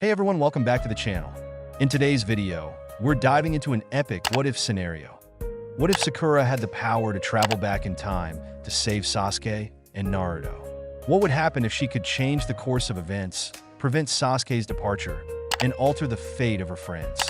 Hey everyone, welcome back to the channel. In today's video, we're diving into an epic what-if scenario. What if Sakura had the power to travel back in time to save Sasuke and Naruto? What would happen if she could change the course of events, prevent Sasuke's departure, and alter the fate of her friends?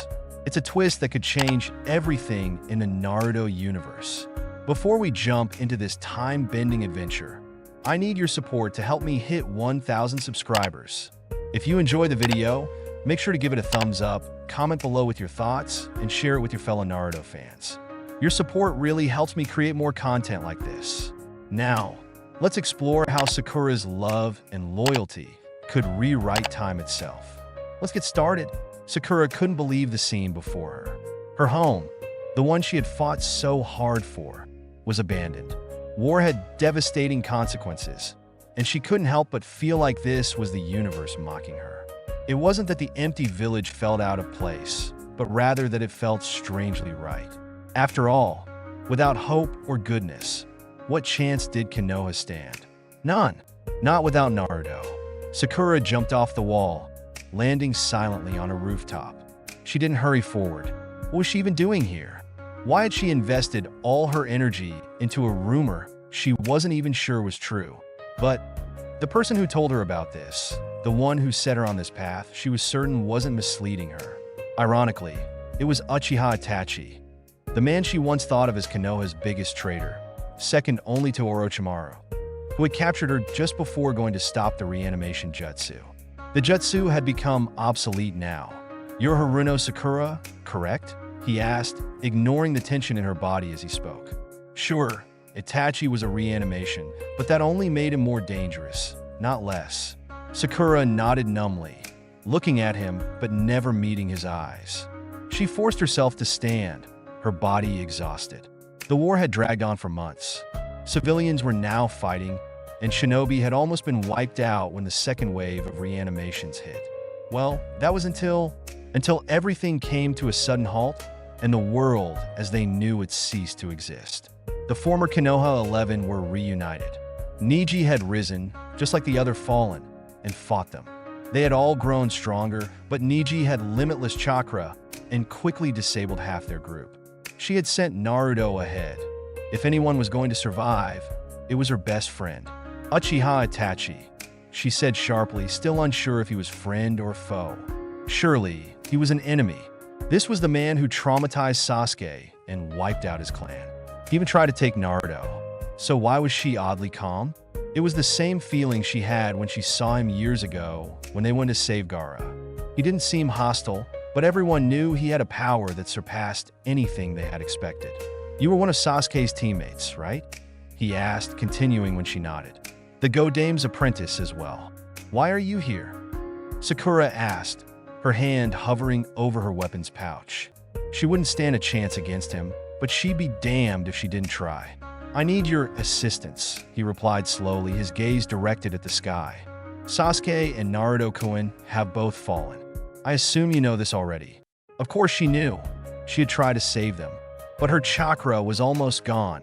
It's a twist that could change everything in the Naruto universe. Before we jump into this time-bending adventure, I need your support to help me hit 1,000 subscribers. If you enjoy the video, make sure to give it a thumbs up, comment below with your thoughts, and share it with your fellow Naruto fans. Your support really helps me create more content like this. Now, let's explore how Sakura's love and loyalty could rewrite time itself. Let's get started. Sakura couldn't believe the scene before her. Her home, the one she had fought so hard for, was abandoned. War had devastating consequences, and she couldn't help but feel like this was the universe mocking her. It wasn't that the empty village felt out of place, but rather that it felt strangely right. After all, without hope or goodness, what chance did Konoha stand? None. Not without Naruto. Sakura jumped off the wall, landing silently on a rooftop. She didn't hurry forward. What was she even doing here? Why had she invested all her energy into a rumor she wasn't even sure was true? But the person who told her about this, the one who set her on this path, she was certain wasn't misleading her. Ironically, it was Uchiha Itachi, the man she once thought of as Konoha's biggest traitor, second only to Orochimaru, who had captured her just before going to stop the reanimation jutsu. The jutsu had become obsolete now. "You're Haruno Sakura, correct?" he asked, ignoring the tension in her body as he spoke. Sure, Itachi was a reanimation, but that only made him more dangerous, not less. Sakura nodded numbly, looking at him but never meeting his eyes. She forced herself to stand, her body exhausted. The war had dragged on for months. Civilians were now fighting, and Shinobi had almost been wiped out when the second wave of reanimations hit. Well, that was until everything came to a sudden halt, and the world as they knew it ceased to exist. The former Konoha 11 were reunited. Neji had risen, just like the other Fallen, and fought them. They had all grown stronger, but Neji had limitless chakra and quickly disabled half their group. She had sent Naruto ahead. If anyone was going to survive, it was her best friend, Uchiha Itachi. She said sharply, still unsure if he was friend or foe. Surely, he was an enemy. This was the man who traumatized Sasuke and wiped out his clan. He even tried to take Naruto. So why was she oddly calm? It was the same feeling she had when she saw him years ago when they went to save Gaara. He didn't seem hostile, but everyone knew he had a power that surpassed anything they had expected. "You were one of Sasuke's teammates, right?" he asked, continuing when she nodded. "The Godame's apprentice as well. Why are you here?" Sakura asked, her hand hovering over her weapon's pouch. She wouldn't stand a chance against him, but she'd be damned if she didn't try. "I need your assistance," he replied slowly, his gaze directed at the sky. "Sasuke and Naruto-kun have both fallen. I assume you know this already." Of course she knew. She had tried to save them, but her chakra was almost gone,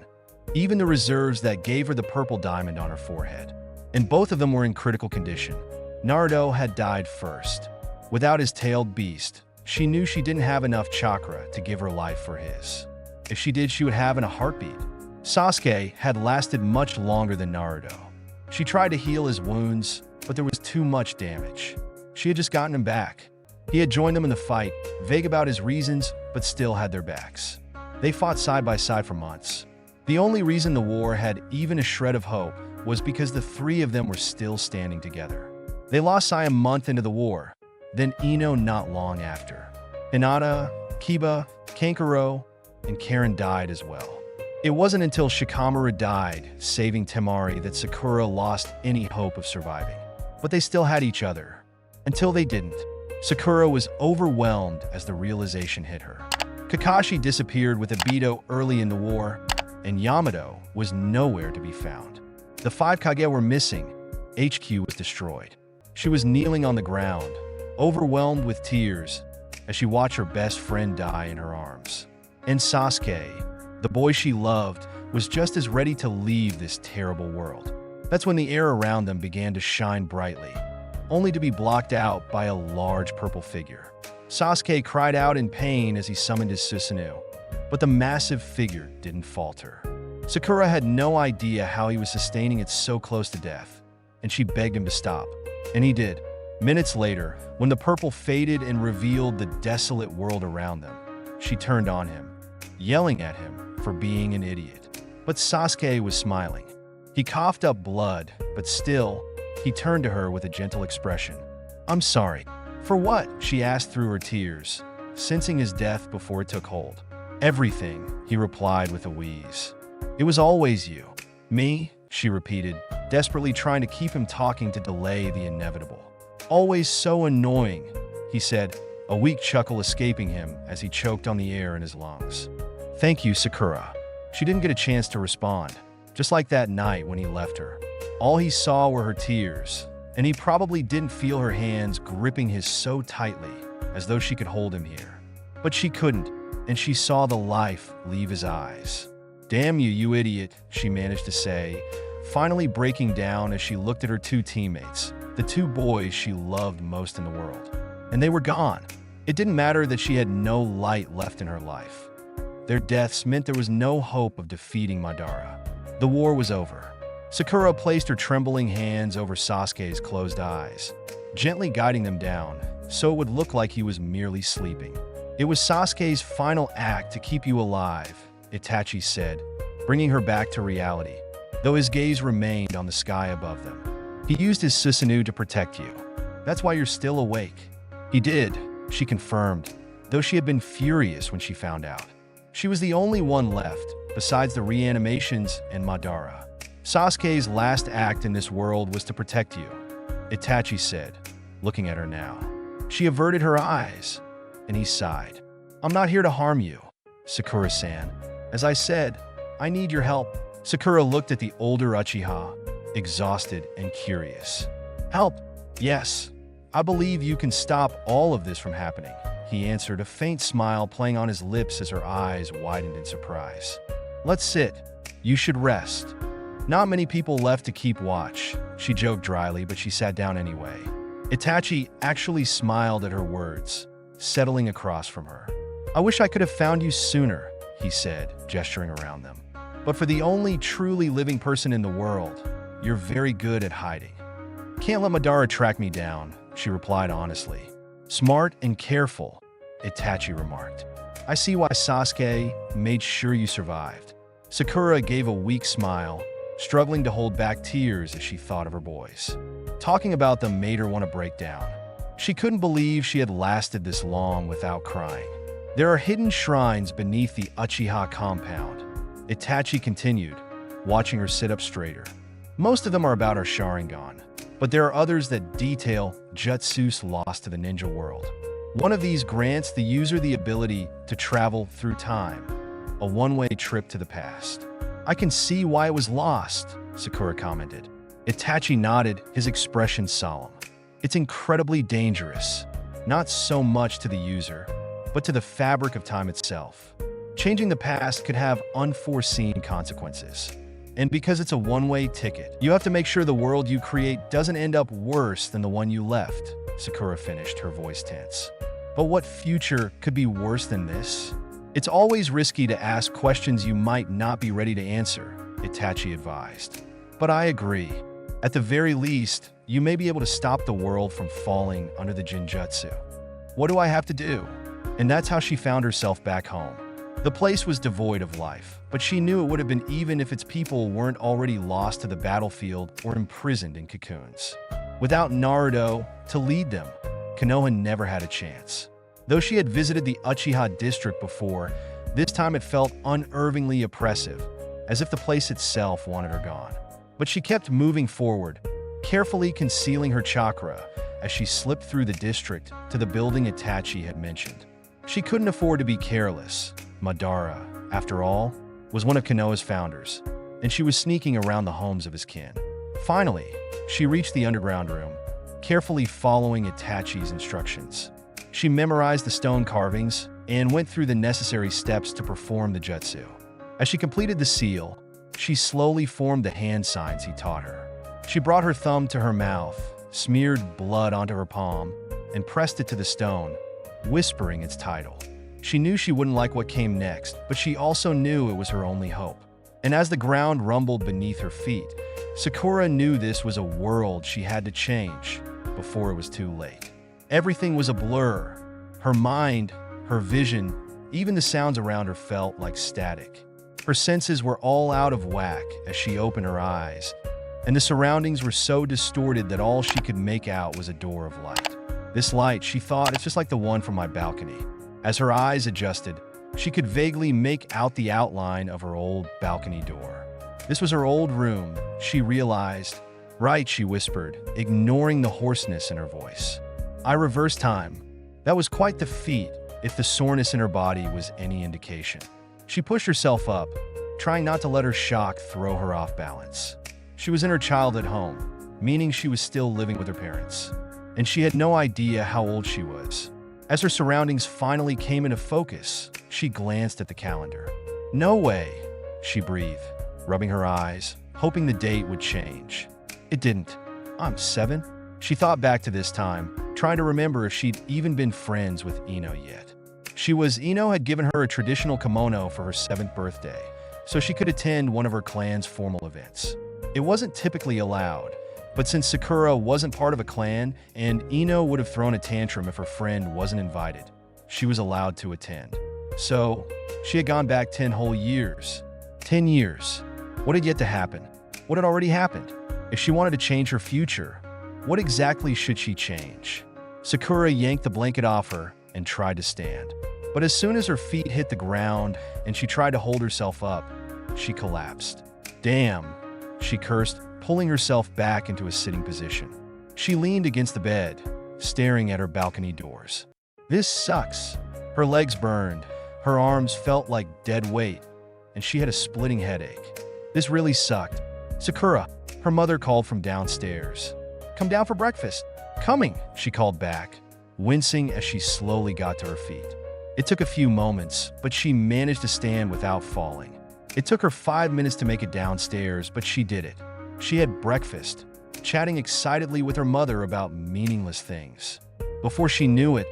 even the reserves that gave her the purple diamond on her forehead. And both of them were in critical condition. Naruto had died first. Without his tailed beast, she knew she didn't have enough chakra to give her life for his. If she did, she would have in a heartbeat. Sasuke had lasted much longer than Naruto. She tried to heal his wounds, but there was too much damage. She had just gotten him back. He had joined them in the fight, vague about his reasons, but still had their backs. They fought side by side for months. The only reason the war had even a shred of hope was because the three of them were still standing together. They lost Sai a month into the war, then Ino not long after. Hinata, Kiba, Kankuro, and Karen died as well. It wasn't until Shikamaru died, saving Temari, that Sakura lost any hope of surviving. But they still had each other. Until they didn't. Sakura was overwhelmed as the realization hit her. Kakashi disappeared with Obito early in the war, and Yamato was nowhere to be found. The 5 Kage were missing. HQ was destroyed. She was kneeling on the ground, overwhelmed with tears, as she watched her best friend die in her arms. And Sasuke, the boy she loved, was just as ready to leave this terrible world. That's when the air around them began to shine brightly. only to be blocked out by a large purple figure. Sasuke cried out in pain as he summoned his Susanoo, but the massive figure didn't falter. Sakura had no idea how he was sustaining it so close to death, and she begged him to stop. And he did. Minutes later, when the purple faded and revealed the desolate world around them, she turned on him, yelling at him for being an idiot. But Sasuke was smiling. He coughed up blood, but still, he turned to her with a gentle expression. "I'm sorry." "For what?" she asked through her tears, sensing his death before it took hold. "Everything," he replied with a wheeze. "It was always you." "Me?" she repeated, desperately trying to keep him talking to delay the inevitable. "Always so annoying," he said, a weak chuckle escaping him as he choked on the air in his lungs. "Thank you, Sakura." She didn't get a chance to respond, just like that night when he left her. All he saw were her tears, and he probably didn't feel her hands gripping his so tightly, as though she could hold him here. But she couldn't, and she saw the life leave his eyes. "Damn you, you idiot," she managed to say, finally breaking down as she looked at her two teammates, the two boys she loved most in the world. And they were gone. It didn't matter that she had no light left in her life. Their deaths meant there was no hope of defeating Madara. The war was over. Sakura placed her trembling hands over Sasuke's closed eyes, gently guiding them down, so it would look like he was merely sleeping. "It was Sasuke's final act to keep you alive," Itachi said, bringing her back to reality, though his gaze remained on the sky above them. "He used his Susanoo to protect you. That's why you're still awake." "He did," she confirmed, though she had been furious when she found out. She was the only one left, besides the reanimations and Madara. "Sasuke's last act in this world was to protect you," Itachi said, looking at her now. She averted her eyes, and he sighed. "I'm not here to harm you, Sakura-san. As I said, I need your help." Sakura looked at the older Uchiha, exhausted and curious. "Help? Yes. I believe you can stop all of this from happening," he answered, a faint smile playing on his lips as her eyes widened in surprise. "Let's sit. You should rest." "Not many people left to keep watch," she joked dryly, but she sat down anyway. Itachi actually smiled at her words, settling across from her. "I wish I could have found you sooner," he said, gesturing around them. "But for the only truly living person in the world, you're very good at hiding." "Can't let Madara track me down," she replied honestly. "Smart and careful," Itachi remarked. "I see why Sasuke made sure you survived." Sakura gave a weak smile, struggling to hold back tears as she thought of her boys. Talking about them made her want to break down. She couldn't believe she had lasted this long without crying. "There are hidden shrines beneath the Uchiha compound," Itachi continued, watching her sit up straighter. "Most of them are about our Sharingan, but there are others that detail jutsus lost to the ninja world. One of these grants the user the ability to travel through time, a one-way trip to the past." "I can see why it was lost," Sakura commented. Itachi nodded, his expression solemn. "It's incredibly dangerous, not so much to the user, but to the fabric of time itself. Changing the past could have unforeseen consequences. And because it's a one-way ticket, you have to make sure the world you create doesn't end up worse than the one you left," Sakura finished, her voice tense. "But what future could be worse than this?" "It's always risky to ask questions you might not be ready to answer," Itachi advised. "But I agree. At the very least, you may be able to stop the world from falling under the Jinjutsu. What do I have to do?" And that's how she found herself back home. The place was devoid of life, but she knew it would have been even if its people weren't already lost to the battlefield or imprisoned in cocoons. Without Naruto to lead them, Konoha never had a chance. Though she had visited the Uchiha district before, this time it felt unnervingly oppressive, as if the place itself wanted her gone. But she kept moving forward, carefully concealing her chakra as she slipped through the district to the building Itachi had mentioned. She couldn't afford to be careless. Madara, after all, was one of Konoha's founders, and she was sneaking around the homes of his kin. Finally, she reached the underground room, carefully following Itachi's instructions. She memorized the stone carvings and went through the necessary steps to perform the jutsu. As she completed the seal, she slowly formed the hand signs he taught her. She brought her thumb to her mouth, smeared blood onto her palm, and pressed it to the stone, whispering its title. She knew she wouldn't like what came next, but she also knew it was her only hope. And as the ground rumbled beneath her feet, Sakura knew this was a world she had to change before it was too late. Everything was a blur. Her mind, her vision, even the sounds around her felt like static. Her senses were all out of whack as she opened her eyes, and the surroundings were so distorted that all she could make out was a door of light. This light, she thought, it's just like the one from my balcony. As her eyes adjusted, she could vaguely make out the outline of her old balcony door. This was her old room, she realized. Right, she whispered, ignoring the hoarseness in her voice. I reversed time. That was quite the feat, if the soreness in her body was any indication. She pushed herself up, trying not to let her shock throw her off balance. She was in her childhood home, meaning she was still living with her parents, and she had no idea how old she was. As her surroundings finally came into focus, she glanced at the calendar. No way, she breathed, rubbing her eyes, hoping the date would change. It didn't. I'm 7? She thought back to this time, trying to remember if she'd even been friends with Ino yet. Ino had given her a traditional kimono for her 7th birthday, so she could attend one of her clan's formal events. It wasn't typically allowed, but since Sakura wasn't part of a clan, and Ino would have thrown a tantrum if her friend wasn't invited, she was allowed to attend. So, she had gone back 10 whole years. 10 years. What had yet to happen? What had already happened? If she wanted to change her future, what exactly should she change? Sakura yanked the blanket off her and tried to stand. But as soon as her feet hit the ground and she tried to hold herself up, she collapsed. Damn, she cursed, pulling herself back into a sitting position. She leaned against the bed, staring at her balcony doors. This sucks. Her legs burned, her arms felt like dead weight, and she had a splitting headache. This really sucked. Sakura, her mother called from downstairs. Come down for breakfast. Coming, she called back, wincing as she slowly got to her feet. It took a few moments, but she managed to stand without falling. It took her 5 minutes to make it downstairs, but she did it. She had breakfast, chatting excitedly with her mother about meaningless things. Before she knew it,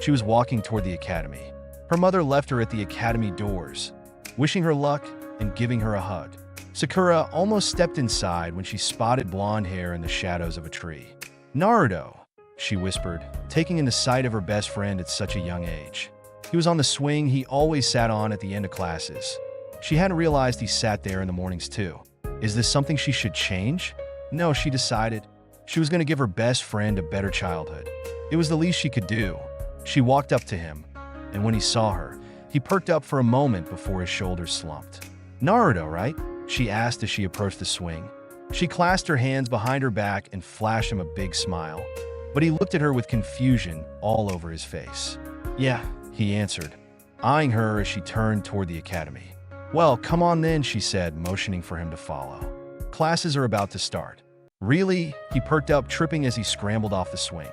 she was walking toward the academy. Her mother left her at the academy doors, wishing her luck and giving her a hug. Sakura almost stepped inside when she spotted blonde hair in the shadows of a tree. Naruto, she whispered, taking in the sight of her best friend at such a young age. He was on the swing he always sat on at the end of classes. She hadn't realized he sat there in the mornings too. Is this something she should change? No, she decided. She was going to give her best friend a better childhood. It was the least she could do. She walked up to him, and when he saw her, he perked up for a moment before his shoulders slumped. Naruto, right? She asked as she approached the swing. She clasped her hands behind her back and flashed him a big smile, but he looked at her with confusion all over his face. Yeah, he answered, eyeing her as she turned toward the academy. Well, come on then, she said, motioning for him to follow. Classes are about to start. Really? He perked up, tripping as he scrambled off the swing.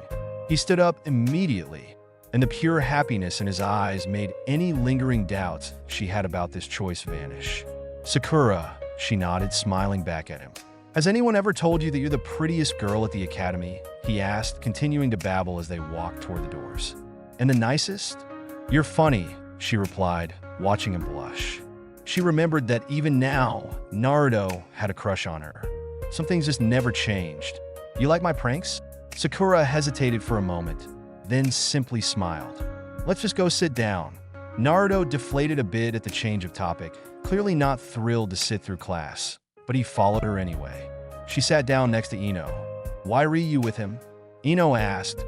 He stood up immediately, and the pure happiness in his eyes made any lingering doubts she had about this choice vanish. Sakura, she nodded, smiling back at him. Has anyone ever told you that you're the prettiest girl at the academy? He asked, continuing to babble as they walked toward the doors. And the nicest? You're funny, she replied, watching him blush. She remembered that even now, Naruto had a crush on her. Some things just never changed. You like my pranks? Sakura hesitated for a moment, then simply smiled. Let's just go sit down. Naruto deflated a bit at the change of topic, clearly not thrilled to sit through class, but he followed her anyway. She sat down next to Ino. Why were you with him? Ino asked,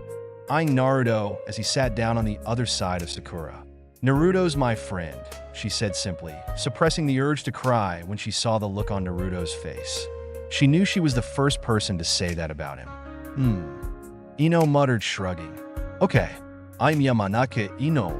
eyeing Naruto as he sat down on the other side of Sakura. Naruto's my friend, she said simply, suppressing the urge to cry when she saw the look on Naruto's face. She knew she was the first person to say that about him. Ino muttered, shrugging. Okay, I'm Yamanaka Ino.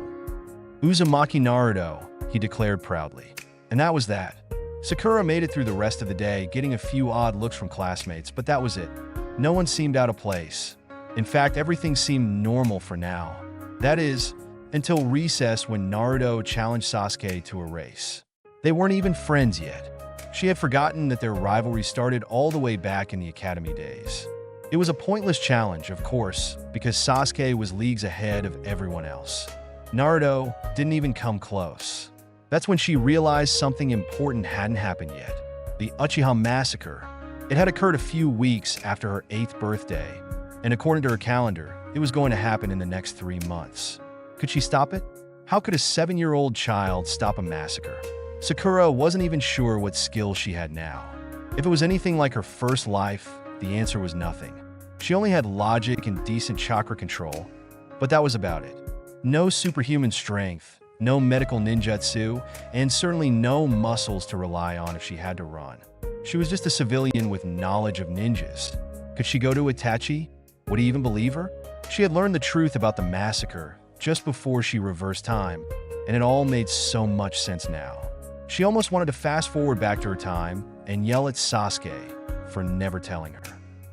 Uzumaki Naruto, he declared proudly. And that was that. Sakura made it through the rest of the day, getting a few odd looks from classmates, but that was it. No one seemed out of place. In fact, everything seemed normal for now. That is, until recess when Naruto challenged Sasuke to a race. They weren't even friends yet. She had forgotten that their rivalry started all the way back in the academy days. It was a pointless challenge, of course, because Sasuke was leagues ahead of everyone else. Naruto didn't even come close. That's when she realized something important hadn't happened yet. The Uchiha massacre. It had occurred a few weeks after her 8th birthday, and according to her calendar, it was going to happen in the next 3 months. Could she stop it? How could a 7-year-old child stop a massacre? Sakura wasn't even sure what skills she had now. If it was anything like her first life, the answer was nothing. She only had logic and decent chakra control, but that was about it. No superhuman strength, no medical ninjutsu, and certainly no muscles to rely on if she had to run. She was just a civilian with knowledge of ninjas. Could she go to Itachi? Would he even believe her? She had learned the truth about the massacre just before she reversed time, and it all made so much sense now. She almost wanted to fast forward back to her time and yell at Sasuke for never telling her.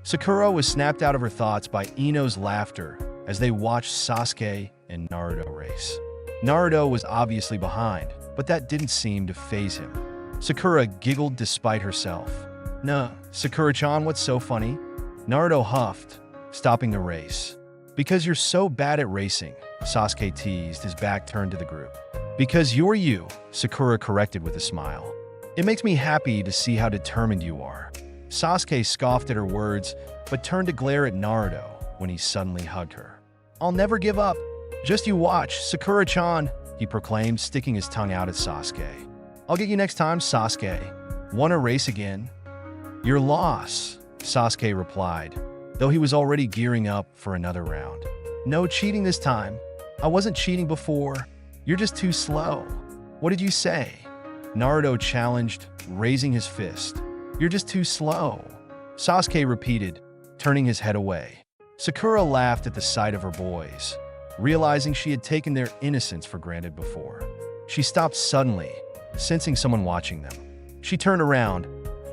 Sakura was snapped out of her thoughts by Ino's laughter as they watched Sasuke and Naruto race. Naruto was obviously behind, but that didn't seem to faze him. Sakura giggled despite herself. "Nah, Sakura-chan, what's so funny?" Naruto huffed, stopping the race. "Because you're so bad at racing," Sasuke teased, his back turned to the group. "Because you're you," Sakura corrected with a smile. "It makes me happy to see how determined you are." Sasuke scoffed at her words, but turned to glare at Naruto when he suddenly hugged her. "I'll never give up. Just you watch, Sakura-chan," he proclaimed, sticking his tongue out at Sasuke. "I'll get you next time, Sasuke. Wanna race again?" "Your loss," Sasuke replied, though he was already gearing up for another round. "No cheating this time. I wasn't cheating before. You're just too slow." "What did you say?" Naruto challenged, raising his fist. "You're just too slow," Sasuke repeated, turning his head away. Sakura laughed at the sight of her boys, realizing she had taken their innocence for granted before. She stopped suddenly, sensing someone watching them. She turned around,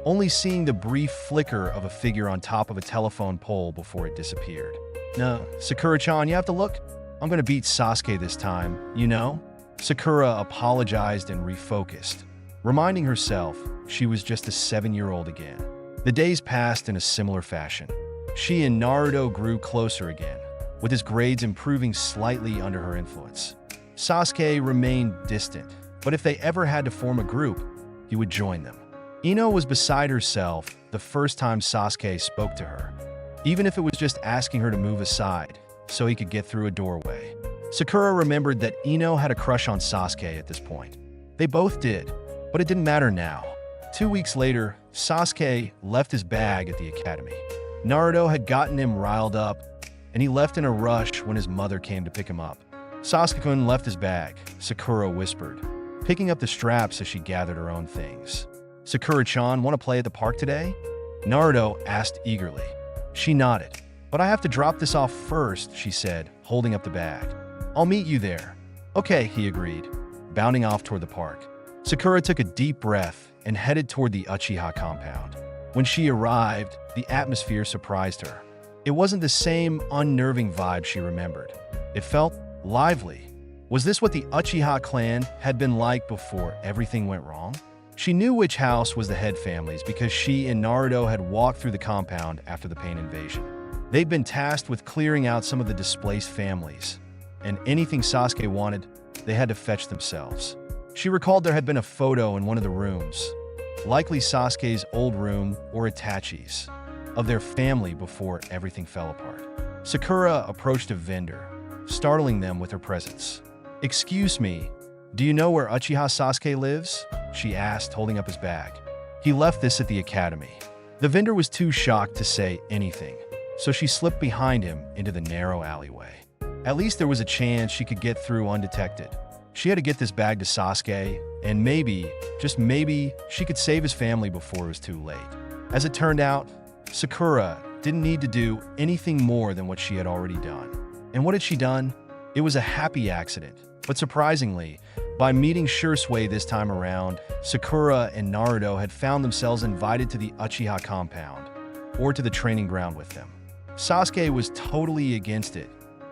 only seeing the brief flicker of a figure on top of a telephone pole before it disappeared. "No, Sakura-chan, you have to look. I'm gonna beat Sasuke this time, you know?" Sakura apologized and refocused, reminding herself she was just a 7-year-old again. The days passed in a similar fashion. She and Naruto grew closer again, with his grades improving slightly under her influence. Sasuke remained distant, but if they ever had to form a group, he would join them. Ino was beside herself the first time Sasuke spoke to her, even if it was just asking her to move aside so he could get through a doorway. Sakura remembered that Ino had a crush on Sasuke at this point. They both did, but it didn't matter now. 2 weeks later, Sasuke left his bag at the academy. Naruto had gotten him riled up, and he left in a rush when his mother came to pick him up. "Sasuke-kun left his bag," Sakura whispered, picking up the straps as she gathered her own things. "Sakura-chan, want to play at the park today?" Naruto asked eagerly. She nodded. "But I have to drop this off first," she said, holding up the bag. "I'll meet you there." "Okay," he agreed, bounding off toward the park. Sakura took a deep breath and headed toward the Uchiha compound. When she arrived, the atmosphere surprised her. It wasn't the same unnerving vibe she remembered. It felt lively. Was this what the Uchiha clan had been like before everything went wrong? She knew which house was the head family's because she and Naruto had walked through the compound after the Pain invasion. They'd been tasked with clearing out some of the displaced families, and anything Sasuke wanted, they had to fetch themselves. She recalled there had been a photo in one of the rooms, likely Sasuke's old room or Itachi's, of their family before everything fell apart. Sakura approached a vendor, startling them with her presence. "Excuse me, do you know where Uchiha Sasuke lives?" she asked, holding up his bag. "He left this at the academy." The vendor was too shocked to say anything, so she slipped behind him into the narrow alleyway. At least there was a chance she could get through undetected. She had to get this bag to Sasuke, and maybe, just maybe, she could save his family before it was too late. As it turned out, Sakura didn't need to do anything more than what she had already done. And what had she done? It was a happy accident, but surprisingly, by meeting Shursui this time around, Sakura and Naruto had found themselves invited to the Uchiha compound, or to the training ground with them. Sasuke was totally against it,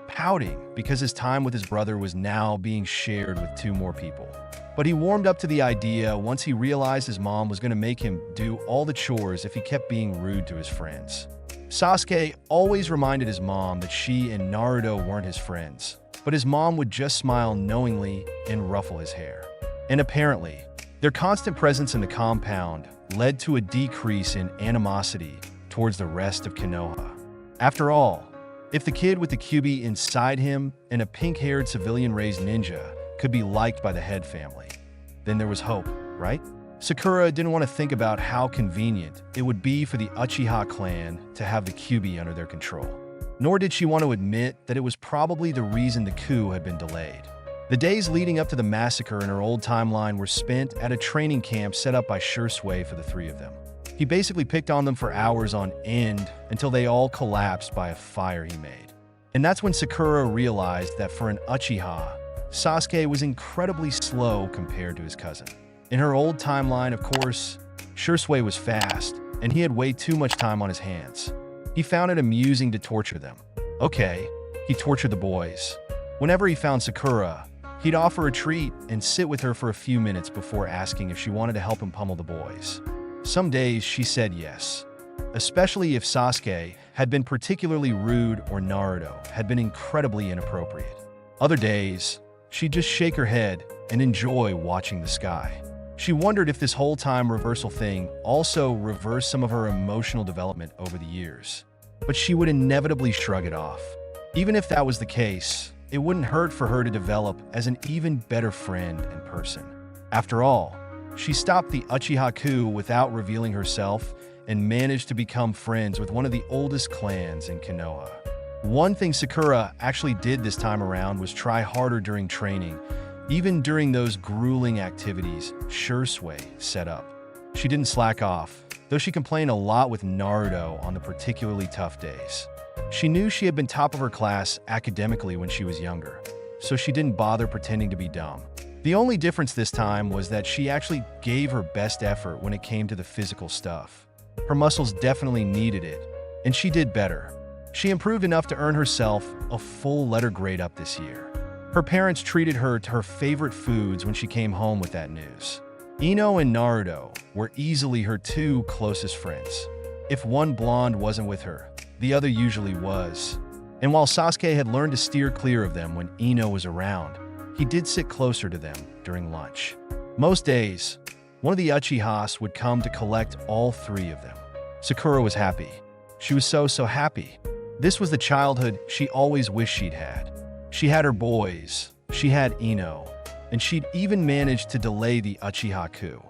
pouting because his time with his brother was now being shared with 2 more people. But he warmed up to the idea once he realized his mom was going to make him do all the chores if he kept being rude to his friends. Sasuke always reminded his mom that she and Naruto weren't his friends, but his mom would just smile knowingly and ruffle his hair. And apparently, their constant presence in the compound led to a decrease in animosity towards the rest of Konoha. After all, if the kid with the QB inside him and a pink-haired civilian-raised ninja could be liked by the head family, then there was hope, right? Sakura didn't want to think about how convenient it would be for the Uchiha clan to have the QB under their control. Nor did she want to admit that it was probably the reason the coup had been delayed. The days leading up to the massacre in her old timeline were spent at a training camp set up by Shursui for the three of them. He basically picked on them for hours on end until they all collapsed by a fire he made. And that's when Sakura realized that for an Uchiha, Sasuke was incredibly slow compared to his cousin. In her old timeline, of course, Shursui was fast, and he had way too much time on his hands. He found it amusing to torture them. Okay, he tortured the boys. Whenever he found Sakura, he'd offer a treat and sit with her for a few minutes before asking if she wanted to help him pummel the boys. Some days she said yes, especially if Sasuke had been particularly rude or Naruto had been incredibly inappropriate. Other days, she'd just shake her head and enjoy watching the sky. She wondered if this whole time reversal thing also reversed some of her emotional development over the years. But she would inevitably shrug it off. Even if that was the case, it wouldn't hurt for her to develop as an even better friend and person. After all, she stopped the Uchiha coup without revealing herself and managed to become friends with one of the oldest clans in Konoha. One thing Sakura actually did this time around was try harder during training, even during those grueling activities Shursui set up. She didn't slack off, though she complained a lot with Naruto on the particularly tough days. She knew she had been top of her class academically when she was younger, so she didn't bother pretending to be dumb. The only difference this time was that she actually gave her best effort when it came to the physical stuff. Her muscles definitely needed it, and she did better. She improved enough to earn herself a full letter grade up this year. Her parents treated her to her favorite foods when she came home with that news. Ino and Naruto were easily her two closest friends. If one blonde wasn't with her, the other usually was. And while Sasuke had learned to steer clear of them when Ino was around, he did sit closer to them during lunch. Most days, one of the Uchihas would come to collect all three of them. Sakura was happy. She was so happy. This was the childhood she always wished she'd had. She had her boys, she had Ino, and she'd even managed to delay the Uchiha coup,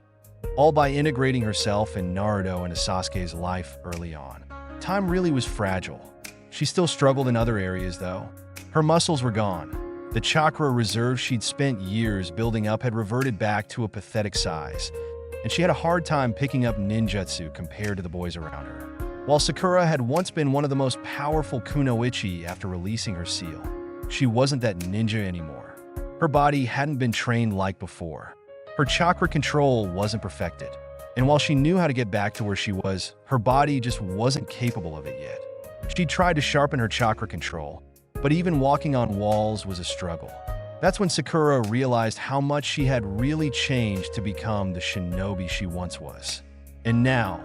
all by integrating herself and Naruto into Sasuke's life early on. Time really was fragile. She still struggled in other areas, though. Her muscles were gone. The chakra reserve she'd spent years building up had reverted back to a pathetic size, and she had a hard time picking up ninjutsu compared to the boys around her. While Sakura had once been one of the most powerful kunoichi after releasing her seal, she wasn't that ninja anymore. Her body hadn't been trained like before. Her chakra control wasn't perfected. And while she knew how to get back to where she was, her body just wasn't capable of it yet. She tried to sharpen her chakra control, but even walking on walls was a struggle. That's when Sakura realized how much she had really changed to become the shinobi she once was. And now,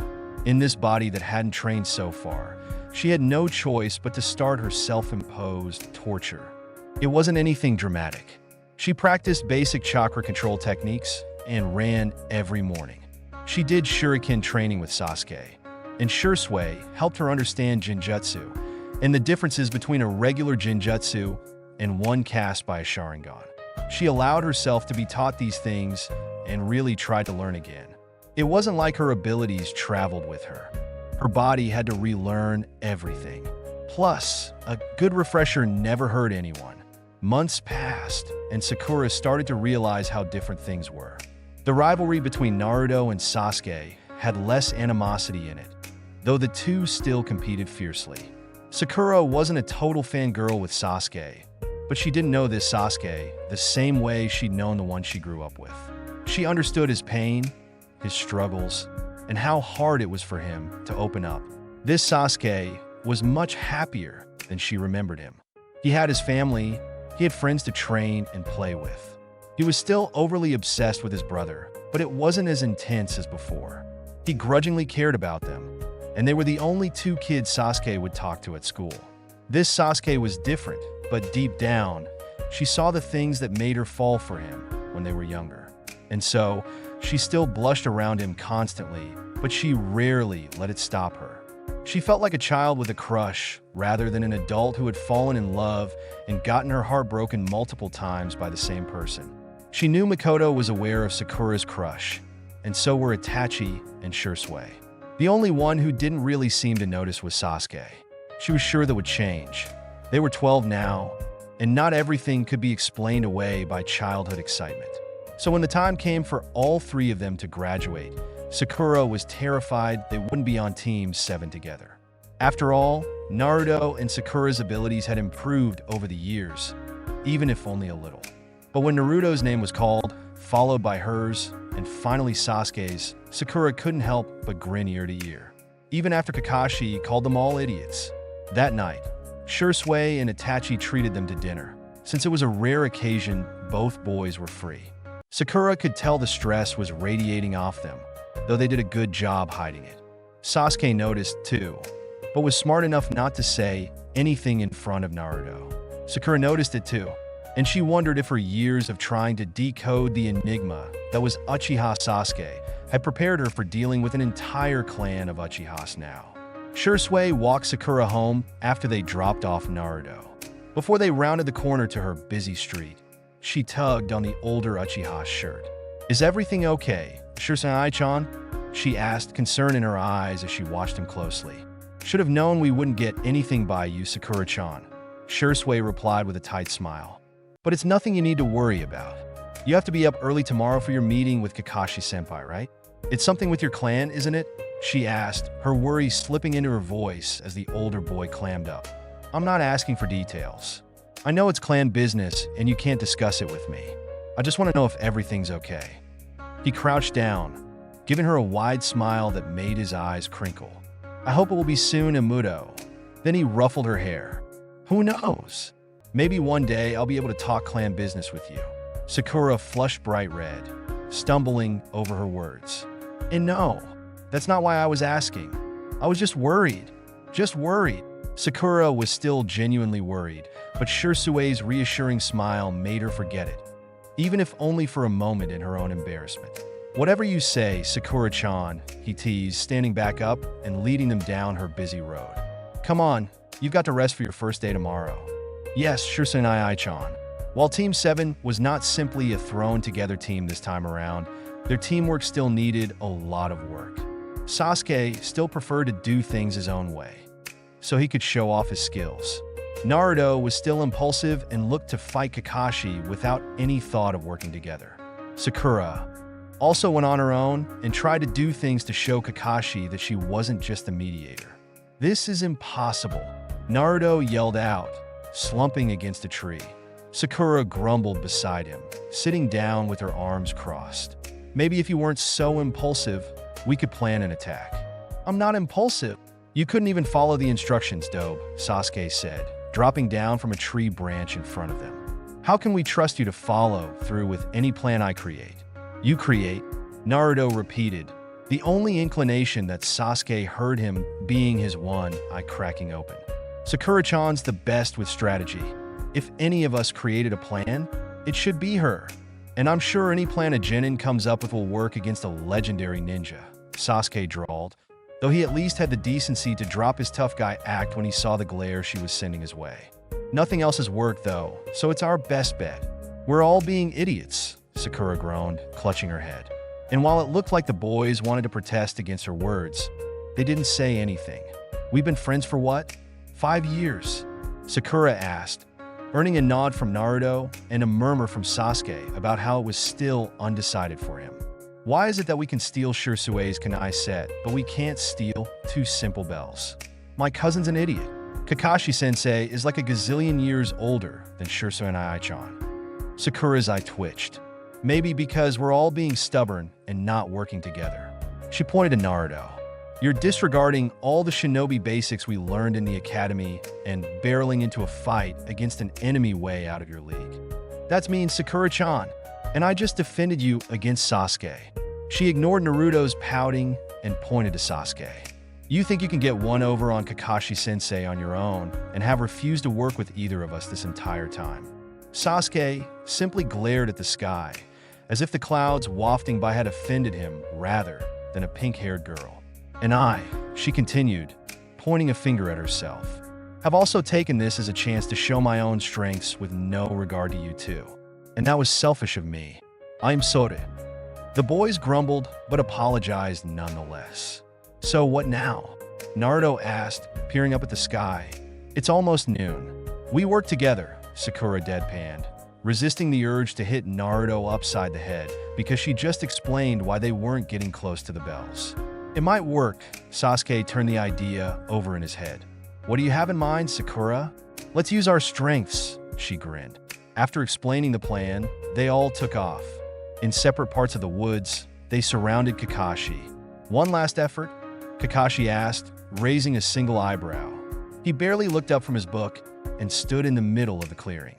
in this body that hadn't trained so far, she had no choice but to start her self-imposed torture. It wasn't anything dramatic. She practiced basic chakra control techniques and ran every morning. She did shuriken training with Sasuke, and Shursui helped her understand Jinjutsu and the differences between a regular Jinjutsu and one cast by a Sharingan. She allowed herself to be taught these things and really tried to learn again. It wasn't like her abilities traveled with her. Her body had to relearn everything. Plus, a good refresher never hurt anyone. Months passed, and Sakura started to realize how different things were. The rivalry between Naruto and Sasuke had less animosity in it, though the two still competed fiercely. Sakura wasn't a total fangirl with Sasuke, but she didn't know this Sasuke the same way she'd known the one she grew up with. She understood his pain, his struggles, and how hard it was for him to open up. This Sasuke was much happier than she remembered him. He had his family, he had friends to train and play with. He was still overly obsessed with his brother, but it wasn't as intense as before. He grudgingly cared about them, and they were the only two kids Sasuke would talk to at school. This Sasuke was different, but deep down, she saw the things that made her fall for him when they were younger. And so, she still blushed around him constantly, but she rarely let it stop her. She felt like a child with a crush, rather than an adult who had fallen in love and gotten her heart broken multiple times by the same person. She knew Makoto was aware of Sakura's crush, and so were Itachi and Shursui. The only one who didn't really seem to notice was Sasuke. She was sure that would change. They were 12 now, and not everything could be explained away by childhood excitement. So when the time came for all three of them to graduate, Sakura was terrified they wouldn't be on Team 7 together. After all, Naruto and Sakura's abilities had improved over the years, even if only a little. But when Naruto's name was called, followed by hers, and finally Sasuke's, Sakura couldn't help but grin ear to ear. Even after Kakashi called them all idiots. That night, Shursui and Itachi treated them to dinner. Since it was a rare occasion, both boys were free. Sakura could tell the stress was radiating off them, though they did a good job hiding it. Sasuke noticed too, but was smart enough not to say anything in front of Naruto. Sakura noticed it too, and she wondered if her years of trying to decode the enigma that was Uchiha Sasuke had prepared her for dealing with an entire clan of Uchihas now. Shursui walked Sakura home after they dropped off Naruto. Before they rounded the corner to her busy street, she tugged on the older Uchiha's shirt. "Is everything okay, Shursui-chan?" she asked, concern in her eyes as she watched him closely. "Should have known we wouldn't get anything by you, Sakura-chan," Shursui replied with a tight smile. "But it's nothing you need to worry about. You have to be up early tomorrow for your meeting with Kakashi-senpai, right? It's something with your clan, isn't it?" she asked, her worry slipping into her voice as the older boy clammed up. "I'm not asking for details. I know it's clan business and you can't discuss it with me. I just want to know if everything's okay." He crouched down, giving her a wide smile that made his eyes crinkle. "I hope it will be soon, Imuto." Then he ruffled her hair. "Who knows? Maybe one day I'll be able to talk clan business with you." Sakura flushed bright red, stumbling over her words. "And no, that's not why I was asking. I was just worried. Just worried." Sakura was still genuinely worried, but Shursui's reassuring smile made her forget it, even if only for a moment in her own embarrassment. "Whatever you say, Sakura-chan," he teased, standing back up and leading them down her busy road. "Come on, you've got to rest for your first day tomorrow." "Yes, Shursui-chan." While Team 7 was not simply a thrown-together team this time around, their teamwork still needed a lot of work. Sasuke still preferred to do things his own way, so he could show off his skills. Naruto was still impulsive and looked to fight Kakashi without any thought of working together. Sakura also went on her own and tried to do things to show Kakashi that she wasn't just a mediator. "This is impossible," Naruto yelled out, slumping against a tree. Sakura grumbled beside him, sitting down with her arms crossed. "Maybe if you weren't so impulsive, we could plan an attack." "I'm not impulsive." "You couldn't even follow the instructions, Dobe," Sasuke said, dropping down from a tree branch in front of them. "How can we trust you to follow through with any plan I create?" "You create," Naruto repeated, the only inclination that Sasuke heard him being his one eye cracking open. "Sakura-chan's the best with strategy. If any of us created a plan, it should be her. And I'm sure any plan a genin comes up with will work against a legendary ninja," Sasuke drawled, though he at least had the decency to drop his tough guy act when he saw the glare she was sending his way. "Nothing else has worked, though, so it's our best bet." "We're all being idiots," Sakura groaned, clutching her head. And while it looked like the boys wanted to protest against her words, they didn't say anything. "We've been friends for what? 5 years?" Sakura asked, earning a nod from Naruto and a murmur from Sasuke about how it was still undecided for him. "Why is it that we can steal Shursui's kunai set, but we can't steal 2 simple bells? My cousin's an idiot. Kakashi-sensei is like a gazillion years older than Shursui-chan." Sakura's eye twitched. "Maybe because we're all being stubborn and not working together." She pointed to Naruto. "You're disregarding all the shinobi basics we learned in the academy and barreling into a fight against an enemy way out of your league. That's me and Sakura-chan, and I just defended you against Sasuke." She ignored Naruto's pouting and pointed to Sasuke. You think you can get one over on Kakashi-sensei on your own and have refused to work with either of us this entire time. Sasuke simply glared at the sky, as if the clouds wafting by had offended him rather than a pink-haired girl. And I, she continued, pointing a finger at herself, have also taken this as a chance to show my own strengths with no regard to you two. And that was selfish of me. I'm sorry. The boys grumbled, but apologized nonetheless. So what now? Naruto asked, peering up at the sky. It's almost noon. We work together, Sakura deadpanned, resisting the urge to hit Naruto upside the head because she just explained why they weren't getting close to the bells. It might work, Sasuke turned the idea over in his head. What do you have in mind, Sakura? Let's use our strengths, she grinned. After explaining the plan, they all took off. In separate parts of the woods, they surrounded Kakashi. One last effort? Kakashi asked, raising a single eyebrow. He barely looked up from his book and stood in the middle of the clearing.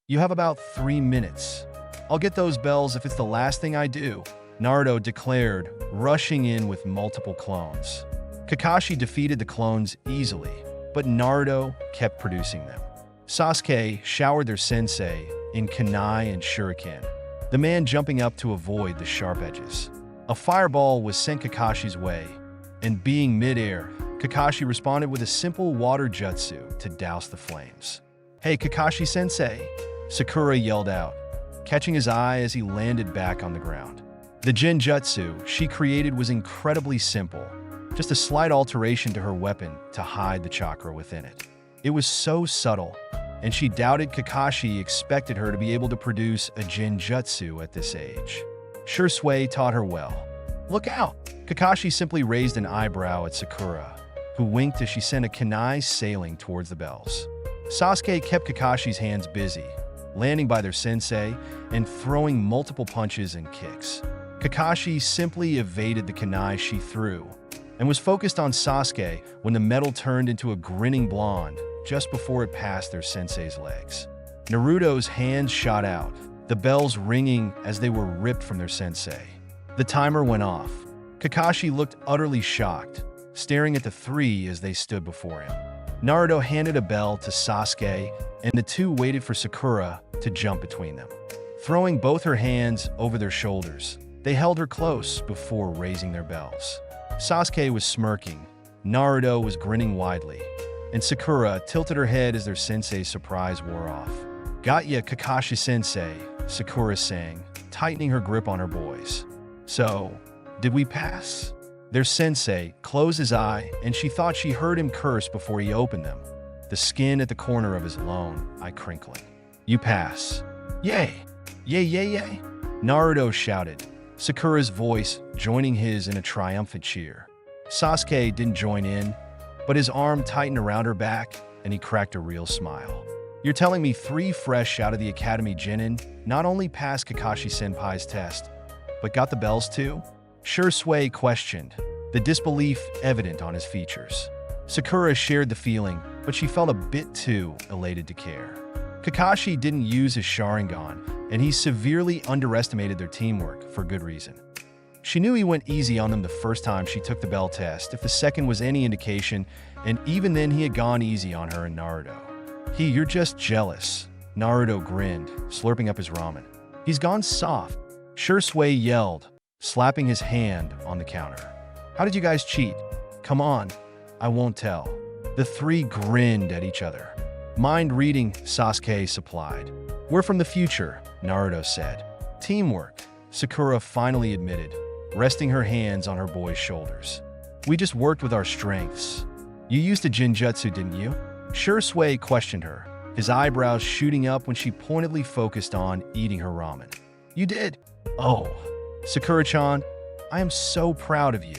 You have about 3 minutes. I'll get those bells if it's the last thing I do, Naruto declared, rushing in with multiple clones. Kakashi defeated the clones easily, but Naruto kept producing them. Sasuke showered their sensei in kunai and shuriken, the man jumping up to avoid the sharp edges. A fireball was sent Kakashi's way, and being mid-air, Kakashi responded with a simple water jutsu to douse the flames. Hey, Kakashi-sensei, Sakura yelled out, catching his eye as he landed back on the ground. The genjutsu she created was incredibly simple, just a slight alteration to her weapon to hide the chakra within it. It was so subtle, and she doubted Kakashi expected her to be able to produce a genjutsu at this age. Shursui taught her well. Look out! Kakashi simply raised an eyebrow at Sakura, who winked as she sent a kunai sailing towards the bells. Sasuke kept Kakashi's hands busy, landing by their sensei and throwing multiple punches and kicks. Kakashi simply evaded the kunai she threw and was focused on Sasuke when the metal turned into a grinning blonde just before it passed their sensei's legs. Naruto's hands shot out, the bells ringing as they were ripped from their sensei. The timer went off. Kakashi looked utterly shocked, staring at the three as they stood before him. Naruto handed a bell to Sasuke, and the two waited for Sakura to jump between them. Throwing both her hands over their shoulders, they held her close before raising their bells. Sasuke was smirking, Naruto was grinning widely, and Sakura tilted her head as their sensei's surprise wore off. Got ya, Kakashi-sensei, Sakura sang, tightening her grip on her boys. So, did we pass? Their sensei closed his eye, and she thought she heard him curse before he opened them, the skin at the corner of his lone eye crinkling. You pass. Yay! Yay, yay, yay! Naruto shouted, Sakura's voice joining his in a triumphant cheer. Sasuke didn't join in, but his arm tightened around her back, and he cracked a real smile. You're telling me 3 fresh out of the Academy Genin not only passed Kakashi-senpai's test, but got the bells too? Shursui questioned, the disbelief evident on his features. Sakura shared the feeling, but she felt a bit too elated to care. Kakashi didn't use his Sharingan, and he severely underestimated their teamwork for good reason. She knew he went easy on them the first time she took the bell test, if the second was any indication, and even then he had gone easy on her and Naruto. You're just jealous. Naruto grinned, slurping up his ramen. He's gone soft. Shursui yelled, slapping his hand on the counter. How did you guys cheat? Come on, I won't tell. The three grinned at each other. Mind reading, Sasuke supplied. We're from the future, Naruto said. Teamwork, Sakura finally admitted, resting her hands on her boy's shoulders. We just worked with our strengths. You used a genjutsu, didn't you? Shursui questioned her, his eyebrows shooting up when she pointedly focused on eating her ramen. You did? Oh, Sakura-chan, I am so proud of you.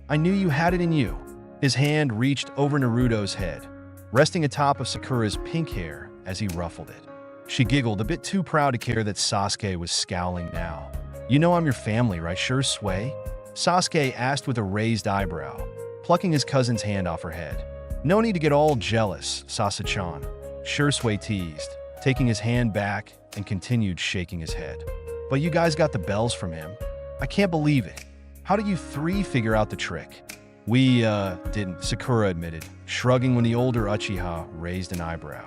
I knew you had it in you. His hand reached over Naruto's head, resting atop of Sakura's pink hair as he ruffled it. She giggled, a bit too proud to care that Sasuke was scowling now. You know I'm your family, right, Shursui? Sasuke asked with a raised eyebrow, plucking his cousin's hand off her head. No need to get all jealous, Sasuke-chan, Shursui teased, taking his hand back and continued shaking his head. But you guys got the bells from him. I can't believe it. How did you three figure out the trick? We, didn't, Sakura admitted, shrugging when the older Uchiha raised an eyebrow.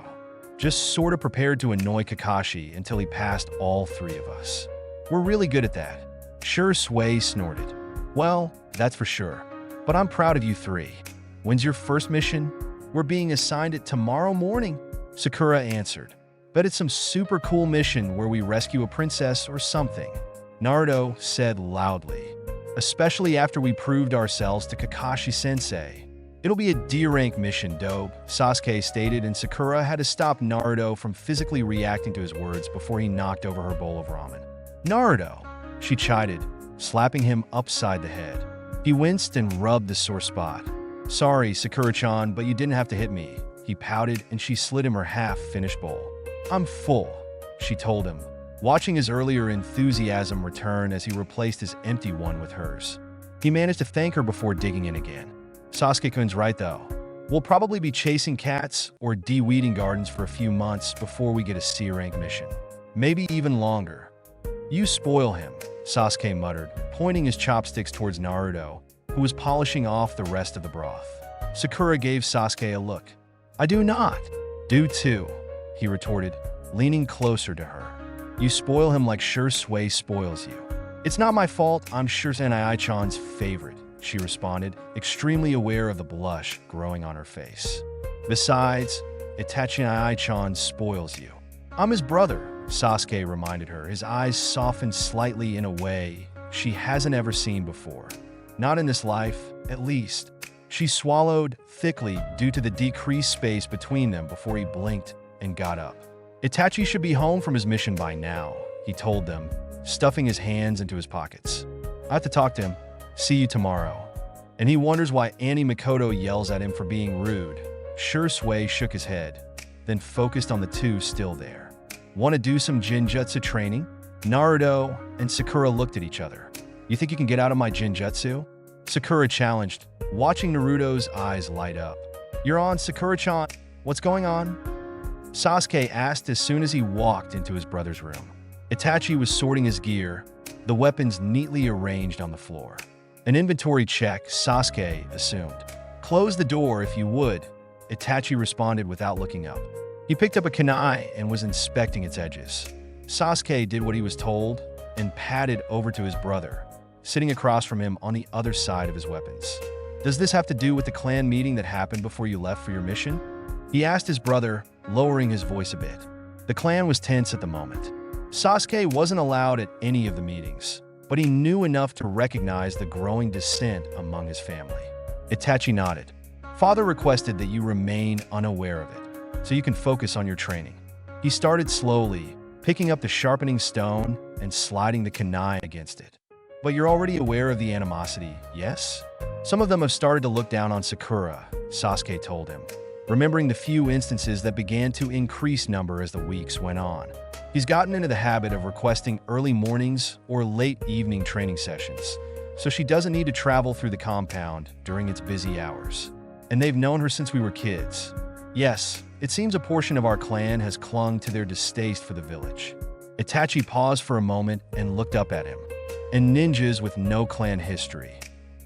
Just sort of prepared to annoy Kakashi until he passed all three of us. We're really good at that. Sure, Sway snorted. Well, that's for sure. But I'm proud of you three. When's your first mission? We're being assigned it tomorrow morning, Sakura answered. Bet it's some super cool mission where we rescue a princess or something, Naruto said loudly. Especially after we proved ourselves to Kakashi-sensei. It'll be a D-rank mission, dope, Sasuke stated, and Sakura had to stop Naruto from physically reacting to his words before he knocked over her bowl of ramen. Naruto, she chided, slapping him upside the head. He winced and rubbed the sore spot. Sorry, Sakura-chan, but you didn't have to hit me. He pouted and she slid him her half-finished bowl. I'm full, she told him, watching his earlier enthusiasm return as he replaced his empty one with hers. He managed to thank her before digging in again. Sasuke-kun's right though. We'll probably be chasing cats or de-weeding gardens for a few months before we get a C-rank mission. Maybe even longer. You spoil him, Sasuke muttered, pointing his chopsticks towards Naruto, who was polishing off the rest of the broth. Sakura gave Sasuke a look. I do not. Do too, he retorted, leaning closer to her. You spoil him like Sure Sway spoils you. It's not my fault, I'm Sure Sanai-chan's favorite, she responded, extremely aware of the blush growing on her face. Besides, Itachi-chan spoils you. I'm his brother, Sasuke reminded her, his eyes softened slightly in a way she hasn't ever seen before. Not in this life, at least. She swallowed thickly due to the decreased space between them before he blinked and got up. Itachi should be home from his mission by now, he told them, stuffing his hands into his pockets. I have to talk to him. See you tomorrow. And he wonders why Annie Mikoto yells at him for being rude. Sure Sway shook his head, then focused on the two still there. Want to do some Jinjutsu training? Naruto and Sakura looked at each other. You think you can get out of my Jinjutsu? Sakura challenged, watching Naruto's eyes light up. You're on, Sakura-chan. What's going on? Sasuke asked as soon as he walked into his brother's room. Itachi was sorting his gear, the weapons neatly arranged on the floor. An inventory check, Sasuke assumed. Close the door if you would, Itachi responded without looking up. He picked up a kunai and was inspecting its edges. Sasuke did what he was told and padded over to his brother, sitting across from him on the other side of his weapons. Does this have to do with the clan meeting that happened before you left for your mission? He asked his brother, lowering his voice a bit. The clan was tense at the moment. Sasuke wasn't allowed at any of the meetings, but he knew enough to recognize the growing dissent among his family. Itachi nodded. Father requested that you remain unaware of it, so you can focus on your training. He started slowly, picking up the sharpening stone and sliding the kunai against it. But you're already aware of the animosity, yes? Some of them have started to look down on Sakura, Sasuke told him, remembering the few instances that began to increase number as the weeks went on. He's gotten into the habit of requesting early mornings or late evening training sessions, so she doesn't need to travel through the compound during its busy hours. And they've known her since we were kids. Yes, it seems a portion of our clan has clung to their distaste for the village. Itachi paused for a moment and looked up at him. And ninjas with no clan history.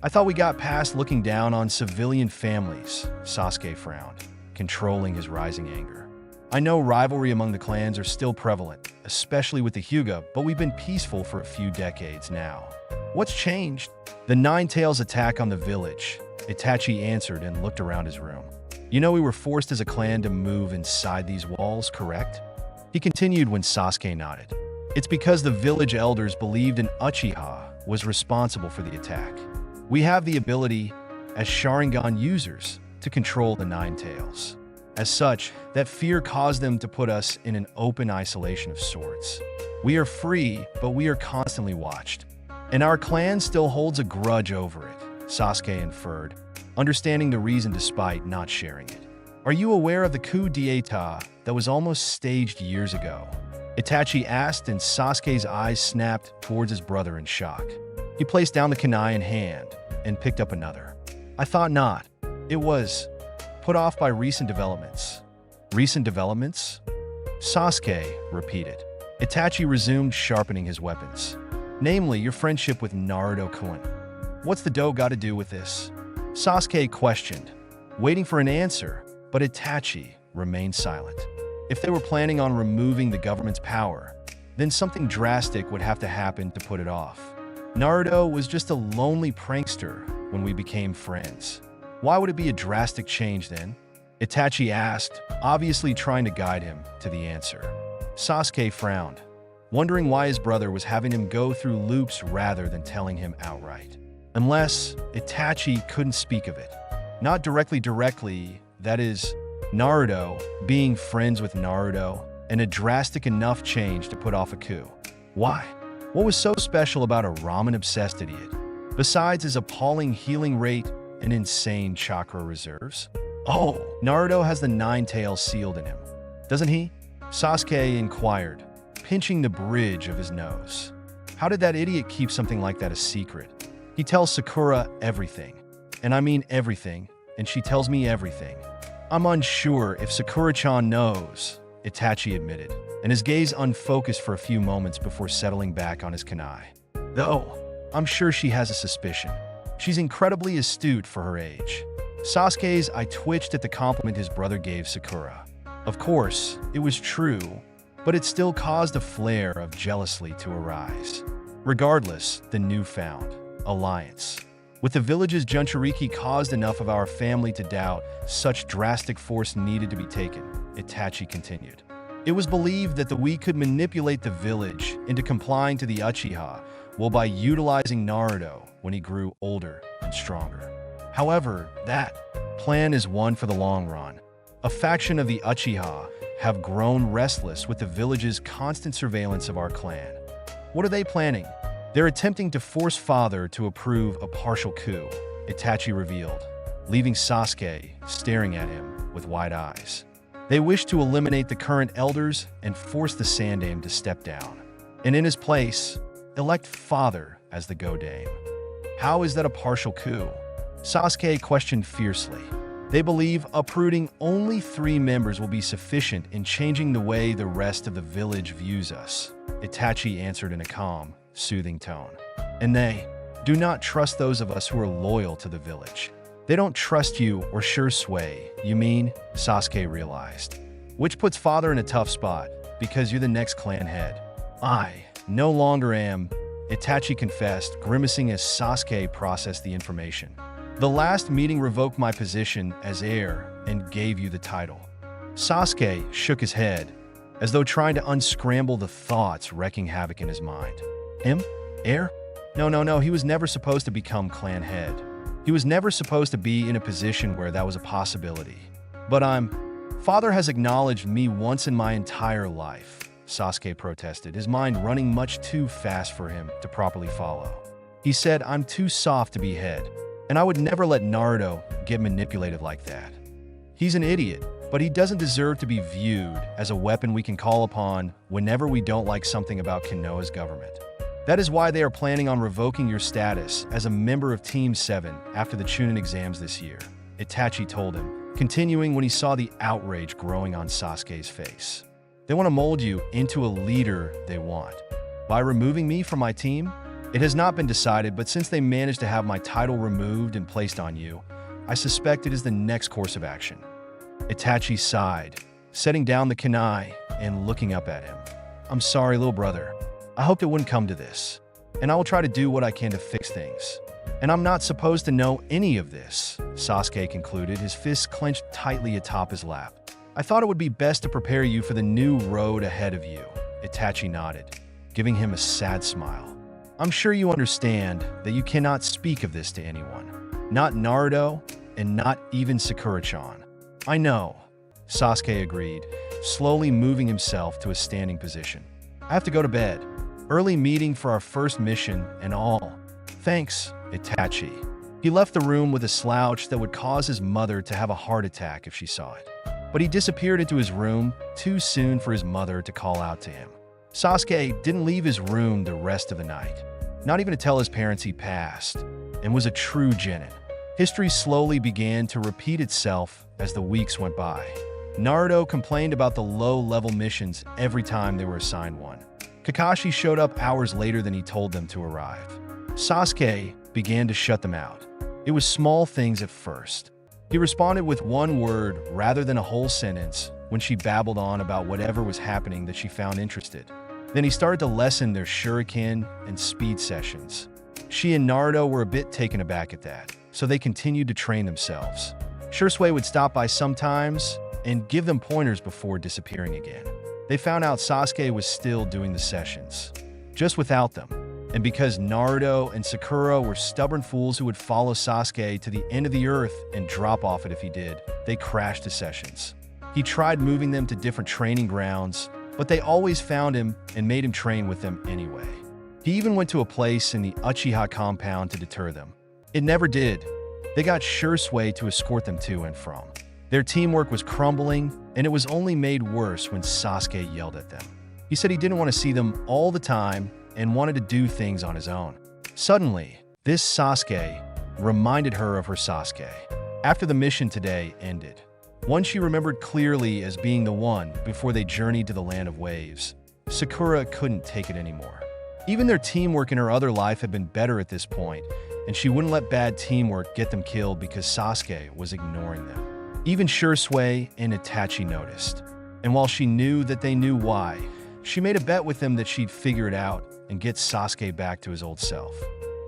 I thought we got past looking down on civilian families, Sasuke frowned, controlling his rising anger. I know rivalry among the clans are still prevalent, especially with the Hyuga, but we've been peaceful for a few decades now. What's changed? The Nine Tails attack on the village, Itachi answered and looked around his room. You know we were forced as a clan to move inside these walls, correct? He continued when Sasuke nodded. It's because the village elders believed an Uchiha was responsible for the attack. We have the ability, as Sharingan users, to control the Nine Tails. As such, that fear caused them to put us in an open isolation of sorts. We are free, but we are constantly watched. And our clan still holds a grudge over it, Sasuke inferred, understanding the reason despite not sharing it. Are you aware of the coup d'etat that was almost staged years ago? Itachi asked, and Sasuke's eyes snapped towards his brother in shock. He placed down the kunai in hand and picked up another. I thought not. It was put off by recent developments. Recent developments? Sasuke repeated. Itachi resumed sharpening his weapons. Namely, your friendship with Naruto-kun. What's the dough got to do with this? Sasuke questioned, waiting for an answer, but Itachi remained silent. If they were planning on removing the government's power, then something drastic would have to happen to put it off. Naruto was just a lonely prankster when we became friends. Why would it be a drastic change then? Itachi asked, obviously trying to guide him to the answer. Sasuke frowned, wondering why his brother was having him go through loops rather than telling him outright. Unless Itachi couldn't speak of it. Not directly, that is, Naruto being friends with Naruto, and a drastic enough change to put off a coup. Why? What was so special about a ramen-obsessed idiot, besides his appalling healing rate and insane chakra reserves? Oh, Naruto has the nine tails sealed in him, doesn't he? Sasuke inquired, pinching the bridge of his nose. How did that idiot keep something like that a secret? He tells Sakura everything, and I mean everything, and she tells me everything. I'm unsure if Sakura-chan knows, Itachi admitted, and his gaze unfocused for a few moments before settling back on his kunai. Though, I'm sure she has a suspicion. She's incredibly astute for her age. Sasuke's eye twitched at the compliment his brother gave Sakura. Of course, it was true, but it still caused a flare of jealousy to arise. Regardless, the newfound alliance with the village's Jinchuriki caused enough of our family to doubt such drastic force needed to be taken, Itachi continued. It was believed that we could manipulate the village into complying to the Uchiha, by utilizing Naruto when he grew older and stronger. However, that plan is one for the long run. A faction of the Uchiha have grown restless with the village's constant surveillance of our clan. What are they planning? They're attempting to force Father to approve a partial coup, Itachi revealed, leaving Sasuke staring at him with wide eyes. They wish to eliminate the current elders and force the Sandaime to step down, and in his place, elect Father as the Go-Dame. How is that a partial coup? Sasuke questioned fiercely. They believe uprooting only 3 members will be sufficient in changing the way the rest of the village views us, Itachi answered in a calm, soothing tone. And they do not trust those of us who are loyal to the village. They don't trust you or sure sway, you mean? Sasuke realized. Which puts Father in a tough spot, because you're the next clan head. I no longer am, Itachi confessed, grimacing as Sasuke processed the information. The last meeting revoked my position as heir and gave you the title. Sasuke shook his head, as though trying to unscramble the thoughts wreaking havoc in his mind. Him? Heir? No, he was never supposed to become clan head. He was never supposed to be in a position where that was a possibility. But Father has acknowledged me once in my entire life, Sasuke protested, his mind running much too fast for him to properly follow. He said, I'm too soft to be head, and I would never let Naruto get manipulated like that. He's an idiot, but he doesn't deserve to be viewed as a weapon we can call upon whenever we don't like something about Konoha's government. That is why they are planning on revoking your status as a member of Team 7 after the Chunin exams this year, Itachi told him, continuing when he saw the outrage growing on Sasuke's face. They want to mold you into a leader they want. By removing me from my team? It has not been decided, but since they managed to have my title removed and placed on you, I suspect it is the next course of action. Itachi sighed, setting down the kunai and looking up at him. I'm sorry, little brother. I hoped it wouldn't come to this, and I will try to do what I can to fix things. And I'm not supposed to know any of this, Sasuke concluded, his fists clenched tightly atop his lap. I thought it would be best to prepare you for the new road ahead of you, Itachi nodded, giving him a sad smile. I'm sure you understand that you cannot speak of this to anyone. Not Naruto, and not even Sakura-chan. I know, Sasuke agreed, slowly moving himself to a standing position. I have to go to bed. Early meeting for our first mission and all. Thanks, Itachi. He left the room with a slouch that would cause his mother to have a heart attack if she saw it. But he disappeared into his room too soon for his mother to call out to him. Sasuke didn't leave his room the rest of the night, not even to tell his parents he passed, and was a true genin. History slowly began to repeat itself as the weeks went by. Naruto complained about the low-level missions every time they were assigned one. Kakashi showed up hours later than he told them to arrive. Sasuke began to shut them out. It was small things at first. He responded with one word rather than a whole sentence when she babbled on about whatever was happening that she found interested. Then he started to lessen their shuriken and speed sessions. She and Naruto were a bit taken aback at that, so they continued to train themselves. Shursui would stop by sometimes and give them pointers before disappearing again. They found out Sasuke was still doing the sessions, just without them. And because Naruto and Sakura were stubborn fools who would follow Sasuke to the end of the earth and drop off it if he did, they crashed his sessions. He tried moving them to different training grounds, but they always found him and made him train with them anyway. He even went to a place in the Uchiha compound to deter them. It never did. They got Shursui to escort them to and from. Their teamwork was crumbling, and it was only made worse when Sasuke yelled at them. He said he didn't want to see them all the time and wanted to do things on his own. Suddenly, this Sasuke reminded her of her Sasuke. After the mission today ended, one she remembered clearly as being the one before they journeyed to the land of waves, Sakura couldn't take it anymore. Even their teamwork in her other life had been better at this point, and she wouldn't let bad teamwork get them killed because Sasuke was ignoring them. Even Shursui and Itachi noticed, and while she knew that they knew why, she made a bet with them that she'd figure it out and get Sasuke back to his old self.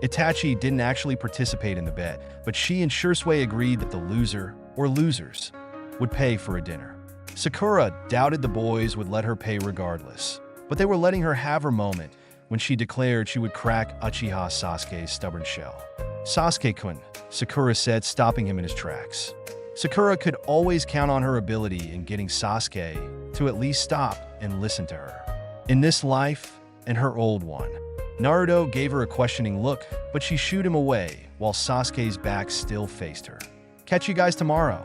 Itachi didn't actually participate in the bet, but she and Shursui agreed that the loser, or losers, would pay for a dinner. Sakura doubted the boys would let her pay regardless, but they were letting her have her moment when she declared she would crack Uchiha Sasuke's stubborn shell. Sasuke-kun, Sakura said, stopping him in his tracks. Sakura could always count on her ability in getting Sasuke to at least stop and listen to her. In this life and her old one, Naruto gave her a questioning look, but she shooed him away while Sasuke's back still faced her. "Catch you guys tomorrow,"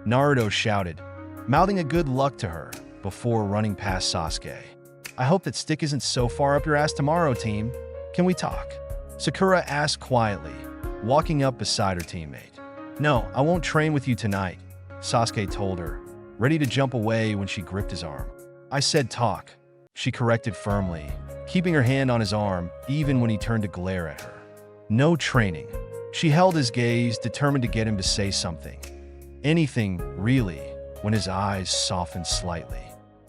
Naruto shouted, mouthing a good luck to her before running past Sasuke. "I hope that stick isn't so far up your ass tomorrow, team. Can we talk?" Sakura asked quietly, walking up beside her teammate. "No, I won't train with you tonight," Sasuke told her, ready to jump away when she gripped his arm. "I said talk," she corrected firmly, keeping her hand on his arm even when he turned to glare at her. "No training." She held his gaze, determined to get him to say something. Anything, really, when his eyes softened slightly.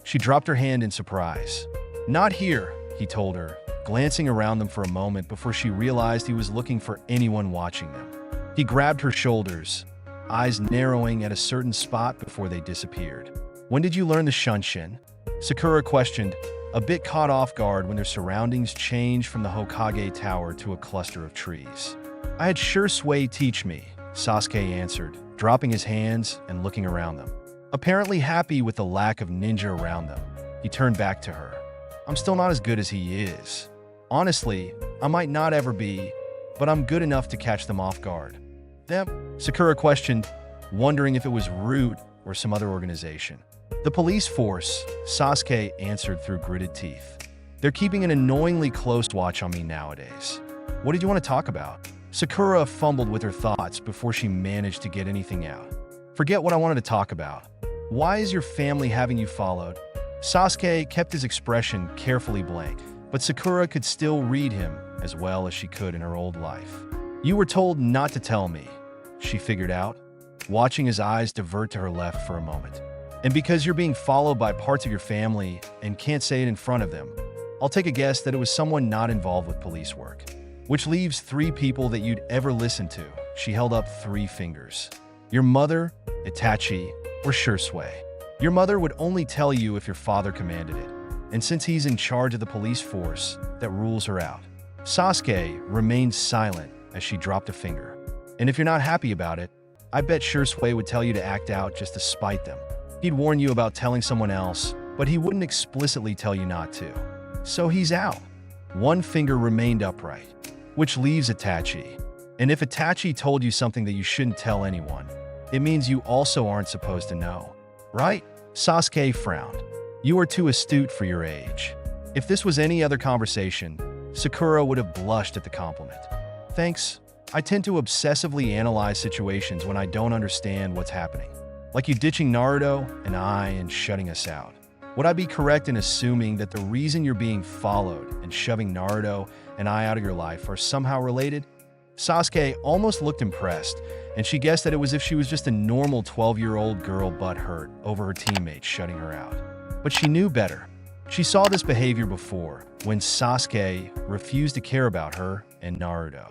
She dropped her hand in surprise. "Not here," he told her, glancing around them for a moment before she realized he was looking for anyone watching them. He grabbed her shoulders, eyes narrowing at a certain spot before they disappeared. "When did you learn the Shunshin?" Sakura questioned, a bit caught off guard when their surroundings changed from the Hokage Tower to a cluster of trees. "I had Shursui teach me," Sasuke answered, dropping his hands and looking around them. Apparently happy with the lack of ninja around them, he turned back to her. "I'm still not as good as he is. Honestly, I might not ever be, but I'm good enough to catch them off guard." "Them?" Sakura questioned, wondering if it was Root or some other organization. "The police force," Sasuke answered through gritted teeth. "They're keeping an annoyingly close watch on me nowadays." "What did you want to talk about?" Sakura fumbled with her thoughts before she managed to get anything out. "Forget what I wanted to talk about. Why is your family having you followed?" Sasuke kept his expression carefully blank, but Sakura could still read him as well as she could in her old life. "You were told not to tell me," she figured out, watching his eyes divert to her left for a moment. "And because you're being followed by parts of your family and can't say it in front of them, I'll take a guess that it was someone not involved with police work. Which leaves 3 people that you'd ever listen to." She held up 3 fingers. "Your mother, Itachi, or Shursui. Your mother would only tell you if your father commanded it, and since he's in charge of the police force, that rules her out." Sasuke remained silent as she dropped a finger. "And if you're not happy about it, I bet Shursui would tell you to act out just to spite them. He'd warn you about telling someone else, but he wouldn't explicitly tell you not to. So he's out." One finger remained upright. "Which leaves Itachi. And if Itachi told you something that you shouldn't tell anyone, it means you also aren't supposed to know, right?" Sasuke frowned. "You are too astute for your age." If this was any other conversation, Sakura would have blushed at the compliment. "Thanks. I tend to obsessively analyze situations when I don't understand what's happening. Like you ditching Naruto and I and shutting us out. Would I be correct in assuming that the reason you're being followed and shoving Naruto and I out of your life are somehow related?" Sasuke almost looked impressed, and she guessed that it was if she was just a normal 12-year-old girl butthurt over her teammates shutting her out. But she knew better. She saw this behavior before, when Sasuke refused to care about her and Naruto.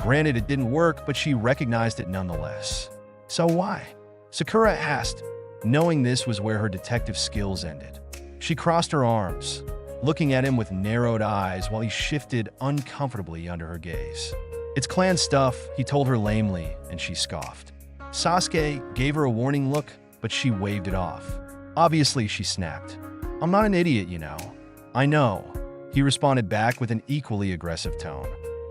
Granted, it didn't work, but she recognized it nonetheless. So why? Sakura asked, knowing this was where her detective skills ended. She crossed her arms, looking at him with narrowed eyes while he shifted uncomfortably under her gaze. "It's clan stuff," he told her lamely, and she scoffed. Sasuke gave her a warning look, but she waved it off. Obviously, she snapped. "I'm not an idiot, you know." "I know," he responded back with an equally aggressive tone.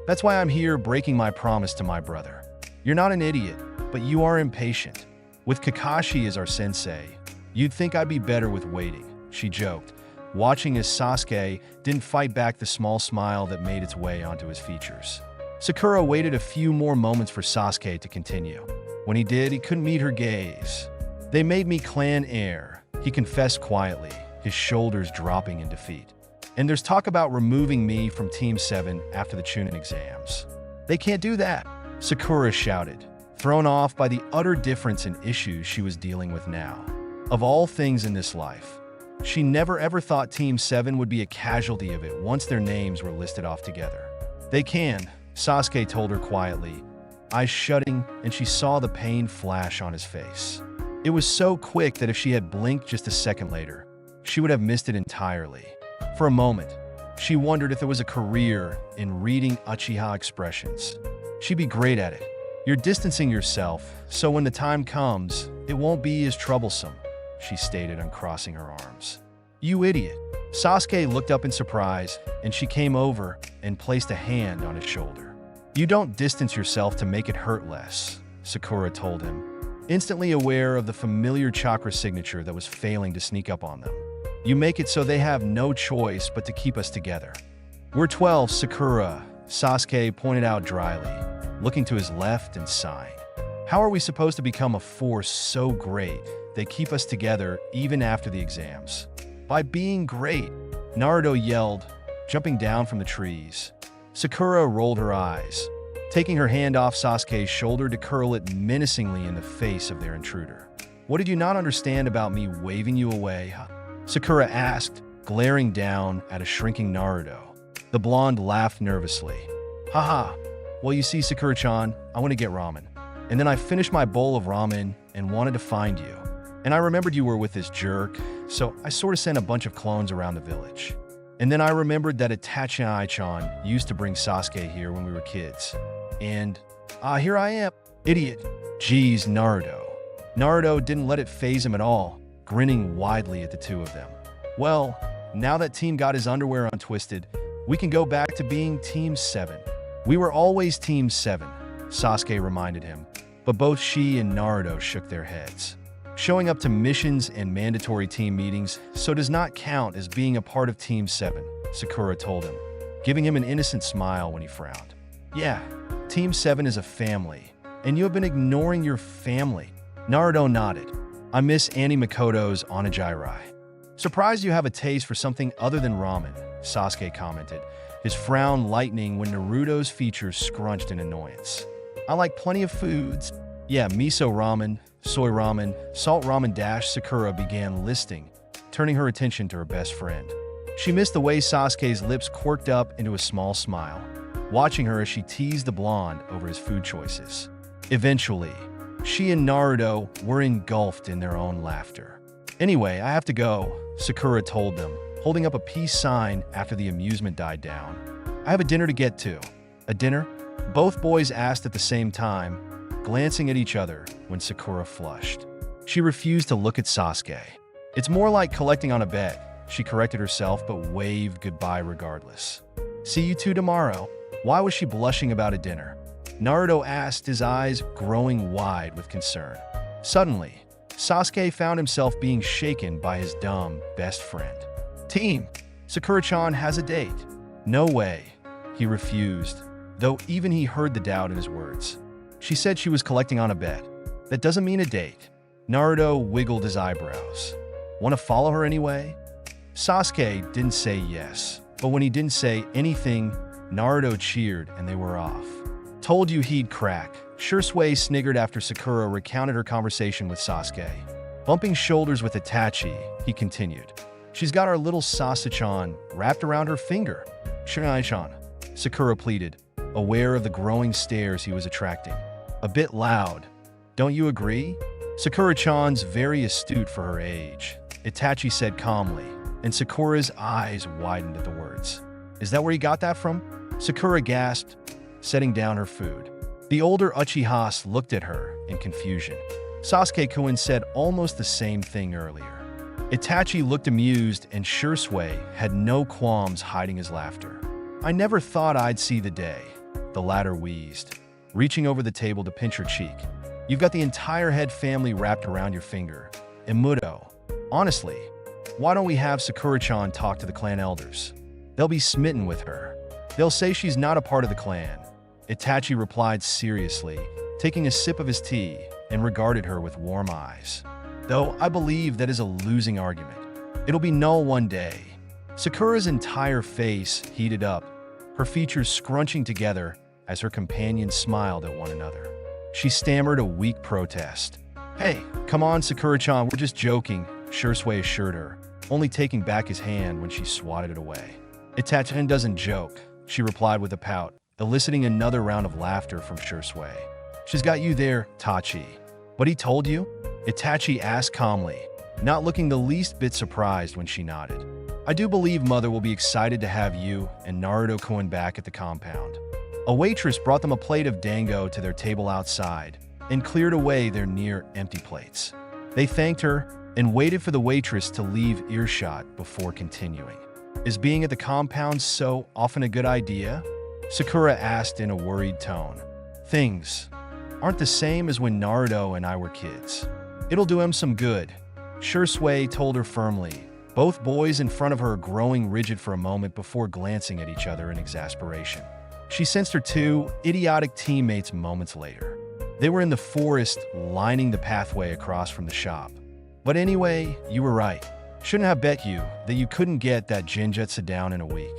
"That's why I'm here breaking my promise to my brother. You're not an idiot, but you are impatient. With Kakashi as our sensei, you'd think I'd be better with waiting," she joked, watching as Sasuke didn't fight back the small smile that made its way onto his features. Sakura waited a few more moments for Sasuke to continue. When he did, he couldn't meet her gaze. "They made me clan heir," he confessed quietly, his shoulders dropping in defeat. "And there's talk about removing me from Team 7 after the Chunin exams." "They can't do that," Sakura shouted, thrown off by the utter difference in issues she was dealing with now. Of all things in this life, she never ever thought Team 7 would be a casualty of it once their names were listed off together. "They can," Sasuke told her quietly, eyes shutting, and she saw the pain flash on his face. It was so quick that if she had blinked just a second later, she would have missed it entirely. For a moment, she wondered if there was a career in reading Uchiha expressions. She'd be great at it. "You're distancing yourself, so when the time comes, it won't be as troublesome," she stated, uncrossing her arms. "You idiot." Sasuke looked up in surprise, and she came over and placed a hand on his shoulder. "You don't distance yourself to make it hurt less," Sakura told him, instantly aware of the familiar chakra signature that was failing to sneak up on them. "You make it so they have no choice but to keep us together." "We're 12, Sakura," Sasuke pointed out dryly, looking to his left and sighing. "How are we supposed to become a force so great they keep us together even after the exams?" "By being great," Naruto yelled, jumping down from the trees. Sakura rolled her eyes, taking her hand off Sasuke's shoulder to curl it menacingly in the face of their intruder. "What did you not understand about me waving you away, huh?" Sakura asked, glaring down at a shrinking Naruto. The blonde laughed nervously. "Haha, well, you see, Sakura-chan, I want to get ramen. And then I finished my bowl of ramen and wanted to find you. And I remembered you were with this jerk, so I sort of sent a bunch of clones around the village. And then I remembered that Itachi-chan used to bring Sasuke here when we were kids. And, here I am, idiot." "Geez, Naruto." Naruto didn't let it faze him at all, grinning widely at the two of them. "Well, now that Team got his underwear untwisted, we can go back to being Team 7. We were always Team 7, Sasuke reminded him, but both she and Naruto shook their heads. "Showing up to missions and mandatory team meetings so does not count as being a part of Team 7, Sakura told him, giving him an innocent smile when he frowned. "Yeah, Team 7 is a family, and you have been ignoring your family." Naruto nodded. "I miss Annie Makoto's onigiri." "Surprised you have a taste for something other than ramen," Sasuke commented, his frown lightening when Naruto's features scrunched in annoyance. "I like plenty of foods. Yeah, miso ramen, soy ramen, salt ramen dash." Sakura began listing, turning her attention to her best friend. She missed the way Sasuke's lips quirked up into a small smile, watching her as she teased the blonde over his food choices. Eventually, she and Naruto were engulfed in their own laughter. "Anyway, I have to go," Sakura told them, holding up a peace sign after the amusement died down. "I have a dinner to get to." "A dinner?" both boys asked at the same time, glancing at each other when Sakura flushed. She refused to look at Sasuke. "It's more like collecting on a bet," she corrected herself but waved goodbye regardless. "See you two tomorrow." Why was she blushing about a dinner? Naruto asked, his eyes growing wide with concern. Suddenly, Sasuke found himself being shaken by his dumb best friend. "Team, Sakura-chan has a date." "No way," he refused, though even he heard the doubt in his words. "She said she was collecting on a bet. That doesn't mean a date." Naruto wiggled his eyebrows. "Want to follow her anyway?" Sasuke didn't say yes, but when he didn't say anything, Naruto cheered and they were off. Told you he'd crack. Shursui sniggered after Sakura recounted her conversation with Sasuke. Bumping shoulders with Itachi, he continued. She's got our little Sasuke-chan wrapped around her finger. Shirai-chan, Sakura pleaded, aware of the growing stares he was attracting. A bit loud. Don't you agree? Sakura-chan's very astute for her age, Itachi said calmly, and Sakura's eyes widened at the words. Is that where you got that from? Sakura gasped, setting down her food. The older Uchihas looked at her in confusion. Sasuke-kun said almost the same thing earlier. Itachi looked amused, and Shursui had no qualms hiding his laughter. I never thought I'd see the day, the latter wheezed, reaching over the table to pinch her cheek. You've got the entire head family wrapped around your finger. Imuto. Honestly, why don't we have Sakura-chan talk to the clan elders? They'll be smitten with her. They'll say she's not a part of the clan. Itachi replied seriously, taking a sip of his tea, and regarded her with warm eyes. Though I believe that is a losing argument. It'll be null one day. Sakura's entire face heated up, her features scrunching together as her companions smiled at one another. She stammered a weak protest. Hey, come on, Sakura-chan, we're just joking, Shursui assured her, only taking back his hand when she swatted it away. Itachi doesn't joke, she replied with a pout, eliciting another round of laughter from Shursui. She's got you there, Tachi. But he told you? Itachi asked calmly, not looking the least bit surprised when she nodded. I do believe Mother will be excited to have you and Naruto-kun back at the compound. A waitress brought them a plate of dango to their table outside and cleared away their near-empty plates. They thanked her and waited for the waitress to leave earshot before continuing. Is being at the compound so often a good idea? Sakura asked in a worried tone. Things aren't the same as when Naruto and I were kids. It'll do him some good, Shursui told her firmly, both boys in front of her growing rigid for a moment before glancing at each other in exasperation. She sensed her two idiotic teammates moments later. They were in the forest, lining the pathway across from the shop. But anyway, you were right. Shouldn't have bet you that you couldn't get that Jinjutsu down in a week.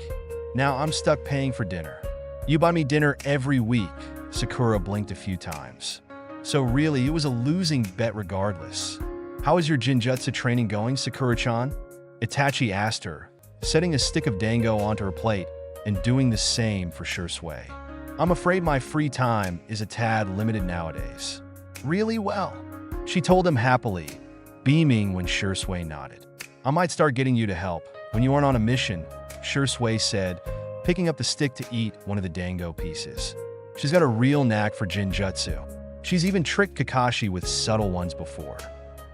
Now I'm stuck paying for dinner. You buy me dinner every week, Sakura blinked a few times. So really, it was a losing bet regardless. How is your Jinjutsu training going, Sakura-chan? Itachi asked her, setting a stick of dango onto her plate and doing the same for Shursui. I'm afraid my free time is a tad limited nowadays. Really well, she told him happily, beaming when Shursui nodded. I might start getting you to help when you aren't on a mission, Shursui said, picking up the stick to eat one of the dango pieces. She's got a real knack for Jinjutsu. She's even tricked Kakashi with subtle ones before.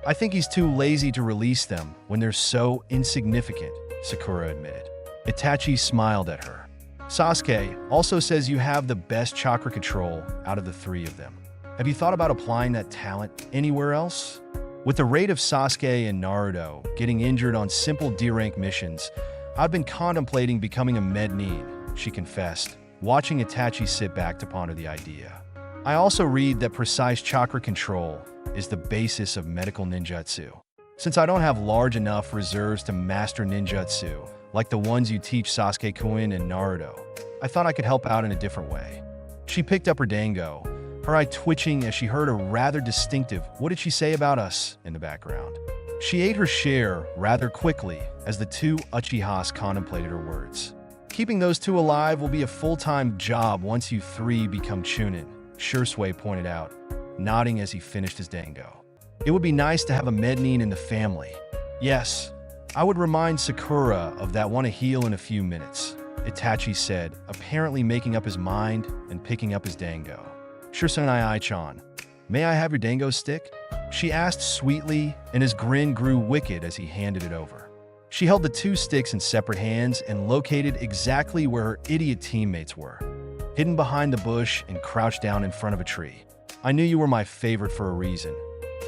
I think he's too lazy to release them when they're so insignificant, Sakura admitted. Itachi smiled at her. Sasuke also says you have the best chakra control out of the three of them. Have you thought about applying that talent anywhere else? With the rate of Sasuke and Naruto getting injured on simple D-rank missions, I've been contemplating becoming a med-nin, she confessed, watching Itachi sit back to ponder the idea. I also read that precise chakra control is the basis of medical ninjutsu. Since I don't have large enough reserves to master ninjutsu, like the ones you teach Sasuke-kun and Naruto, I thought I could help out in a different way. She picked up her dango, her eye twitching as she heard a rather distinctive "What did she say about us?" in the background. She ate her share rather quickly as the two Uchihas contemplated her words. Keeping those two alive will be a full-time job once you three become Chunin, Shursui pointed out, nodding as he finished his dango. It would be nice to have a med-nin in the family. Yes, I would remind Sakura of that one to heal in a few minutes, Itachi said, apparently making up his mind and picking up his dango. Shursui-chan, may I have your dango stick? She asked sweetly, and his grin grew wicked as he handed it over. She held the two sticks in separate hands and located exactly where her idiot teammates were, hidden behind the bush and crouched down in front of a tree. I knew you were my favorite for a reason.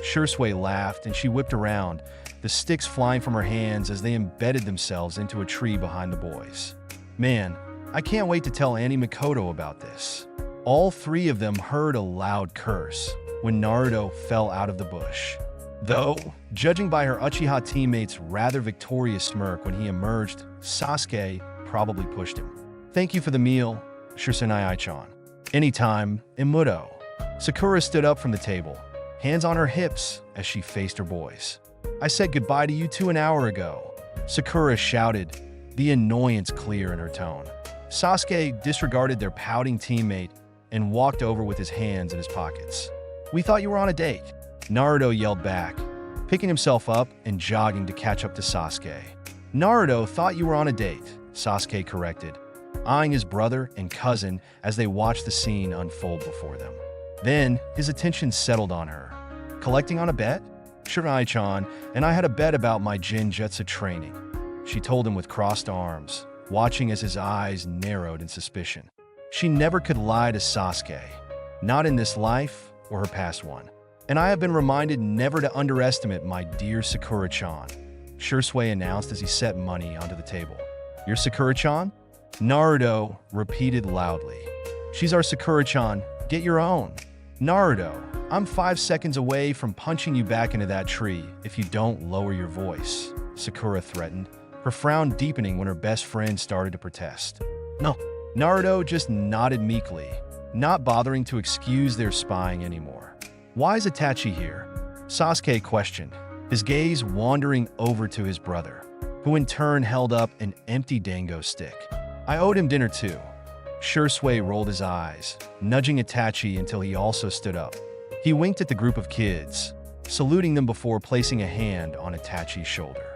Shursui laughed and she whipped around, the sticks flying from her hands as they embedded themselves into a tree behind the boys. Man, I can't wait to tell Annie Mikoto about this. All three of them heard a loud curse when Naruto fell out of the bush. Though, judging by her Uchiha teammate's rather victorious smirk when he emerged, Sasuke probably pushed him. Thank you for the meal, Shursui-chan. Anytime, Imuto. Sakura stood up from the table, hands on her hips as she faced her boys. I said goodbye to you 2 hours ago, Sakura shouted, the annoyance clear in her tone. Sasuke disregarded their pouting teammate and walked over with his hands in his pockets. We thought you were on a date, Naruto yelled back, picking himself up and jogging to catch up to Sasuke. Naruto thought you were on a date, Sasuke corrected, eyeing his brother and cousin as they watched the scene unfold before them. Then, his attention settled on her. Collecting on a bet? Shirai-chan and I had a bet about my Jinjutsu training, she told him with crossed arms, watching as his eyes narrowed in suspicion. She never could lie to Sasuke, not in this life or her past one. And I have been reminded never to underestimate my dear Sakura-chan, Shursui announced as he set money onto the table. Your Sakura-chan? Naruto repeated loudly. She's our Sakura-chan, get your own. Naruto, I'm 5 seconds away from punching you back into that tree if you don't lower your voice, Sakura threatened, her frown deepening when her best friend started to protest. No, Naruto just nodded meekly, not bothering to excuse their spying anymore. Why is Itachi here? Sasuke questioned, his gaze wandering over to his brother, who in turn held up an empty dango stick. I owed him dinner too. Shursui rolled his eyes, nudging Itachi until he also stood up. He winked at the group of kids, saluting them before placing a hand on Itachi's shoulder.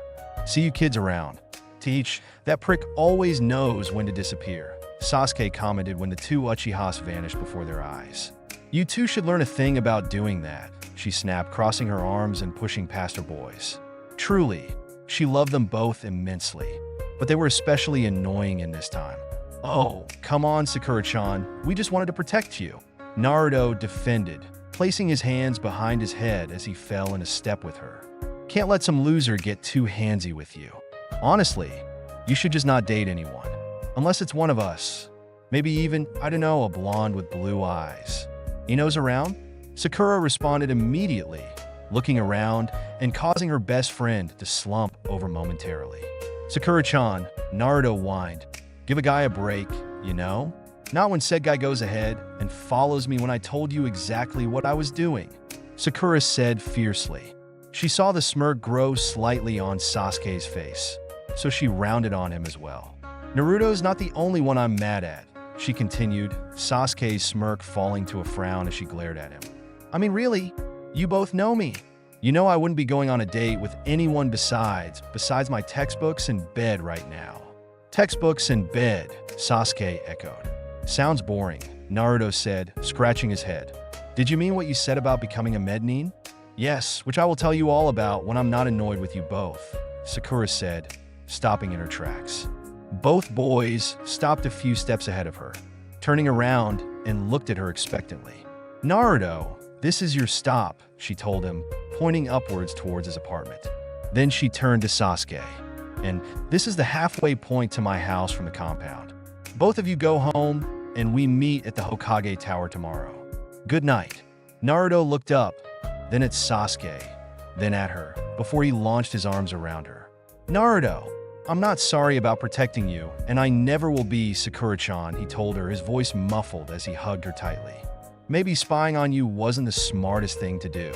See you kids around. Teach, that prick always knows when to disappear, Sasuke commented when the two Uchihas vanished before their eyes. You two should learn a thing about doing that, she snapped, crossing her arms and pushing past her boys. Truly, she loved them both immensely, but they were especially annoying in this time. Oh, come on, Sakura-chan, we just wanted to protect you, Naruto defended, placing his hands behind his head as he fell in a step with her. Can't let some loser get too handsy with you. Honestly, you should just not date anyone. Unless it's one of us. Maybe even, I don't know, a blonde with blue eyes. Ino's around? Sakura responded immediately, looking around and causing her best friend to slump over momentarily. Sakura-chan, Naruto whined. Give a guy a break, you know? Not when said guy goes ahead and follows me when I told you exactly what I was doing, Sakura said fiercely. She saw the smirk grow slightly on Sasuke's face, so she rounded on him as well. Naruto's not the only one I'm mad at, she continued, Sasuke's smirk falling to a frown as she glared at him. I mean, really? You both know me. You know I wouldn't be going on a date with anyone besides my textbooks and bed right now. Textbooks and bed, Sasuke echoed. Sounds boring, Naruto said, scratching his head. Did you mean what you said about becoming a mednin? Yes, which I will tell you all about when I'm not annoyed with you both, Sakura said, stopping in her tracks. Both boys stopped a few steps ahead of her, turning around and looked at her expectantly. Naruto, this is your stop, she told him, pointing upwards towards his apartment. Then she turned to Sasuke. And this is the halfway point to my house from the compound. Both of you go home, and we meet at the Hokage Tower tomorrow. Good night. Naruto looked up, then at Sasuke, then at her, before he launched his arms around her. Naruto, I'm not sorry about protecting you, and I never will be, Sakura-chan, he told her, his voice muffled as he hugged her tightly. Maybe spying on you wasn't the smartest thing to do.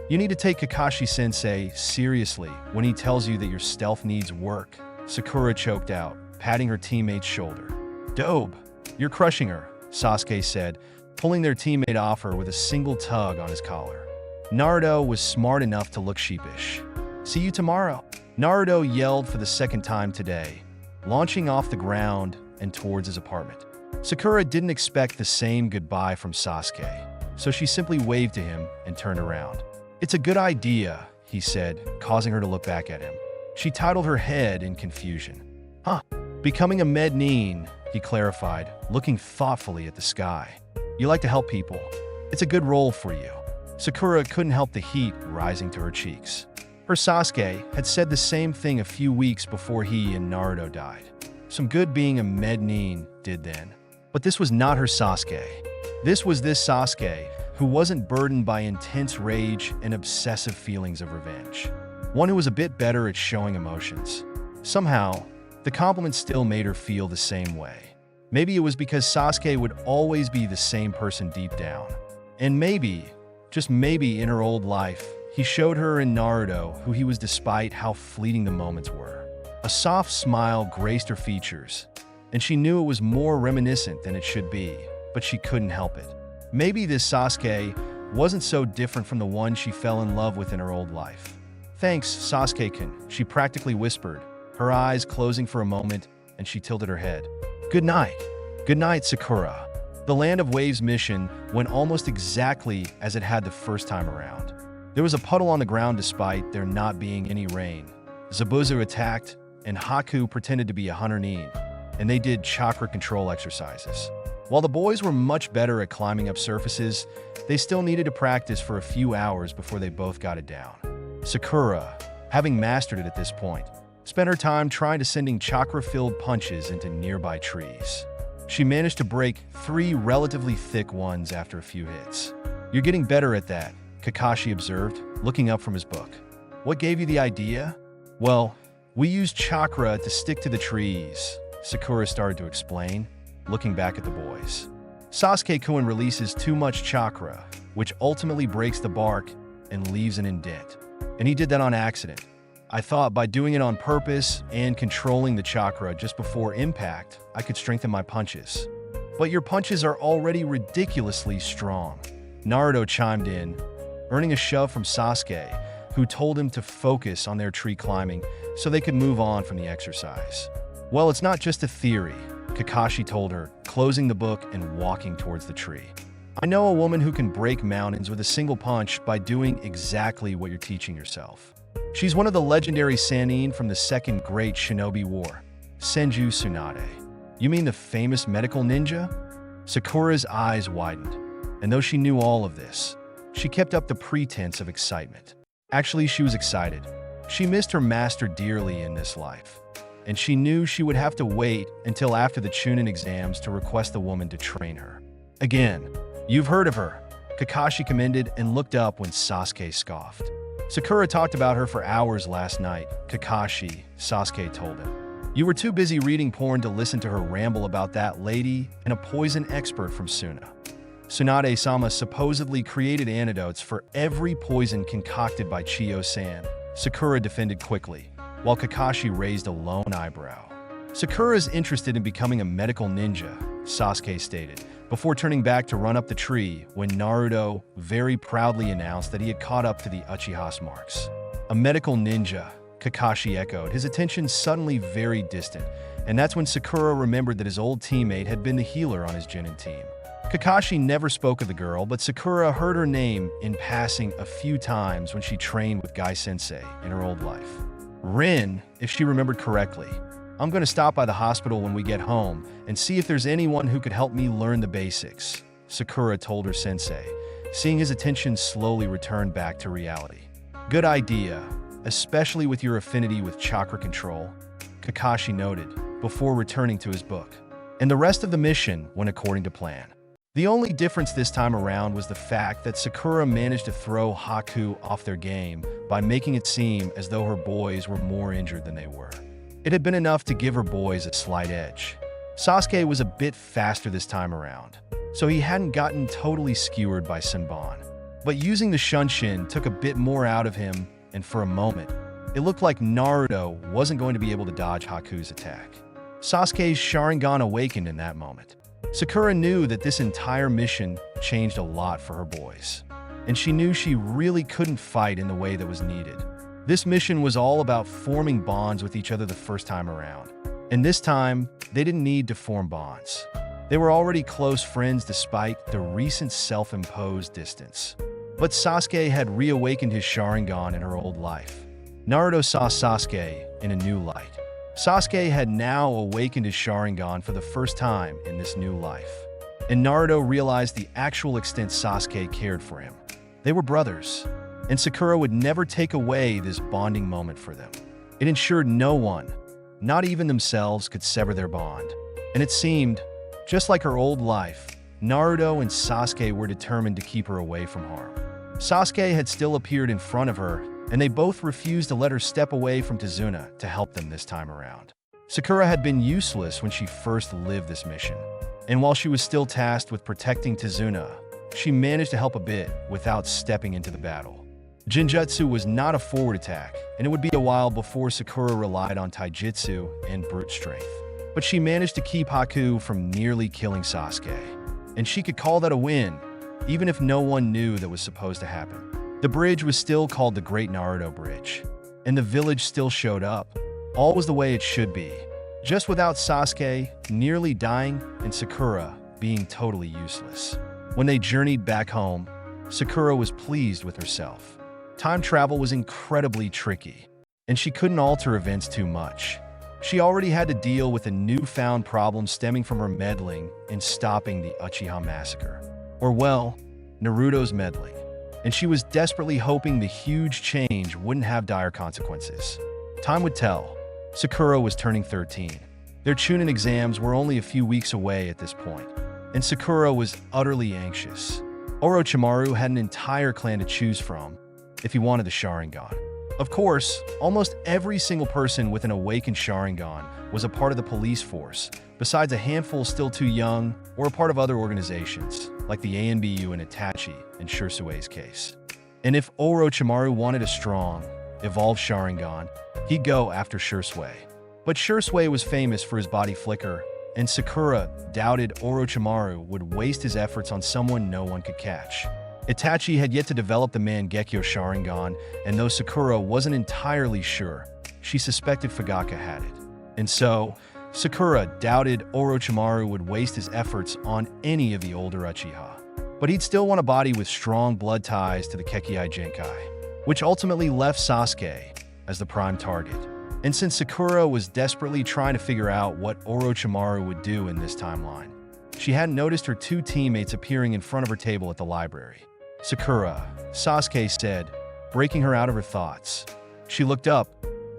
You need to take Kakashi-sensei seriously when he tells you that your stealth needs work, Sakura choked out, patting her teammate's shoulder. Dobe, you're crushing her, Sasuke said, pulling their teammate off her with a single tug on his collar. Naruto was smart enough to look sheepish. See you tomorrow, Naruto yelled for the second time today, launching off the ground and towards his apartment. Sakura didn't expect the same goodbye from Sasuke, so she simply waved to him and turned around. It's a good idea, he said, causing her to look back at him. She titled her head in confusion. Huh, becoming a mednin, he clarified, looking thoughtfully at the sky. You like to help people. It's a good role for you. Sakura couldn't help the heat rising to her cheeks. Her Sasuke had said the same thing a few weeks before he and Naruto died. Some good being a mednin did then. But this was not her Sasuke. This was this Sasuke who wasn't burdened by intense rage and obsessive feelings of revenge. One who was a bit better at showing emotions. Somehow, the compliment still made her feel the same way. Maybe it was because Sasuke would always be the same person deep down. And maybe, just maybe in her old life, he showed her in Naruto who he was despite how fleeting the moments were. A soft smile graced her features, and she knew it was more reminiscent than it should be, but she couldn't help it. Maybe this Sasuke wasn't so different from the one she fell in love with in her old life. "Thanks, Sasuke-kun," she practically whispered, her eyes closing for a moment, and she tilted her head. "Good night. Good night, Sakura." The Land of Waves mission went almost exactly as it had the first time around. There was a puddle on the ground despite there not being any rain. Zabuza attacked, and Haku pretended to be a hunter Nin, and they did chakra control exercises. While the boys were much better at climbing up surfaces, they still needed to practice for a few hours before they both got it down. Sakura, having mastered it at this point, spent her time trying to sending chakra-filled punches into nearby trees. She managed to break 3 relatively thick ones after a few hits. "You're getting better at that," Kakashi observed, looking up from his book. "What gave you the idea?" "Well, we used chakra to stick to the trees," Sakura started to explain, looking back at the boys. "Sasuke-kun releases too much chakra, which ultimately breaks the bark and leaves an indent. And he did that on accident. I thought by doing it on purpose and controlling the chakra just before impact, I could strengthen my punches. But your punches are already ridiculously strong." Naruto chimed in, earning a shove from Sasuke, who told him to focus on their tree climbing so they could move on from the exercise. "Well, it's not just a theory," Kakashi told her, closing the book and walking towards the tree. "I know a woman who can break mountains with a single punch by doing exactly what you're teaching yourself. She's one of the legendary Sannin from the Second Great Shinobi War, Senju Tsunade." "You mean the famous medical ninja?" Sakura's eyes widened, and though she knew all of this, she kept up the pretense of excitement. Actually, she was excited. She missed her master dearly in this life, and she knew she would have to wait until after the Chunin exams to request the woman to train her. "Again, you've heard of her," Kakashi commended and looked up when Sasuke scoffed. "Sakura talked about her for hours last night," Kakashi, Sasuke told him. "You were too busy reading porn to listen to her ramble about that lady and a poison expert from Suna. Tsunade-sama supposedly created antidotes for every poison concocted by Chiyo-san," Sakura defended quickly, while Kakashi raised a lone eyebrow. "Sakura's interested in becoming a medical ninja," Sasuke stated, before turning back to run up the tree when Naruto very proudly announced that he had caught up to the Uchiha's marks. "A medical ninja," Kakashi echoed, his attention suddenly very distant, and that's when Sakura remembered that his old teammate had been the healer on his Genin team. Kakashi never spoke of the girl, but Sakura heard her name in passing a few times when she trained with Gai-sensei in her old life. "Rin, if she remembered correctly. I'm going to stop by the hospital when we get home and see if there's anyone who could help me learn the basics," Sakura told her sensei, seeing his attention slowly return back to reality. "Good idea, especially with your affinity with chakra control," Kakashi noted, before returning to his book. And the rest of the mission went according to plan. The only difference this time around was the fact that Sakura managed to throw Haku off their game by making it seem as though her boys were more injured than they were. It had been enough to give her boys a slight edge. Sasuke was a bit faster this time around, so he hadn't gotten totally skewered by Senbon. But using the Shunshin took a bit more out of him, and for a moment, it looked like Naruto wasn't going to be able to dodge Haku's attack. Sasuke's Sharingan awakened in that moment. Sakura knew that this entire mission changed a lot for her boys, and she knew she really couldn't fight in the way that was needed. This mission was all about forming bonds with each other the first time around, and this time, they didn't need to form bonds. They were already close friends despite the recent self-imposed distance. But Sasuke had reawakened his Sharingan in her old life. Naruto saw Sasuke in a new light. Sasuke had now awakened his Sharingan for the first time in this new life. And Naruto realized the actual extent Sasuke cared for him. They were brothers, and Sakura would never take away this bonding moment for them. It ensured no one, not even themselves, could sever their bond. And it seemed, just like her old life, Naruto and Sasuke were determined to keep her away from harm. Sasuke had still appeared in front of her, and they both refused to let her step away from Tazuna to help them this time around. Sakura had been useless when she first lived this mission, and while she was still tasked with protecting Tizuna, she managed to help a bit without stepping into the battle. Genjutsu was not a forward attack, and it would be a while before Sakura relied on taijutsu and brute strength. But she managed to keep Haku from nearly killing Sasuke, and she could call that a win, even if no one knew that was supposed to happen. The bridge was still called the Great Naruto Bridge, and the village still showed up. All was the way it should be, just without Sasuke nearly dying and Sakura being totally useless. When they journeyed back home, Sakura was pleased with herself. Time travel was incredibly tricky, and she couldn't alter events too much. She already had to deal with a newfound problem stemming from her meddling in stopping the Uchiha massacre. Or well, Naruto's meddling. And she was desperately hoping the huge change wouldn't have dire consequences. Time would tell. Sakura was turning 13. Their Chunin exams were only a few weeks away at this point, and Sakura was utterly anxious. Orochimaru had an entire clan to choose from if he wanted the Sharingan. Of course, almost every single person with an awakened Sharingan was a part of the police force, besides a handful still too young or a part of other organizations, like the ANBU and Itachi in Shirsue's case. And if Orochimaru wanted a strong, evolved Sharingan, he'd go after Shirsue. But Shirsue was famous for his body flicker, and Sakura doubted Orochimaru would waste his efforts on someone no one could catch. Itachi had yet to develop the Mangekyo Sharingan, and though Sakura wasn't entirely sure, she suspected Fugaka had it. And so, Sakura doubted Orochimaru would waste his efforts on any of the older Uchiha. But he'd still want a body with strong blood ties to the Kekkei Genkai, which ultimately left Sasuke as the prime target. And since Sakura was desperately trying to figure out what Orochimaru would do in this timeline, she hadn't noticed her two teammates appearing in front of her table at the library. "Sakura," Sasuke said, breaking her out of her thoughts. She looked up,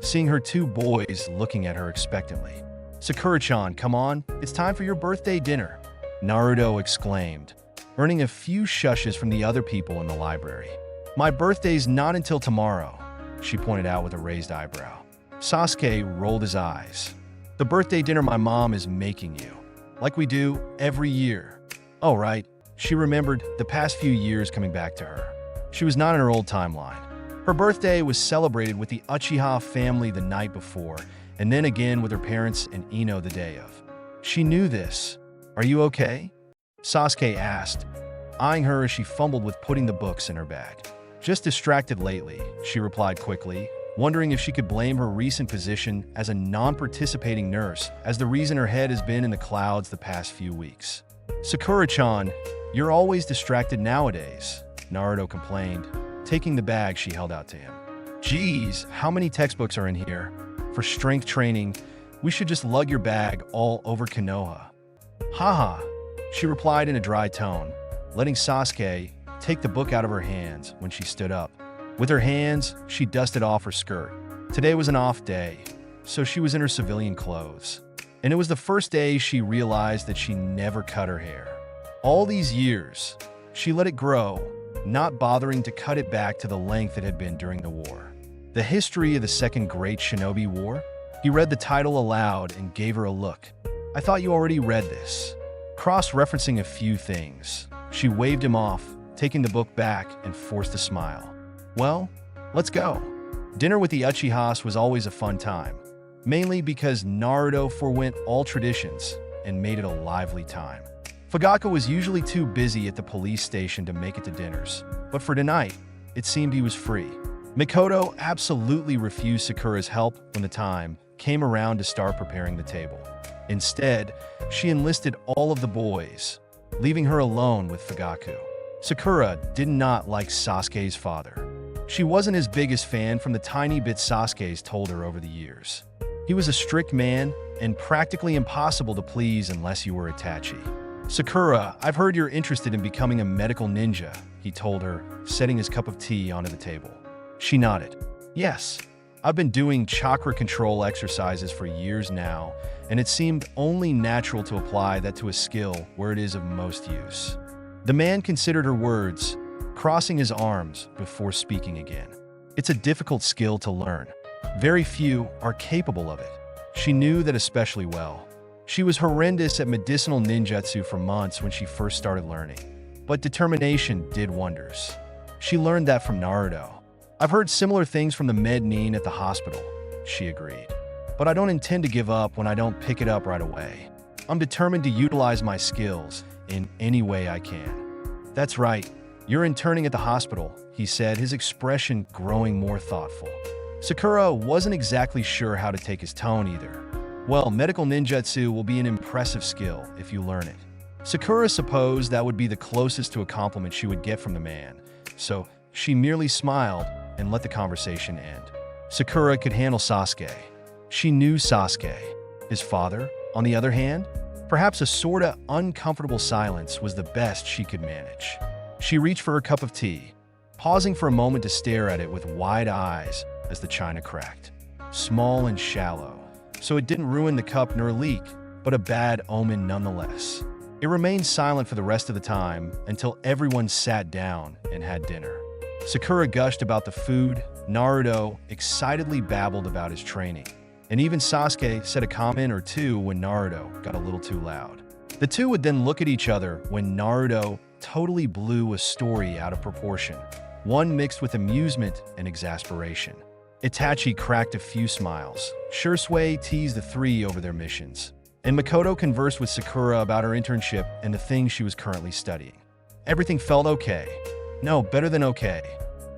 seeing her two boys looking at her expectantly. "Sakura-chan, come on, it's time for your birthday dinner," Naruto exclaimed, earning a few shushes from the other people in the library. "My birthday's not until tomorrow," she pointed out with a raised eyebrow. Sasuke rolled his eyes. "The birthday dinner my mom is making you, like we do every year." Oh, right. She remembered the past few years coming back to her. She was not in her old timeline. Her birthday was celebrated with the Uchiha family the night before, and then again with her parents and Ino the day of. She knew this. "Are you okay?" Sasuke asked, eyeing her as she fumbled with putting the books in her bag. "Just distracted lately," she replied quickly, wondering if she could blame her recent position as a non-participating nurse as the reason her head has been in the clouds the past few weeks. "Sakura-chan, you're always distracted nowadays," Naruto complained, taking the bag she held out to him. "Geez, how many textbooks are in here? For strength training, we should just lug your bag all over Konoha." "Haha," she replied in a dry tone, letting Sasuke take the book out of her hands when she stood up. With her hands, she dusted off her skirt. Today was an off day, so she was in her civilian clothes. And it was the first day she realized that she never cut her hair. All these years, she let it grow, not bothering to cut it back to the length it had been during the war. "The History of the Second Great Shinobi War?" He read the title aloud and gave her a look. "I thought you already read this." Cross-referencing a few things, she waved him off, taking the book back and forced a smile. "Well, let's go." Dinner with the Uchihas was always a fun time, mainly because Naruto forewent all traditions and made it a lively time. Fugaka was usually too busy at the police station to make it to dinners, but for tonight, it seemed he was free. Mikoto absolutely refused Sakura's help when the time came around to start preparing the table. Instead, she enlisted all of the boys, leaving her alone with Fugaku. Sakura did not like Sasuke's father. She wasn't his biggest fan from the tiny bits Sasuke's told her over the years. He was a strict man and practically impossible to please unless you were Itachi. "Sakura, I've heard you're interested in becoming a medical ninja," he told her, setting his cup of tea onto the table. She nodded. "Yes, I've been doing chakra control exercises for years now, and it seemed only natural to apply that to a skill where it is of most use." The man considered her words, crossing his arms before speaking again. "It's a difficult skill to learn. Very few are capable of it. She knew that especially well. She was horrendous at medicinal ninjutsu for months when she first started learning. But determination did wonders. She learned that from Naruto. I've heard similar things from the med nin at the hospital, she agreed. But I don't intend to give up when I don't pick it up right away. I'm determined to utilize my skills in any way I can. That's right. You're interning at the hospital, he said, his expression growing more thoughtful. Sakura wasn't exactly sure how to take his tone either. Well, medical ninjutsu will be an impressive skill if you learn it. Sakura supposed that would be the closest to a compliment she would get from the man, so she merely smiled and let the conversation end. Sakura could handle Sasuke. She knew Sasuke. His father, on the other hand, perhaps a sorta uncomfortable silence was the best she could manage. She reached for her cup of tea, pausing for a moment to stare at it with wide eyes as the china cracked. Small and shallow, so it didn't ruin the cup nor leak, but a bad omen nonetheless. It remained silent for the rest of the time until everyone sat down and had dinner. Sakura gushed about the food, Naruto excitedly babbled about his training, and even Sasuke said a comment or two when Naruto got a little too loud. The two would then look at each other when Naruto totally blew a story out of proportion, one mixed with amusement and exasperation. Itachi cracked a few smiles. Shursui teased the three over their missions, and Makoto conversed with Sakura about her internship and the things she was currently studying. Everything felt okay. No, better than okay.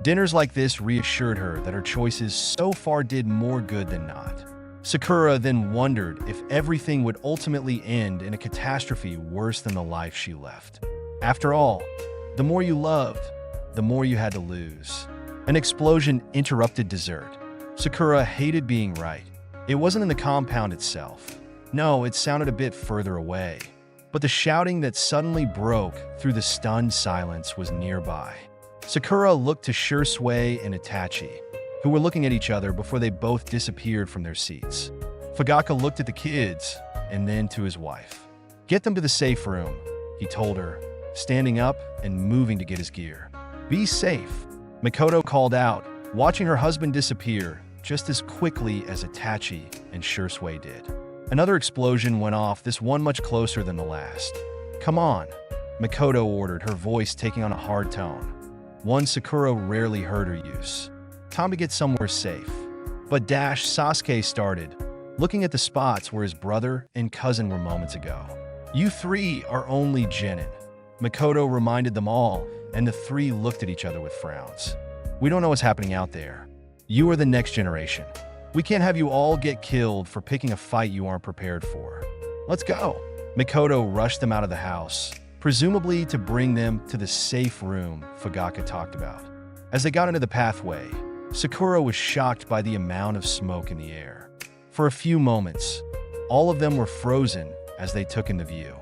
Dinners like this reassured her that her choices so far did more good than not. Sakura then wondered if everything would ultimately end in a catastrophe worse than the life she left. After all, the more you loved, the more you had to lose. An explosion interrupted dessert. Sakura hated being right. It wasn't in the compound itself. No, it sounded a bit further away. But the shouting that suddenly broke through the stunned silence was nearby. Sakura looked to Shursui and Itachi, who were looking at each other before they both disappeared from their seats. Fugaka looked at the kids and then to his wife. "Get them to the safe room," he told her, standing up and moving to get his gear. "Be safe," Makoto called out, watching her husband disappear just as quickly as Itachi and Shursui did. Another explosion went off, this one much closer than the last. "Come on," Makoto ordered, her voice taking on a hard tone, one Sakura rarely heard her use. Time to get somewhere safe. But Sasuke started, looking at the spots where his brother and cousin were moments ago. "You three are only genin," Makoto reminded them all, and the three looked at each other with frowns. "We don't know what's happening out there. You are the next generation. We can't have you all get killed for picking a fight you aren't prepared for. Let's go." Makoto rushed them out of the house, presumably to bring them to the safe room Fugaka talked about. As they got into the pathway, Sakura was shocked by the amount of smoke in the air. For a few moments, all of them were frozen as they took in the view.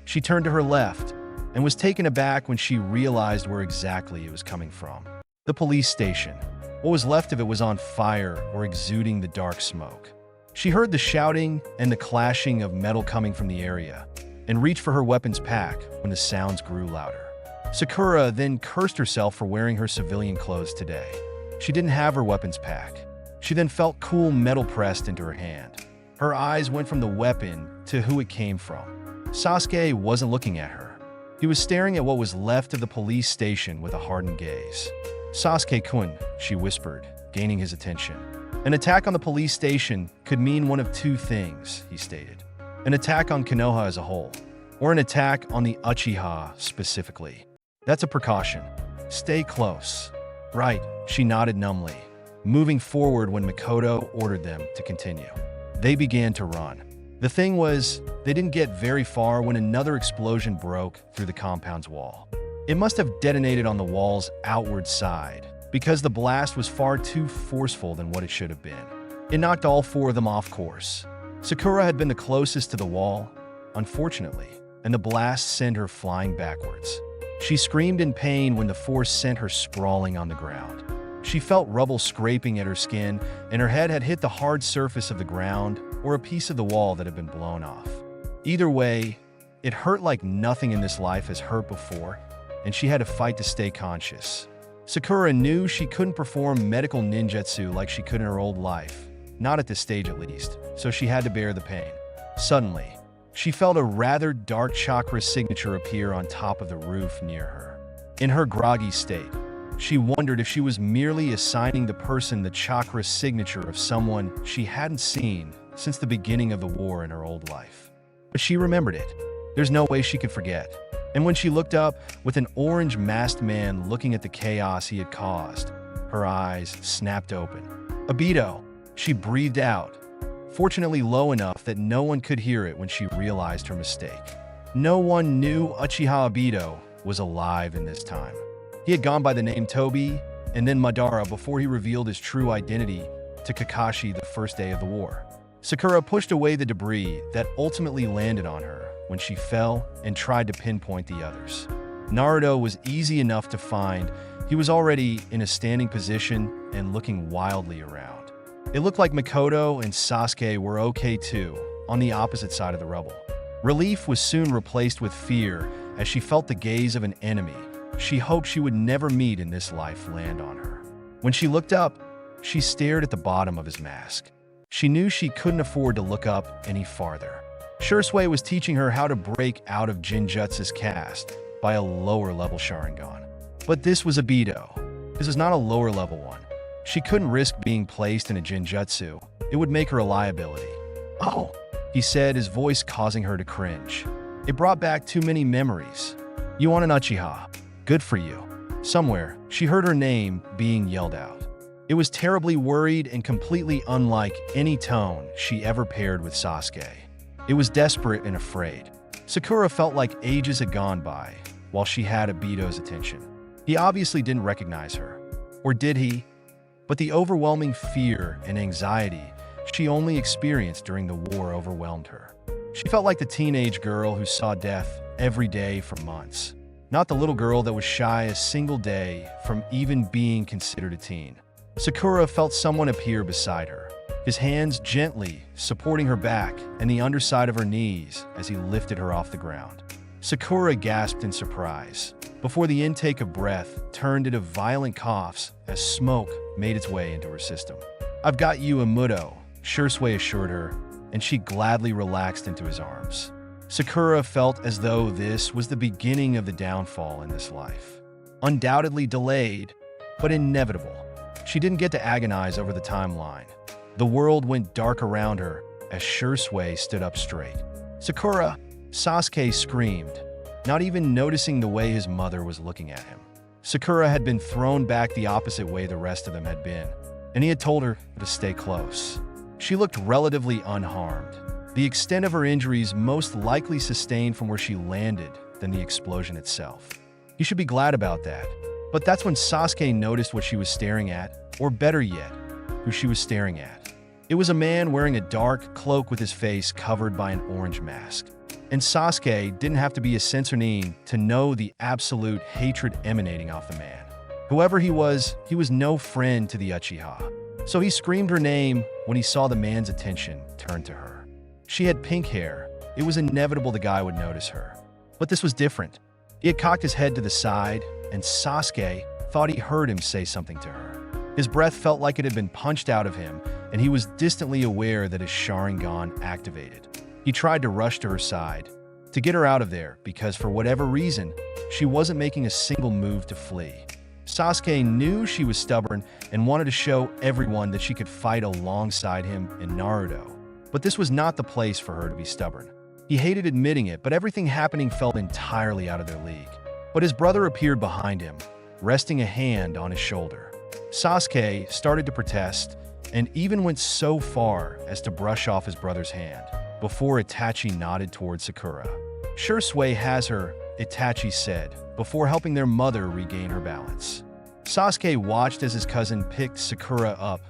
She turned to her left and was taken aback when she realized where exactly it was coming from. The police station. What was left of it was on fire or exuding the dark smoke. She heard the shouting and the clashing of metal coming from the area, and reached for her weapons pack when the sounds grew louder. Sakura then cursed herself for wearing her civilian clothes today. She didn't have her weapons pack. She then felt cool metal pressed into her hand. Her eyes went from the weapon to who it came from. Sasuke wasn't looking at her. He was staring at what was left of the police station with a hardened gaze. "Sasuke-kun," she whispered, gaining his attention. "An attack on the police station could mean one of two things," he stated. An attack on Konoha as a whole, or an attack on the Uchiha specifically. That's a precaution. Stay close. Right, she nodded numbly, moving forward when Makoto ordered them to continue. They began to run. The thing was, they didn't get very far when another explosion broke through the compound's wall. It must have detonated on the wall's outward side, because the blast was far too forceful than what it should have been. It knocked all four of them off course. Sakura had been the closest to the wall, unfortunately, and the blast sent her flying backwards. She screamed in pain when the force sent her sprawling on the ground. She felt rubble scraping at her skin, and her head had hit the hard surface of the ground or a piece of the wall that had been blown off. Either way, it hurt like nothing in this life has hurt before, and she had to fight to stay conscious. Sakura knew she couldn't perform medical ninjutsu like she could in her old life, not at this stage at least, so she had to bear the pain. Suddenly, she felt a rather dark chakra signature appear on top of the roof near her. In her groggy state, she wondered if she was merely assigning the person the chakra signature of someone she hadn't seen since the beginning of the war in her old life. But she remembered it. There's no way she could forget. And when she looked up, with an orange masked man looking at the chaos he had caused, her eyes snapped open. "Obito!" She breathed out, fortunately low enough that no one could hear it when she realized her mistake. No one knew Uchiha Obito was alive in this time. He had gone by the name Tobi and then Madara before he revealed his true identity to Kakashi the first day of the war. Sakura pushed away the debris that ultimately landed on her when she fell and tried to pinpoint the others. Naruto was easy enough to find. He was already in a standing position and looking wildly around. It looked like Mikoto and Sasuke were okay too, on the opposite side of the rubble. Relief was soon replaced with fear as she felt the gaze of an enemy she hoped she would never meet in this life land on her. When she looked up, she stared at the bottom of his mask. She knew she couldn't afford to look up any farther. Shursui was teaching her how to break out of Jinjutsu's cast by a lower-level Sharingan. But this was Obito. This is not a lower-level one. She couldn't risk being placed in a Jinjutsu. It would make her a liability. "Oh," he said, his voice causing her to cringe. It brought back too many memories. "You want an Uchiha? Good for you." Somewhere, she heard her name being yelled out. It was terribly worried and completely unlike any tone she ever paired with Sasuke. It was desperate and afraid. Sakura felt like ages had gone by while she had Obito's attention. He obviously didn't recognize her. Or did he? But the overwhelming fear and anxiety she only experienced during the war overwhelmed her. She felt like the teenage girl who saw death every day for months, not the little girl that was shy a single day from even being considered a teen. Sakura felt someone appear beside her, his hands gently supporting her back and the underside of her knees as he lifted her off the ground. Sakura gasped in surprise before the intake of breath turned into violent coughs as smoke made its way into her system. "I've got you, Amuto," Shursui assured her, and she gladly relaxed into his arms. Sakura felt as though this was the beginning of the downfall in this life. Undoubtedly delayed, but inevitable. She didn't get to agonize over the timeline. The world went dark around her as Shursui stood up straight. "Sakura!" Sasuke screamed, not even noticing the way his mother was looking at him. Sakura had been thrown back the opposite way the rest of them had been, and he had told her to stay close. She looked relatively unharmed, the extent of her injuries most likely sustained from where she landed than the explosion itself. You should be glad about that. But that's when Sasuke noticed what she was staring at, or better yet, who she was staring at. It was a man wearing a dark cloak with his face covered by an orange mask. And Sasuke didn't have to be a censorine to know the absolute hatred emanating off the man. Whoever he was no friend to the Uchiha. So he screamed her name when he saw the man's attention turn to her. She had pink hair. It was inevitable the guy would notice her. But this was different. He had cocked his head to the side, and Sasuke thought he heard him say something to her. His breath felt like it had been punched out of him, and he was distantly aware that his Sharingan activated. He tried to rush to her side, to get her out of there, because for whatever reason, she wasn't making a single move to flee. Sasuke knew she was stubborn and wanted to show everyone that she could fight alongside him and Naruto. But this was not the place for her to be stubborn. He hated admitting it, but everything happening felt entirely out of their league. But his brother appeared behind him, resting a hand on his shoulder. Sasuke started to protest, and even went so far as to brush off his brother's hand, before Itachi nodded towards Sakura. "Shursui has her," Itachi said, before helping their mother regain her balance. Sasuke watched as his cousin picked Sakura up,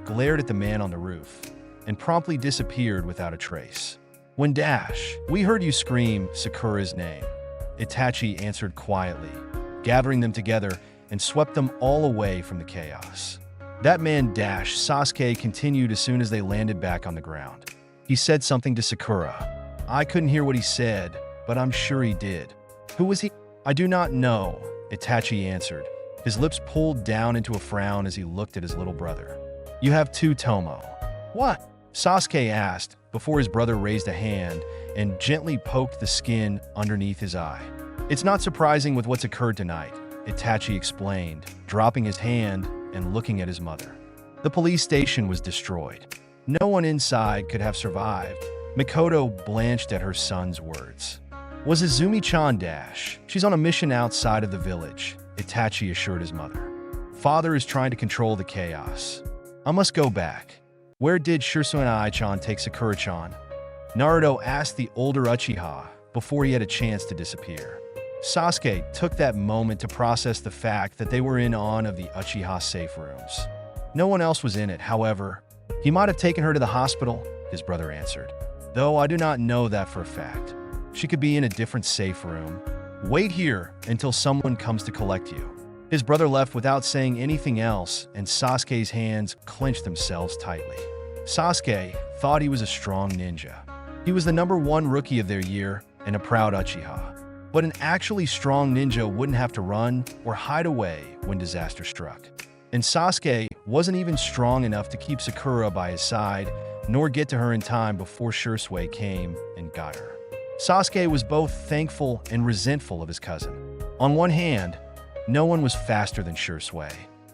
glared at the man on the roof, and promptly disappeared without a trace. When "We heard you scream Sakura's name," Itachi answered quietly, gathering them together and swept them all away from the chaos. "That man Sasuke continued as soon as they landed back on the ground. He said something to Sakura. I couldn't hear what he said, but I'm sure he did. Who was he? I do not know," Itachi answered, his lips pulled down into a frown as he looked at his little brother. "You have two Tomo. What? Sasuke asked before his brother raised a hand and gently poked the skin underneath his eye. It's not surprising with what's occurred tonight, Itachi explained, dropping his hand and looking at his mother. The police station was destroyed. No one inside could have survived. Mikoto blanched at her son's words. Was Izumi-chan dash? She's on a mission outside of the village, Itachi assured his mother. Father is trying to control the chaos. I must go back. Where did Sasuke-chan take Sakura-chan? Naruto asked the older Uchiha before he had a chance to disappear. Sasuke took that moment to process the fact that they were in on of the Uchiha safe rooms. No one else was in it, however. He might have taken her to the hospital, his brother answered. Though I do not know that for a fact. She could be in a different safe room. Wait here until someone comes to collect you. His brother left without saying anything else, and Sasuke's hands clenched themselves tightly. Sasuke thought he was a strong ninja. He was the #1 rookie of their year and a proud Uchiha. But an actually strong ninja wouldn't have to run or hide away when disaster struck. And Sasuke wasn't even strong enough to keep Sakura by his side, nor get to her in time before Sasuke came and got her. Sasuke was both thankful and resentful of his cousin. On one hand, no one was faster than Sasuke.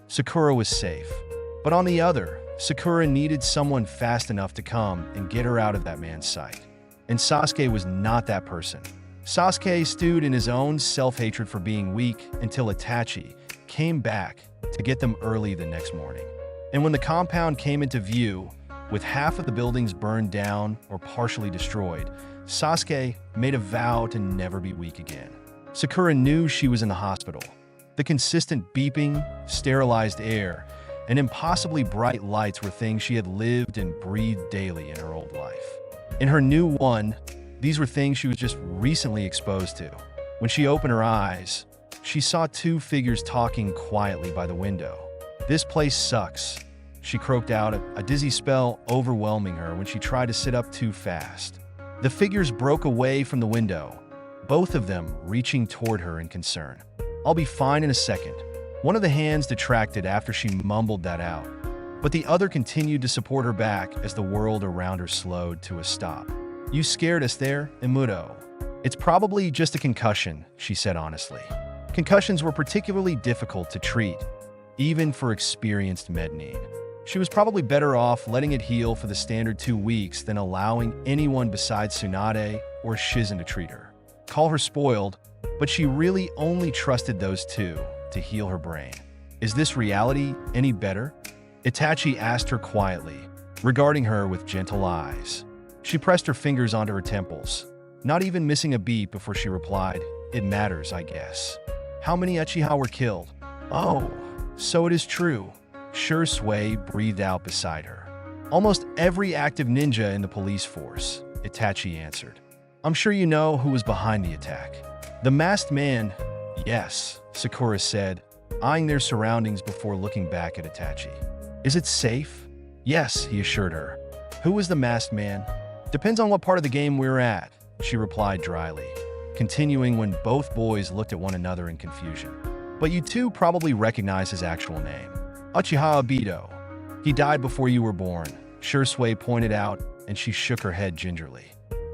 Sakura was safe. But on the other, Sakura needed someone fast enough to come and get her out of that man's sight. And Sasuke was not that person. Sasuke stewed in his own self-hatred for being weak until Itachi came back to get them early the next morning. And when the compound came into view, with half of the buildings burned down or partially destroyed, Sasuke made a vow to never be weak again. Sakura knew she was in the hospital. The consistent beeping, sterilized air, and impossibly bright lights were things she had lived and breathed daily in her old life. In her new one, these were things she was just recently exposed to. When she opened her eyes, she saw two figures talking quietly by the window. "This place sucks," she croaked out, a dizzy spell overwhelming her when she tried to sit up too fast. The figures broke away from the window, both of them reaching toward her in concern. "I'll be fine in a second." One of the hands detracted after she mumbled that out, but the other continued to support her back as the world around her slowed to a stop. "You scared us there, Imuto." "It's probably just a concussion," she said honestly. Concussions were particularly difficult to treat, even for experienced mednin. She was probably better off letting it heal for the standard 2 weeks than allowing anyone besides Tsunade or Shizen to treat her. Call her spoiled, but she really only trusted those two to heal her brain. "Is this reality any better?" Itachi asked her quietly, regarding her with gentle eyes. She pressed her fingers onto her temples, not even missing a beat before she replied, "It matters, I guess." "How many Uchiha were killed?" "Oh, so it is true." Sasuke breathed out beside her. "Almost every active ninja in the police force," Itachi answered. "I'm sure you know who was behind the attack." "The masked man?" "Yes," Sakura said, eyeing their surroundings before looking back at Itachi. "Is it safe?" "Yes," he assured her. "Who was the masked man?" "Depends on what part of the game we're at," she replied dryly, continuing when both boys looked at one another in confusion. "But you two probably recognize his actual name. Uchiha Obito. He died before you were born," Sasuke pointed out, and she shook her head gingerly.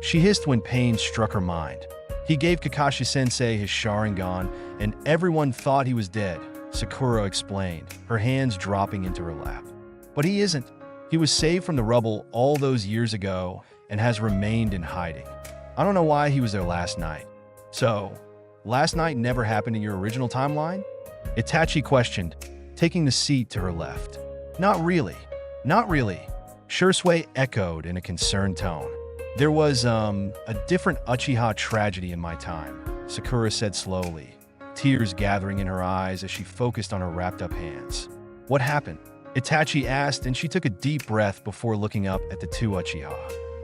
She hissed when pain struck her mind. "He gave Kakashi-sensei his Sharingan, and everyone thought he was dead," Sakura explained, her hands dropping into her lap. "But he isn't. He was saved from the rubble all those years ago and has remained in hiding. I don't know why he was there last night." "So, last night never happened in your original timeline?" Itachi questioned, taking the seat to her left. "Not really. Not really," Sasuke echoed in a concerned tone. "There was, a different Uchiha tragedy in my time," Sakura said slowly, tears gathering in her eyes as she focused on her wrapped-up hands. "What happened?" Itachi asked, and she took a deep breath before looking up at the two Uchiha.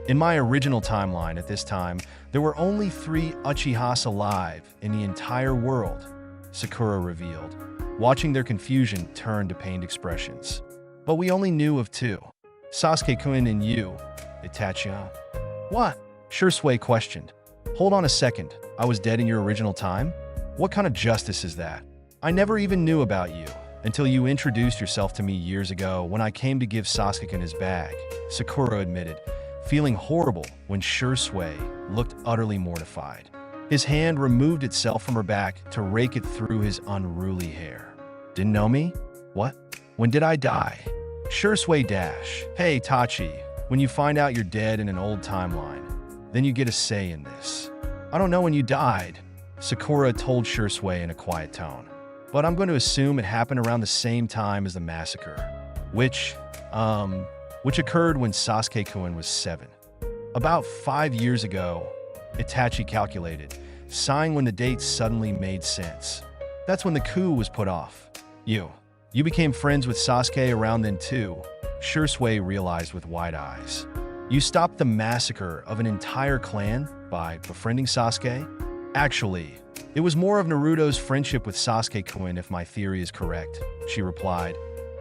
"In my original timeline at this time, there were only 3 Uchihas alive in the entire world," Sakura revealed, watching their confusion turn to pained expressions. "But we only knew of 2. Sasuke-kun and you, Itachi." "What?" Sasuke questioned. "Hold on a second. I was dead in your original time? What kind of justice is that? I never even knew about you until you introduced yourself to me years ago when I came to give Sasuke his bag," Sakura admitted, feeling horrible when Shursui looked utterly mortified. His hand removed itself from her back to rake it through his unruly hair. Didn't know me? What? When did I die? Shursui dash. Hey, Tachi, when you find out you're dead in an old timeline, then you get a say in this. I don't know when you died, Sakura told Shursui in a quiet tone. But I'm going to assume it happened around the same time as the massacre, which occurred when Sasuke-kun was 7. About 5 years ago, Itachi calculated, sighing when the date suddenly made sense. That's when the coup was put off. You became friends with Sasuke around then too, Shursui realized with wide eyes. You stopped the massacre of an entire clan by befriending Sasuke? Actually, it was more of Naruto's friendship with Sasuke-kun if my theory is correct, she replied,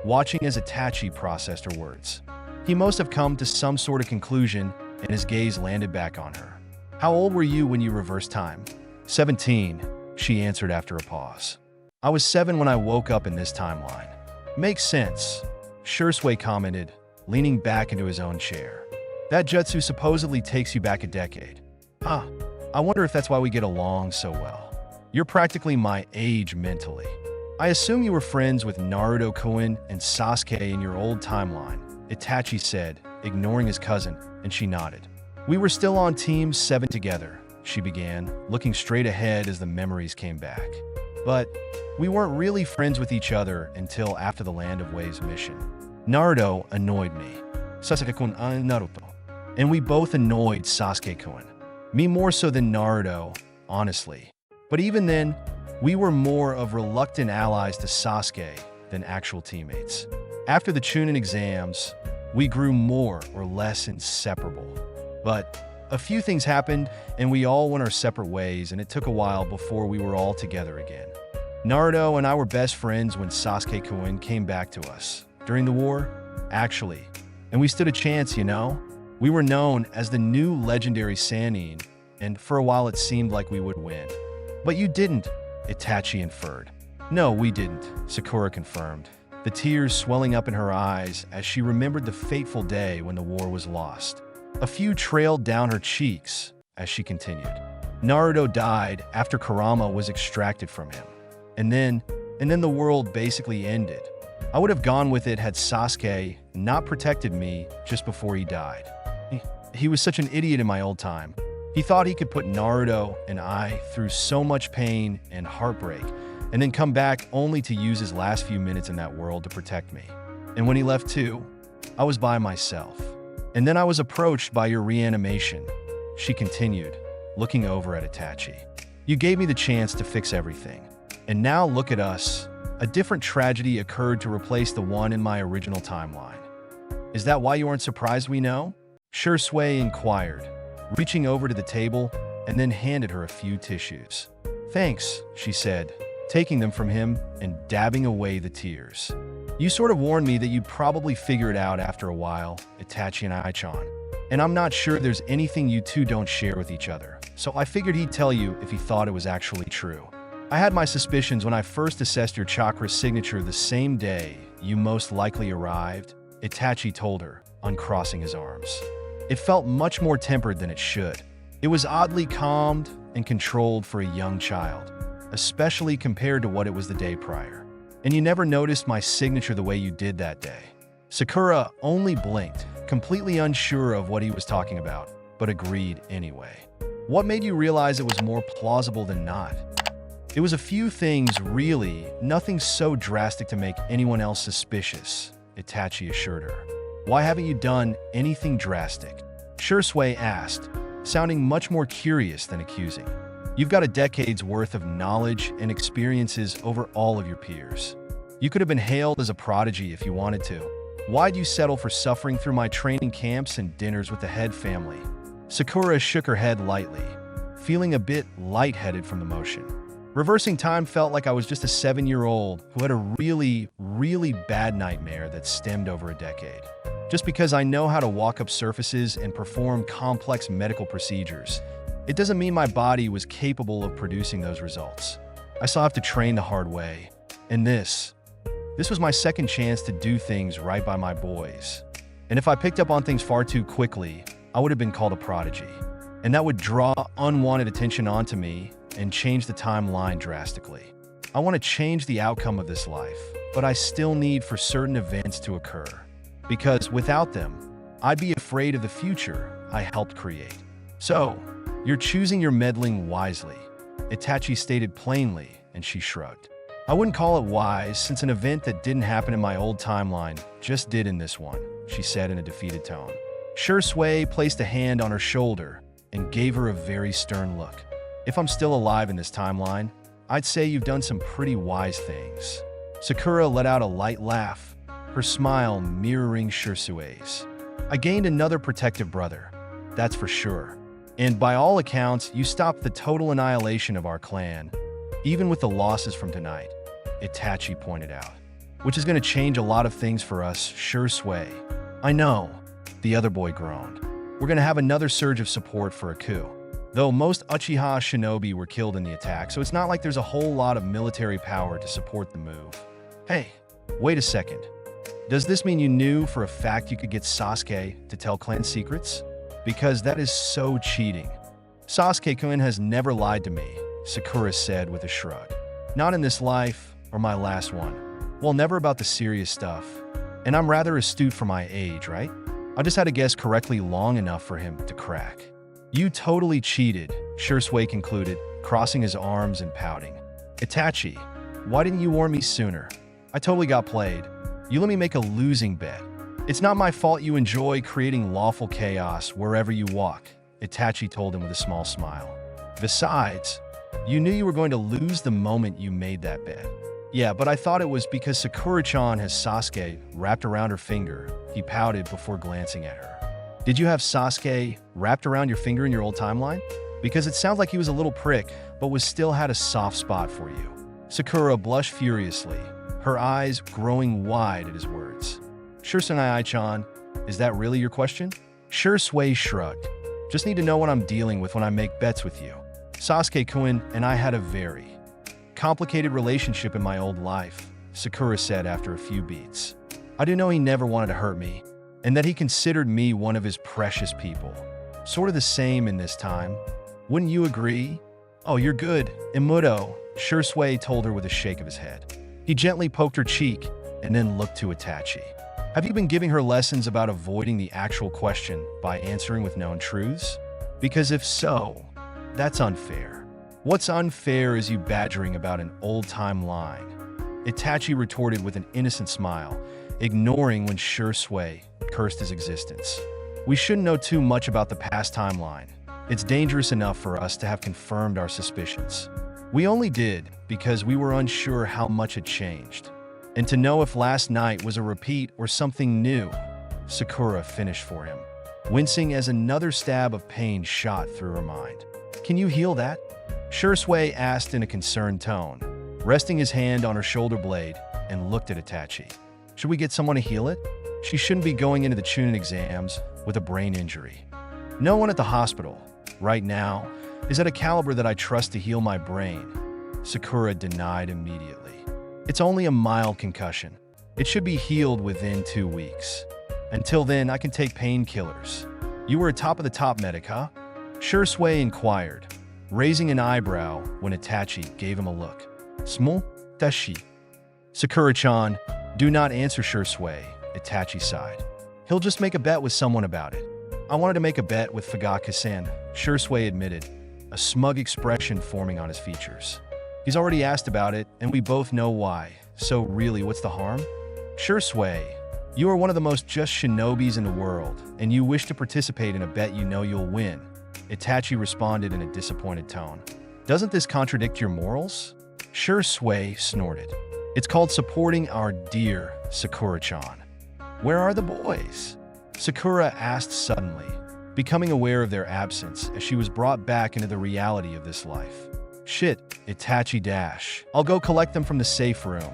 watching as Itachi processed her words. He must have come to some sort of conclusion, and his gaze landed back on her. How old were you when you reversed time? 17, she answered after a pause. I was 7 when I woke up in this timeline. Makes sense, Shursui commented, leaning back into his own chair. That jutsu supposedly takes you back a decade. Huh, I wonder if that's why we get along so well. You're practically my age mentally. I assume you were friends with Naruto-kun and Sasuke in your old timeline, Itachi said, ignoring his cousin, and she nodded. We were still on Team 7 together, she began, looking straight ahead as the memories came back. But we weren't really friends with each other until after the Land of Waves mission. Naruto annoyed me. Sasuke-kun and Naruto. And we both annoyed Sasuke-kun. Me more so than Naruto, honestly. But even then, we were more of reluctant allies to Sasuke than actual teammates. After the Chunin exams, we grew more or less inseparable. But a few things happened, and we all went our separate ways, and it took a while before we were all together again. Naruto and I were best friends when Sasuke-kun came back to us. During the war, actually. And we stood a chance, you know? We were known as the new legendary Sannin, and for a while it seemed like we would win. But you didn't, Itachi inferred. No, we didn't, Sakura confirmed, the tears swelling up in her eyes as she remembered the fateful day when the war was lost. A few trailed down her cheeks as she continued. Naruto died after Kurama was extracted from him. And then the world basically ended. I would have gone with it had Sasuke not protected me just before he died. He was such an idiot in my old time. He thought he could put Naruto and I through so much pain and heartbreak, and then come back only to use his last few minutes in that world to protect me. And when he left too, I was by myself. And then I was approached by your reanimation, she continued, looking over at Itachi. You gave me the chance to fix everything. And now look at us. A different tragedy occurred to replace the one in my original timeline. Is that why you aren't surprised we know? Shursui inquired, reaching over to the table and then handed her a few tissues. Thanks, she said, taking them from him and dabbing away the tears. You sort of warned me that you'd probably figure it out after a while, Itachi and Ai-chan. And I'm not sure there's anything you two don't share with each other, so I figured he'd tell you if he thought it was actually true. I had my suspicions when I first assessed your chakra signature the same day you most likely arrived, Itachi told her, uncrossing his arms. It felt much more tempered than it should. It was oddly calmed and controlled for a young child, especially compared to what it was the day prior. And you never noticed my signature the way you did that day. Sakura only blinked, completely unsure of what he was talking about, but agreed anyway. What made you realize it was more plausible than not? It was a few things, really, nothing so drastic to make anyone else suspicious, Itachi assured her. Why haven't you done anything drastic? Shursui asked, sounding much more curious than accusing. You've got a decade's worth of knowledge and experiences over all of your peers. You could have been hailed as a prodigy if you wanted to. Why'd you settle for suffering through my training camps and dinners with the head family? Sakura shook her head lightly, feeling a bit lightheaded from the motion. Reversing time felt like I was just a 7-year-old who had a really, really bad nightmare that stemmed over a decade. Just because I know how to walk up surfaces and perform complex medical procedures, it doesn't mean my body was capable of producing those results. I still have to train the hard way. And this was my second chance to do things right by my boys. And if I picked up on things far too quickly, I would have been called a prodigy. And that would draw unwanted attention onto me and change the timeline drastically. I want to change the outcome of this life, but I still need for certain events to occur. Because without them, I'd be afraid of the future I helped create. So, you're choosing your meddling wisely, Itachi stated plainly, and she shrugged. I wouldn't call it wise, since an event that didn't happen in my old timeline just did in this one, she said in a defeated tone. Shui placed a hand on her shoulder and gave her a very stern look. If I'm still alive in this timeline, I'd say you've done some pretty wise things. Sakura let out a light laugh, her smile mirroring Shusui's. I gained another protective brother, that's for sure. And by all accounts, you stopped the total annihilation of our clan, even with the losses from tonight, Itachi pointed out. Which is going to change a lot of things for us, Shui. I know, the other boy groaned. We're going to have another surge of support for a coup. Though most Uchiha shinobi were killed in the attack, so it's not like there's a whole lot of military power to support the move. Hey, wait a second. Does this mean you knew for a fact you could get Sasuke to tell clan secrets? Because that is so cheating. Sasuke-kun has never lied to me, Sakura said with a shrug. Not in this life, or my last one. Well, never about the serious stuff. And I'm rather astute for my age, right? I just had to guess correctly long enough for him to crack. You totally cheated, Shui concluded, crossing his arms and pouting. Itachi, why didn't you warn me sooner? I totally got played. You let me make a losing bet. It's not my fault you enjoy creating lawful chaos wherever you walk, Itachi told him with a small smile. Besides, you knew you were going to lose the moment you made that bet. Yeah, but I thought it was because Sakura-chan has Sasuke wrapped around her finger, he pouted before glancing at her. Did you have Sasuke wrapped around your finger in your old timeline? Because it sounds like he was a little prick, but still had a soft spot for you. Sakura blushed furiously, her eyes growing wide at his words. Shusunai-chan, is that really your question? Shui shrugged. Just need to know what I'm dealing with when I make bets with you. Sasuke-kun and I had a very complicated relationship in my old life, Sakura said after a few beats. I do know he never wanted to hurt me, and that he considered me one of his precious people. Sort of the same in this time. Wouldn't you agree? Oh, you're good, Imuto, Shui told her with a shake of his head. He gently poked her cheek and then looked to Itachi. Have you been giving her lessons about avoiding the actual question by answering with known truths? Because if so, that's unfair. What's unfair is you badgering about an old-time line. Itachi retorted with an innocent smile, ignoring when Shui cursed his existence. We shouldn't know too much about the past timeline. It's dangerous enough for us to have confirmed our suspicions. We only did because we were unsure how much had changed. And to know if last night was a repeat or something new, Sakura finished for him, wincing as another stab of pain shot through her mind. Can you heal that? Shui asked in a concerned tone, resting his hand on her shoulder blade, and looked at Itachi. Should we get someone to heal it? She shouldn't be going into the Chunin exams with a brain injury. No one at the hospital, right now, is at a caliber that I trust to heal my brain, Sakura denied immediately. It's only a mild concussion. It should be healed within 2 weeks. Until then, I can take painkillers. You were a top-of-the-top medic, huh? Shui inquired, raising an eyebrow when Itachi gave him a look. Small? Dashi. Sakura-chan, do not answer Shui, Itachi sighed. He'll just make a bet with someone about it. I wanted to make a bet with Fugaki-san, Shui admitted, a smug expression forming on his features. He's already asked about it, and we both know why. So really, what's the harm? Shui, you are one of the most just shinobis in the world, and you wish to participate in a bet you know you'll win. Itachi responded in a disappointed tone. Doesn't this contradict your morals? Shui snorted. It's called supporting our dear Sakura-chan. Where are the boys? Sakura asked suddenly, becoming aware of their absence as she was brought back into the reality of this life. Shit, Itachi dash. I'll go collect them from the safe room,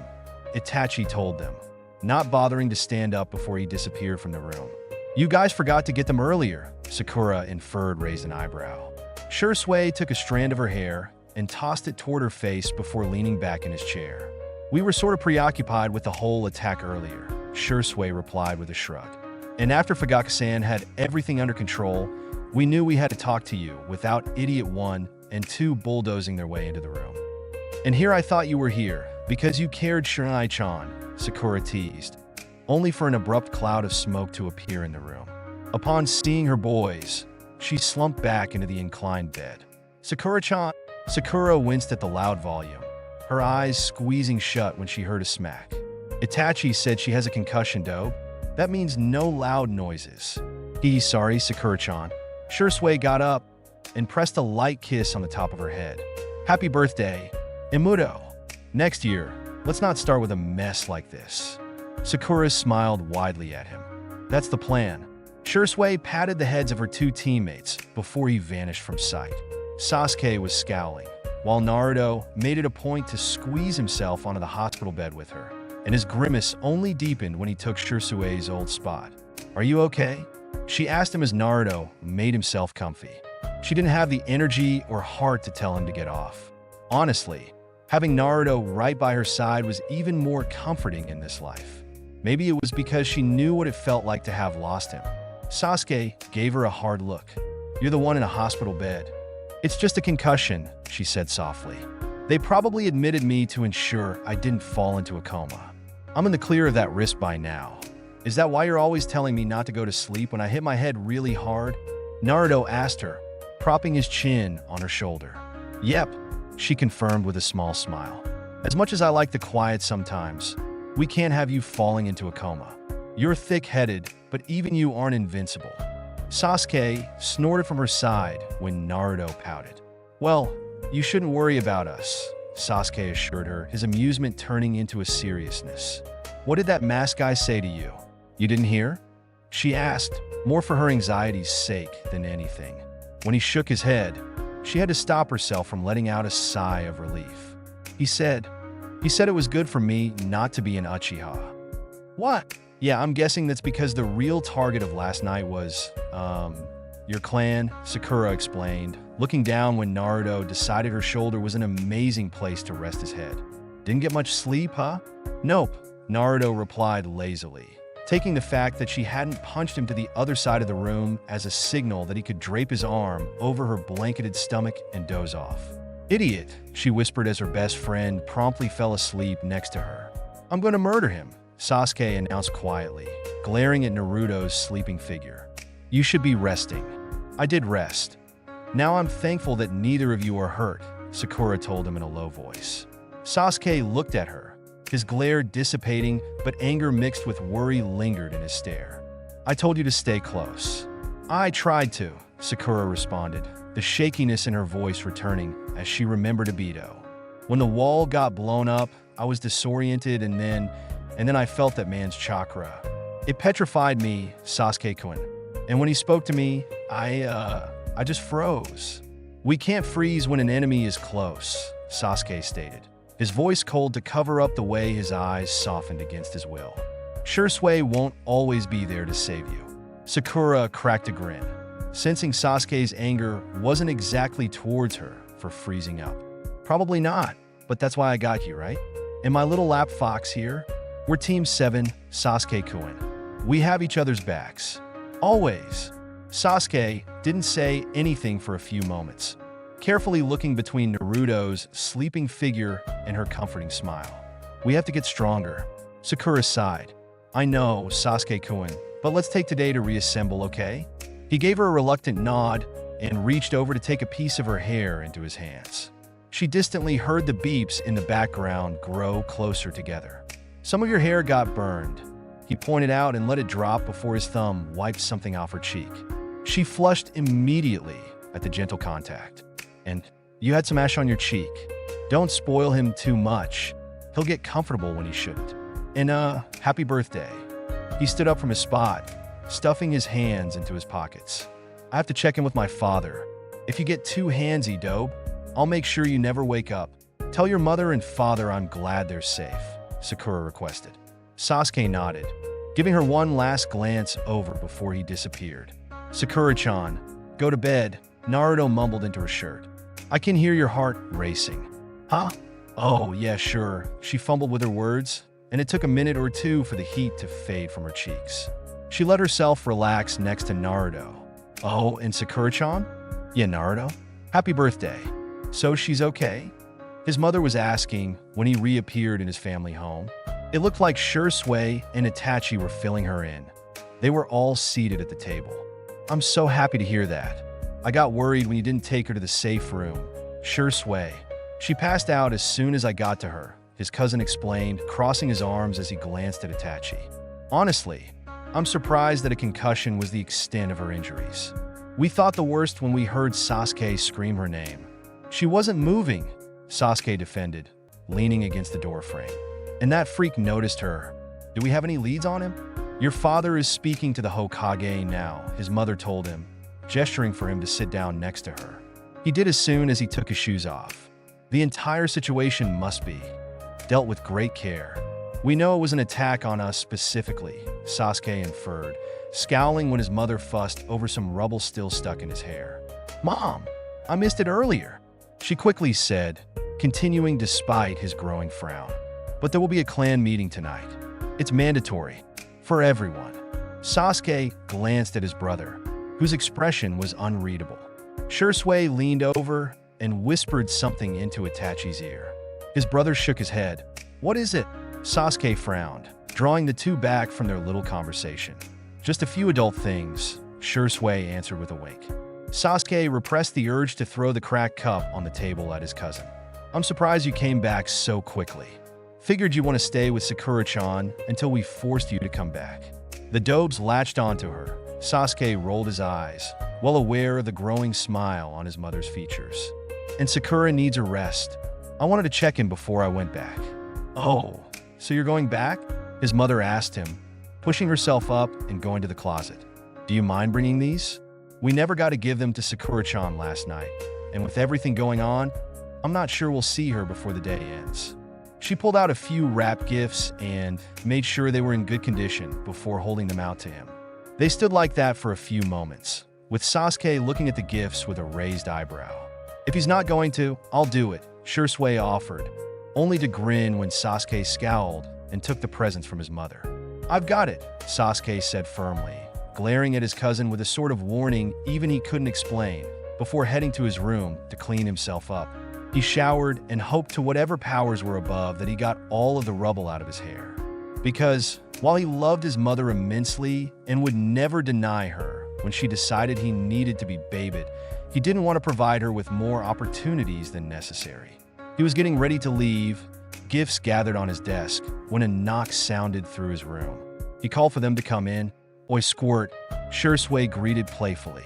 Itachi told them, not bothering to stand up before he disappeared from the room. You guys forgot to get them earlier, Sakura inferred, raised an eyebrow. Shui took a strand of her hair and tossed it toward her face before leaning back in his chair. We were sort of preoccupied with the whole attack earlier, Shui replied with a shrug. And after Fugaka-san had everything under control, we knew we had to talk to you without Idiot 1 and 2 bulldozing their way into the room. And here I thought you were here, because you cared Shirai-chan, Sakura teased, only for an abrupt cloud of smoke to appear in the room. Upon seeing her boys, she slumped back into the inclined bed. Sakura-chan? Sakura winced at the loud volume, her eyes squeezing shut when she heard a smack. Itachi said she has a concussion, dope. That means no loud noises. Sorry, Sakura-chan. Shursui got up and pressed a light kiss on the top of her head. Happy birthday, Imuto. Next year, let's not start with a mess like this. Sakura smiled widely at him. That's the plan. Shursui patted the heads of her 2 teammates before he vanished from sight. Sasuke was scowling, while Naruto made it a point to squeeze himself onto the hospital bed with her, and his grimace only deepened when he took Shursui's old spot. Are you okay? She asked him as Naruto made himself comfy. She didn't have the energy or heart to tell him to get off. Honestly, having Naruto right by her side was even more comforting in this life. Maybe it was because she knew what it felt like to have lost him. Sasuke gave her a hard look. You're the one in a hospital bed. It's just a concussion, she said softly. They probably admitted me to ensure I didn't fall into a coma. I'm in the clear of that risk by now. Is that why you're always telling me not to go to sleep when I hit my head really hard? Naruto asked her, propping his chin on her shoulder. Yep, she confirmed with a small smile. As much as I like the quiet sometimes, we can't have you falling into a coma. You're thick-headed, but even you aren't invincible. Sasuke snorted from her side when Naruto pouted. Well, you shouldn't worry about us, Sasuke assured her, his amusement turning into a seriousness. What did that masked guy say to you? You didn't hear? She asked, more for her anxiety's sake than anything. When he shook his head, she had to stop herself from letting out a sigh of relief. He said it was good for me not to be an Uchiha. What? Yeah, I'm guessing that's because the real target of last night was, your clan, Sakura explained, looking down when Naruto decided her shoulder was an amazing place to rest his head. Didn't get much sleep, huh? Nope, Naruto replied lazily, taking the fact that she hadn't punched him to the other side of the room as a signal that he could drape his arm over her blanketed stomach and doze off. Idiot, she whispered as her best friend promptly fell asleep next to her. I'm going to murder him, Sasuke announced quietly, glaring at Naruto's sleeping figure. You should be resting. I did rest. Now I'm thankful that neither of you are hurt, Sakura told him in a low voice. Sasuke looked at her, his glare dissipating, but anger mixed with worry lingered in his stare. I told you to stay close. I tried to, Sakura responded, the shakiness in her voice returning as she remembered Obito. When the wall got blown up, I was disoriented and then I felt that man's chakra. It petrified me, Sasuke-kun. And when he spoke to me, I just froze. We can't freeze when an enemy is close, Sasuke stated, his voice cold to cover up the way his eyes softened against his will. Shursui won't always be there to save you. Sakura cracked a grin, sensing Sasuke's anger wasn't exactly towards her for freezing up. Probably not, but that's why I got you, right? And my little lap fox here? We're Team 7, Sasuke-kun. We have each other's backs. Always. Sasuke didn't say anything for a few moments, carefully looking between Naruto's sleeping figure and her comforting smile. We have to get stronger. Sakura sighed. I know, Sasuke-kun, but let's take today to reassemble, okay? He gave her a reluctant nod and reached over to take a piece of her hair into his hands. She distantly heard the beeps in the background grow closer together. Some of your hair got burned, he pointed out and let it drop before his thumb wiped something off her cheek. She flushed immediately at the gentle contact. And you had some ash on your cheek. Don't spoil him too much. He'll get comfortable when he shouldn't. And happy birthday. He stood up from his spot, stuffing his hands into his pockets. I have to check in with my father. If you get too handsy, dope, I'll make sure you never wake up. Tell your mother and father I'm glad they're safe, Sakura requested. Sasuke nodded, giving her one last glance over before he disappeared. Sakura-chan, go to bed, Naruto mumbled into her shirt. I can hear your heart racing. Huh? Oh, yeah, sure. She fumbled with her words, and it took a minute or two for the heat to fade from her cheeks. She let herself relax next to Naruto. Oh, and Sakura-chan? Yeah, Naruto? Happy birthday. So she's okay? His mother was asking when he reappeared in his family home. It looked like Shursui and Itachi were filling her in. They were all seated at the table. I'm so happy to hear that. I got worried when you didn't take her to the safe room. Shursui. She passed out as soon as I got to her, his cousin explained, crossing his arms as he glanced at Itachi. Honestly, I'm surprised that a concussion was the extent of her injuries. We thought the worst when we heard Sasuke scream her name. She wasn't moving, Sasuke defended, leaning against the doorframe. And that freak noticed her. Do we have any leads on him? Your father is speaking to the Hokage now, his mother told him, gesturing for him to sit down next to her. He did as soon as he took his shoes off. The entire situation must be dealt with great care. We know it was an attack on us specifically, Sasuke inferred, scowling when his mother fussed over some rubble still stuck in his hair. Mom, I missed it earlier, she quickly said, continuing despite his growing frown. But there will be a clan meeting tonight. It's mandatory. For everyone. Sasuke glanced at his brother, whose expression was unreadable. Shursui leaned over and whispered something into Itachi's ear. His brother shook his head. What is it? Sasuke frowned, drawing the two back from their little conversation. Just a few adult things, Shursui answered with a wink. Sasuke repressed the urge to throw the cracked cup on the table at his cousin. I'm surprised you came back so quickly. Figured you want to stay with Sakura-chan until we forced you to come back. The Dobes latched onto her. Sasuke rolled his eyes, well aware of the growing smile on his mother's features. And Sakura needs a rest. I wanted to check in before I went back. Oh, so you're going back? His mother asked him, pushing herself up and going to the closet. Do you mind bringing these? We never got to give them to Sakura-chan last night, and with everything going on, I'm not sure we'll see her before the day ends. She pulled out a few wrapped gifts and made sure they were in good condition before holding them out to him. They stood like that for a few moments, with Sasuke looking at the gifts with a raised eyebrow. If he's not going to, I'll do it, Shursui offered, only to grin when Sasuke scowled and took the presents from his mother. I've got it, Sasuke said firmly, glaring at his cousin with a sort of warning even he couldn't explain, before heading to his room to clean himself up. He showered and hoped to whatever powers were above that he got all of the rubble out of his hair. Because, while he loved his mother immensely and would never deny her when she decided he needed to be babied, he didn't want to provide her with more opportunities than necessary. He was getting ready to leave, gifts gathered on his desk, when a knock sounded through his room. He called for them to come in. Oi, Squirt, Shursui greeted playfully.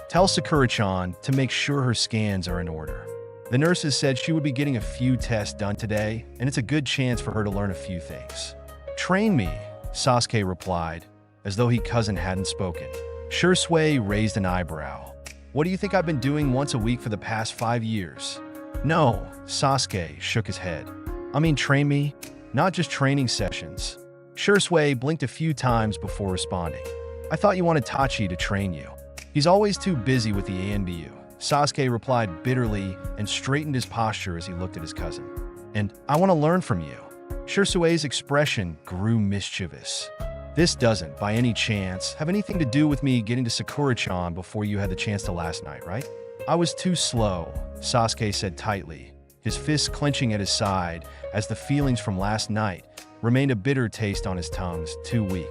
Tell Sakura-chan to make sure her scans are in order. The nurses said she would be getting a few tests done today, and it's a good chance for her to learn a few things. Train me, Sasuke replied, as though his cousin hadn't spoken. Shursui raised an eyebrow. What do you think I've been doing once a week for the past 5 years? No, Sasuke shook his head. I mean train me, not just training sessions. Shursui blinked a few times before responding. I thought you wanted Tachi to train you. He's always too busy with the ANBU. Sasuke replied bitterly and straightened his posture as he looked at his cousin. And I want to learn from you. Shursui's expression grew mischievous. This doesn't, by any chance, have anything to do with me getting to Sakura-chan before you had the chance to last night, right? I was too slow, Sasuke said tightly, his fists clenching at his side as the feelings from last night remained a bitter taste on his tongue. Too weak.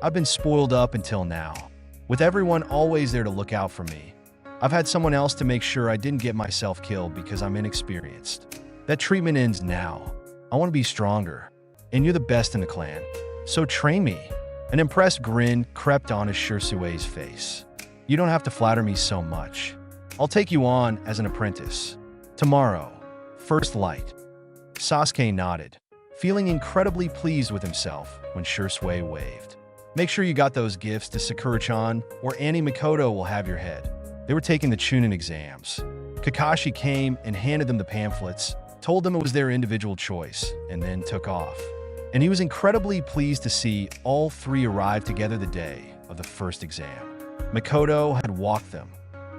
I've been spoiled up until now, with everyone always there to look out for me. I've had someone else to make sure I didn't get myself killed because I'm inexperienced. That treatment ends now. I want to be stronger, and you're the best in the clan. So train me. An impressed grin crept onto Shursui's face. You don't have to flatter me so much. I'll take you on as an apprentice. Tomorrow, first light. Sasuke nodded, feeling incredibly pleased with himself when Shursui waved. Make sure you got those gifts to Sakura-chan, or Annie Mikoto will have your head. They were taking the Chunin exams. Kakashi came and handed them the pamphlets, told them it was their individual choice, and then took off. And he was incredibly pleased to see all three arrive together the day of the first exam. Mikoto had walked them.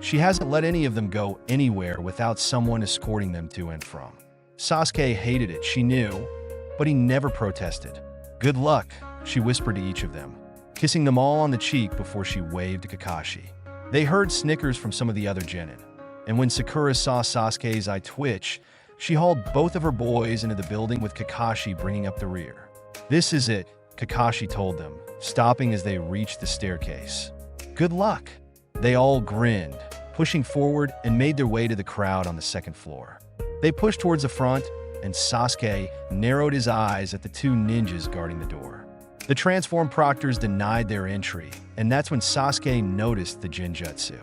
She hasn't let any of them go anywhere without someone escorting them to and from. Sasuke hated it, she knew, but he never protested. Good luck, she whispered to each of them. kissing them all on the cheek before she waved to Kakashi. They heard snickers from some of the other genin, and when Sakura saw Sasuke's eye twitch, she hauled both of her boys into the building with Kakashi bringing up the rear. "This is it," Kakashi told them, stopping as they reached the staircase. "Good luck." They all grinned, pushing forward and made their way to the crowd on the second floor. They pushed towards the front, and Sasuke narrowed his eyes at the two ninjas guarding the door. The transformed proctors denied their entry, and that's when Sasuke noticed the Genjutsu.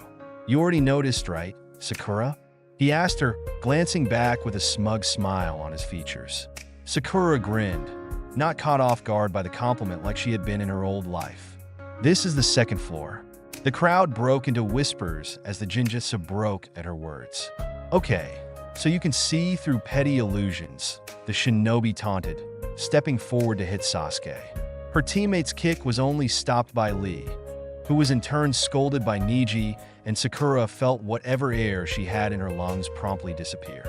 "You already noticed, right, Sakura?" he asked her, glancing back with a smug smile on his features. Sakura grinned, not caught off guard by the compliment like she had been in her old life. "This is the second floor." The crowd broke into whispers as the Genjutsu broke at her words. "Okay, so you can see through petty illusions," the shinobi taunted, stepping forward to hit Sasuke. Her teammate's kick was only stopped by Lee, who was in turn scolded by Neji, and Sakura felt whatever air she had in her lungs promptly disappear.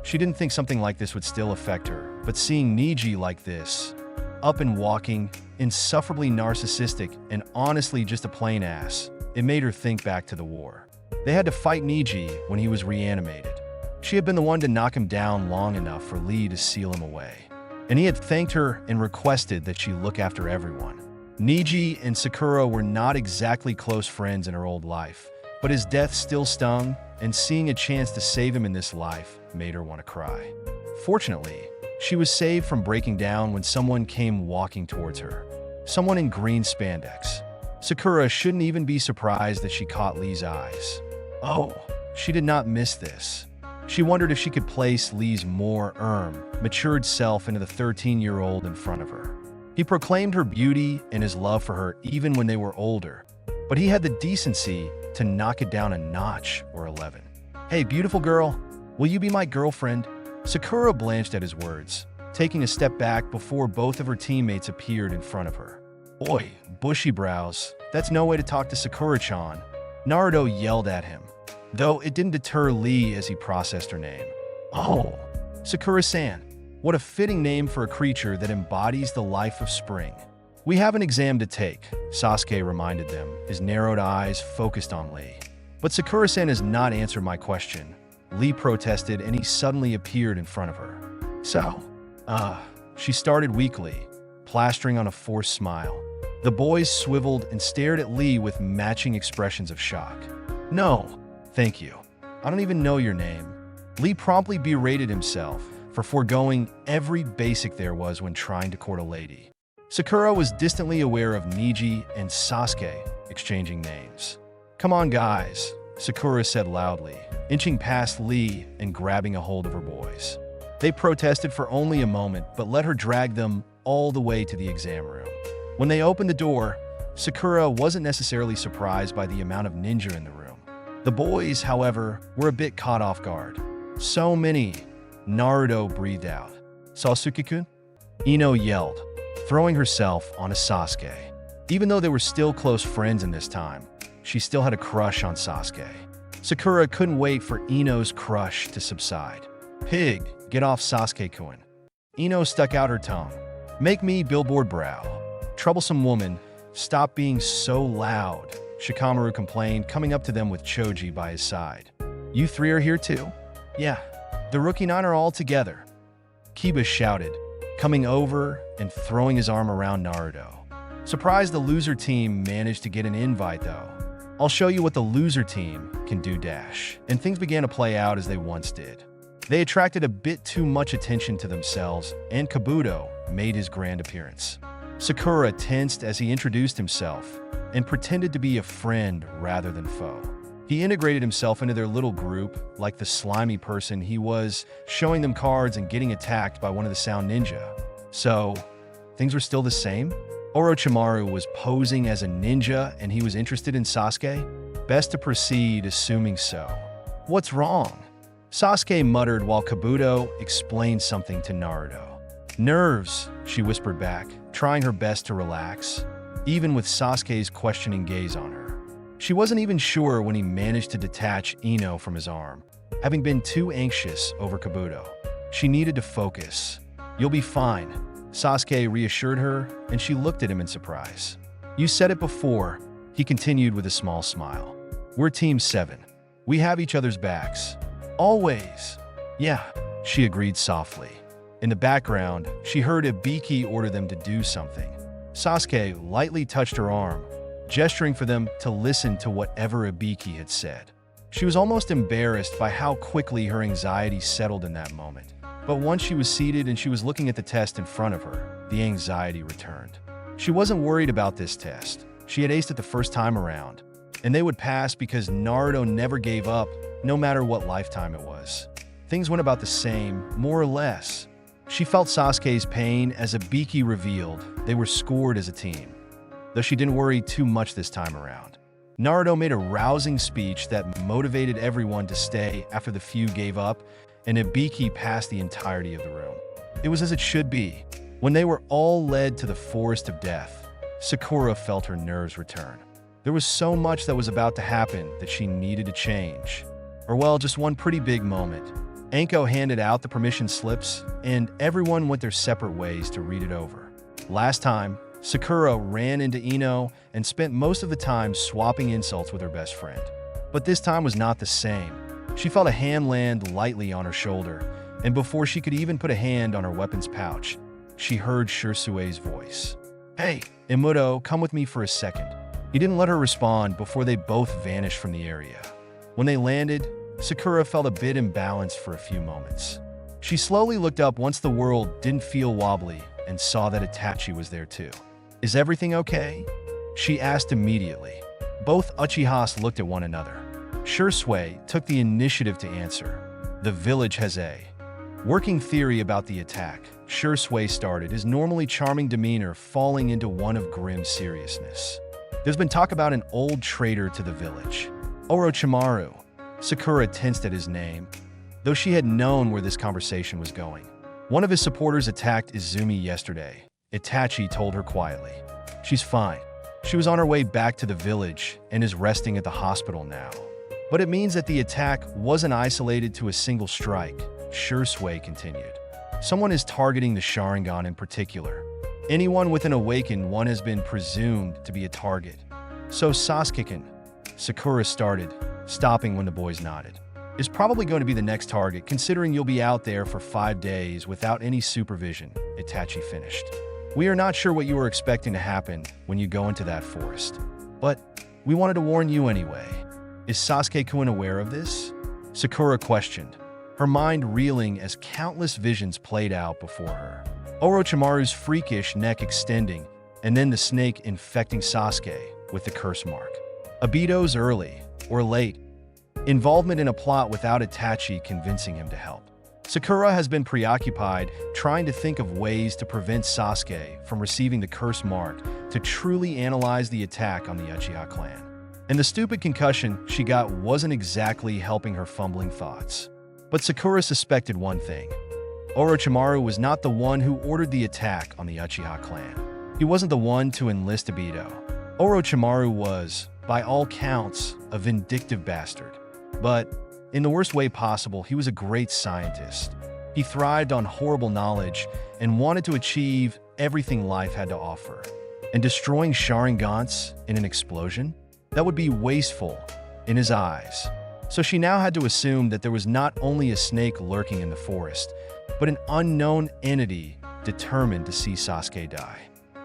She didn't think something like this would still affect her, but seeing Neji like this, up and walking, insufferably narcissistic, and honestly just a plain ass, it made her think back to the war. They had to fight Neji when he was reanimated. She had been the one to knock him down long enough for Lee to seal him away, and he had thanked her and requested that she look after everyone. Neji and Sakura were not exactly close friends in her old life, but his death still stung, and seeing a chance to save him in this life made her want to cry. Fortunately, she was saved from breaking down when someone came walking towards her. Someone in green spandex. Sakura shouldn't even be surprised that she caught Lee's eyes. Oh, she did not miss this. She wondered if she could place Lee's more matured self into the 13-year-old in front of her. He proclaimed her beauty and his love for her even when they were older, but he had the decency to knock it down a notch or 11. "Hey, beautiful girl, will you be my girlfriend?" Sakura blanched at his words, taking a step back before both of her teammates appeared in front of her. "Oi, bushy brows, that's no way to talk to Sakura-chan," Naruto yelled at him, though it didn't deter Lee as he processed her name. "Oh, Sakura-san, what a fitting name for a creature that embodies the life of spring." "We have an exam to take," Sasuke reminded them, his narrowed eyes focused on Lee. "But Sakura-san has not answered my question," Lee protested, and he suddenly appeared in front of her. "So, she started weakly, plastering on a forced smile. The boys swiveled and stared at Lee with matching expressions of shock. "No, thank you. I don't even know your name." Lee promptly berated himself for foregoing every basic there was when trying to court a lady. Sakura was distantly aware of Neji and Sasuke exchanging names. "Come on, guys," Sakura said loudly, inching past Lee and grabbing a hold of her boys. They protested for only a moment, but let her drag them all the way to the exam room. When they opened the door, Sakura wasn't necessarily surprised by the amount of ninja in the room. The boys, however, were a bit caught off guard. "So many," Naruto breathed out. "Sasuke-kun?" Ino yelled, throwing herself onto Sasuke. Even though they were still close friends in this time, she still had a crush on Sasuke. Sakura couldn't wait for Ino's crush to subside. "Pig, get off Sasuke-kun." Ino stuck out her tongue. "Make me billboard brow." "Troublesome woman, stop being so loud," Shikamaru complained, coming up to them with Choji by his side. "You three are here too?" "Yeah, the Rookie Nine are all together," Kiba shouted, coming over and throwing his arm around Naruto. Surprised the loser team managed to get an invite though. "I'll show you what the loser team can do dash." And things began to play out as they once did. They attracted a bit too much attention to themselves, and Kabuto made his grand appearance. Sakura tensed as he introduced himself and pretended to be a friend rather than foe. He integrated himself into their little group like the slimy person he was, showing them cards and getting attacked by one of the Sound Ninja. So, things were still the same? Orochimaru was posing as a ninja and he was interested in Sasuke? Best to proceed assuming so. "What's wrong?" Sasuke muttered while Kabuto explained something to Naruto. "Nerves," she whispered back, trying her best to relax, even with Sasuke's questioning gaze on her. She wasn't even sure when he managed to detach Ino from his arm, having been too anxious over Kabuto. She needed to focus. "You'll be fine," Sasuke reassured her, and she looked at him in surprise. You said it before, he continued with a small smile. We're Team 7. We have each other's backs. Always. Yeah, she agreed softly. In the background, she heard Ibiki order them to do something. Sasuke lightly touched her arm, gesturing for them to listen to whatever Ibiki had said. She was almost embarrassed by how quickly her anxiety settled in that moment. But once she was seated and she was looking at the test in front of her, the anxiety returned. She wasn't worried about this test. She had aced it the first time around, and they would pass because Naruto never gave up, no matter what lifetime it was. Things went about the same, more or less. She felt Sasuke's pain as Ibiki revealed they were scored as a team, though she didn't worry too much this time around. Naruto made a rousing speech that motivated everyone to stay after the few gave up, and Ibiki passed the entirety of the room. It was as it should be. When they were all led to the forest of death, Sakura felt her nerves return. There was so much that was about to happen that she needed to change. Or well, just one pretty big moment. Anko handed out the permission slips, and everyone went their separate ways to read it over. Last time, Sakura ran into Ino and spent most of the time swapping insults with her best friend. But this time was not the same. She felt a hand land lightly on her shoulder, and before she could even put a hand on her weapon's pouch, she heard Shirsue's voice. Hey, Imuto, come with me for a second. He didn't let her respond before they both vanished from the area. When they landed, Sakura felt a bit imbalanced for a few moments. She slowly looked up once the world didn't feel wobbly and saw that Itachi was there too. Is everything okay? She asked immediately. Both Uchihas looked at one another. Shirsue took the initiative to answer. The village has a working theory about the attack. Shirsue started, his normally charming demeanor falling into one of grim seriousness. There's been talk about an old traitor to the village, Orochimaru. Sakura tensed at his name, though she had known where this conversation was going. One of his supporters attacked Izumi yesterday. Itachi told her quietly. She's fine. She was on her way back to the village and is resting at the hospital now. But it means that the attack wasn't isolated to a single strike, Shirsue continued. Someone is targeting the Sharingan in particular. Anyone with an awakened one has been presumed to be a target. So Sasuke, Sakura started, stopping when the boys nodded, is probably going to be the next target considering you'll be out there for 5 days without any supervision, Itachi finished. We are not sure what you were expecting to happen when you go into that forest, but we wanted to warn you anyway. Is Sasuke-kun aware of this? Sakura questioned, her mind reeling as countless visions played out before her. Orochimaru's freakish neck extending, and then the snake infecting Sasuke with the curse mark. Obito's early, or late, involvement in a plot without Itachi convincing him to help. Sakura has been preoccupied trying to think of ways to prevent Sasuke from receiving the curse mark to truly analyze the attack on the Uchiha clan. And the stupid concussion she got wasn't exactly helping her fumbling thoughts. But Sakura suspected one thing. Orochimaru was not the one who ordered the attack on the Uchiha clan. He wasn't the one to enlist Obito. Orochimaru was, by all counts, a vindictive bastard. But, in the worst way possible, he was a great scientist. He thrived on horrible knowledge and wanted to achieve everything life had to offer. And destroying Sharingans in an explosion? That would be wasteful in his eyes. So she now had to assume that there was not only a snake lurking in the forest, but an unknown entity determined to see Sasuke die.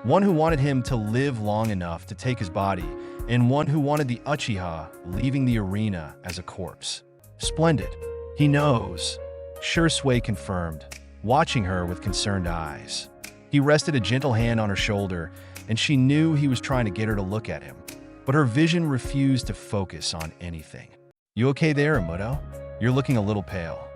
One who wanted him to live long enough to take his body, and one who wanted the Uchiha leaving the arena as a corpse. Splendid. He knows. Shirsue confirmed, watching her with concerned eyes. He rested a gentle hand on her shoulder, and she knew he was trying to get her to look at him. But her vision refused to focus on anything. You okay there, Imuto? You're looking a little pale.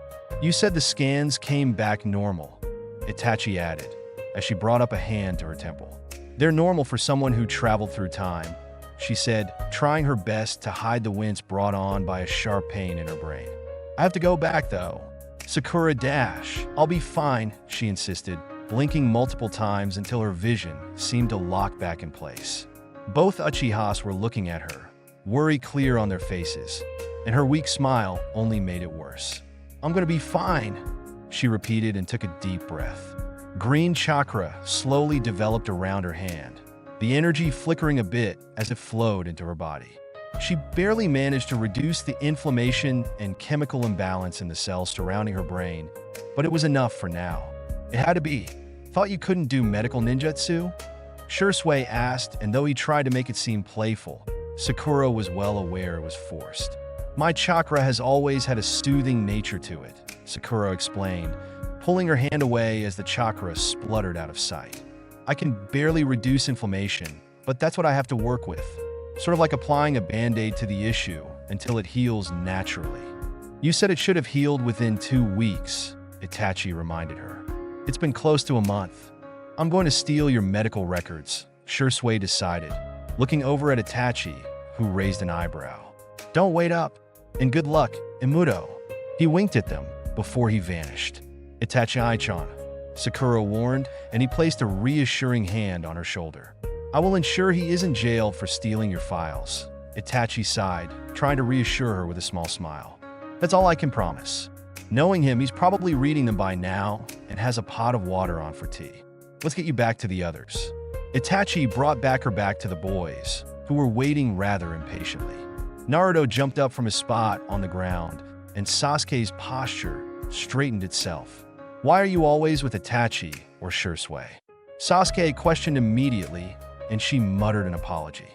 You said the scans came back normal, Itachi added, as she brought up a hand to her temple. They're normal for someone who traveled through time, she said, trying her best to hide the wince brought on by a sharp pain in her brain. I have to go back, though. Sakura dash. I'll be fine, she insisted, blinking multiple times until her vision seemed to lock back in place. Both Uchihas were looking at her, worry clear on their faces, and her weak smile only made it worse. I'm gonna be fine, she repeated and took a deep breath. Green chakra slowly developed around her hand, the energy flickering a bit as it flowed into her body. She barely managed to reduce the inflammation and chemical imbalance in the cells surrounding her brain, but it was enough for now. It had to be. Thought you couldn't do medical ninjutsu? Shursui asked, and though he tried to make it seem playful, Sakura was well aware it was forced. My chakra has always had a soothing nature to it, Sakura explained, pulling her hand away as the chakra spluttered out of sight. I can barely reduce inflammation, but that's what I have to work with. Sort of like applying a band-aid to the issue until it heals naturally. You said it should have healed within 2 weeks, Itachi reminded her. It's been close to a month. I'm going to steal your medical records, Shursui decided, looking over at Itachi, who raised an eyebrow. Don't wait up, and good luck, Imuto. He winked at them before he vanished. Itachi-chan, Sakura warned, and he placed a reassuring hand on her shoulder. I will ensure he isn't jailed for stealing your files. Itachi sighed, trying to reassure her with a small smile. That's all I can promise. Knowing him, he's probably reading them by now and has a pot of water on for tea. Let's get you back to the others. Itachi brought her back to the boys, who were waiting rather impatiently. Naruto jumped up from his spot on the ground, and Sasuke's posture straightened itself. Why are you always with Itachi or Shursui? Sasuke questioned immediately, and she muttered an apology.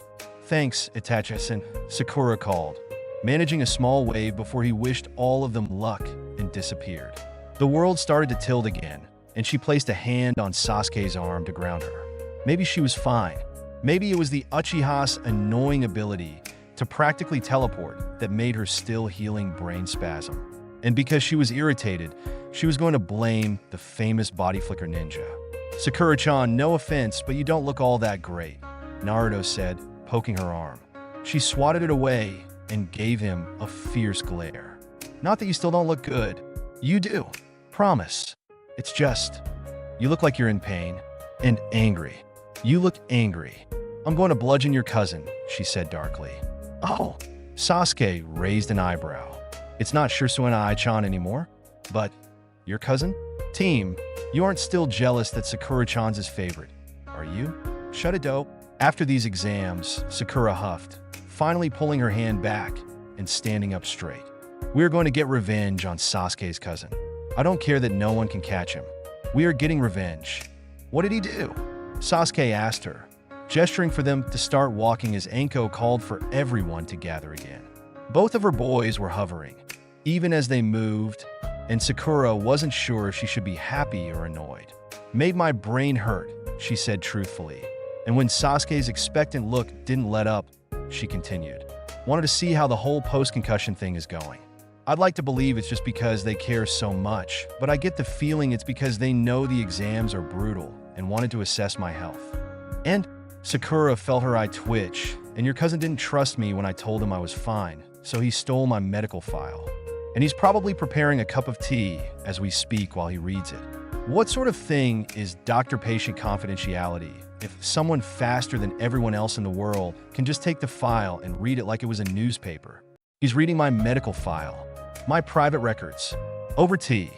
Thanks, Itachi-san, Sakura called, managing a small wave before he wished all of them luck and disappeared. The world started to tilt again, and she placed a hand on Sasuke's arm to ground her. Maybe she was fine. Maybe it was the Uchiha's annoying ability to practically teleport that made her still healing brain spasm. And because she was irritated, she was going to blame the famous body flicker ninja. Sakura-chan, no offense, but you don't look all that great, Naruto said, poking her arm. She swatted it away and gave him a fierce glare. Not that you still don't look good. You do. Promise. It's just, you look like you're in pain and angry. You look angry. I'm going to bludgeon your cousin, she said darkly. Oh, Sasuke raised an eyebrow. It's not Shursui-chan anymore, but your cousin? Team, you aren't still jealous that Sakura-chan's his favorite, are you? Shut it, dope. After these exams, Sakura huffed, finally pulling her hand back and standing up straight. We are going to get revenge on Sasuke's cousin. I don't care that no one can catch him. We are getting revenge. What did he do? Sasuke asked her, gesturing for them to start walking as Anko called for everyone to gather again. Both of her boys were hovering, even as they moved, and Sakura wasn't sure if she should be happy or annoyed. Made my brain hurt, she said truthfully. And when Sasuke's expectant look didn't let up, she continued. Wanted to see how the whole post-concussion thing is going. I'd like to believe it's just because they care so much, but I get the feeling it's because they know the exams are brutal and wanted to assess my health. And Sakura felt her eye twitch, and your cousin didn't trust me when I told him I was fine, so he stole my medical file. And he's probably preparing a cup of tea as we speak while he reads it. What sort of thing is doctor-patient confidentiality if someone faster than everyone else in the world can just take the file and read it like it was a newspaper? He's reading my medical file, my private records. Over tea,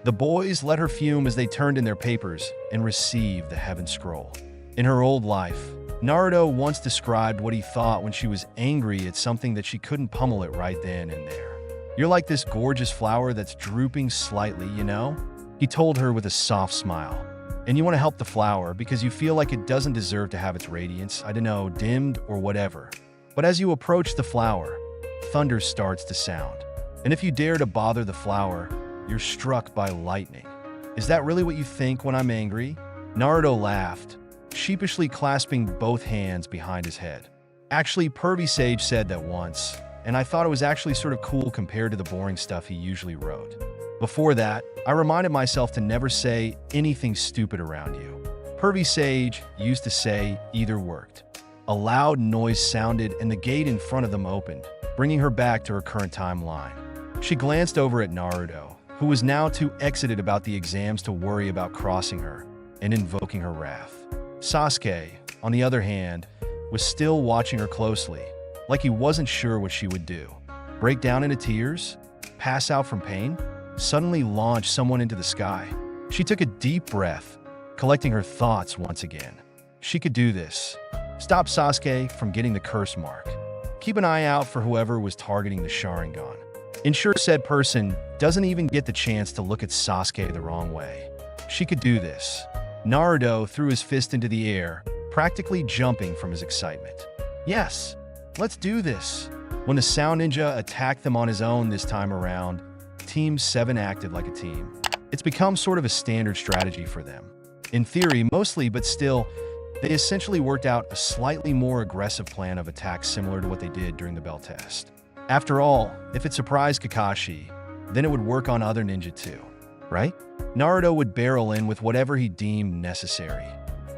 the boys let her fume as they turned in their papers and received the Heaven Scroll. In her old life, Naruto once described what he thought when she was angry at something that she couldn't pummel it right then and there. You're like this gorgeous flower that's drooping slightly, you know? He told her with a soft smile. And you want to help the flower because you feel like it doesn't deserve to have its radiance, I don't know, dimmed or whatever. But as you approach the flower, thunder starts to sound. And if you dare to bother the flower, you're struck by lightning. Is that really what you think when I'm angry? Naruto laughed, sheepishly clasping both hands behind his head. Actually, Pervy Sage said that once, and I thought it was actually sort of cool compared to the boring stuff he usually wrote. Before that, I reminded myself to never say anything stupid around you. Pervy Sage used to say either worked. A loud noise sounded and the gate in front of them opened, bringing her back to her current timeline. She glanced over at Naruto, who was now too exited about the exams to worry about crossing her and invoking her wrath. Sasuke, on the other hand, was still watching her closely, like he wasn't sure what she would do. Break down into tears? Pass out from pain? Suddenly launch someone into the sky? She took a deep breath, collecting her thoughts once again. She could do this. Stop Sasuke from getting the curse mark. Keep an eye out for whoever was targeting the Sharingan. Ensure said person doesn't even get the chance to look at Sasuke the wrong way. She could do this. Naruto threw his fist into the air, practically jumping from his excitement. Yes, let's do this. When the Sound Ninja attacked them on his own this time around, Team 7 acted like a team. It's become sort of a standard strategy for them. In theory, mostly, but still, they essentially worked out a slightly more aggressive plan of attack similar to what they did during the bell test. After all, if it surprised Kakashi, then it would work on other ninja too, right? Naruto would barrel in with whatever he deemed necessary,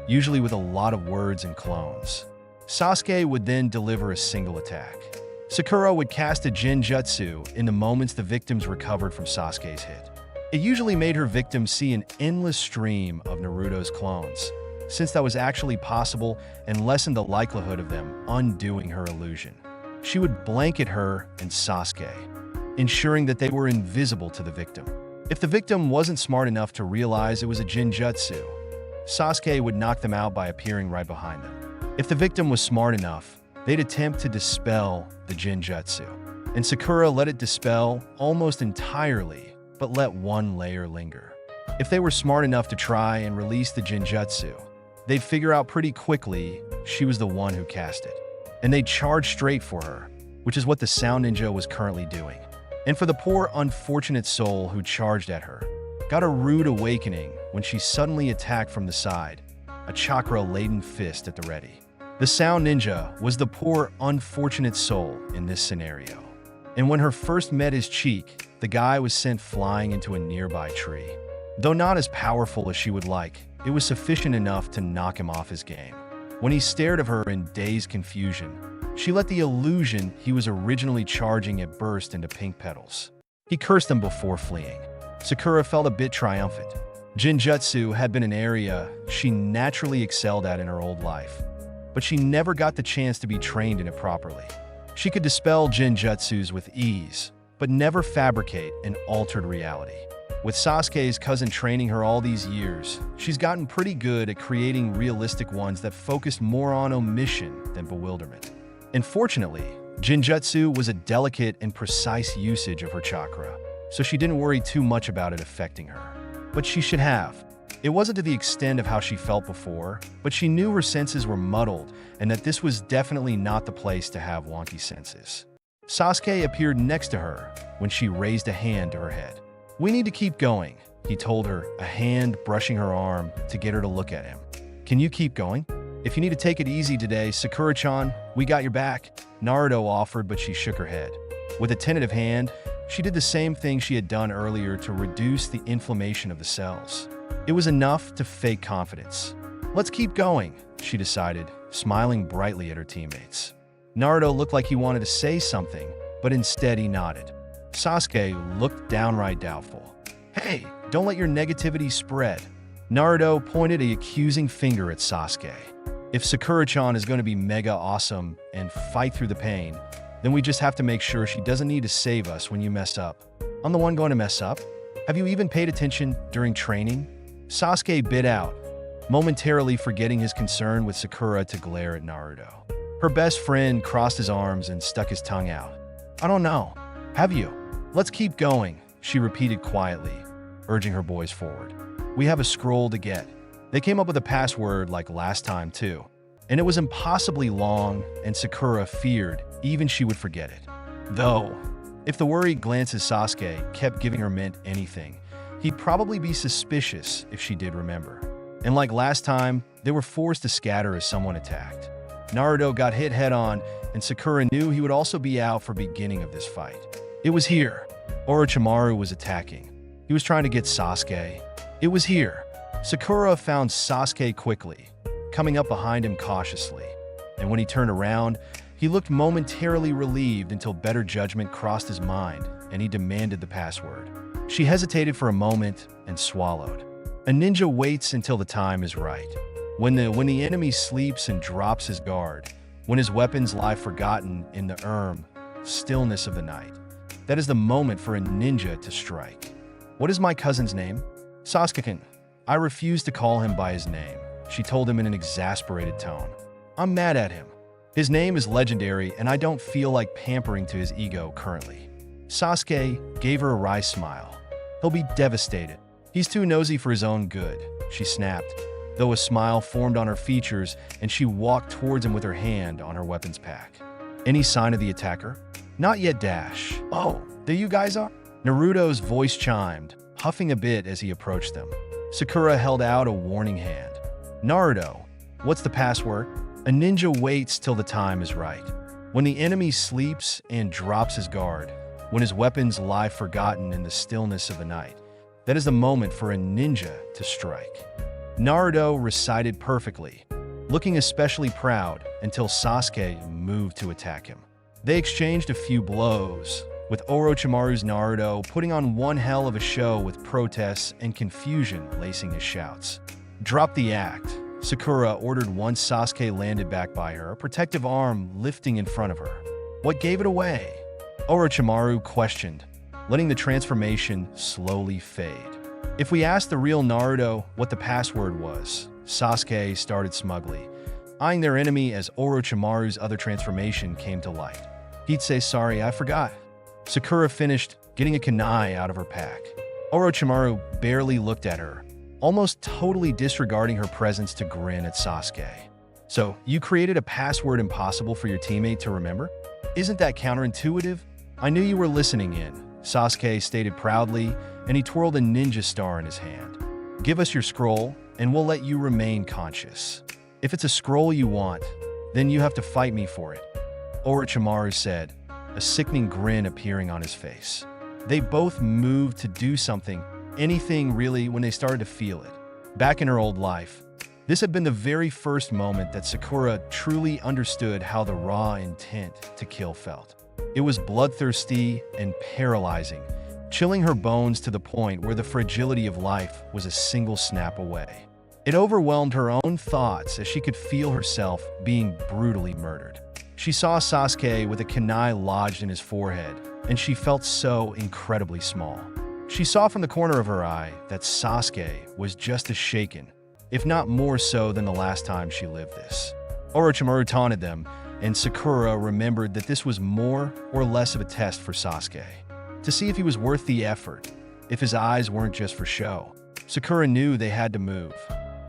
usually with a lot of words and clones. Sasuke would then deliver a single attack. Sakura would cast a Genjutsu in the moments the victims recovered from Sasuke's hit. It usually made her victims see an endless stream of Naruto's clones, since that was actually possible and lessened the likelihood of them undoing her illusion. She would blanket her and Sasuke, ensuring that they were invisible to the victim. If the victim wasn't smart enough to realize it was a Genjutsu, Sasuke would knock them out by appearing right behind them. If the victim was smart enough, they'd attempt to dispel the Genjutsu, and Sakura let it dispel almost entirely, but let one layer linger. If they were smart enough to try and release the Genjutsu, they'd figure out pretty quickly she was the one who cast it, and they'd charge straight for her, which is what the Sound Ninja was currently doing. And for the poor unfortunate soul who charged at her, got a rude awakening when she suddenly attacked from the side, a chakra-laden fist at the ready. The Sound Ninja was the poor unfortunate soul in this scenario. And when her first met his cheek, the guy was sent flying into a nearby tree. Though not as powerful as she would like, it was sufficient enough to knock him off his game. When he stared at her in dazed confusion, she let the illusion he was originally charging at burst into pink petals. He cursed them before fleeing. Sakura felt a bit triumphant. Genjutsu had been an area she naturally excelled at in her old life, but she never got the chance to be trained in it properly. She could dispel Genjutsus with ease, but never fabricate an altered reality. With Sasuke's cousin training her all these years, she's gotten pretty good at creating realistic ones that focused more on omission than bewilderment. And fortunately, Genjutsu was a delicate and precise usage of her chakra, so she didn't worry too much about it affecting her. But she should have. It wasn't to the extent of how she felt before, but she knew her senses were muddled and that this was definitely not the place to have wonky senses. Sasuke appeared next to her when she raised a hand to her head. "We need to keep going," he told her, a hand brushing her arm to get her to look at him. "Can you keep going? If you need to take it easy today, Sakura-chan, we got your back," Naruto offered, but she shook her head. With a tentative hand, she did the same thing she had done earlier to reduce the inflammation of the cells. It was enough to fake confidence. "Let's keep going," she decided, smiling brightly at her teammates. Naruto looked like he wanted to say something, but instead he nodded. Sasuke looked downright doubtful. "Hey, don't let your negativity spread." Naruto pointed an accusing finger at Sasuke. "If Sakura-chan is going to be mega awesome and fight through the pain, then we just have to make sure she doesn't need to save us when you mess up." "I'm the one going to mess up? Have you even paid attention during training?" Sasuke bit out, momentarily forgetting his concern with Sakura to glare at Naruto. Her best friend crossed his arms and stuck his tongue out. "I don't know. Have you? Let's keep going," she repeated quietly, urging her boys forward. "We have a scroll to get." They came up with a password like last time too, and it was impossibly long, and Sakura feared even she would forget it. Though, if the worried glances Sasuke kept giving her meant anything, he'd probably be suspicious if she did remember. And like last time, they were forced to scatter as someone attacked. Naruto got hit head-on, and Sakura knew he would also be out for beginning of this fight. It was here. Orochimaru was attacking. He was trying to get Sasuke. It was here. Sakura found Sasuke quickly, coming up behind him cautiously. And when he turned around, he looked momentarily relieved until better judgment crossed his mind, and he demanded the password. She hesitated for a moment and swallowed. A ninja waits until the time is right. When the enemy sleeps and drops his guard, when his weapons lie forgotten in the stillness of the night, that is the moment for a ninja to strike. "What is my cousin's name?" "Sasuke-kun." "I refuse to call him by his name," she told him in an exasperated tone. I'm mad at him. His name is legendary, and I don't feel like pampering to his ego currently. Sasuke gave her a wry smile. He'll be devastated. He's too nosy for his own good, she snapped, though a smile formed on her features and she walked towards him with her hand on her weapons pack. Any sign of the attacker? Not yet, Dash. Oh, there you guys are? Naruto's voice chimed, huffing a bit as he approached them. Sakura held out a warning hand. Naruto, what's the password? A ninja waits till the time is right. When the enemy sleeps and drops his guard, when his weapons lie forgotten in the stillness of the night, that is the moment for a ninja to strike. Naruto recited perfectly, looking especially proud until Sasuke moved to attack him. They exchanged a few blows, with Orochimaru's Naruto putting on one hell of a show with protests and confusion lacing his shouts. Drop the act, Sakura ordered once Sasuke landed back by her, a protective arm lifting in front of her. What gave it away? Orochimaru questioned, letting the transformation slowly fade. If we asked the real Naruto what the password was, Sasuke started smugly, eyeing their enemy as Orochimaru's other transformation came to light. He'd say, sorry, I forgot. Sakura finished, getting a kunai out of her pack. Orochimaru barely looked at her, almost totally disregarding her presence to grin at Sasuke. So, you created a password impossible for your teammate to remember? Isn't that counterintuitive? I knew you were listening in, Sasuke stated proudly, and he twirled a ninja star in his hand. Give us your scroll, and we'll let you remain conscious. If it's a scroll you want, then you have to fight me for it, Orochimaru said, a sickening grin appearing on his face. They both moved to do something, anything really, when they started to feel it. Back in her old life, this had been the very first moment that Sakura truly understood how the raw intent to kill felt. It was bloodthirsty and paralyzing, chilling her bones to the point where the fragility of life was a single snap away. It overwhelmed her own thoughts as she could feel herself being brutally murdered. She saw Sasuke with a kunai lodged in his forehead, and she felt so incredibly small. She saw from the corner of her eye that Sasuke was just as shaken, if not more so than the last time she lived this. Orochimaru taunted them, and Sakura remembered that this was more or less of a test for Sasuke, to see if he was worth the effort, if his eyes weren't just for show. Sakura knew they had to move.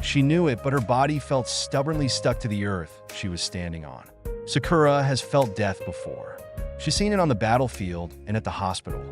She knew it, but her body felt stubbornly stuck to the earth she was standing on. Sakura has felt death before. She's seen it on the battlefield and at the hospital.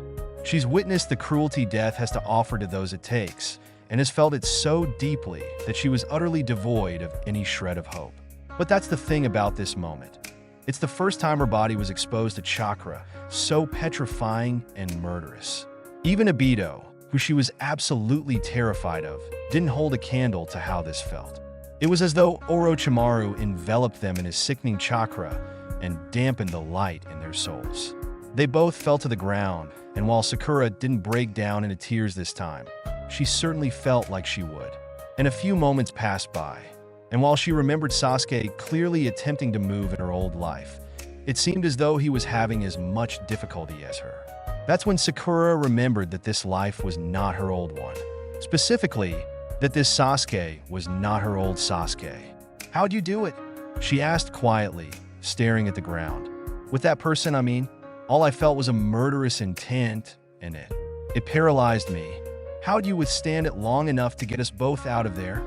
She's witnessed the cruelty death has to offer to those it takes, and has felt it so deeply that she was utterly devoid of any shred of hope. But that's the thing about this moment. It's the first time her body was exposed to chakra so petrifying and murderous. Even Obito, who she was absolutely terrified of, didn't hold a candle to how this felt. It was as though Orochimaru enveloped them in his sickening chakra and dampened the light in their souls. They both fell to the ground, and while Sakura didn't break down into tears this time, she certainly felt like she would. And a few moments passed by, and while she remembered Sasuke clearly attempting to move in her old life, it seemed as though he was having as much difficulty as her. That's when Sakura remembered that this life was not her old one. Specifically, that this Sasuke was not her old Sasuke. How'd you do it? She asked quietly, staring at the ground. With that person, I mean, all I felt was a murderous intent in it. It paralyzed me. How'd you withstand it long enough to get us both out of there?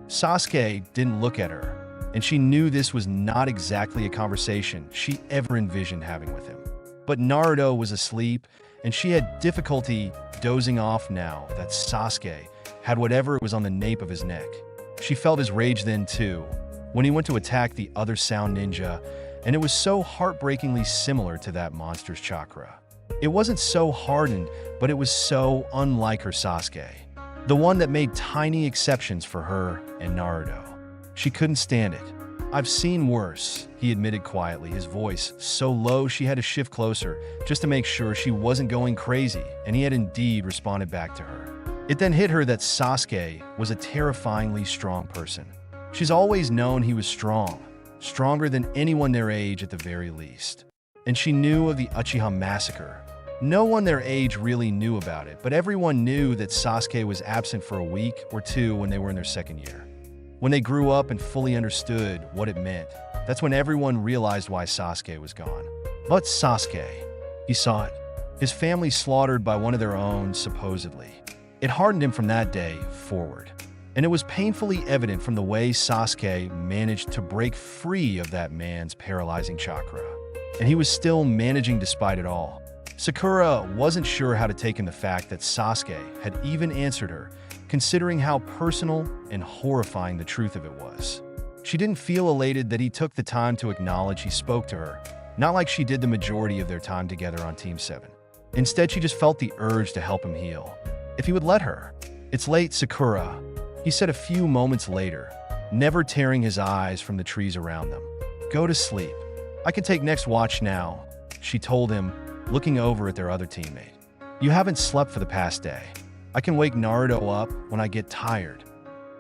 Sasuke didn't look at her, and she knew this was not exactly a conversation she ever envisioned having with him. But Naruto was asleep, and she had difficulty dozing off now that Sasuke had whatever was on the nape of his neck. She felt his rage then too, when he went to attack the other sound ninja, and it was so heartbreakingly similar to that monster's chakra. It wasn't so hardened, but it was so unlike her Sasuke, the one that made tiny exceptions for her and Naruto. She couldn't stand it. I've seen worse, he admitted quietly, his voice so low she had to shift closer just to make sure she wasn't going crazy, and he had indeed responded back to her. It then hit her that Sasuke was a terrifyingly strong person. She's always known he was strong, stronger than anyone their age at the very least. And she knew of the Uchiha massacre. No one their age really knew about it, but everyone knew that Sasuke was absent for a week or two when they were in their second year. When they grew up and fully understood what it meant, that's when everyone realized why Sasuke was gone. But Sasuke, he saw it. His family slaughtered by one of their own, supposedly. It hardened him from that day forward. And it was painfully evident from the way Sasuke managed to break free of that man's paralyzing chakra. And he was still managing despite it all. Sakura wasn't sure how to take in the fact that Sasuke had even answered her, considering how personal and horrifying the truth of it was. She didn't feel elated that he took the time to acknowledge he spoke to her, not like she did the majority of their time together on Team 7. Instead, she just felt the urge to help him heal, if he would let her. "It's late, Sakura," he said a few moments later, never tearing his eyes from the trees around them. "Go to sleep. I can take next watch now," she told him, looking over at their other teammate. "You haven't slept for the past day. I can wake Naruto up when I get tired."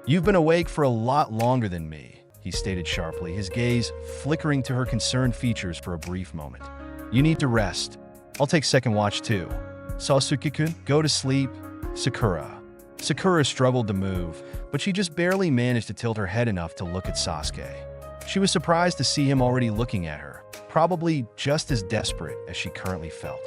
"You've been awake for a lot longer than me," he stated sharply, his gaze flickering to her concerned features for a brief moment. "You need to rest. I'll take second watch too." "Sasuke-kun, go to sleep." Sakura struggled to move, but she just barely managed to tilt her head enough to look at Sasuke. She was surprised to see him already looking at her, probably just as desperate as she currently felt.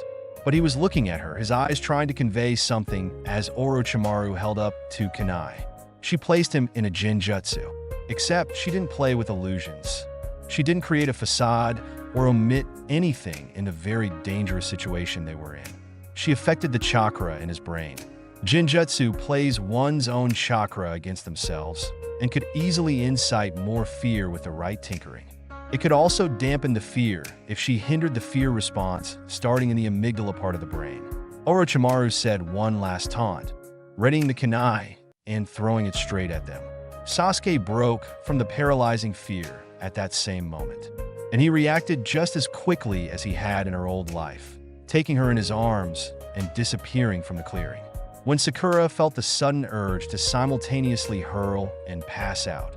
But he was looking at her, his eyes trying to convey something as Orochimaru held up two kunai. She placed him in a Jinjutsu, except she didn't play with illusions. She didn't create a facade or omit anything in the very dangerous situation they were in. She affected the chakra in his brain. Jinjutsu plays one's own chakra against themselves and could easily incite more fear with the right tinkering. It could also dampen the fear if she hindered the fear response starting in the amygdala part of the brain. Orochimaru said one last taunt, readying the kunai and throwing it straight at them. Sasuke broke from the paralyzing fear at that same moment, and he reacted just as quickly as he had in her old life, taking her in his arms and disappearing from the clearing. When Sakura felt the sudden urge to simultaneously hurl and pass out,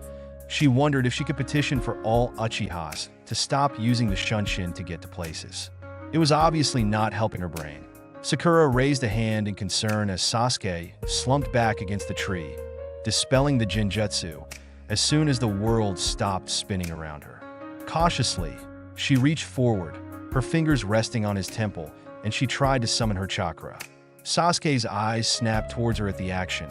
she wondered if she could petition for all Uchihas to stop using the Shunshin to get to places. It was obviously not helping her brain. Sakura raised a hand in concern as Sasuke slumped back against the tree, dispelling the Jinjutsu as soon as the world stopped spinning around her. Cautiously, she reached forward, her fingers resting on his temple, and she tried to summon her chakra. Sasuke's eyes snapped towards her at the action,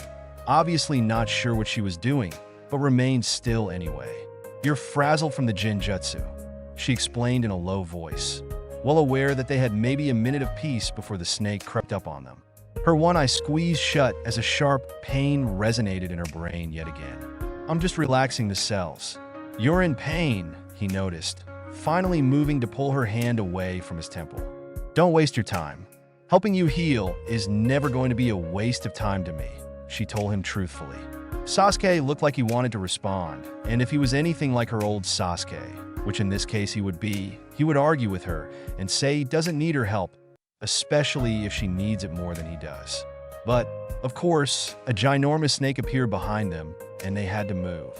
obviously not sure what she was doing, but remained still anyway. "You're frazzled from the Jinjutsu," she explained in a low voice, well aware that they had maybe a minute of peace before the snake crept up on them. Her one eye squeezed shut as a sharp pain resonated in her brain yet again. "I'm just relaxing the cells." "You're in pain," he noticed, finally moving to pull her hand away from his temple. "Don't waste your time. Helping you heal is never going to be a waste of time to me," she told him truthfully. Sasuke looked like he wanted to respond, and if he was anything like her old Sasuke, which in this case he would be, he would argue with her and say he doesn't need her help, especially if she needs it more than he does. But, of course, a ginormous snake appeared behind them, and they had to move.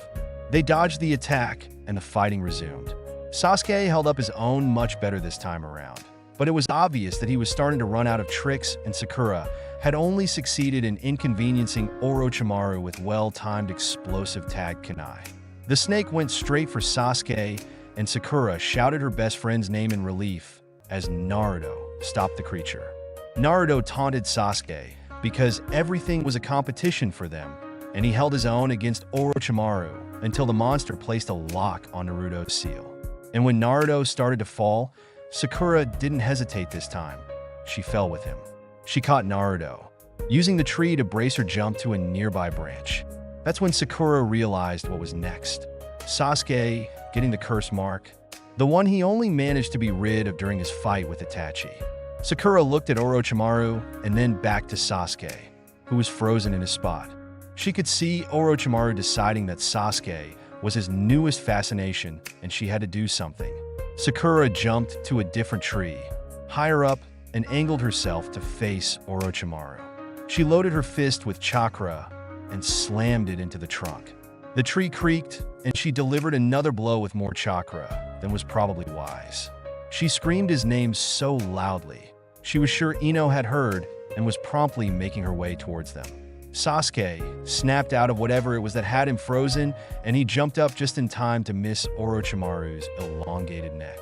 They dodged the attack, and the fighting resumed. Sasuke held up his own much better this time around, but it was obvious that he was starting to run out of tricks, and Sakura had only succeeded in inconveniencing Orochimaru with well-timed explosive tag kunai. The snake went straight for Sasuke, and Sakura shouted her best friend's name in relief as Naruto stopped the creature. Naruto taunted Sasuke because everything was a competition for them, and he held his own against Orochimaru until the monster placed a lock on Naruto's seal. And when Naruto started to fall, Sakura didn't hesitate this time. She fell with him. She caught Naruto, using the tree to brace her jump to a nearby branch. That's when Sakura realized what was next. Sasuke getting the curse mark, the one he only managed to be rid of during his fight with Itachi. Sakura looked at Orochimaru and then back to Sasuke, who was frozen in his spot. She could see Orochimaru deciding that Sasuke was his newest fascination and she had to do something. Sakura jumped to a different tree, higher up, and angled herself to face Orochimaru. She loaded her fist with chakra and slammed it into the trunk. The tree creaked, and she delivered another blow with more chakra than was probably wise. She screamed his name so loudly, she was sure Ino had heard and was promptly making her way towards them. Sasuke snapped out of whatever it was that had him frozen, and he jumped up just in time to miss Orochimaru's elongated neck.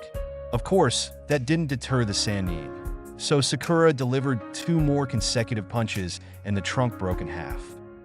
Of course, that didn't deter the Sannin, so Sakura delivered 2 more consecutive punches and the trunk broke in half.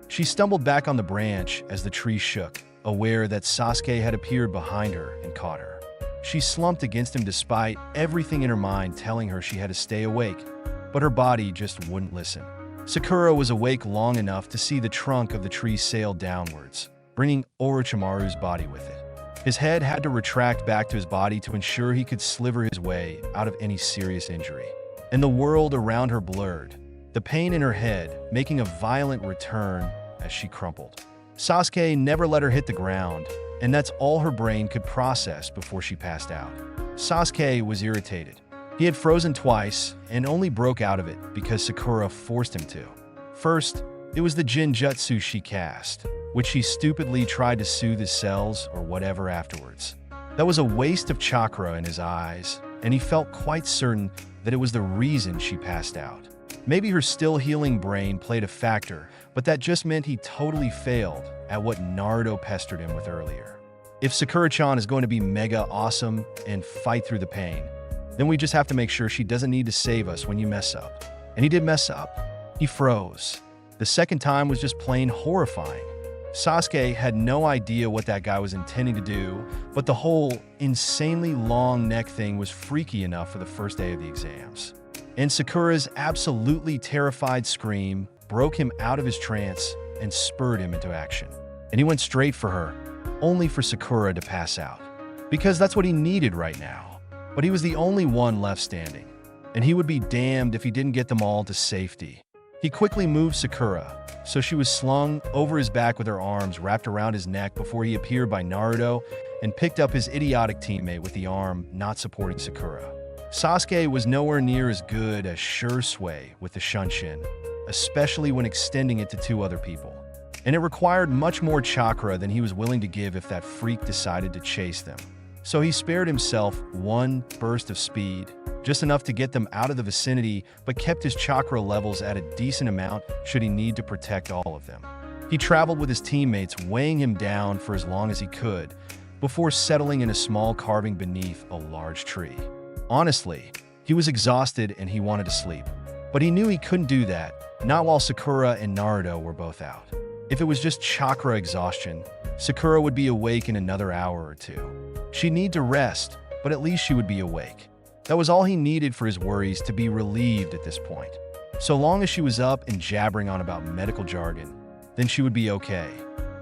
She stumbled back on the branch as the tree shook, aware that Sasuke had appeared behind her and caught her. She slumped against him despite everything in her mind telling her she had to stay awake, but her body just wouldn't listen. Sakura was awake long enough to see the trunk of the tree sail downwards, bringing Orochimaru's body with it. His head had to retract back to his body to ensure he could sliver his way out of any serious injury. And the world around her blurred, the pain in her head making a violent return as she crumpled. Sasuke never let her hit the ground, and that's all her brain could process before she passed out. Sasuke was irritated. He had frozen twice and only broke out of it because Sakura forced him to. First, it was the Jinjutsu she cast, which she stupidly tried to soothe his cells or whatever afterwards. That was a waste of chakra in his eyes, and he felt quite certain that it was the reason she passed out. Maybe her still healing brain played a factor, but that just meant he totally failed at what Naruto pestered him with earlier. If Sakura-chan is going to be mega awesome and fight through the pain, then we just have to make sure she doesn't need to save us when you mess up. And he did mess up. He froze. The second time was just plain horrifying. Sasuke had no idea what that guy was intending to do, but the whole insanely long neck thing was freaky enough for the first day of the exams. And Sakura's absolutely terrified scream broke him out of his trance and spurred him into action. And he went straight for her, only for Sakura to pass out. Because that's what he needed right now. But he was the only one left standing, and he would be damned if he didn't get them all to safety. He quickly moved Sakura, so she was slung over his back with her arms wrapped around his neck before he appeared by Naruto and picked up his idiotic teammate with the arm not supporting Sakura. Sasuke was nowhere near as good as Sure Sway with the Shunshin, especially when extending it to 2 other people. And it required much more chakra than he was willing to give if that freak decided to chase them. So he spared himself 1 burst of speed, just enough to get them out of the vicinity, but kept his chakra levels at a decent amount should he need to protect all of them. He traveled with his teammates, weighing him down for as long as he could, before settling in a small carving beneath a large tree. Honestly, he was exhausted and he wanted to sleep, but he knew he couldn't do that, not while Sakura and Naruto were both out. If it was just chakra exhaustion, Sakura would be awake in another hour or 2. She'd need to rest, but at least she would be awake. That was all he needed for his worries to be relieved at this point. So long as she was up and jabbering on about medical jargon, then she would be okay.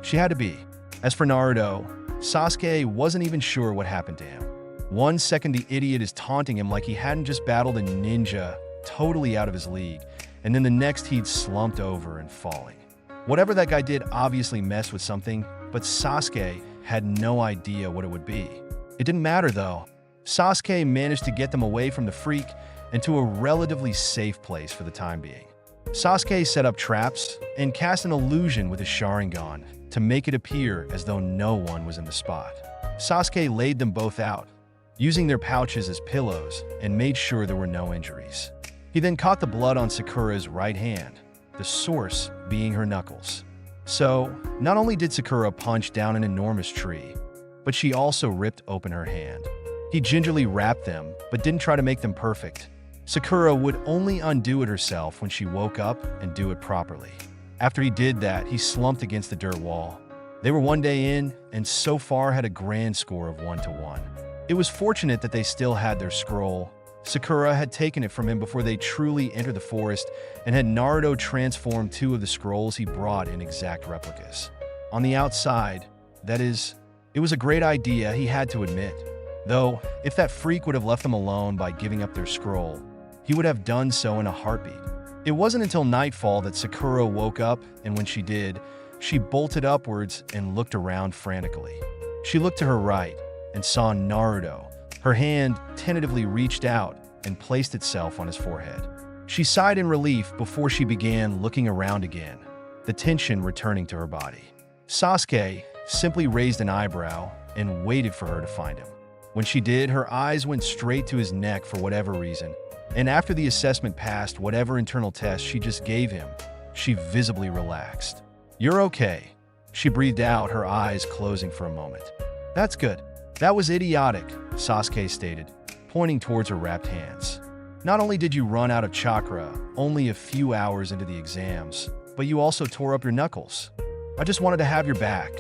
She had to be. As for Naruto, Sasuke wasn't even sure what happened to him. 1 second the idiot is taunting him like he hadn't just battled a ninja totally out of his league, and then the next he'd slumped over and falling. Whatever that guy did obviously messed with something, but Sasuke had no idea what it would be. It didn't matter though. Sasuke managed to get them away from the freak and to a relatively safe place for the time being. Sasuke set up traps and cast an illusion with his Sharingan to make it appear as though no one was in the spot. Sasuke laid them both out, using their pouches as pillows, and made sure there were no injuries. He then caught the blood on Sakura's right hand, the source being her knuckles. So, not only did Sakura punch down an enormous tree, but she also ripped open her hand. He gingerly wrapped them, but didn't try to make them perfect. Sakura would only undo it herself when she woke up and do it properly. After he did that, he slumped against the dirt wall. They were 1 day in, and so far had a grand score of 1-1. It was fortunate that they still had their scroll. Sakura had taken it from him before they truly entered the forest and had Naruto transformed 2 of the scrolls he brought in exact replicas. On the outside, that is, it was a great idea, he had to admit. Though, if that freak would have left them alone by giving up their scroll, he would have done so in a heartbeat. It wasn't until nightfall that Sakura woke up, and when she did, she bolted upwards and looked around frantically. She looked to her right and saw Naruto. Her hand tentatively reached out and placed itself on his forehead. She sighed in relief before she began looking around again, the tension returning to her body. Sasuke simply raised an eyebrow and waited for her to find him. When she did, her eyes went straight to his neck for whatever reason, and after the assessment passed whatever internal test she just gave him, she visibly relaxed. "You're okay," she breathed out, her eyes closing for a moment. "That's good." "That was idiotic," Sasuke stated, pointing towards her wrapped hands. "Not only did you run out of chakra only a few hours into the exams, but you also tore up your knuckles. I just wanted to have your back,"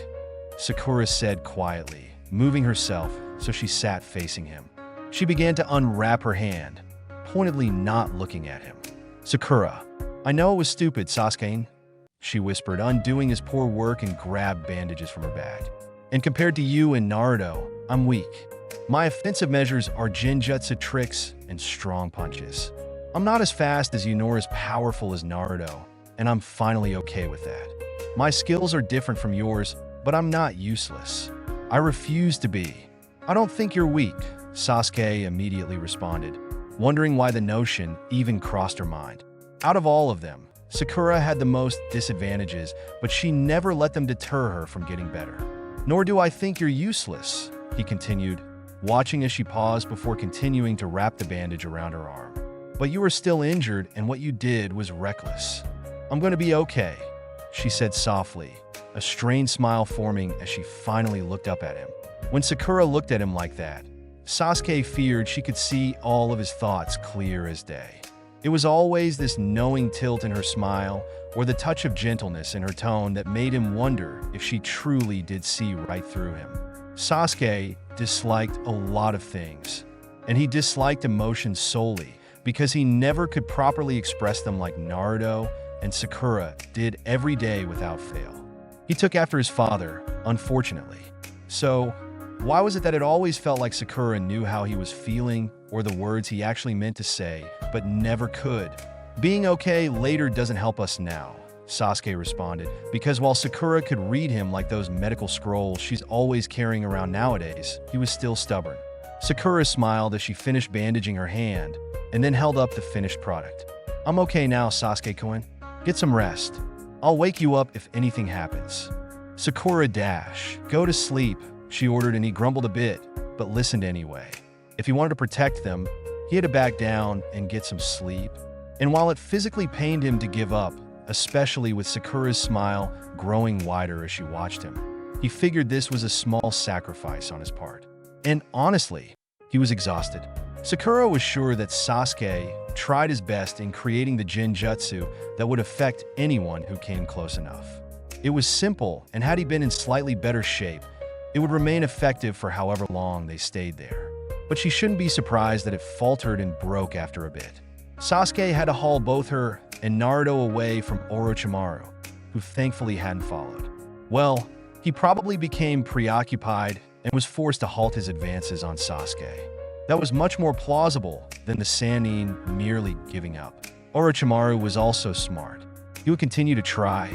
Sakura said quietly, moving herself so she sat facing him. She began to unwrap her hand, pointedly not looking at him. "Sakura, I know it was stupid, Sasuke," she whispered, undoing his poor work and grabbed bandages from her bag. "And compared to you and Naruto, I'm weak. My offensive measures are Jinjutsu tricks and strong punches. I'm not as fast as you nor as powerful as Naruto, and I'm finally okay with that. My skills are different from yours, but I'm not useless. I refuse to be." "I don't think you're weak," Sasuke immediately responded, wondering why the notion even crossed her mind. Out of all of them, Sakura had the most disadvantages, but she never let them deter her from getting better. "Nor do I think you're useless," he continued, watching as she paused before continuing to wrap the bandage around her arm. "But you are still injured, and what you did was reckless." "I'm going to be okay," she said softly, a strained smile forming as she finally looked up at him. When Sakura looked at him like that, Sasuke feared she could see all of his thoughts clear as day. It was always this knowing tilt in her smile or the touch of gentleness in her tone that made him wonder if she truly did see right through him. Sasuke disliked a lot of things, and he disliked emotions solely because he never could properly express them like Naruto and Sakura did every day without fail. He took after his father, unfortunately. So, why was it that it always felt like Sakura knew how he was feeling or the words he actually meant to say, but never could? "Being okay later doesn't help us now," Sasuke responded, because while Sakura could read him like those medical scrolls she's always carrying around nowadays, he was still stubborn. Sakura smiled as she finished bandaging her hand and then held up the finished product. "I'm okay now, Sasuke-kun. Get some rest. I'll wake you up if anything happens." "Sakura dash, go to sleep," she ordered, and he grumbled a bit, but listened anyway. If he wanted to protect them, he had to back down and get some sleep. And while it physically pained him to give up, especially with Sakura's smile growing wider as she watched him, he figured this was a small sacrifice on his part. And honestly, he was exhausted. Sakura was sure that Sasuke tried his best in creating the Jinjutsu that would affect anyone who came close enough. It was simple, and had he been in slightly better shape, it would remain effective for however long they stayed there. But she shouldn't be surprised that it faltered and broke after a bit. Sasuke had to haul both her and Naruto away from Orochimaru, who thankfully hadn't followed. Well, he probably became preoccupied and was forced to halt his advances on Sasuke. That was much more plausible than the Sannin merely giving up. Orochimaru was also smart. He would continue to try,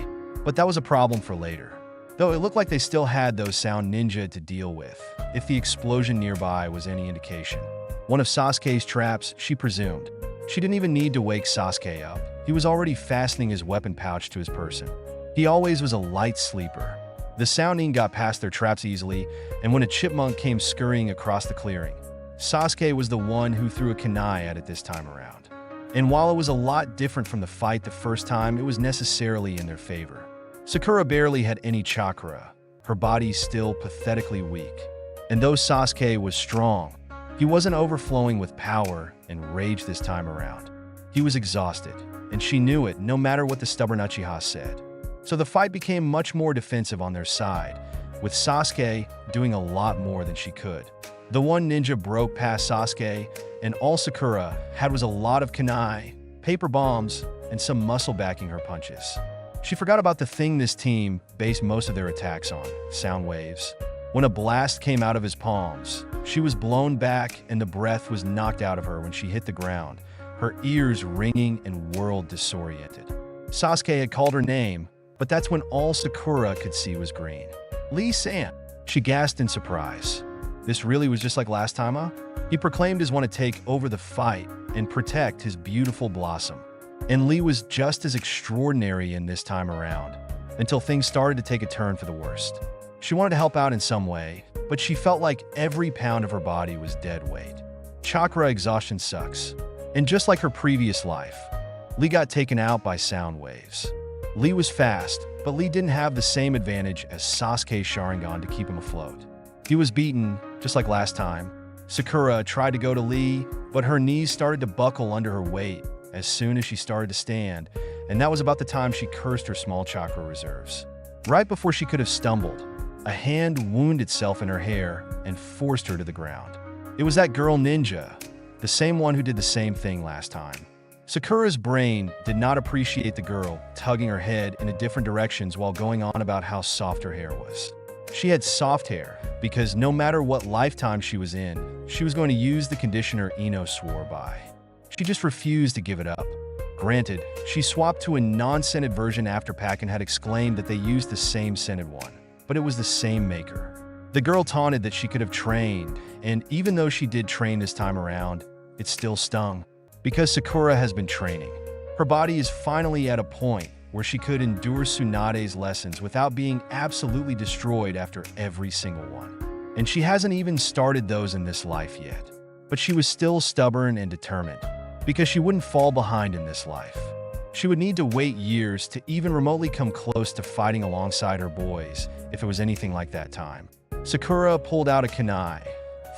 but that was a problem for later. Though it looked like they still had those sound ninja to deal with, if the explosion nearby was any indication. One of Sasuke's traps, she presumed. She didn't even need to wake Sasuke up. He was already fastening his weapon pouch to his person. He always was a light sleeper. The Sannin got past their traps easily, and when a chipmunk came scurrying across the clearing, Sasuke was the one who threw a kunai at it this time around. And while it was a lot different from the fight the first time, it was necessarily in their favor. Sakura barely had any chakra, her body still pathetically weak. And though Sasuke was strong, he wasn't overflowing with power and rage this time around. He was exhausted, and she knew it no matter what the stubborn Uchiha said. So the fight became much more defensive on their side, with Sasuke doing a lot more than she could. The one ninja broke past Sasuke, and all Sakura had was a lot of kunai, paper bombs, and some muscle backing her punches. She forgot about the thing this team based most of their attacks on, sound waves. When a blast came out of his palms, she was blown back and the breath was knocked out of her when she hit the ground, her ears ringing and world disoriented. Sasuke had called her name, but that's when all Sakura could see was green. "Lee-san!" She gasped in surprise. This really was just like last time, huh? He proclaimed his want to take over the fight and protect his beautiful blossom. And Lee was just as extraordinary in this time around, until things started to take a turn for the worst. She wanted to help out in some way, but she felt like every pound of her body was dead weight. Chakra exhaustion sucks. And just like her previous life, Lee got taken out by sound waves. Lee was fast, but Lee didn't have the same advantage as Sasuke's Sharingan to keep him afloat. He was beaten, just like last time. Sakura tried to go to Lee, but her knees started to buckle under her weight as soon as she started to stand, and that was about the time she cursed her small chakra reserves. Right before she could have stumbled, a hand wounded itself in her hair and forced her to the ground. It was that girl ninja, the same one who did the same thing last time. Sakura's brain did not appreciate the girl tugging her head in different directions while going on about how soft her hair was. She had soft hair because no matter what lifetime she was in, she was going to use the conditioner Ino swore by. She just refused to give it up. Granted, she swapped to a non-scented version after Packen had exclaimed that they used the same scented one, but it was the same maker. The girl taunted that she could have trained, and even though she did train this time around, it still stung. Because Sakura has been training, her body is finally at a point where she could endure Tsunade's lessons without being absolutely destroyed after every single one. And she hasn't even started those in this life yet. But she was still stubborn and determined, because she wouldn't fall behind in this life. She would need to wait years to even remotely come close to fighting alongside her boys, if it was anything like that time. Sakura pulled out a kunai,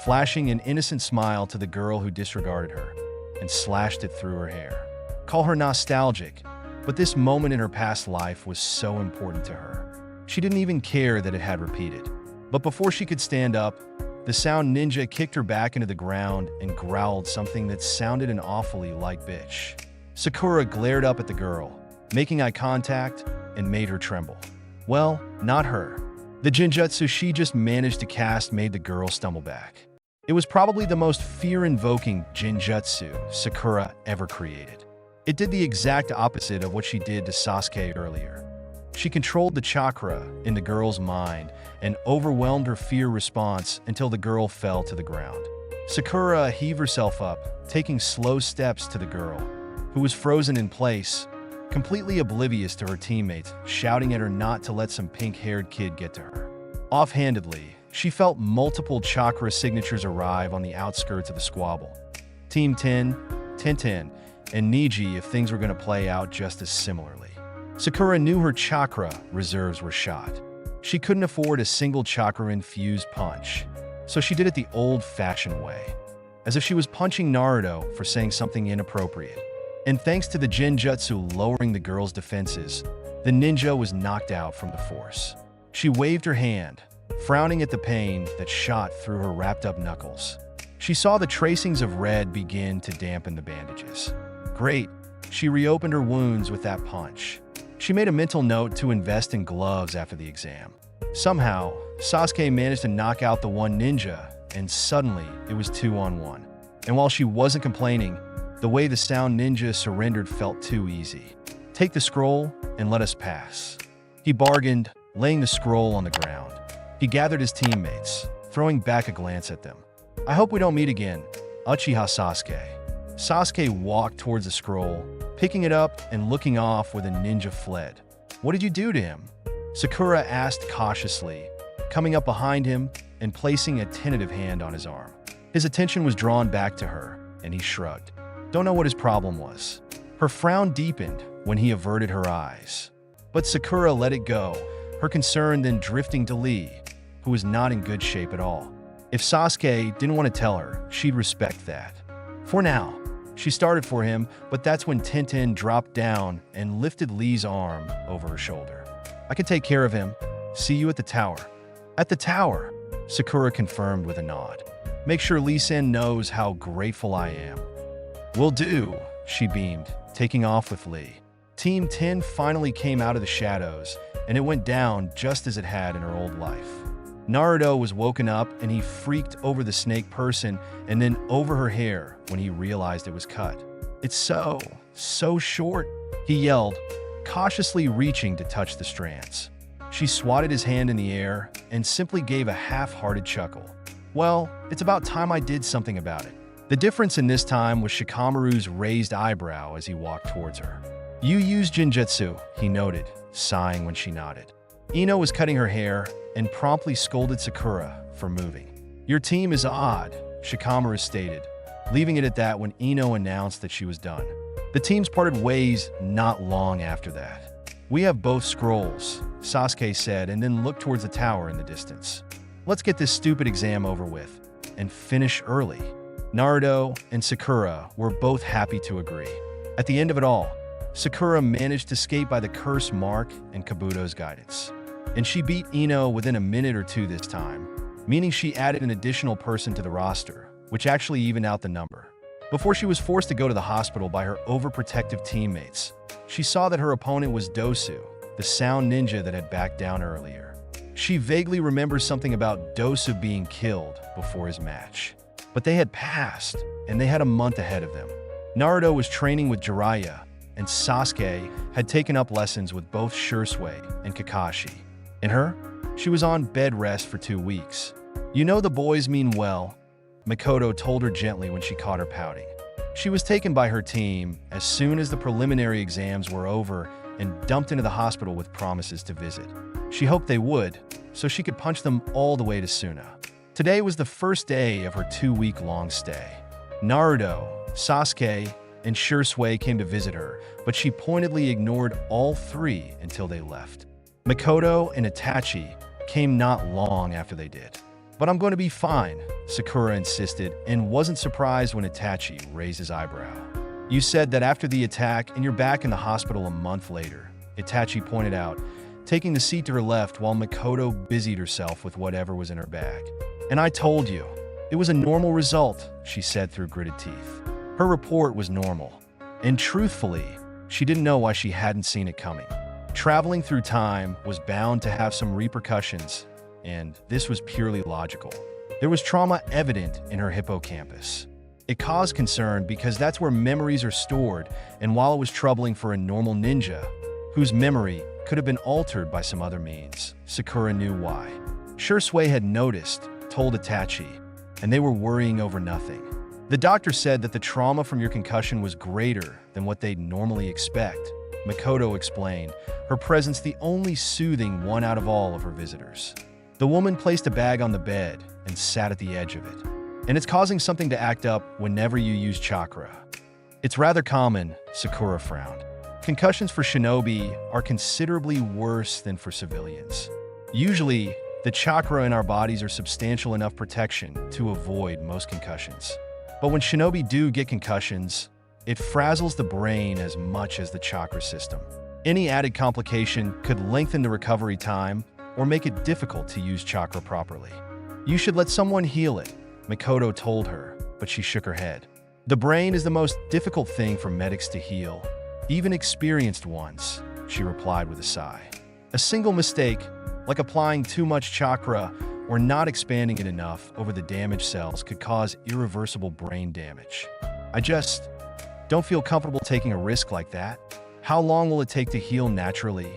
flashing an innocent smile to the girl who disregarded her, and slashed it through her hair. Call her nostalgic, but this moment in her past life was so important to her. She didn't even care that it had repeated. But before she could stand up, the sound ninja kicked her back into the ground and growled something that sounded an awfully like bitch. Sakura glared up at the girl, making eye contact, and made her tremble. Well, not her. The genjutsu she just managed to cast made the girl stumble back. It was probably the most fear-invoking genjutsu Sakura ever created. It did the exact opposite of what she did to Sasuke earlier. She controlled the chakra in the girl's mind and overwhelmed her fear response until the girl fell to the ground. Sakura heaved herself up, taking slow steps to the girl, who was frozen in place, completely oblivious to her teammates, shouting at her not to let some pink-haired kid get to her. Offhandedly, she felt multiple chakra signatures arrive on the outskirts of the squabble. Team 10, Tintin, and Niji if things were going to play out just as similarly. Sakura knew her chakra reserves were shot. She couldn't afford a single chakra-infused punch, so she did it the old-fashioned way, as if she was punching Naruto for saying something inappropriate. And thanks to the genjutsu lowering the girl's defenses, the ninja was knocked out from the force. She waved her hand, frowning at the pain that shot through her wrapped-up knuckles. She saw the tracings of red begin to dampen the bandages. Great, she reopened her wounds with that punch. She made a mental note to invest in gloves after the exam. Somehow, Sasuke managed to knock out the one ninja, and suddenly it was 2-on-1. And while she wasn't complaining, the way the sound ninja surrendered felt too easy. Take the scroll and let us pass. He bargained, laying the scroll on the ground. He gathered his teammates, throwing back a glance at them. I hope we don't meet again, Uchiha Sasuke. Sasuke walked towards the scroll, picking it up and looking off where the ninja fled. What did you do to him? Sakura asked cautiously, coming up behind him and placing a tentative hand on his arm. His attention was drawn back to her, and he shrugged. Don't know what his problem was. Her frown deepened when he averted her eyes. But Sakura let it go, her concern then drifting to Lee, who was not in good shape at all. If Sasuke didn't want to tell her, she'd respect that. For now, she started for him, but that's when Tintin dropped down and lifted Lee's arm over her shoulder. I can take care of him. See you at the tower. At the tower, Sakura confirmed with a nod. Make sure Lee-san knows how grateful I am. Will do, she beamed, taking off with Lee. Team 10 finally came out of the shadows, and it went down just as it had in her old life. Naruto was woken up and he freaked over the snake person and then over her hair when he realized it was cut. It's so short, he yelled, cautiously reaching to touch the strands. She swatted his hand in the air and simply gave a half-hearted chuckle. Well, it's about time I did something about it. The difference in this time was Shikamaru's raised eyebrow as he walked towards her. You used Jinjutsu, he noted, sighing when she nodded. Ino was cutting her hair and promptly scolded Sakura for moving. Your team is odd, Shikamaru stated, leaving it at that when Ino announced that she was done. The teams parted ways not long after that. We have both scrolls, Sasuke said, and then looked towards the tower in the distance. Let's get this stupid exam over with and finish early. Naruto and Sakura were both happy to agree. At the end of it all, Sakura managed to escape by the curse mark and Kabuto's guidance. And she beat Ino within a minute or two this time, meaning she added an additional person to the roster, which actually evened out the number. Before she was forced to go to the hospital by her overprotective teammates, she saw that her opponent was Dosu, the sound ninja that had backed down earlier. She vaguely remembers something about Dosu being killed before his match. But they had passed, and they had a month ahead of them. Naruto was training with Jiraiya, and Sasuke had taken up lessons with both Shursui and Kakashi. And her? She was on bed rest for 2 weeks. You know the boys mean well, Makoto told her gently when she caught her pouting. She was taken by her team as soon as the preliminary exams were over and dumped into the hospital with promises to visit. She hoped they would, so she could punch them all the way to Suna. Today was the first day of her 2-week-long stay. Naruto, Sasuke, and Shursui came to visit her, but she pointedly ignored all three until they left. Makoto and Itachi came not long after they did. But I'm going to be fine, Sakura insisted, and wasn't surprised when Itachi raised his eyebrow. You said that after the attack and you're back in the hospital a month later, Itachi pointed out, taking the seat to her left while Makoto busied herself with whatever was in her bag. And I told you, it was a normal result, she said through gritted teeth. Her report was normal, and truthfully, she didn't know why she hadn't seen it coming. Traveling through time was bound to have some repercussions, and this was purely logical. There was trauma evident in her hippocampus. It caused concern because that's where memories are stored, and while it was troubling for a normal ninja, whose memory could have been altered by some other means, Sakura knew why. Shursui had noticed, told Itachi, and they were worrying over nothing. The doctor said that the trauma from your concussion was greater than what they'd normally expect, Makoto explained, her presence the only soothing one out of all of her visitors. The woman placed a bag on the bed and sat at the edge of it. And it's causing something to act up whenever you use chakra. It's rather common, Sakura frowned. Concussions for shinobi are considerably worse than for civilians. Usually, the chakra in our bodies are substantial enough protection to avoid most concussions. But when shinobi do get concussions, it frazzles the brain as much as the chakra system. Any added complication could lengthen the recovery time or make it difficult to use chakra properly. You should let someone heal it, Makoto told her, but she shook her head. The brain is the most difficult thing for medics to heal, even experienced ones, she replied with a sigh. A single mistake, like applying too much chakra or not expanding it enough over the damaged cells, could cause irreversible brain damage. I just don't feel comfortable taking a risk like that. How long will it take to heal naturally?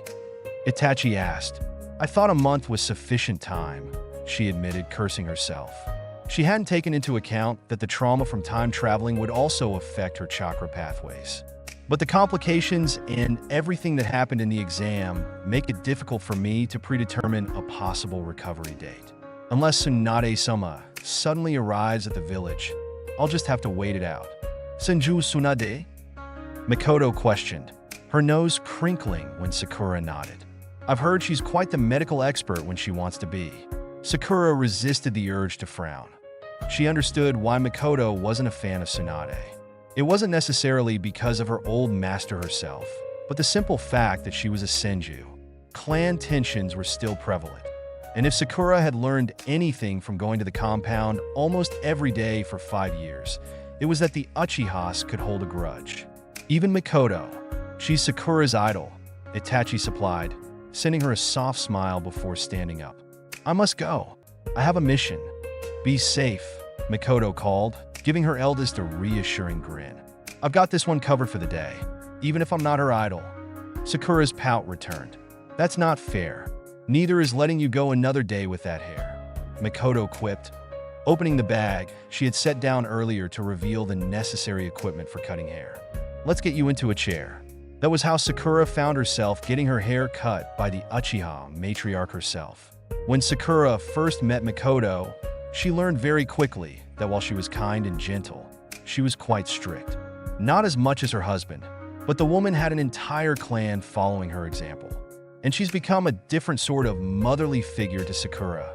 Itachi asked. I thought a month was sufficient time, she admitted, cursing herself. She hadn't taken into account that the trauma from time traveling would also affect her chakra pathways. But the complications and everything that happened in the exam make it difficult for me to predetermine a possible recovery date. Unless Tsunade-sama suddenly arrives at the village, I'll just have to wait it out. Senju Tsunade? Makoto questioned, her nose crinkling when Sakura nodded. I've heard she's quite the medical expert when she wants to be. Sakura resisted the urge to frown. She understood why Makoto wasn't a fan of Tsunade. It wasn't necessarily because of her old master herself, but the simple fact that she was a Senju. Clan tensions were still prevalent. And if Sakura had learned anything from going to the compound almost every day for 5 years, it was that the Uchihas could hold a grudge. Even Makoto, she's Sakura's idol, Itachi supplied, sending her a soft smile before standing up. I must go. I have a mission. Be safe, Makoto called, giving her eldest a reassuring grin. I've got this one covered for the day, even if I'm not her idol. Sakura's pout returned. That's not fair. Neither is letting you go another day with that hair, Makoto quipped. Opening the bag she had set down earlier to reveal the necessary equipment for cutting hair. Let's get you into a chair. That was how Sakura found herself getting her hair cut by the Uchiha matriarch herself. When Sakura first met Makoto, she learned very quickly that while she was kind and gentle, she was quite strict. Not as much as her husband, But the woman had an entire clan following her example, and she's become a different sort of motherly figure to Sakura.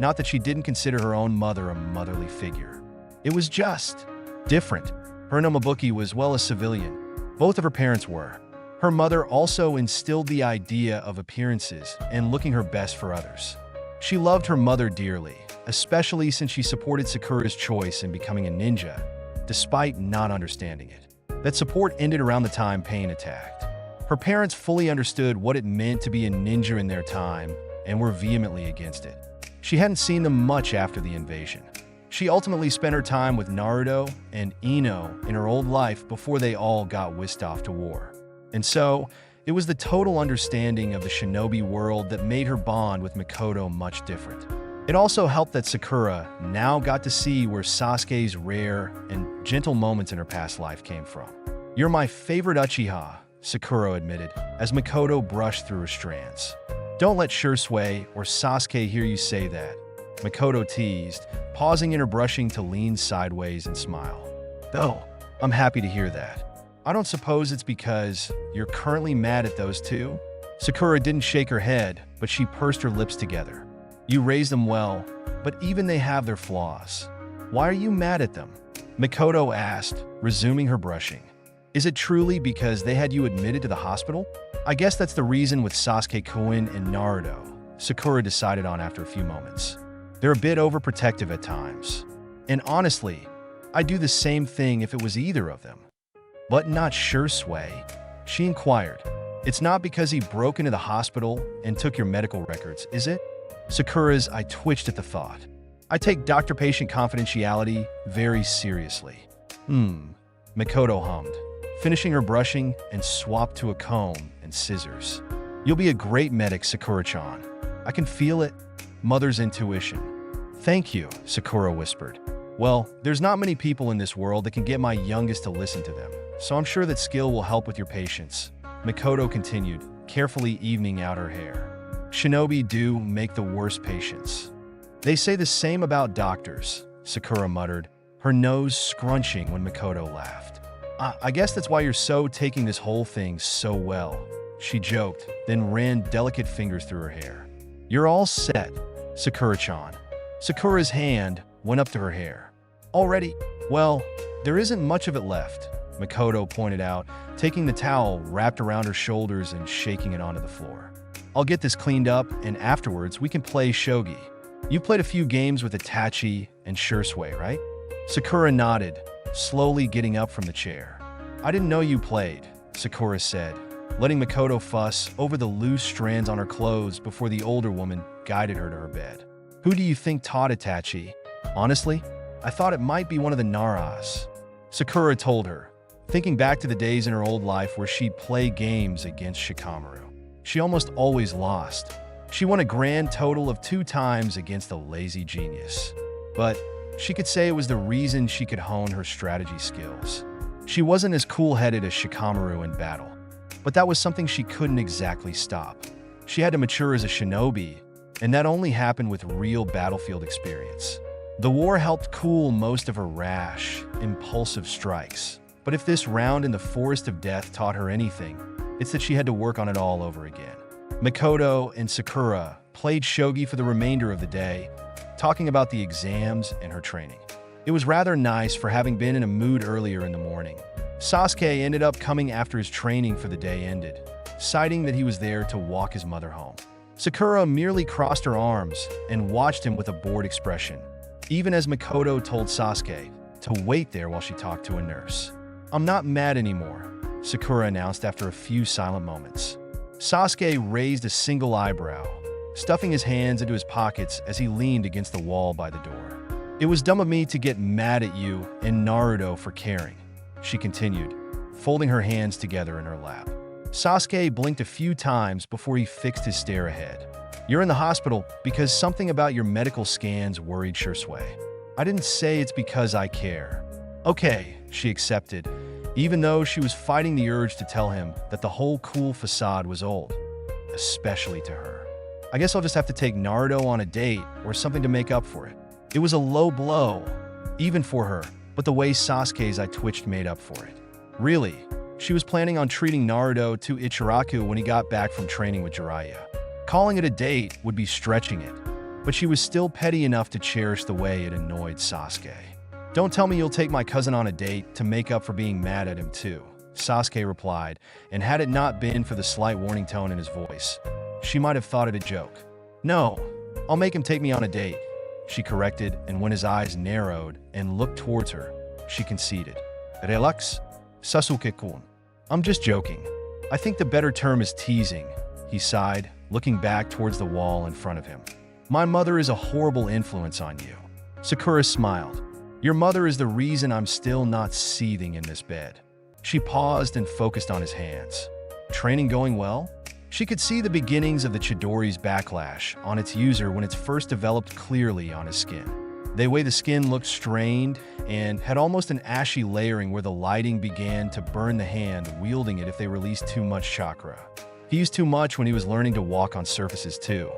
Not that she didn't consider her own mother a motherly figure. It was just different. Her Nomabuki was, well, a civilian. Both of her parents were. Her mother also instilled the idea of appearances and looking her best for others. She loved her mother dearly, especially since she supported Sakura's choice in becoming a ninja, despite not understanding it. That support ended around the time Pain attacked. Her parents fully understood what it meant to be a ninja in their time and were vehemently against it. She hadn't seen them much after the invasion. She ultimately spent her time with Naruto and Ino in her old life before they all got whisked off to war. And so, it was the total understanding of the shinobi world that made her bond with Mikoto much different. It also helped that Sakura now got to see where Sasuke's rare and gentle moments in her past life came from. "You're my favorite Uchiha," Sakura admitted, as Mikoto brushed through her strands. "Don't let Shursui or Sasuke hear you say that," Mikoto teased, pausing in her brushing to lean sideways and smile. "Though, I'm happy to hear that. I don't suppose it's because you're currently mad at those two?" Sakura didn't shake her head, but she pursed her lips together. "You raised them well, but even they have their flaws. Why are you mad at them?" Mikoto asked, resuming her brushing. "Is it truly because they had you admitted to the hospital?" "I guess that's the reason with Sasuke-kun and Naruto," Sakura decided on after a few moments. "They're a bit overprotective at times. And honestly, I'd do the same thing if it was either of them." "But not Shursui?" she inquired. "It's not because he broke into the hospital and took your medical records, is it?" Sakura's eye twitched at the thought. "I take doctor-patient confidentiality very seriously." Mikoto hummed, finishing her brushing and swapped to a comb and scissors. "You'll be a great medic, Sakura-chan. I can feel it. Mother's intuition." "Thank you," Sakura whispered. "Well, there's not many people in this world that can get my youngest to listen to them, so I'm sure that skill will help with your patience," Mikoto continued, carefully evening out her hair. "Shinobi do make the worst patients." "They say the same about doctors," Sakura muttered, her nose scrunching when Mikoto laughed. I guess that's why you're so taking this whole thing so well," she joked, then ran delicate fingers through her hair. "You're all set, Sakura-chan." Sakura's hand went up to her hair. "Already? Well, there isn't much of it left," Mikoto pointed out, taking the towel wrapped around her shoulders and shaking it onto the floor. "I'll get this cleaned up, and afterwards we can play shogi. You've played a few games with Itachi and Shursui, right?" Sakura nodded, slowly getting up from the chair. "I didn't know you played," Sakura said, letting Mikoto fuss over the loose strands on her clothes before the older woman guided her to her bed. "Who do you think taught Itachi?" "Honestly, I thought it might be one of the Naras," Sakura told her, thinking back to the days in her old life where she'd play games against Shikamaru. She almost always lost. She won a grand total of 2 times against the lazy genius. But she could say it was the reason she could hone her strategy skills. She wasn't as cool-headed as Shikamaru in battle, but that was something she couldn't exactly stop. She had to mature as a shinobi, and that only happened with real battlefield experience. The war helped cool most of her rash, impulsive strikes. But if this round in the Forest of Death taught her anything, it's that she had to work on it all over again. Mikoto and Sakura played shogi for the remainder of the day, talking about the exams and her training. It was rather nice for having been in a mood earlier in the morning. Sasuke ended up coming after his training for the day ended, citing that he was there to walk his mother home. Sakura merely crossed her arms and watched him with a bored expression, even as Mikoto told Sasuke to wait there while she talked to a nurse. "I'm not mad anymore," Sakura announced after a few silent moments. Sasuke raised a single eyebrow, stuffing his hands into his pockets as he leaned against the wall by the door. "It was dumb of me to get mad at you and Naruto for caring," she continued, folding her hands together in her lap. Sasuke blinked a few times before he fixed his stare ahead. "You're in the hospital because something about your medical scans worried Shursui. I didn't say it's because I care." "Okay," she accepted, even though she was fighting the urge to tell him that the whole cool facade was old, especially to her. "I guess I'll just have to take Naruto on a date or something to make up for it." It was a low blow, even for her, but the way Sasuke's eye twitched made up for it. "Really? She was planning on treating Naruto to Ichiraku when he got back from training with Jiraiya. Calling it a date would be stretching it, but she was still petty enough to cherish the way it annoyed Sasuke. "Don't tell me you'll take my cousin on a date to make up for being mad at him too," Sasuke replied, and had it not been for the slight warning tone in his voice, she might have thought it a joke. "No, I'll make him take me on a date," she corrected, and when his eyes narrowed and looked towards her, she conceded. "Relax, Sasuke-kun. I'm just joking. I think the better term is teasing," he sighed, looking back towards the wall in front of him. "My mother is a horrible influence on you." Sakura smiled. "Your mother is the reason I'm still not seething in this bed." She paused and focused on his hands. "Training going well?" She could see the beginnings of the Chidori's backlash on its user when it's first developed clearly on his skin. The way the skin looked strained and had almost an ashy layering where the lighting began to burn the hand wielding it if they released too much chakra. He used too much when he was learning to walk on surfaces too.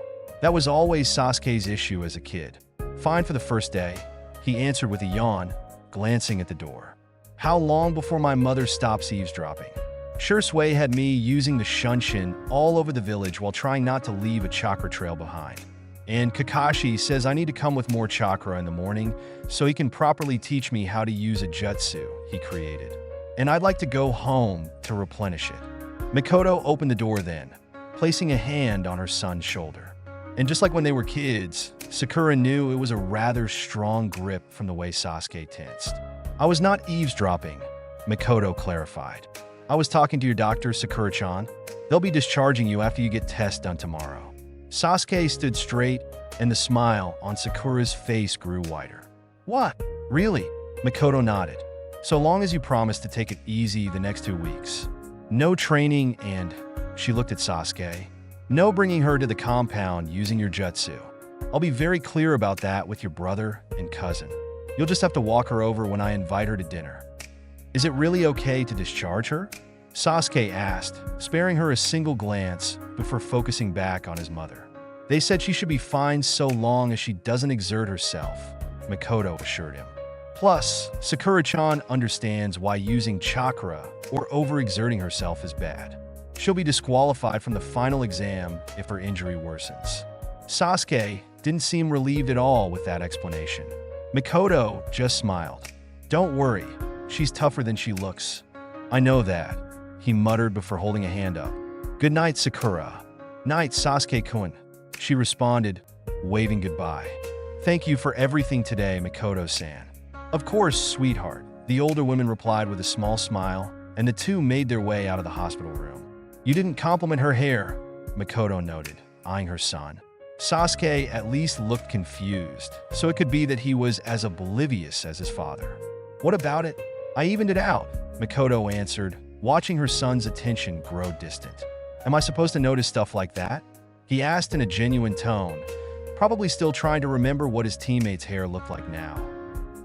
That was always Sasuke's issue as a kid. "Fine for the first day," he answered with a yawn, glancing at the door. "How long before my mother stops eavesdropping?" Shursui had me using the shunshin all over the village while trying not to leave a chakra trail behind. And Kakashi says I need to come with more chakra in the morning so he can properly teach me how to use a jutsu he created. And I'd like to go home to replenish it. Mikoto opened the door then, placing a hand on her son's shoulder. And just like when they were kids, Sakura knew it was a rather strong grip from the way Sasuke tensed. "I was not eavesdropping," Mikoto clarified. "I was talking to your doctor, Sakura-chan. They'll be discharging you after you get tests done tomorrow." Sasuke stood straight, and the smile on Sakura's face grew wider. "What? Really?" Mikoto nodded. "So long as you promise to take it easy the next 2 weeks. No training and," she looked at Sasuke, "no bringing her to the compound using your jutsu. I'll be very clear about that with your brother and cousin. You'll just have to walk her over when I invite her to dinner." "Is it really okay to discharge her?" Sasuke asked, sparing her a single glance before focusing back on his mother. "They said she should be fine so long as she doesn't exert herself," Mikoto assured him. "Plus, Sakura-chan understands why using chakra or overexerting herself is bad. She'll be disqualified from the final exam if her injury worsens." Sasuke didn't seem relieved at all with that explanation. Mikoto just smiled. "Don't worry, she's tougher than she looks." "I know that," he muttered before holding a hand up. "Good night, Sakura." "Night, Sasuke-kun," she responded, waving goodbye. "Thank you for everything today, Mikoto-san." "Of course, sweetheart," the older woman replied with a small smile, and the two made their way out of the hospital room. "You didn't compliment her hair," Mikoto noted, eyeing her son. Sasuke at least looked confused, so it could be that he was as oblivious as his father. "What about it? I evened it out," Mikoto answered, watching her son's attention grow distant. "Am I supposed to notice stuff like that?" he asked in a genuine tone, probably still trying to remember what his teammate's hair looked like now.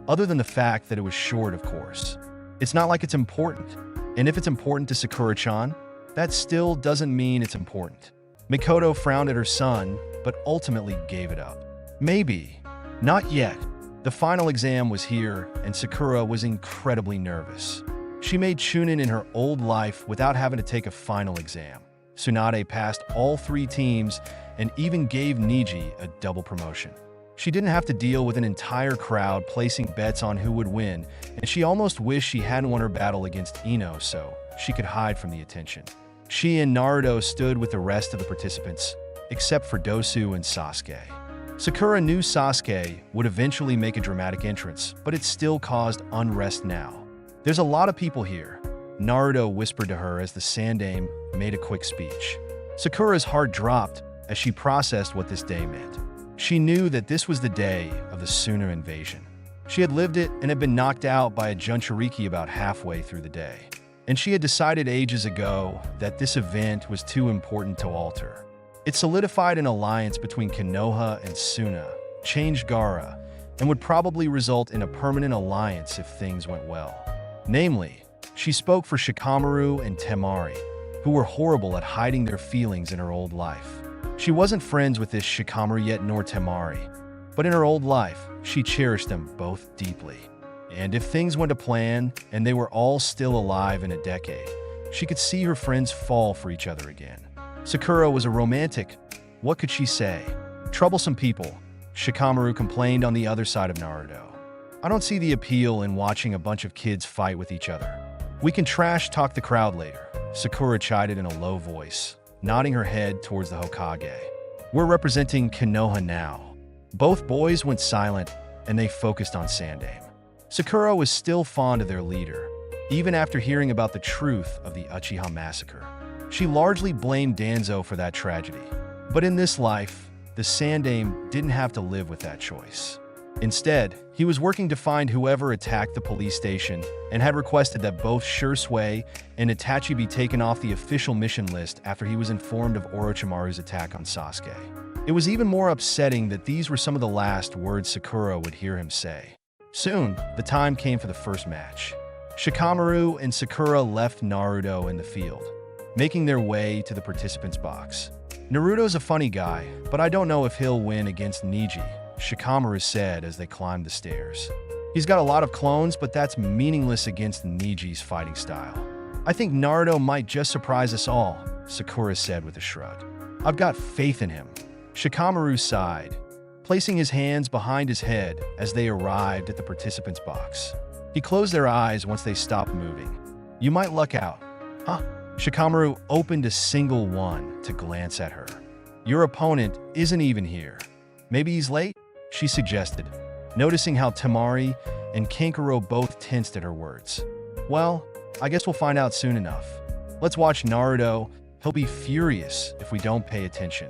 Other than the fact that it was short, of course. "It's not like it's important. And if it's important to Sakura-chan, that still doesn't mean it's important." Mikoto frowned at her son, but ultimately gave it up. "Maybe. Not yet." The final exam was here, and Sakura was incredibly nervous. She made Chunin in her old life without having to take a final exam. Tsunade passed all 3 teams and even gave Niji a double promotion. She didn't have to deal with an entire crowd placing bets on who would win, and she almost wished she hadn't won her battle against Ino so she could hide from the attention. She and Naruto stood with the rest of the participants, except for Dosu and Sasuke. Sakura knew Sasuke would eventually make a dramatic entrance, but it still caused unrest now. "There's a lot of people here," Naruto whispered to her as the Sandaime made a quick speech. Sakura's heart dropped as she processed what this day meant. She knew that this was the day of the Suna invasion. She had lived it and had been knocked out by a Jinchuriki about halfway through the day. And she had decided ages ago that this event was too important to alter. It solidified an alliance between Konoha and Suna, changed Gaara, and would probably result in a permanent alliance if things went well. Namely, she spoke for Shikamaru and Temari, who were horrible at hiding their feelings in her old life. She wasn't friends with this Shikamaru yet nor Temari, but in her old life, she cherished them both deeply. And if things went to plan and they were all still alive in a decade, She could see her friends fall for each other again. Sakura was a romantic. What could she say? Troublesome people, Shikamaru complained on the other side of Naruto. I don't see the appeal in watching a bunch of kids fight with each other. We can trash talk the crowd later, Sakura chided in a low voice, nodding her head towards the Hokage. We're representing Konoha now. Both boys went silent, and they focused on Sandaime. Sakura was still fond of their leader, even after hearing about the truth of the Uchiha massacre. She largely blamed Danzo for that tragedy. But in this life, the Sandaime didn't have to live with that choice. Instead, he was working to find whoever attacked the police station and had requested that both Shursui and Itachi be taken off the official mission list after he was informed of Orochimaru's attack on Sasuke. It was even more upsetting that these were some of the last words Sakura would hear him say. Soon, the time came for the first match. Shikamaru and Sakura left Naruto in the field, making their way to the participants' box. Naruto's a funny guy, but I don't know if he'll win against Neji, Shikamaru said as they climbed the stairs. He's got a lot of clones, but that's meaningless against Neji's fighting style. I think Naruto might just surprise us all, Sakura said with a shrug. I've got faith in him. Shikamaru sighed, placing his hands behind his head as they arrived at the participants' box. He closed their eyes once they stopped moving. You might luck out. Huh? Shikamaru opened a single one to glance at her. Your opponent isn't even here. Maybe he's late? She suggested, noticing how Temari and Kankuro both tensed at her words. Well, I guess we'll find out soon enough. Let's watch Naruto. He'll be furious if we don't pay attention.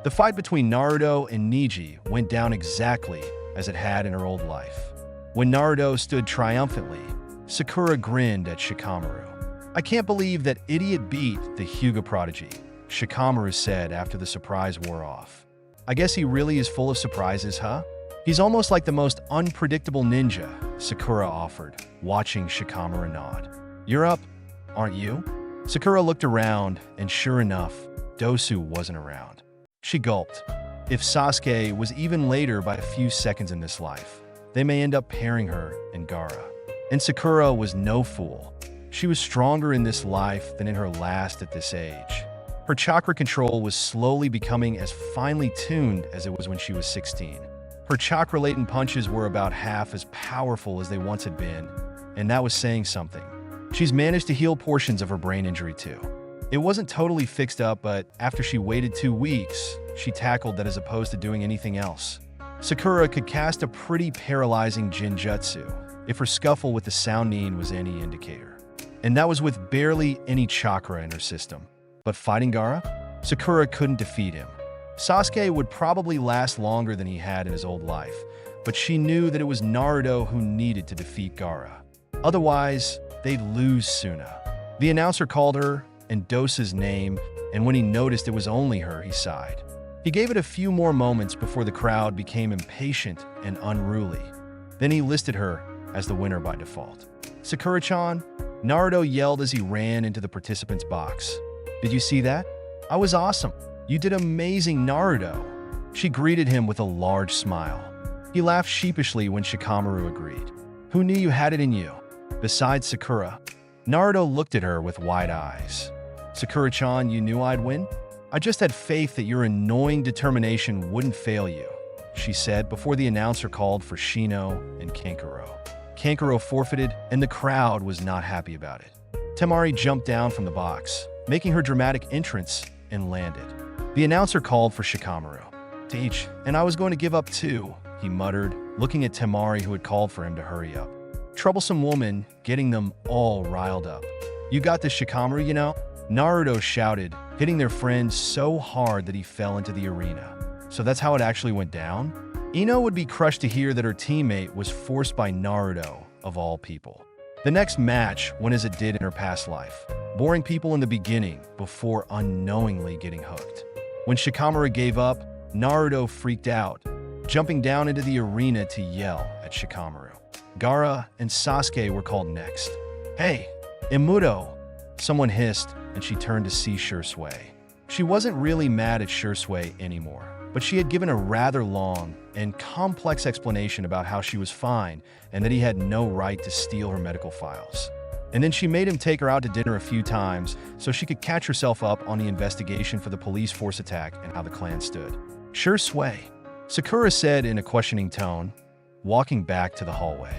The fight between Naruto and Neji went down exactly as it had in her old life. When Naruto stood triumphantly, Sakura grinned at Shikamaru. I can't believe that idiot beat the Hyuga prodigy, Shikamaru said after the surprise wore off. I guess he really is full of surprises, huh? He's almost like the most unpredictable ninja, Sakura offered, watching Shikamaru nod. You're up, aren't you? Sakura looked around, and sure enough, Dosu wasn't around. She gulped. If Sasuke was even later by a few seconds in this life, they may end up pairing her and Gaara. And Sakura was no fool. She was stronger in this life than in her last at this age. Her chakra control was slowly becoming as finely tuned as it was when she was 16. Her chakra-laden punches were about half as powerful as they once had been, and that was saying something. She's managed to heal portions of her brain injury too. It wasn't totally fixed up, but after she waited 2 weeks, she tackled that as opposed to doing anything else. Sakura could cast a pretty paralyzing Jinjutsu, if her scuffle with the Sannin was any indicator. And that was with barely any chakra in her system. But fighting Gaara? Sakura couldn't defeat him. Sasuke would probably last longer than he had in his old life, but she knew that it was Naruto who needed to defeat Gaara. Otherwise, they'd lose Suna. The announcer called her and Dosa's name, and when he noticed it was only her, he sighed. He gave it a few more moments before the crowd became impatient and unruly. Then he listed her as the winner by default. Sakura-chan, Naruto yelled as he ran into the participants' box. Did you see that? I was awesome. You did amazing, Naruto. She greeted him with a large smile. He laughed sheepishly when Shikamaru agreed. Who knew you had it in you? Besides Sakura, Naruto looked at her with wide eyes. Sakura-chan, you knew I'd win? I just had faith that your annoying determination wouldn't fail you, she said before the announcer called for Shino and Kankuro. Kankuro forfeited, and the crowd was not happy about it. Temari jumped down from the box, making her dramatic entrance, and landed. The announcer called for Shikamaru. Teach, and I was going to give up too, he muttered, looking at Temari who had called for him to hurry up. Troublesome woman, getting them all riled up. You got this, Shikamaru, you know? Naruto shouted, hitting their friend so hard that he fell into the arena. So that's how it actually went down? Ino would be crushed to hear that her teammate was forced by Naruto, of all people. The next match went as it did in her past life, boring people in the beginning before unknowingly getting hooked. When Shikamaru gave up, Naruto freaked out, jumping down into the arena to yell at Shikamaru. Gaara and Sasuke were called next. Hey, Imuto! Someone hissed, and she turned to see Shursui. She wasn't really mad at Shursui anymore, but she had given a rather long and complex explanation about how she was fine and that he had no right to steal her medical files. And then she made him take her out to dinner a few times so she could catch herself up on the investigation for the police force attack and how the clan stood. Sure sway, Sakura said in a questioning tone, walking back to the hallway.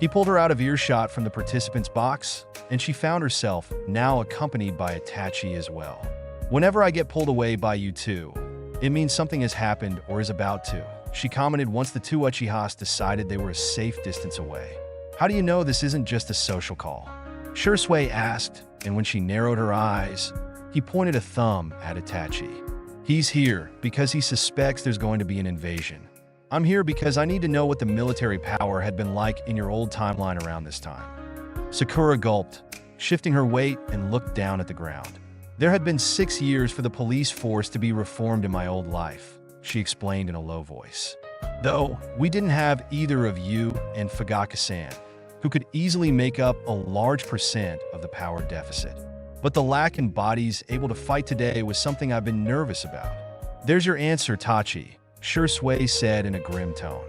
He pulled her out of earshot from the participants' box, and she found herself now accompanied by Itachi as well. Whenever I get pulled away by you two, it means something has happened or is about to, she commented once the two Uchihas decided they were a safe distance away. How do you know this isn't just a social call? Shursui asked, and when she narrowed her eyes, he pointed a thumb at Itachi. He's here because he suspects there's going to be an invasion. I'm here because I need to know what the military power had been like in your old timeline around this time. Sakura gulped, shifting her weight and looked down at the ground. There had been 6 years for the police force to be reformed in my old life, she explained in a low voice. Though we didn't have either of you and Fugaka-san, who could easily make up a large percent of the power deficit. But the lack in bodies able to fight today was something I've been nervous about. There's your answer, Tachi, Shursui said in a grim tone.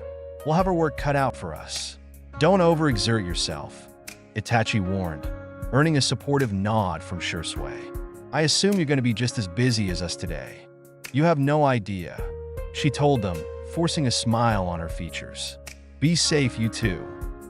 We'll have our work cut out for us. Don't overexert yourself, Itachi warned, earning a supportive nod from Shursui. I assume you're going to be just as busy as us today. You have no idea, she told them, forcing a smile on her features. Be safe, you two.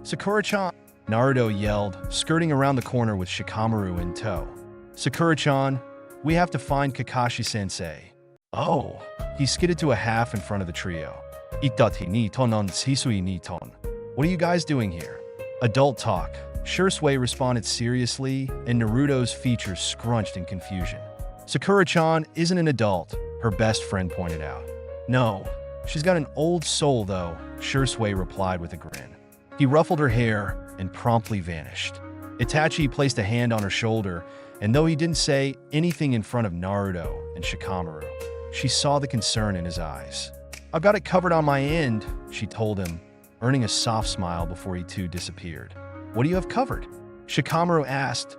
Sakura-chan, Naruto yelled, skirting around the corner with Shikamaru in tow. Sakura-chan, we have to find Kakashi-sensei. Oh, he skidded to a half in front of the trio. Itati ni tonon sisui ni ton. What are you guys doing here? Adult talk, Shursui responded seriously, and Naruto's features scrunched in confusion. Sakura-chan isn't an adult, her best friend pointed out. No, she's got an old soul though, Shursui replied with a grin. He ruffled her hair and promptly vanished. Itachi placed a hand on her shoulder, and though he didn't say anything in front of Naruto and Shikamaru, she saw the concern in his eyes. I've got it covered on my end, she told him, earning a soft smile before he too disappeared. What do you have covered? Shikamaru asked,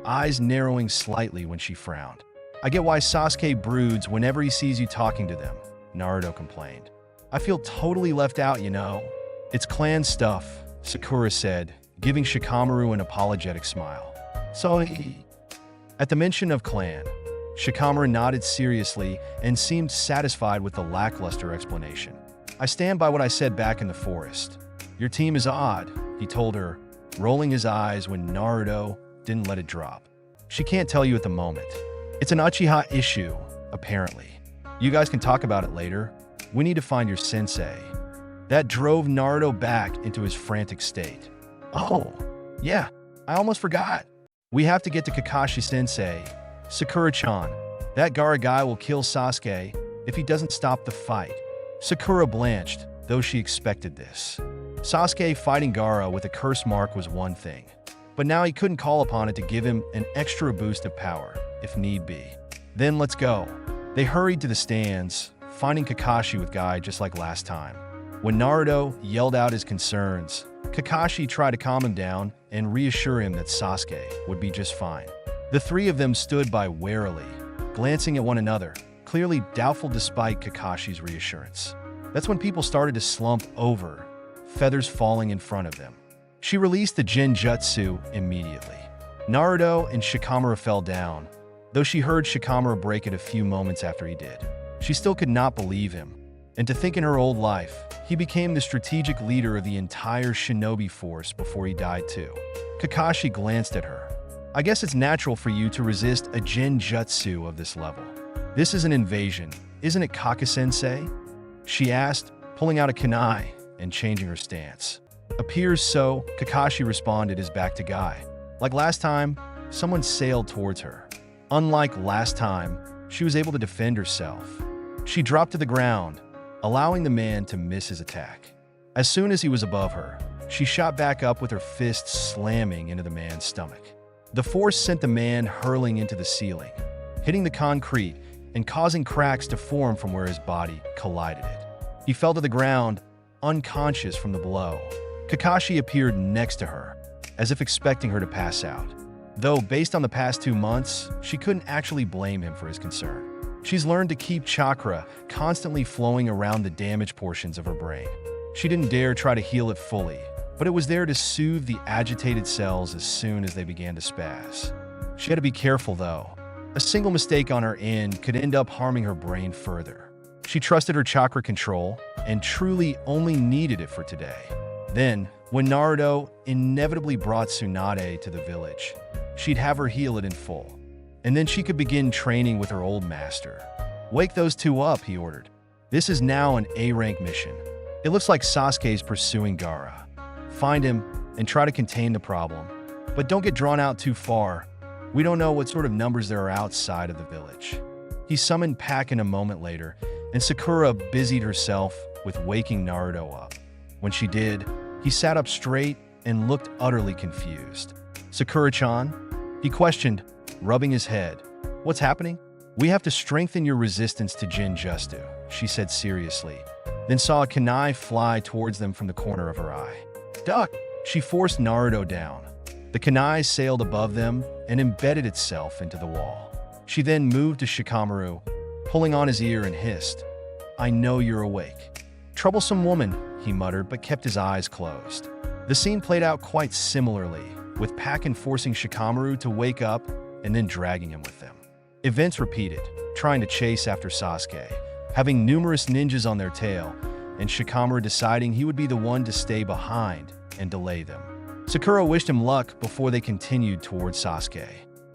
eyes narrowing slightly when she frowned. I get why Sasuke broods whenever he sees you talking to them, Naruto complained. I feel totally left out, you know. It's clan stuff, Sakura said, giving Shikamaru an apologetic smile. Sorry. At the mention of clan, Shikamaru nodded seriously and seemed satisfied with the lackluster explanation. I stand by what I said back in the forest. Your team is odd, he told her, rolling his eyes when Naruto didn't let it drop. She can't tell you at the moment. It's an Uchiha issue, apparently. You guys can talk about it later. We need to find your sensei. That drove Naruto back into his frantic state. Oh, yeah, I almost forgot. We have to get to Kakashi-sensei. Sakura-chan, that Gaara guy will kill Sasuke if he doesn't stop the fight. Sakura blanched, though she expected this. Sasuke fighting Gaara with a curse mark was one thing, but now he couldn't call upon it to give him an extra boost of power, if need be. Then let's go. They hurried to the stands, finding Kakashi with Guy just like last time. When Naruto yelled out his concerns, Kakashi tried to calm him down and reassure him that Sasuke would be just fine. The three of them stood by warily, glancing at one another, clearly doubtful despite Kakashi's reassurance. That's when people started to slump over, feathers falling in front of them. She released the Genjutsu immediately. Naruto and Shikamaru fell down, though she heard Shikamaru break it a few moments after he did. She still could not believe him, and to think in her old life, he became the strategic leader of the entire shinobi force before he died too. Kakashi glanced at her. I guess it's natural for you to resist a Genjutsu of this level. This is an invasion, isn't it, Kaka-sensei? She asked, pulling out a kunai and changing her stance. Appears so, Kakashi responded his back to Guy. Like last time, someone sailed towards her. Unlike last time, she was able to defend herself. She dropped to the ground, allowing the man to miss his attack. As soon as he was above her, she shot back up with her fist slamming into the man's stomach. The force sent the man hurling into the ceiling, hitting the concrete and causing cracks to form from where his body collided it. He fell to the ground, unconscious from the blow. Kakashi appeared next to her, as if expecting her to pass out. Though, based on the past 2 months, she couldn't actually blame him for his concern. She's learned to keep chakra constantly flowing around the damaged portions of her brain. She didn't dare try to heal it fully, but it was there to soothe the agitated cells as soon as they began to spaz. She had to be careful, though. A single mistake on her end could end up harming her brain further. She trusted her chakra control and truly only needed it for today. Then, when Naruto inevitably brought Tsunade to the village, she'd have her heal it in full. And then she could begin training with her old master. "Wake those two up," he ordered. "This is now an A-rank mission. It looks like Sasuke's pursuing Gaara. Find him and try to contain the problem. But don't get drawn out too far. We don't know what sort of numbers there are outside of the village." He summoned Pakin a moment later, and Sakura busied herself with waking Naruto up. When she did, he sat up straight and looked utterly confused. "Sakura-chan?" he questioned, rubbing his head. "What's happening?" "We have to strengthen your resistance to Jinjutsu," she said seriously, then saw a kunai fly towards them from the corner of her eye. "Duck!" She forced Naruto down. The kunai sailed above them and embedded itself into the wall. She then moved to Shikamaru, pulling on his ear and hissed, "I know you're awake." "Troublesome woman," he muttered, but kept his eyes closed. The scene played out quite similarly, with Pakin forcing Shikamaru to wake up and then dragging him with them. Events repeated, trying to chase after Sasuke, having numerous ninjas on their tail, and Shikamaru deciding he would be the one to stay behind and delay them. Sakura wished him luck before they continued towards Sasuke.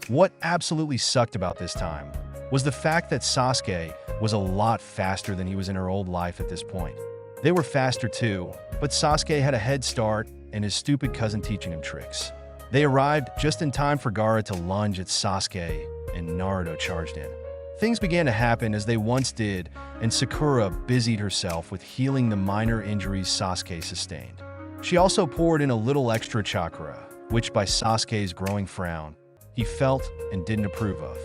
What absolutely sucked about this time was the fact that Sasuke was a lot faster than he was in her old life at this point. They were faster too, but Sasuke had a head start and his stupid cousin teaching him tricks. They arrived just in time for Gaara to lunge at Sasuke, and Naruto charged in. Things began to happen as they once did, and Sakura busied herself with healing the minor injuries Sasuke sustained. She also poured in a little extra chakra, which by Sasuke's growing frown, he felt and didn't approve of.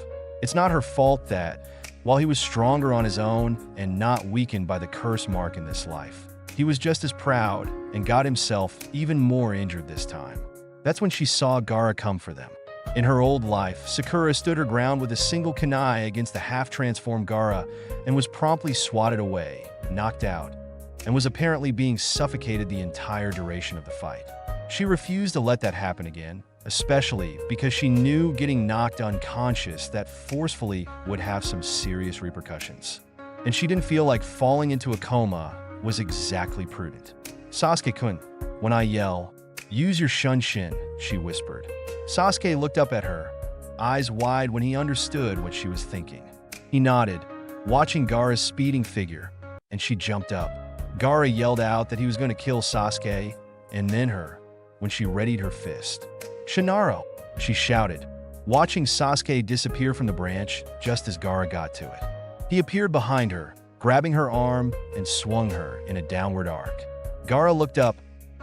It's not her fault that, while he was stronger on his own and not weakened by the curse mark in this life, he was just as proud and got himself even more injured this time. That's when she saw Gaara come for them. In her old life, Sakura stood her ground with a single kunai against the half-transformed Gaara and was promptly swatted away, knocked out, and was apparently being suffocated the entire duration of the fight. She refused to let that happen again, especially because she knew getting knocked unconscious that forcefully would have some serious repercussions. And she didn't feel like falling into a coma was exactly prudent. "Sasuke-kun, when I yell, use your shunshin," she whispered. Sasuke looked up at her, eyes wide when he understood what she was thinking. He nodded, watching Gaara's speeding figure, and she jumped up. Gaara yelled out that he was going to kill Sasuke, and then her, when she readied her fist. "Shinaro!" she shouted, watching Sasuke disappear from the branch just as Gaara got to it. He appeared behind her, grabbing her arm and swung her in a downward arc. Gaara looked up,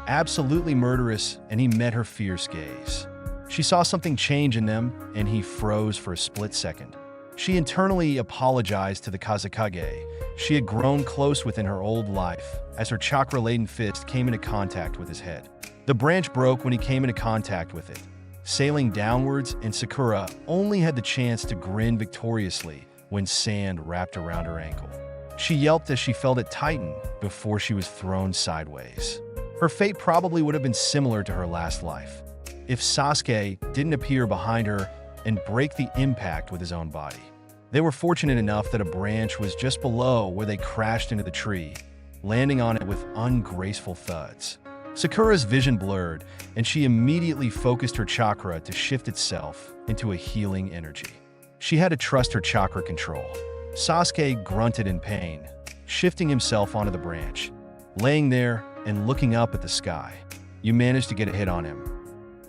absolutely murderous, and he met her fierce gaze. She saw something change in them, and he froze for a split second. She internally apologized to the Kazekage. She had grown close within her old life as her chakra-laden fist came into contact with his head. The branch broke when he came into contact with it, sailing downwards, and Sakura only had the chance to grin victoriously when sand wrapped around her ankle. She yelped as she felt it tighten before she was thrown sideways. Her fate probably would have been similar to her last life, if Sasuke didn't appear behind her and break the impact with his own body. They were fortunate enough that a branch was just below where they crashed into the tree, landing on it with ungraceful thuds. Sakura's vision blurred, and she immediately focused her chakra to shift itself into a healing energy. She had to trust her chakra control. Sasuke grunted in pain, shifting himself onto the branch, laying there and looking up at the sky. "You managed to get a hit on him."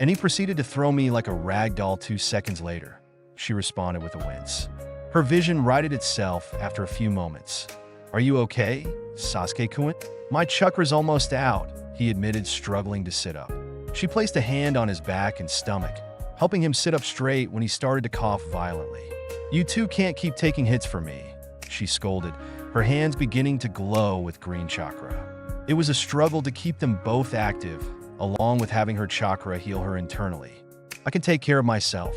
"And he proceeded to throw me like a rag doll 2 seconds later," she responded with a wince. Her vision righted itself after a few moments. "Are you okay, Sasuke-kun?" "My chakra's almost out," he admitted, struggling to sit up. She placed a hand on his back and stomach, helping him sit up straight when he started to cough violently. "You two can't keep taking hits for me," she scolded, her hands beginning to glow with green chakra. It was a struggle to keep them both active, along with having her chakra heal her internally. "I can take care of myself.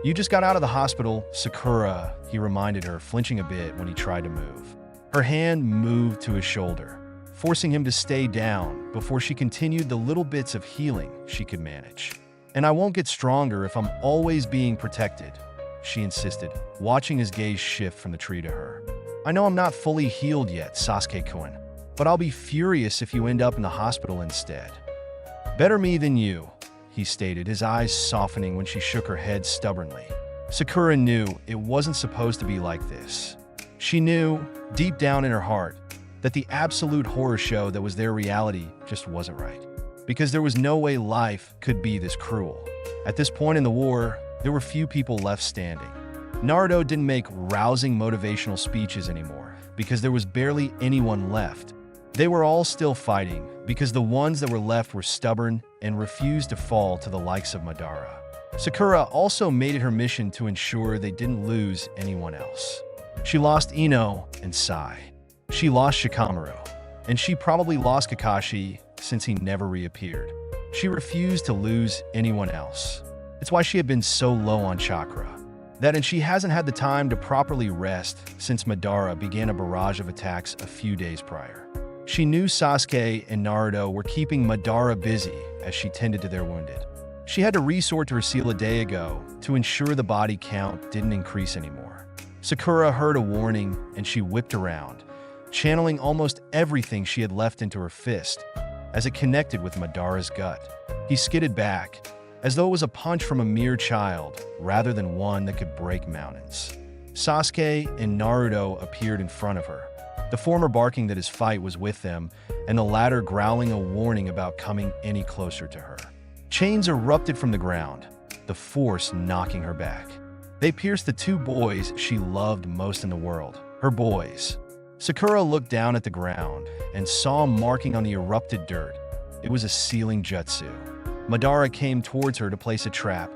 You just got out of the hospital, Sakura," he reminded her, flinching a bit when he tried to move. Her hand moved to his shoulder, forcing him to stay down before she continued the little bits of healing she could manage. "And I won't get stronger if I'm always being protected," she insisted, watching his gaze shift from the tree to her. "I know I'm not fully healed yet, Sasuke-kun, but I'll be furious if you end up in the hospital instead." "Better me than you," he stated, his eyes softening when she shook her head stubbornly. Sakura knew it wasn't supposed to be like this. She knew, deep down in her heart, that the absolute horror show that was their reality just wasn't right. Because there was no way life could be this cruel. At this point in the war, there were few people left standing. Naruto didn't make rousing motivational speeches anymore, because there was barely anyone left. They were all still fighting, because the ones that were left were stubborn and refused to fall to the likes of Madara. Sakura also made it her mission to ensure they didn't lose anyone else. She lost Ino and Sai. She lost Shikamaru. And she probably lost Kakashi since he never reappeared. She refused to lose anyone else. It's why she had been so low on chakra. And she hasn't had the time to properly rest since Madara began a barrage of attacks a few days prior. She knew Sasuke and Naruto were keeping Madara busy as she tended to their wounded. She had to resort to her seal a day ago to ensure the body count didn't increase anymore. Sakura heard a warning and she whipped around, channeling almost everything she had left into her fist as it connected with Madara's gut. He skidded back, as though it was a punch from a mere child rather than one that could break mountains. Sasuke and Naruto appeared in front of her, the former barking that his fight was with them, and the latter growling a warning about coming any closer to her. Chains erupted from the ground, the force knocking her back. They pierced the two boys she loved most in the world, her boys. Sakura looked down at the ground and saw a marking on the erupted dirt. It was a sealing jutsu. Madara came towards her to place a trap,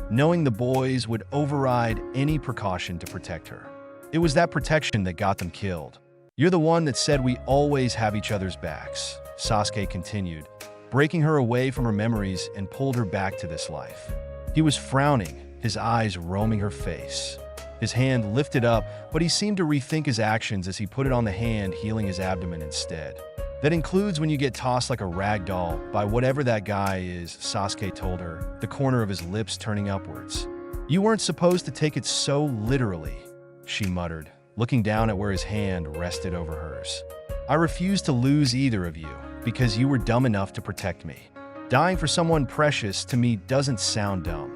knowing the boys would override any precaution to protect her. It was that protection that got them killed. "You're the one that said we always have each other's backs," Sasuke continued, breaking her away from her memories and pulled her back to this life. He was frowning, his eyes roaming her face. His hand lifted up, but he seemed to rethink his actions as he put it on the hand, healing his abdomen instead. "That includes when you get tossed like a rag doll by whatever that guy is," Sasuke told her, the corner of his lips turning upwards. "You weren't supposed to take it so literally," she muttered, looking down at where his hand rested over hers. "I refuse to lose either of you, because you were dumb enough to protect me. Dying for someone precious to me doesn't sound dumb."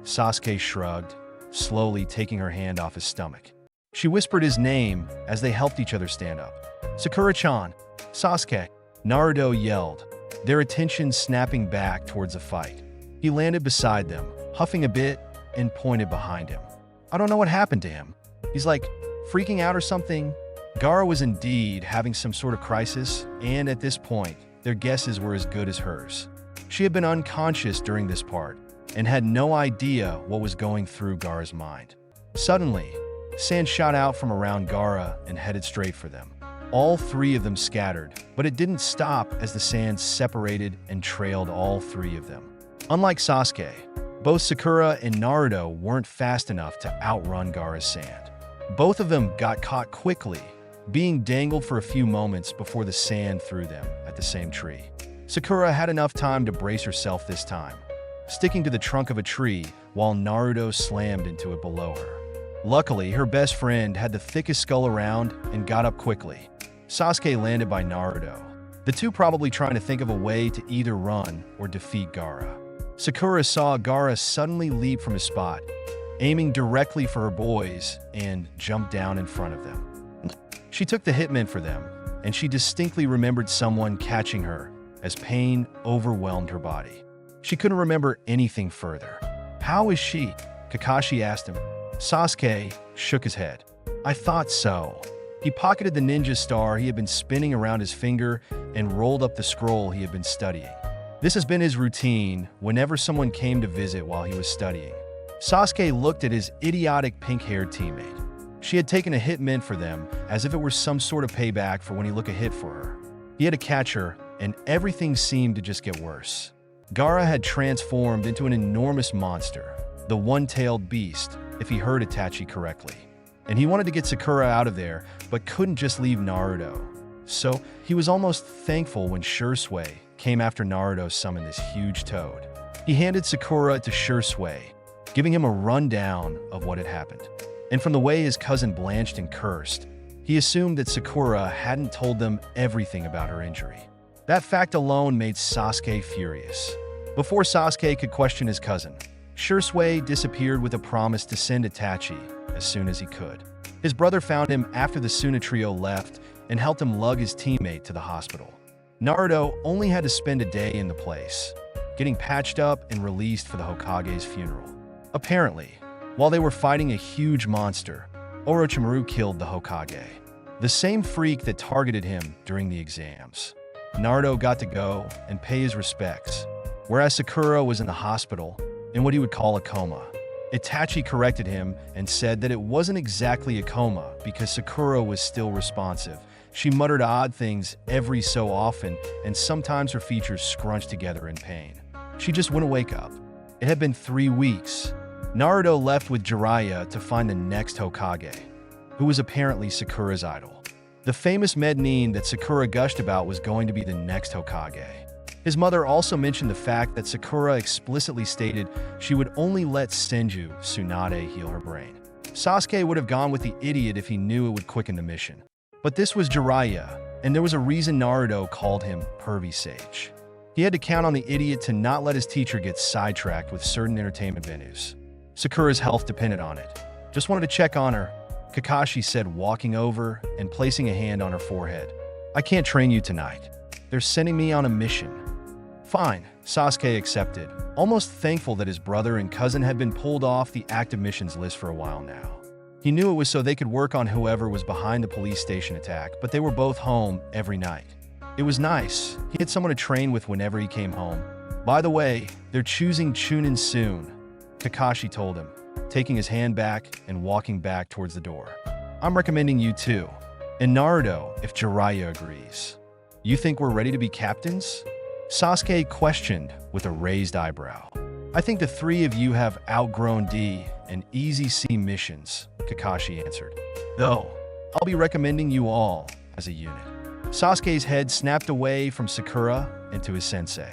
Sasuke shrugged, slowly taking her hand off his stomach. She whispered his name as they helped each other stand up. "Sakura-chan, Sasuke," Naruto yelled, their attention snapping back towards the fight. He landed beside them, huffing a bit, and pointed behind him. "I don't know what happened to him. He's like freaking out or something." Gaara was indeed having some sort of crisis, and at this point, their guesses were as good as hers. She had been unconscious during this part, and had no idea what was going through Gaara's mind. Suddenly, sand shot out from around Gaara and headed straight for them. All three of them scattered, but it didn't stop as the sand separated and trailed all three of them. Unlike Sasuke, both Sakura and Naruto weren't fast enough to outrun Gaara's sand. Both of them got caught quickly, being dangled for a few moments before the sand threw them at the same tree. Sakura had enough time to brace herself this time, sticking to the trunk of a tree while Naruto slammed into it below her. Luckily, her best friend had the thickest skull around and got up quickly. Sasuke landed by Naruto, the two probably trying to think of a way to either run or defeat Gaara. Sakura saw Gaara suddenly leap from his spot, aiming directly for her boys, and jumped down in front of them. She took the hitman for them, and she distinctly remembered someone catching her as pain overwhelmed her body. She couldn't remember anything further. "How is she?" Kakashi asked him. Sasuke shook his head. "I thought so." He pocketed the ninja star he had been spinning around his finger and rolled up the scroll he had been studying. This has been his routine whenever someone came to visit while he was studying. Sasuke looked at his idiotic pink-haired teammate. She had taken a hit meant for them as if it were some sort of payback for when he looked a hit for her. He had to catch her, and everything seemed to just get worse. Gaara had transformed into an enormous monster, the one-tailed beast, if he heard Itachi correctly. And he wanted to get Sakura out of there, but couldn't just leave Naruto. So he was almost thankful when Shursui came after Naruto summoned this huge toad. He handed Sakura to Shursui, giving him a rundown of what had happened. And from the way his cousin blanched and cursed, he assumed that Sakura hadn't told them everything about her injury. That fact alone made Sasuke furious. Before Sasuke could question his cousin, Shursui disappeared with a promise to send Itachi as soon as he could. His brother found him after the Suna trio left and helped him lug his teammate to the hospital. Naruto only had to spend a day in the place, getting patched up and released for the Hokage's funeral. Apparently, while they were fighting a huge monster, Orochimaru killed the Hokage, the same freak that targeted him during the exams. Naruto got to go and pay his respects, whereas Sakura was in the hospital in what he would call a coma. Itachi corrected him and said that it wasn't exactly a coma because Sakura was still responsive. She muttered odd things every so often, and sometimes her features scrunched together in pain. She just wouldn't wake up. It had been 3 weeks. Naruto left with Jiraiya to find the next Hokage, who was apparently Sakura's idol. The famous Mednin that Sakura gushed about was going to be the next Hokage. His mother also mentioned the fact that Sakura explicitly stated she would only let Senju Tsunade heal her brain. Sasuke would have gone with the idiot if he knew it would quicken the mission. But this was Jiraiya, and there was a reason Naruto called him Pervy Sage. He had to count on the idiot to not let his teacher get sidetracked with certain entertainment venues. Sakura's health depended on it. Just wanted to check on her, Kakashi said, walking over and placing a hand on her forehead. I can't train you tonight. They're sending me on a mission. Fine, Sasuke accepted, almost thankful that his brother and cousin had been pulled off the active missions list for a while now. He knew it was so they could work on whoever was behind the police station attack, but they were both home every night. It was nice. He had someone to train with whenever he came home. By the way, they're choosing Chunin soon, Kakashi told him, taking his hand back and walking back towards the door. I'm recommending you too. And Naruto, if Jiraiya agrees. You think we're ready to be captains? Sasuke questioned with a raised eyebrow. I think the 3 of you have outgrown D and easy C missions, Kakashi answered. Though, I'll be recommending you all as a unit. Sasuke's head snapped away from Sakura and to his sensei.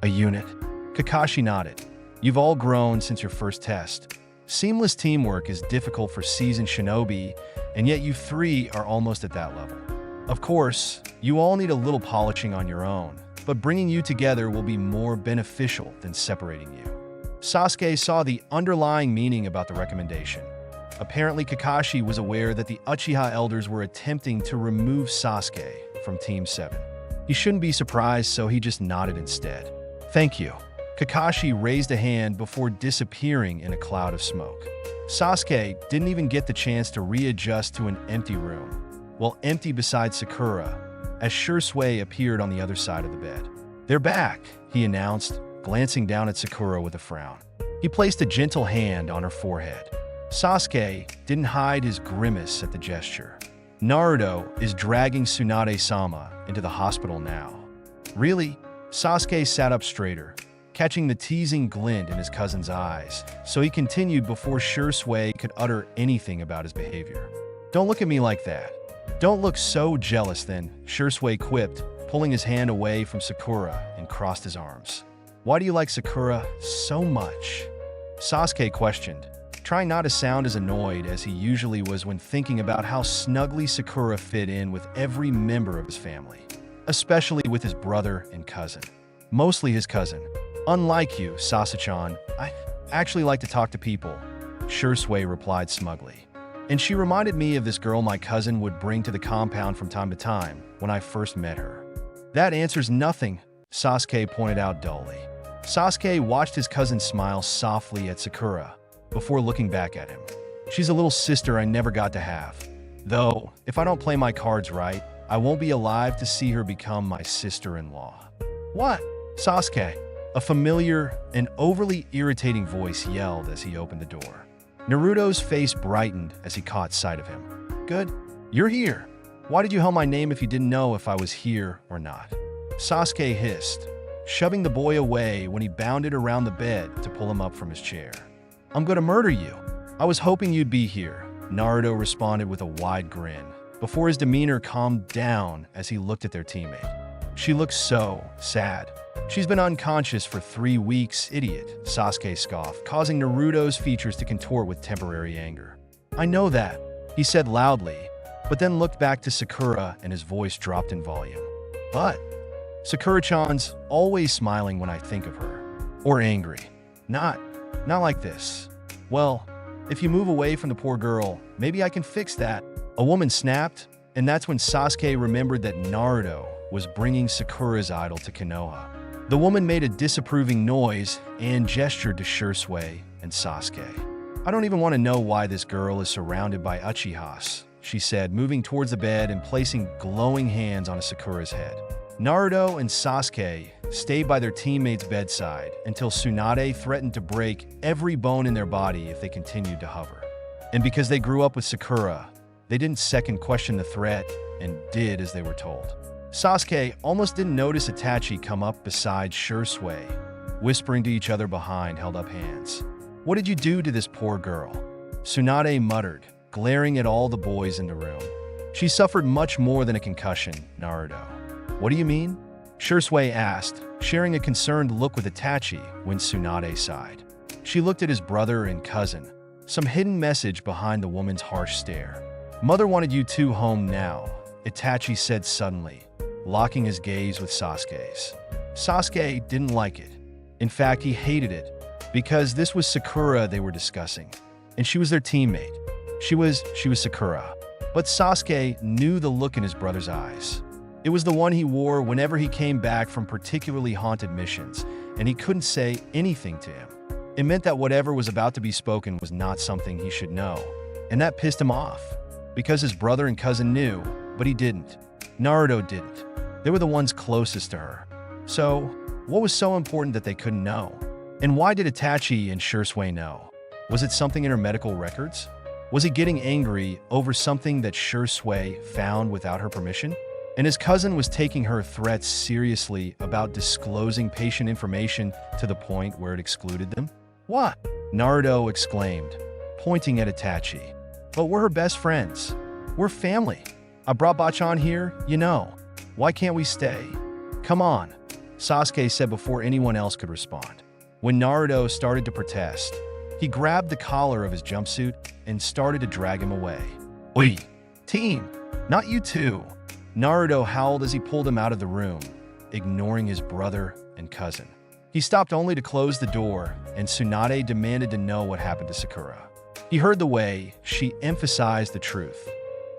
A unit? Kakashi nodded. You've all grown since your first test. Seamless teamwork is difficult for seasoned shinobi, and yet you 3 are almost at that level. Of course, you all need a little polishing on your own, but bringing you together will be more beneficial than separating you. Sasuke saw the underlying meaning about the recommendation. Apparently, Kakashi was aware that the Uchiha elders were attempting to remove Sasuke from Team 7. He shouldn't be surprised, so he just nodded instead. Thank you. Kakashi raised a hand before disappearing in a cloud of smoke. Sasuke didn't even get the chance to readjust to an empty room. Well, empty beside Sakura, as Shursui appeared on the other side of the bed. They're back, he announced, glancing down at Sakura with a frown. He placed a gentle hand on her forehead. Sasuke didn't hide his grimace at the gesture. Naruto is dragging Tsunade-sama into the hospital now. Really? Sasuke sat up straighter, catching the teasing glint in his cousin's eyes, so he continued before Shursui could utter anything about his behavior. Don't look at me like that. Don't look so jealous then, Shursui quipped, pulling his hand away from Sakura and crossed his arms. Why do you like Sakura so much? Sasuke questioned, trying not to sound as annoyed as he usually was when thinking about how snugly Sakura fit in with every member of his family, especially with his brother and cousin. Mostly his cousin. Unlike you, Sasuke-chan, I actually like to talk to people, Shursui replied smugly. And she reminded me of this girl my cousin would bring to the compound from time to time when I first met her. That answers nothing, Sasuke pointed out dully. Sasuke watched his cousin smile softly at Sakura before looking back at him. She's a little sister I never got to have. Though, if I don't play my cards right, I won't be alive to see her become my sister-in-law. What? Sasuke, a familiar and overly irritating voice yelled as he opened the door. Naruto's face brightened as he caught sight of him. Good, you're here. Why did you yell my name if you didn't know if I was here or not? Sasuke hissed, shoving the boy away when he bounded around the bed to pull him up from his chair. I'm gonna murder you. I was hoping you'd be here, Naruto responded with a wide grin. before his demeanor calmed down as he looked at their teammate. She looked so sad. She's been unconscious for 3 weeks, idiot, Sasuke scoffed, causing Naruto's features to contort with temporary anger. I know that, he said loudly, but then looked back to Sakura and his voice dropped in volume. But Sakura-chan's always smiling when I think of her. Or angry. Not like this. Well, if you move away from the poor girl, maybe I can fix that. A woman snapped, and that's when Sasuke remembered that Naruto was bringing Sakura's idol to Konoha. The woman made a disapproving noise and gestured to Sasuke and Sasuke. I don't even want to know why this girl is surrounded by Uchihas, she said, moving towards the bed and placing glowing hands on Sakura's head. Naruto and Sasuke stayed by their teammate's bedside until Tsunade threatened to break every bone in their body if they continued to hover. And because they grew up with Sakura, they didn't second question the threat and did as they were told. Sasuke almost didn't notice Itachi come up beside Sasuke, whispering to each other behind held-up hands. What did you do to this poor girl? Tsunade muttered, glaring at all the boys in the room. She suffered much more than a concussion, Naruto. What do you mean? Sasuke asked, sharing a concerned look with Itachi when Tsunade sighed. She looked at his brother and cousin, some hidden message behind the woman's harsh stare. Mother wanted you two home now, Itachi said suddenly, locking his gaze with Sasuke's. Sasuke didn't like it. In fact, he hated it, because this was Sakura they were discussing, and she was their teammate. She was Sakura. But Sasuke knew the look in his brother's eyes. It was the one he wore whenever he came back from particularly haunted missions, and he couldn't say anything to him. It meant that whatever was about to be spoken was not something he should know, and that pissed him off, because his brother and cousin knew, but he didn't. Naruto didn't. They were the ones closest to her. So, what was so important that they couldn't know? And why did Itachi and Sasuke know? Was it something in her medical records? Was he getting angry over something that Sasuke found without her permission? And his cousin was taking her threats seriously about disclosing patient information to the point where it excluded them? What? Naruto exclaimed, pointing at Itachi. But we're her best friends. We're family. I brought Bachan here, you know. Why can't we stay? Come on, Sasuke said before anyone else could respond. When Naruto started to protest, he grabbed the collar of his jumpsuit and started to drag him away. Oi, team, not you two. Naruto howled as he pulled him out of the room, ignoring his brother and cousin. He stopped only to close the door, and Tsunade demanded to know what happened to Sakura. He heard the way she emphasized the truth.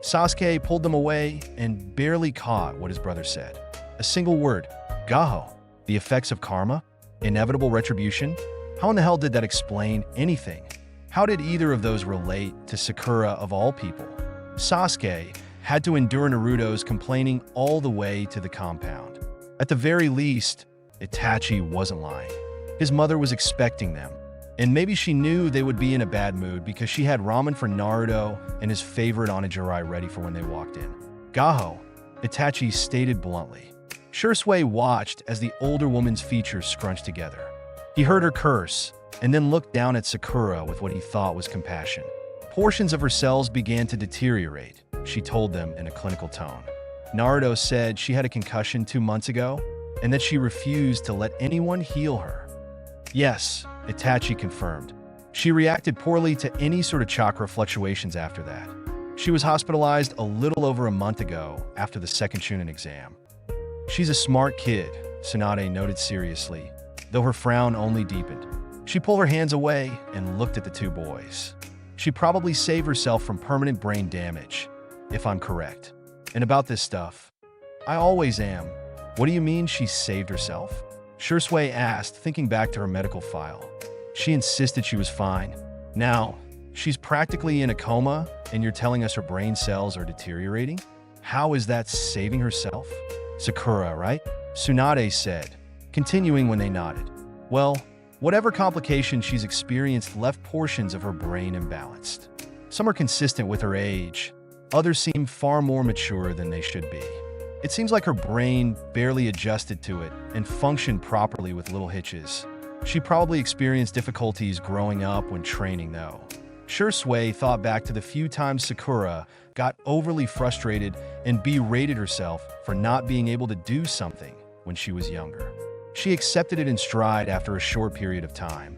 Sasuke pulled them away and barely caught what his brother said. A single word, Gaho. The effects of karma? Inevitable retribution? How in the hell did that explain anything? How did either of those relate to Sakura of all people? Sasuke had to endure Naruto's complaining all the way to the compound. At the very least, Itachi wasn't lying. His mother was expecting them, and maybe she knew they would be in a bad mood because she had ramen for Naruto and his favorite onigiri ready for when they walked in. Gaho, Itachi stated bluntly. Sasuke watched as the older woman's features scrunched together. He heard her curse, and then looked down at Sakura with what he thought was compassion. Portions of her cells began to deteriorate, she told them in a clinical tone. Naruto said she had a concussion 2 months ago, and that she refused to let anyone heal her. Yes, Itachi confirmed. She reacted poorly to any sort of chakra fluctuations after that. She was hospitalized a little over a month ago after the second Chunin exam. She's a smart kid, Tsunade noted seriously, though her frown only deepened. She pulled her hands away and looked at the two boys. She probably saved herself from permanent brain damage, if I'm correct. And about this stuff, I always am. What do you mean she saved herself? Sasuke asked, thinking back to her medical file. She insisted she was fine. Now, she's practically in a coma, and you're telling us her brain cells are deteriorating? How is that saving herself? Sakura, right? Tsunade said, continuing when they nodded. Well, whatever complication she's experienced left portions of her brain imbalanced. Some are consistent with her age. Others seem far more mature than they should be. It seems like her brain barely adjusted to it and functioned properly with little hitches. She probably experienced difficulties growing up when training, though. Shursui thought back to the few times Sakura got overly frustrated and berated herself for not being able to do something when she was younger. She accepted it in stride after a short period of time.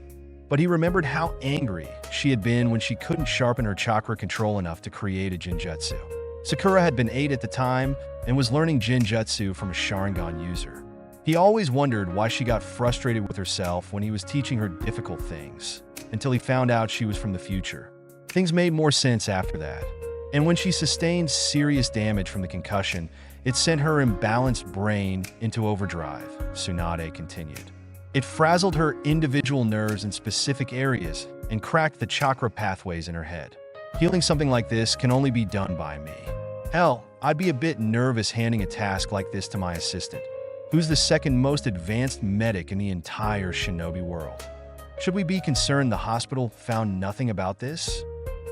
But he remembered how angry she had been when she couldn't sharpen her chakra control enough to create a Jinjutsu. Sakura had been 8 at the time and was learning Jinjutsu from a Sharingan user. He always wondered why she got frustrated with herself when he was teaching her difficult things, until he found out she was from the future. Things made more sense after that. And when she sustained serious damage from the concussion, it sent her imbalanced brain into overdrive, Tsunade continued. It frazzled her individual nerves in specific areas and cracked the chakra pathways in her head. Healing something like this can only be done by me. Hell, I'd be a bit nervous handing a task like this to my assistant, who's the second most advanced medic in the entire shinobi world. Should we be concerned the hospital found nothing about this?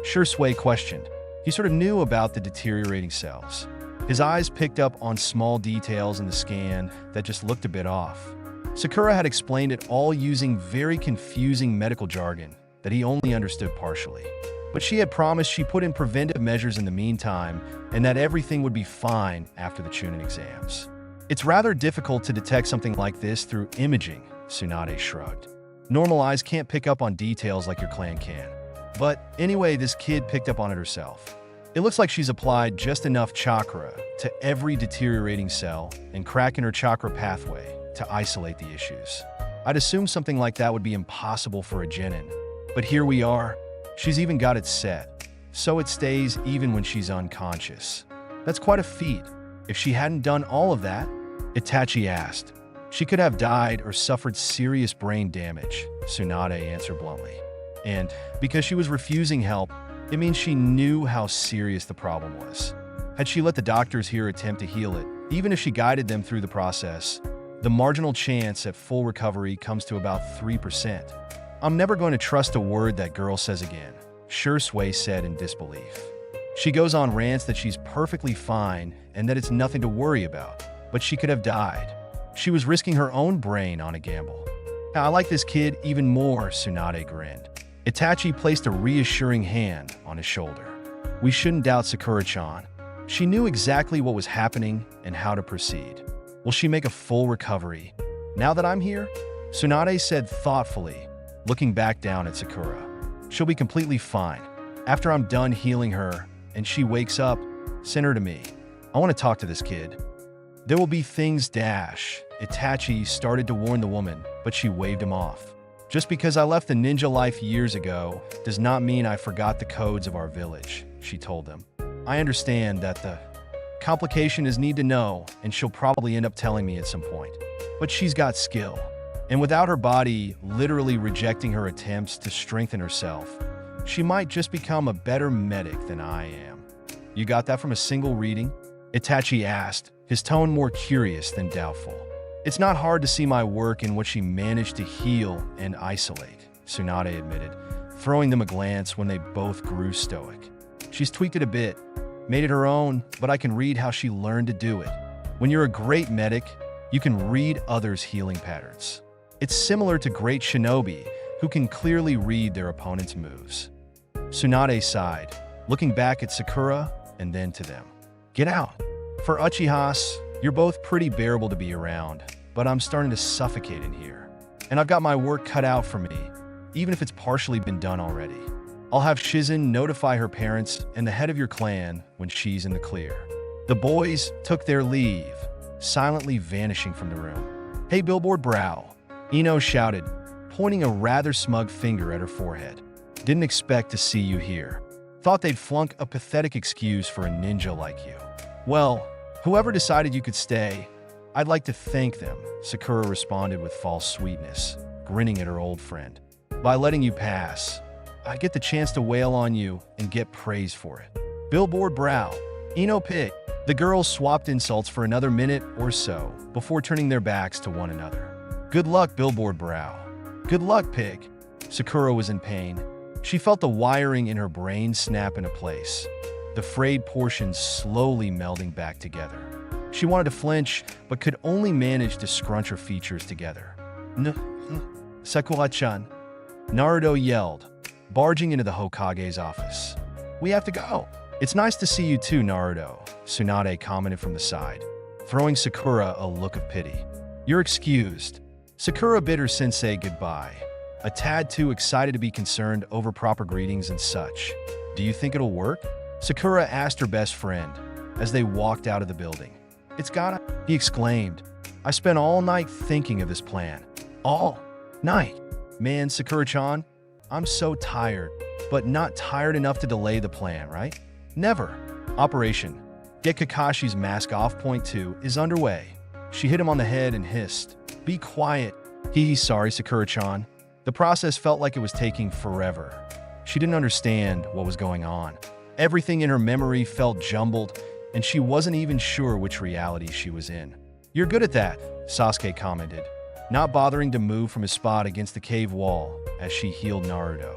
Shursui questioned. He sort of knew about the deteriorating cells. His eyes picked up on small details in the scan that just looked a bit off. Sakura had explained it all using very confusing medical jargon that he only understood partially. But she had promised she put in preventive measures in the meantime and that everything would be fine after the Chunin exams. It's rather difficult to detect something like this through imaging, Tsunade shrugged. Normal eyes can't pick up on details like your clan can. But anyway, this kid picked up on it herself. It looks like she's applied just enough chakra to every deteriorating cell and crack in her chakra pathway to isolate the issues. I'd assume something like that would be impossible for a genin. But here we are. She's even got it set, so it stays even when she's unconscious. That's quite a feat. If she hadn't done all of that, Itachi asked. She could have died or suffered serious brain damage, Tsunade answered bluntly. And because she was refusing help, it means she knew how serious the problem was. Had she let the doctors here attempt to heal it, even if she guided them through the process, the marginal chance at full recovery comes to about 3%. I'm never going to trust a word that girl says again, Shursui said in disbelief. She goes on rants that she's perfectly fine and that it's nothing to worry about, but she could have died. She was risking her own brain on a gamble. I like this kid even more, Tsunade grinned. Itachi placed a reassuring hand on his shoulder. We shouldn't doubt Sakura-chan. She knew exactly what was happening and how to proceed. Will she make a full recovery? Now that I'm here? Tsunade said thoughtfully, looking back down at Sakura. She'll be completely fine. After I'm done healing her and she wakes up, send her to me. I want to talk to this kid. There will be things dash. Itachi started to warn the woman, but she waved him off. Just because I left the ninja life years ago does not mean I forgot the codes of our village, she told him. I understand that the complication is need to know, and she'll probably end up telling me at some point. But she's got skill. And without her body literally rejecting her attempts to strengthen herself, she might just become a better medic than I am. You got that from a single reading? Itachi asked, his tone more curious than doubtful. It's not hard to see my work in what she managed to heal and isolate, Tsunade admitted, throwing them a glance when they both grew stoic. She's tweaked it a bit, made it her own, but I can read how she learned to do it. When you're a great medic, you can read others' healing patterns. It's similar to great shinobi, who can clearly read their opponent's moves. Tsunade sighed, looking back at Sakura and then to them. Get out. For Uchihas, you're both pretty bearable to be around, but I'm starting to suffocate in here. And I've got my work cut out for me, even if it's partially been done already. I'll have Shizen notify her parents and the head of your clan when she's in the clear. The boys took their leave, silently vanishing from the room. Hey, Billboard Brow, Ino shouted, pointing a rather smug finger at her forehead. Didn't expect to see you here. Thought they'd flunk a pathetic excuse for a ninja like you. Well, whoever decided you could stay, I'd like to thank them, Sakura responded with false sweetness, grinning at her old friend. By letting you pass, I get the chance to wail on you and get praise for it. Billboard Brow, Ino Pig. The girls swapped insults for another minute or so before turning their backs to one another. Good luck, Billboard Brow. Good luck, Pig. Sakura was in pain. She felt the wiring in her brain snap into place, the frayed portions slowly melding back together. She wanted to flinch, but could only manage to scrunch her features together. Sakura-chan, Naruto yelled, barging into the Hokage's office. "We have to go." "It's nice to see you too, Naruto," Tsunade commented from the side, throwing Sakura a look of pity. "You're excused." Sakura bid her sensei goodbye, a tad too excited to be concerned over proper greetings and such. "Do you think it'll work?" Sakura asked her best friend as they walked out of the building. "It's gotta," he exclaimed. "I spent all night thinking of this plan. All night. Man, Sakura-chan, I'm so tired, but not tired enough to delay the plan, right? Never." Operation Get Kakashi's Mask Off Point 2 is underway. She hit him on the head and hissed, "Be quiet." Sorry, Sakura-chan." The process felt like it was taking forever. She didn't understand what was going on. Everything in her memory felt jumbled, and she wasn't even sure which reality she was in. "You're good at that," Sasuke commented, not bothering to move from his spot against the cave wall as she healed Naruto.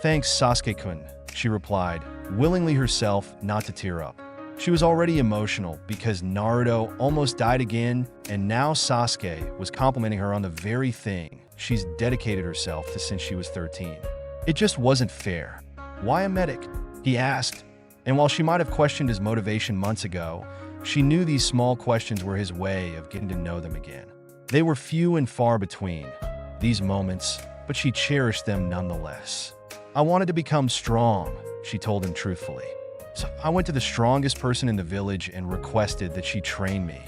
"Thanks, Sasuke-kun," she replied, willingly herself not to tear up. She was already emotional because Naruto almost died again, and now Sasuke was complimenting her on the very thing she's dedicated herself to since she was 13. It just wasn't fair. "Why a medic?" he asked, and while she might have questioned his motivation months ago, she knew these small questions were his way of getting to know them again. They were few and far between, these moments, but she cherished them nonetheless. "I wanted to become strong," she told him truthfully. "So I went to the strongest person in the village and requested that she train me.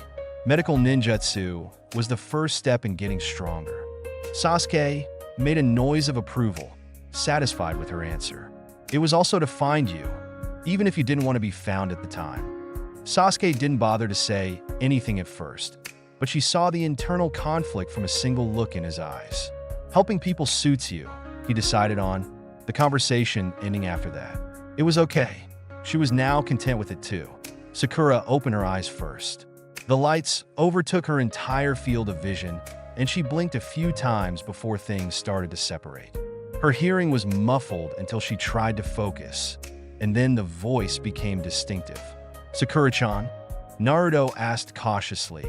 Medical ninjutsu was the first step in getting stronger." Sasuke made a noise of approval, satisfied with her answer. "It was also to find you, even if you didn't want to be found at the time." Sasuke didn't bother to say anything at first, but she saw the internal conflict from a single look in his eyes. "Helping people suits you," he decided on, the conversation ending after that. It was okay. She was now content with it too. Sakura opened her eyes first. The lights overtook her entire field of vision, and she blinked a few times before things started to separate. Her hearing was muffled until she tried to focus, and then the voice became distinctive. "Sakura-chan?" Naruto asked cautiously,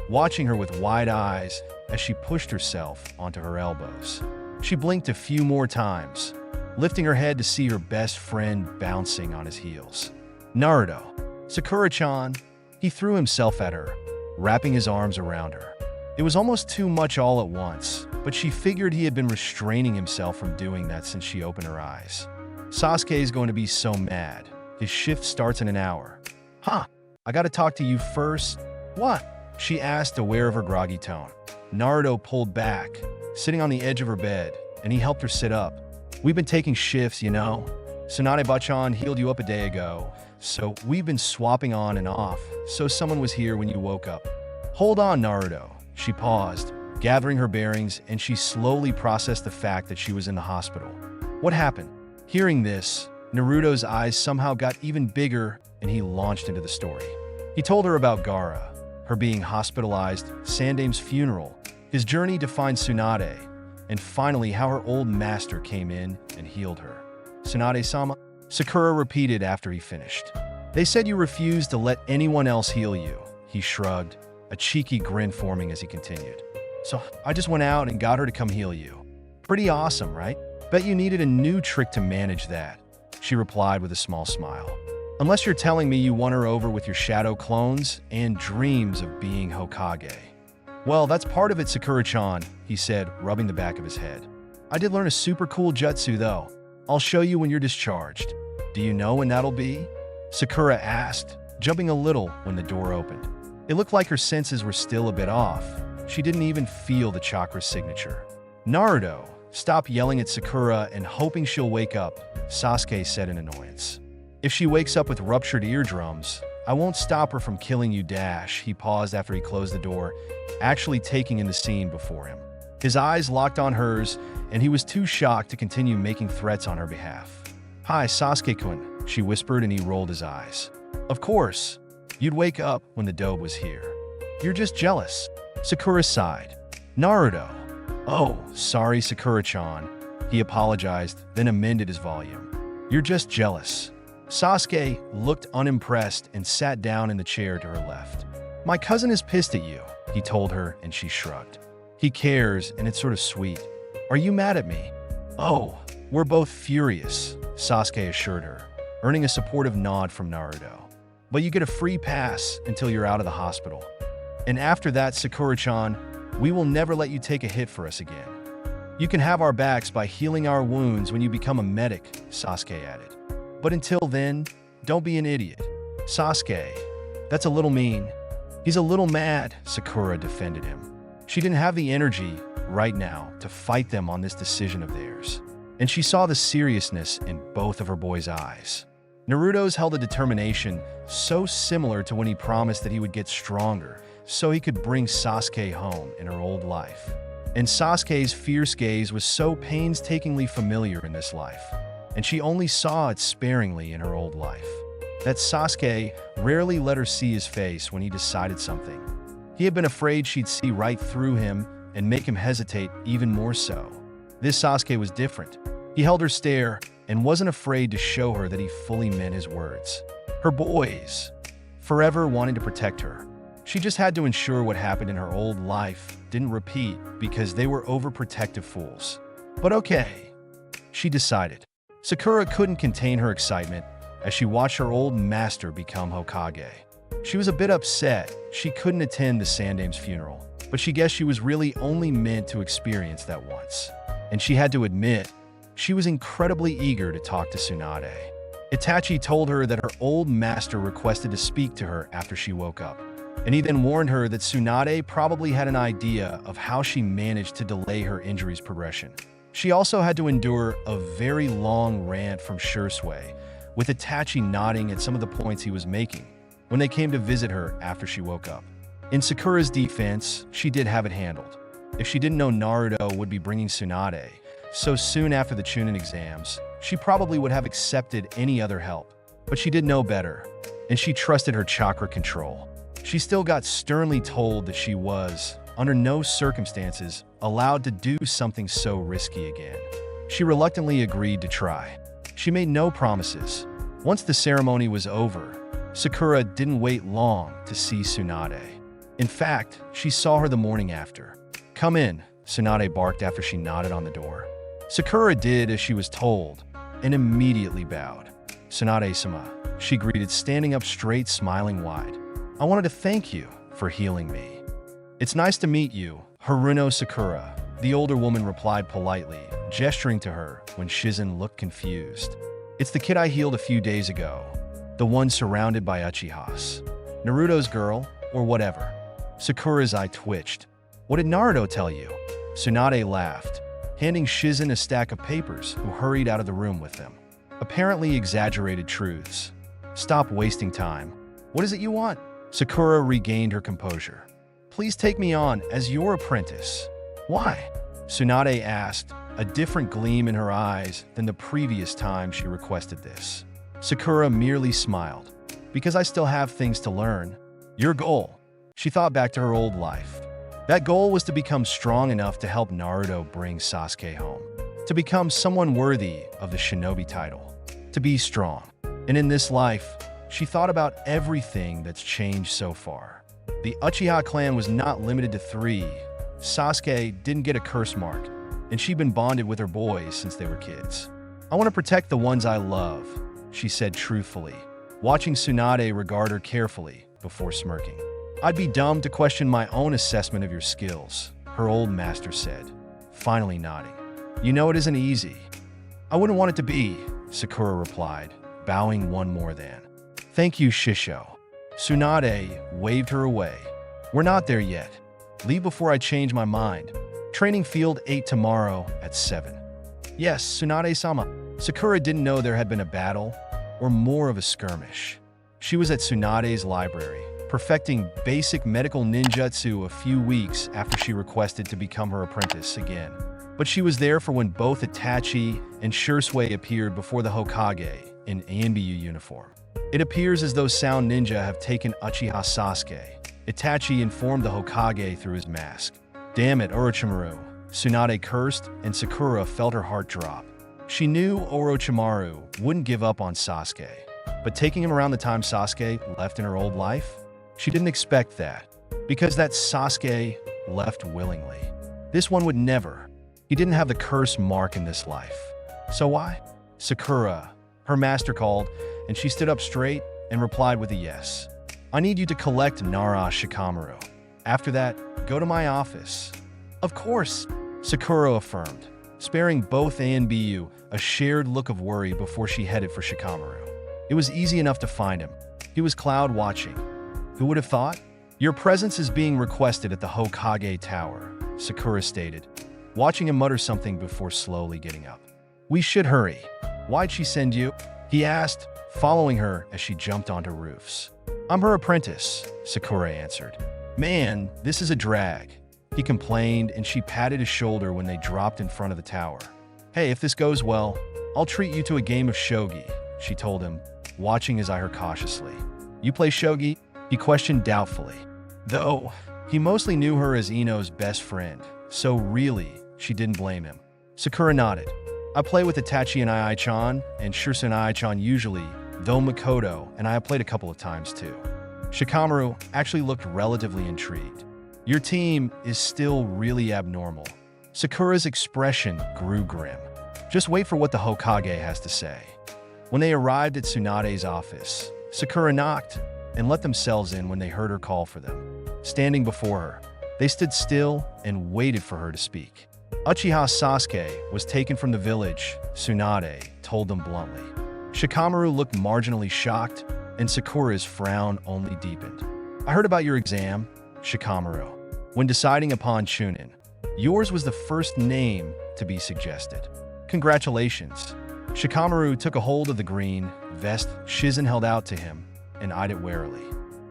watching her with wide eyes as she pushed herself onto her elbows. She blinked a few more times, lifting her head to see her best friend bouncing on his heels. "Naruto." "Sakura-chan." He threw himself at her, wrapping his arms around her. It was almost too much all at once, but she figured he had been restraining himself from doing that since she opened her eyes. "Sasuke is going to be so mad. His shift starts in an hour." "Huh, I gotta talk to you first." "What?" she asked, aware of her groggy tone. Naruto pulled back, sitting on the edge of her bed, and he helped her sit up. "We've been taking shifts, you know. Tsunade-bachan healed you up a day ago, so we've been swapping on and off, so someone was here when you woke up." "Hold on, Naruto." She paused, gathering her bearings, and she slowly processed the fact that she was in the hospital. "What happened?" Hearing this, Naruto's eyes somehow got even bigger, and he launched into the story. He told her about Gaara, her being hospitalized, Sandame's funeral, his journey to find Tsunade, and finally how her old master came in and healed her. "Tsunade-sama?" Sakura repeated after he finished. "They said you refused to let anyone else heal you." He shrugged, a cheeky grin forming as he continued. "So I just went out and got her to come heal you. Pretty awesome, right? Bet you needed a new trick to manage that," she replied with a small smile. "Unless you're telling me you won her over with your shadow clones and dreams of being Hokage." "Well, that's part of it, Sakura-chan," he said, rubbing the back of his head. "I did learn a super cool jutsu, though. I'll show you when you're discharged." "Do you know when that'll be?" Sakura asked, jumping a little when the door opened. It looked like her senses were still a bit off. She didn't even feel the chakra signature. "Naruto, stop yelling at Sakura and hoping she'll wake up," Sasuke said in annoyance. "If she wakes up with ruptured eardrums, I won't stop her from killing you, dash." He paused after he closed the door, actually taking in the scene before him. His eyes locked on hers, and he was too shocked to continue making threats on her behalf. "Hi, Sasuke-kun," she whispered, and he rolled his eyes. "Of course. You'd wake up when the dobe was here. You're just jealous." Sakura sighed. "Naruto." "Oh, sorry, Sakura-chan." He apologized, then amended his volume. "You're just jealous." Sasuke looked unimpressed and sat down in the chair to her left. "My cousin is pissed at you," he told her, and she shrugged. "He cares, and it's sort of sweet. Are you mad at me?" "Oh, "We're both furious," Sasuke assured her, earning a supportive nod from Naruto. "But you get a free pass until you're out of the hospital. And after that, Sakura-chan, we will never let you take a hit for us again. You can have our backs by healing our wounds when you become a medic," Sasuke added. "But until then, don't be an idiot." "Sasuke, that's a little mean." "He's a little mad," Sakura defended him. She didn't have the energy, right now, to fight them on this decision of theirs. And she saw the seriousness in both of her boys' eyes. Naruto's held a determination so similar to when he promised that he would get stronger so he could bring Sasuke home in her old life. And Sasuke's fierce gaze was so painstakingly familiar in this life, and she only saw it sparingly in her old life. That Sasuke rarely let her see his face when he decided something. He had been afraid she'd see right through him and make him hesitate even more so. This Sasuke was different. He held her stare and wasn't afraid to show her that he fully meant his words. Her boys, forever wanting to protect her. She just had to ensure what happened in her old life didn't repeat because they were overprotective fools. But okay, she decided. Sakura couldn't contain her excitement as she watched her old master become Hokage. She was a bit upset she couldn't attend the Sandame's funeral, but she guessed she was really only meant to experience that once. And she had to admit, she was incredibly eager to talk to Tsunade. Itachi told her that her old master requested to speak to her after she woke up, and he then warned her that Tsunade probably had an idea of how she managed to delay her injury's progression. She also had to endure a very long rant from Shursui, with Itachi nodding at some of the points he was making when they came to visit her after she woke up. In Sakura's defense, she did have it handled. If she didn't know Naruto would be bringing Tsunade so soon after the Chunin exams, she probably would have accepted any other help. But she did know better, and she trusted her chakra control. She still got sternly told that she was, under no circumstances, allowed to do something so risky again. She reluctantly agreed to try. She made no promises. Once the ceremony was over, Sakura didn't wait long to see Tsunade. In fact, she saw her the morning after. "Come in," Tsunade barked after she nodded on the door. Sakura did as she was told, and immediately bowed. "Tsunade-sama," she greeted, standing up straight, smiling wide. "I wanted to thank you for healing me." "It's nice to meet you, Haruno Sakura," the older woman replied politely, gesturing to her when Shizen looked confused. "It's the kid I healed a few days ago, the one surrounded by Uchihas. Naruto's girl, or whatever." Sakura's eye twitched. "What did Naruto tell you?" Tsunade laughed, handing Shizen a stack of papers, who hurried out of the room with them. Apparently exaggerated truths. "Stop wasting time. What is it you want?" Sakura regained her composure. "Please take me on as your apprentice." "Why?" Tsunade asked, a different gleam in her eyes than the previous time she requested this. Sakura merely smiled. "Because I still have things to learn." "Your goal?" She thought back to her old life. That goal was to become strong enough to help Naruto bring Sasuke home. To become someone worthy of the shinobi title. To be strong. And in this life, she thought about everything that's changed so far. The Uchiha clan was not limited to 3. Sasuke didn't get a curse mark, and she'd been bonded with her boys since they were kids. "I want to protect the ones I love," she said truthfully, watching Tsunade regard her carefully before smirking. "I'd be dumb to question my own assessment of your skills," her old master said, finally nodding. "You know it isn't easy." "I wouldn't want it to be," Sakura replied, bowing one more than. "Thank you, Shisho." Tsunade waved her away. "We're not there yet. Leave before I change my mind. Training field 8 tomorrow at 7. "Yes, Tsunade-sama." Sakura didn't know there had been a battle, or more of a skirmish. She was at Tsunade's library, perfecting basic medical ninjutsu a few weeks after she requested to become her apprentice again. But she was there for when both Itachi and Shursui appeared before the Hokage in Anbu uniform. It appears as though Sound Ninja have taken Uchiha Sasuke. Itachi informed the Hokage through his mask. "Damn it, Orochimaru," Tsunade cursed, and Sakura felt her heart drop. She knew Orochimaru wouldn't give up on Sasuke, but taking him around the time Sasuke left in her old life? She didn't expect that, because that Sasuke left willingly. This one would never. He didn't have the curse mark in this life. So why? Sakura, her master called, and she stood up straight and replied with a yes. I need you to collect Nara Shikamaru. After that, go to my office. Of course, Sakura affirmed, sparing both A and BU a shared look of worry before she headed for Shikamaru. It was easy enough to find him. He was cloud watching. Who would have thought? Your presence is being requested at the Hokage Tower, Sakura stated, watching him mutter something before slowly getting up. We should hurry. Why'd she send you? He asked, following her as she jumped onto roofs. I'm her apprentice, Sakura answered. Man, this is a drag, he complained, and she patted his shoulder when they dropped in front of the tower. Hey, if this goes well, I'll treat you to a game of shogi, she told him, watching his eye her cautiously. You play shogi? He questioned doubtfully. Though, he mostly knew her as Ino's best friend, so really, she didn't blame him. Sakura nodded. I play with Itachi and Ai-chan, and Shirsu and Ai-chan usually, though Makoto and I have played a couple of times too. Shikamaru actually looked relatively intrigued. Your team is still really abnormal. Sakura's expression grew grim. Just wait for what the Hokage has to say. When they arrived at Tsunade's office, Sakura knocked and let themselves in when they heard her call for them. Standing before her, they stood still and waited for her to speak. Uchiha Sasuke was taken from the village, Tsunade told them bluntly. Shikamaru looked marginally shocked, and Sakura's frown only deepened. I heard about your exam, Shikamaru. When deciding upon Chunin, yours was the first name to be suggested. Congratulations. Shikamaru took a hold of the green vest Shizen held out to him and eyed it warily.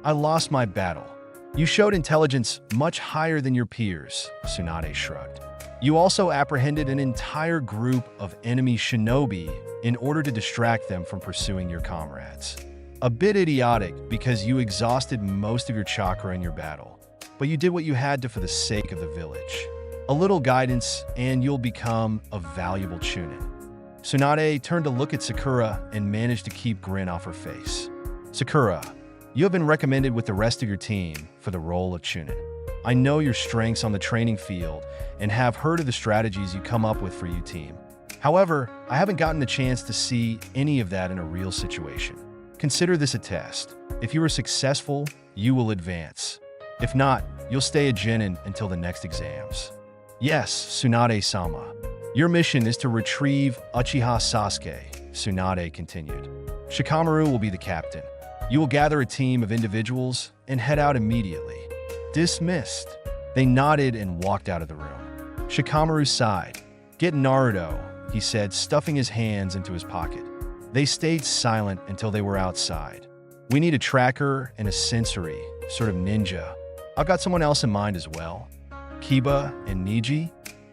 I lost my battle. You showed intelligence much higher than your peers, Tsunade shrugged. You also apprehended an entire group of enemy shinobi in order to distract them from pursuing your comrades. A bit idiotic because you exhausted most of your chakra in your battle, but you did what you had to for the sake of the village. A little guidance and you'll become a valuable Chunin. Tsunade turned to look at Sakura and managed to keep grin off her face. Sakura, you have been recommended with the rest of your team for the role of Chunin. I know your strengths on the training field and have heard of the strategies you come up with for your team. However, I haven't gotten the chance to see any of that in a real situation. Consider this a test. If you are successful, you will advance. If not, you'll stay a genin until the next exams. Yes, Tsunade-sama. Your mission is to retrieve Uchiha Sasuke, Tsunade continued. Shikamaru will be the captain. You will gather a team of individuals and head out immediately. Dismissed. They nodded and walked out of the room. Shikamaru sighed. Get Naruto, he said, stuffing his hands into his pocket. They stayed silent until they were outside. We need a tracker and a sensory, sort of ninja. I've got someone else in mind as well. Kiba and Niji?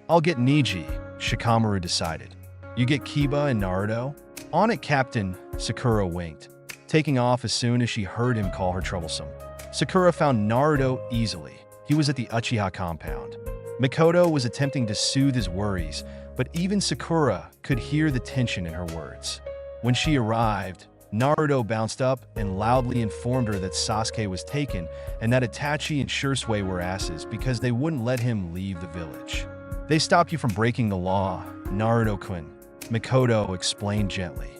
I'll get Niji, Shikamaru decided. You get Kiba and Naruto? On it, Captain, Sakura winked, taking off as soon as she heard him call her troublesome. Sakura found Naruto easily. He was at the Uchiha compound. Makoto was attempting to soothe his worries, but even Sakura could hear the tension in her words. When she arrived, Naruto bounced up and loudly informed her that Sasuke was taken and that Itachi and Shisui were asses because they wouldn't let him leave the village. They stopped you from breaking the law, Naruto-kun, Makoto explained gently.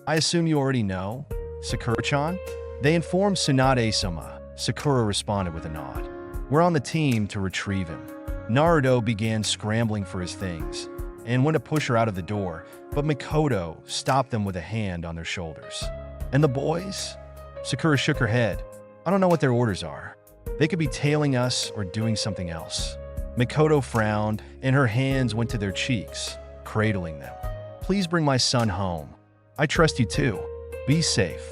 I assume you already know, Sakura-chan? They informed Tsunade-sama, Sakura responded with a nod. We're on the team to retrieve him. Naruto began scrambling for his things and went to push her out of the door, but Makoto stopped them with a hand on their shoulders. And the boys? Sakura shook her head. I don't know what their orders are. They could be tailing us or doing something else. Makoto frowned, and her hands went to their cheeks, cradling them. Please bring my son home. I trust you too. Be safe.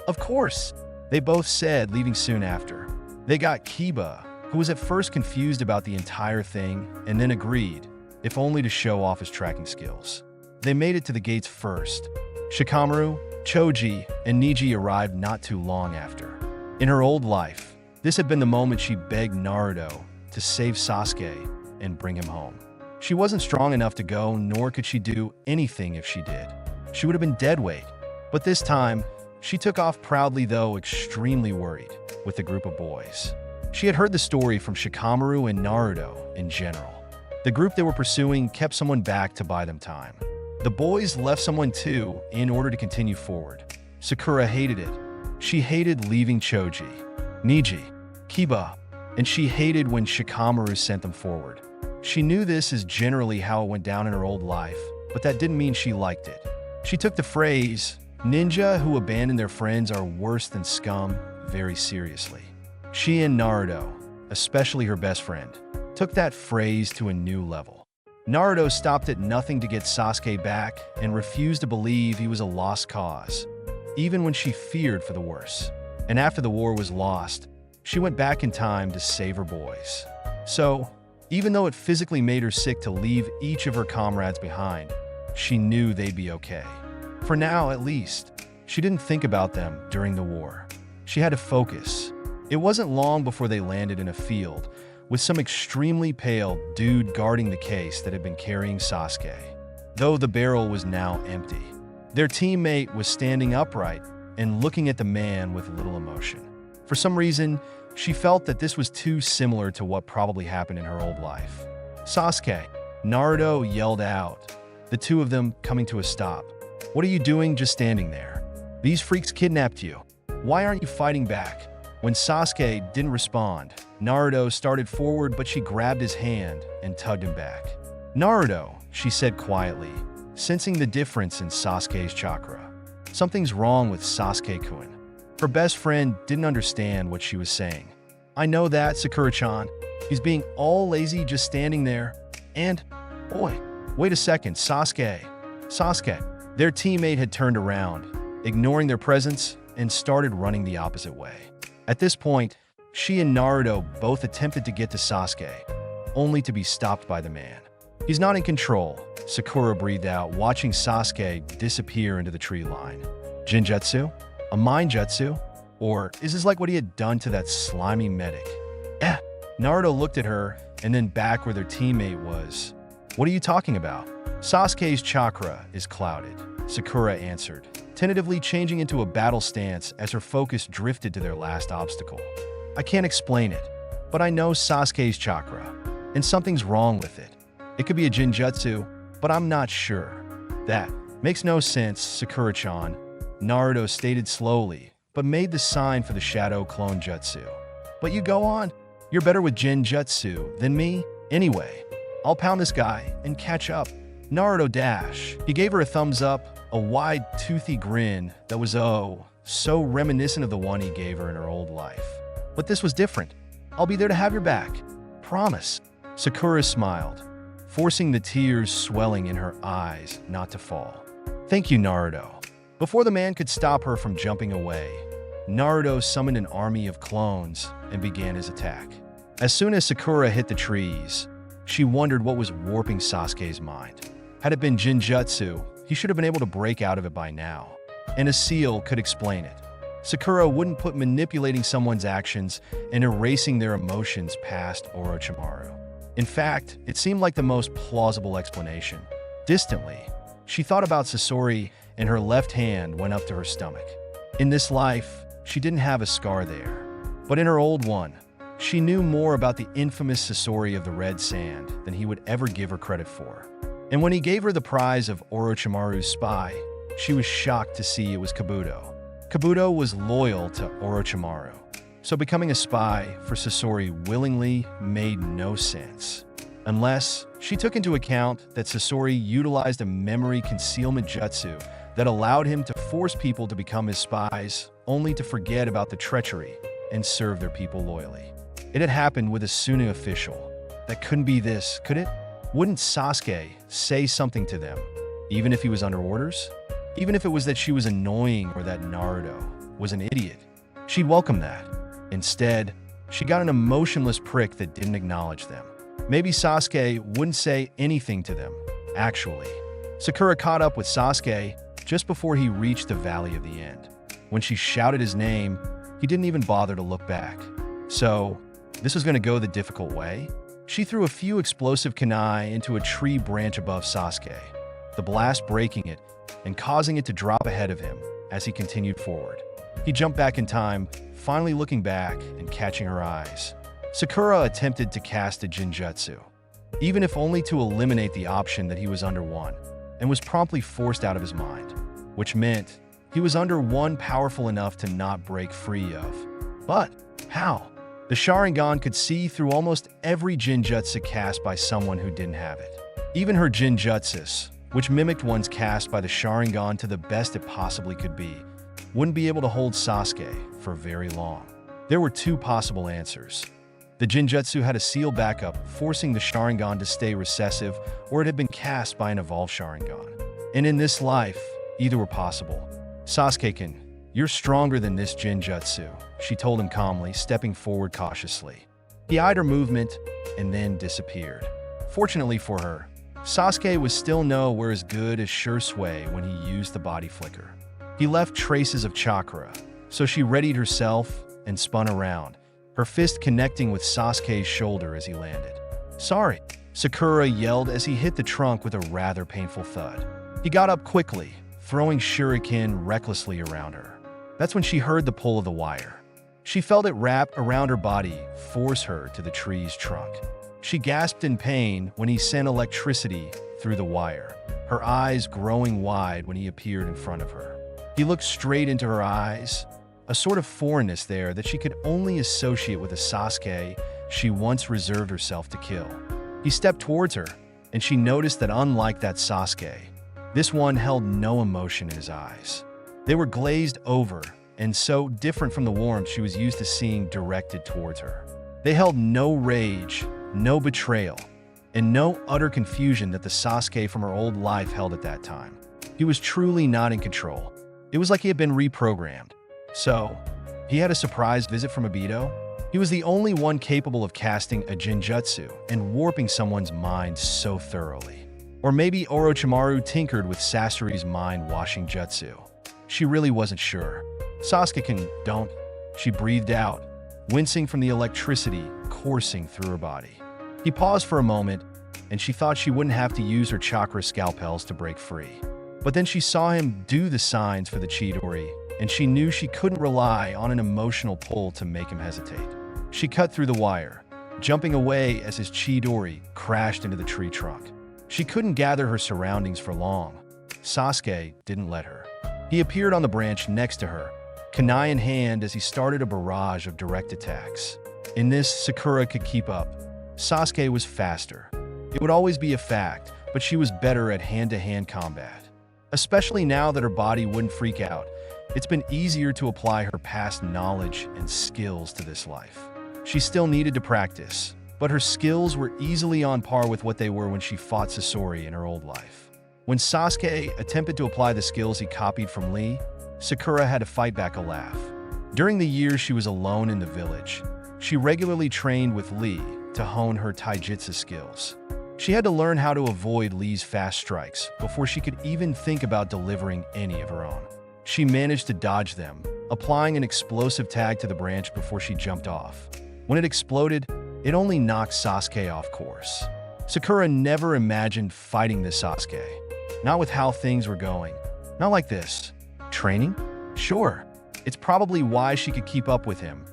Of course, they both said, leaving soon after. They got Kiba, who was at first confused about the entire thing, and then agreed, if only to show off his tracking skills. They made it to the gates first. Shikamaru, Choji, and Niji arrived not too long after. In her old life, this had been the moment she begged Naruto to save Sasuke and bring him home. She wasn't strong enough to go, nor could she do anything if she did. She would have been dead weight. But this time, she took off proudly, though extremely worried, with the group of boys. She had heard the story from Shikamaru and Naruto in general. The group they were pursuing kept someone back to buy them time. The boys left someone too in order to continue forward. Sakura hated it. She hated leaving Choji, Niji, Kiba, and she hated when Shikamaru sent them forward. She knew this is generally how it went down in her old life, but that didn't mean she liked it. She took the phrase, "ninja who abandon their friends are worse than scum," very seriously. She and Naruto, especially her best friend, took that phrase to a new level. Naruto stopped at nothing to get Sasuke back and refused to believe he was a lost cause, even when she feared for the worst. And after the war was lost, she went back in time to save her boys. So, even though it physically made her sick to leave each of her comrades behind, she knew they'd be okay. For now, at least, she didn't think about them during the war. She had to focus. It wasn't long before they landed in a field, with some extremely pale dude guarding the case that had been carrying Sasuke, though the barrel was now empty. Their teammate was standing upright and looking at the man with little emotion. For some reason, she felt that this was too similar to what probably happened in her old life. "Sasuke!" Naruto yelled out, the two of them coming to a stop. "What are you doing just standing there? These freaks kidnapped you. Why aren't you fighting back?" When Sasuke didn't respond, Naruto started forward, but she grabbed his hand and tugged him back. "Naruto," she said quietly, sensing the difference in Sasuke's chakra. Something's wrong with Sasuke-kun. Her best friend didn't understand what she was saying. "I know that, Sakura-chan. He's being all lazy just standing there. And, boy, wait a second, Sasuke. Sasuke." Their teammate had turned around, ignoring their presence, and started running the opposite way. At this point, she and Naruto both attempted to get to Sasuke, only to be stopped by the man. "He's not in control," Sakura breathed out, watching Sasuke disappear into the tree line. "Jinjutsu? A mind jutsu? Or is this like what he had done to that slimy medic?" Naruto looked at her and then back where their teammate was. "What are you talking about?" "Sasuke's chakra is clouded," Sakura answered, tentatively changing into a battle stance as her focus drifted to their last obstacle. "I can't explain it, but I know Sasuke's chakra, and something's wrong with it. It could be a Jinjutsu, but I'm not sure." "That makes no sense, Sakura-chan," Naruto stated slowly, but made the sign for the Shadow Clone Jutsu. "But you go on. You're better with Jinjutsu than me. Anyway, I'll pound this guy and catch up." Naruto dash. He gave her a thumbs up, a wide, toothy grin that was, so reminiscent of the one he gave her in her old life. But this was different. "I'll be there to have your back. Promise." Sakura smiled, forcing the tears swelling in her eyes not to fall. "Thank you, Naruto." Before the man could stop her from jumping away, Naruto summoned an army of clones and began his attack. As soon as Sakura hit the trees, she wondered what was warping Sasuke's mind. Had it been Jinjutsu, he should have been able to break out of it by now, and a seal could explain it. Sakura wouldn't put manipulating someone's actions and erasing their emotions past Orochimaru. In fact, it seemed like the most plausible explanation. Distantly, she thought about Sasori, and her left hand went up to her stomach. In this life, she didn't have a scar there, but in her old one, she knew more about the infamous Sasori of the Red Sand than he would ever give her credit for. And when he gave her the prize of Orochimaru's spy, she was shocked to see it was Kabuto. Kabuto was loyal to Orochimaru, so becoming a spy for Sasori willingly made no sense. Unless she took into account that Sasori utilized a memory concealment jutsu that allowed him to force people to become his spies, only to forget about the treachery and serve their people loyally. It had happened with a Sunu official. That couldn't be this, could it? Wouldn't Sasuke say something to them, even if he was under orders? Even if it was that she was annoying or that Naruto was an idiot? She'd welcome that. Instead, she got an emotionless prick that didn't acknowledge them. Maybe Sasuke wouldn't say anything to them, actually. Sakura caught up with Sasuke just before he reached the Valley of the End. When she shouted his name, he didn't even bother to look back. So, this was going to go the difficult way? She threw a few explosive kunai into a tree branch above Sasuke, the blast breaking it and causing it to drop ahead of him as he continued forward. He jumped back in time, finally looking back and catching her eyes. Sakura attempted to cast a Jinjutsu, even if only to eliminate the option that he was under one. and was promptly forced out of his mind, which meant he was under one powerful enough to not break free of. But how? The Sharingan could see through almost every Jinjutsu cast by someone who didn't have it. Even her Jinjutsus, which mimicked ones cast by the Sharingan to the best it possibly could be, wouldn't be able to hold Sasuke for very long. There were two possible answers. The Jinjutsu had a sealed backup, forcing the Sharingan to stay recessive, or it had been cast by an evolved Sharingan. And in this life, either were possible. Sasuke-kun, you're stronger than this Jinjutsu, she told him calmly, stepping forward cautiously. He eyed her movement and then disappeared. Fortunately for her, Sasuke was still nowhere as good as Sure Sway when he used the body flicker. He left traces of chakra, so she readied herself and spun around, her fist connecting with Sasuke's shoulder as he landed. Sorry, Sakura yelled as he hit the trunk with a rather painful thud. He got up quickly, throwing shuriken recklessly around her. That's when she heard the pull of the wire. She felt it wrap around her body, force her to the tree's trunk. She gasped in pain when he sent electricity through the wire, her eyes growing wide when he appeared in front of her. He looked straight into her eyes, a sort of foreignness there that she could only associate with a Sasuke she once reserved herself to kill. He stepped towards her, and she noticed that unlike that Sasuke, this one held no emotion in his eyes. They were glazed over and so different from the warmth she was used to seeing directed towards her. They held no rage, no betrayal, and no utter confusion that the Sasuke from her old life held at that time. He was truly not in control. It was like he had been reprogrammed. So, he had a surprise visit from Obito? He was the only one capable of casting a Jinjutsu and warping someone's mind so thoroughly. Or maybe Orochimaru tinkered with Sasori's mind-washing jutsu. She really wasn't sure. Sasuke-kun, don't. She breathed out, wincing from the electricity coursing through her body. He paused for a moment, and she thought she wouldn't have to use her chakra scalpels to break free. But then she saw him do the signs for the Chidori, and she knew she couldn't rely on an emotional pull to make him hesitate. She cut through the wire, jumping away as his Chidori crashed into the tree trunk. She couldn't gather her surroundings for long. Sasuke didn't let her. He appeared on the branch next to her, kunai in hand as he started a barrage of direct attacks. In this, Sakura could keep up. Sasuke was faster. It would always be a fact, but she was better at hand-to-hand combat. Especially now that her body wouldn't freak out, it's been easier to apply her past knowledge and skills to this life. She still needed to practice, but her skills were easily on par with what they were when she fought Sasori in her old life. When Sasuke attempted to apply the skills he copied from Lee, Sakura had to fight back a laugh. During the years she was alone in the village, she regularly trained with Lee to hone her taijutsu skills. She had to learn how to avoid Lee's fast strikes before she could even think about delivering any of her own. She managed to dodge them, applying an explosive tag to the branch before she jumped off. When it exploded, it only knocked Sasuke off course. Sakura never imagined fighting this Sasuke. Not with how things were going. Not like this. Training? Sure. It's probably why she could keep up with him,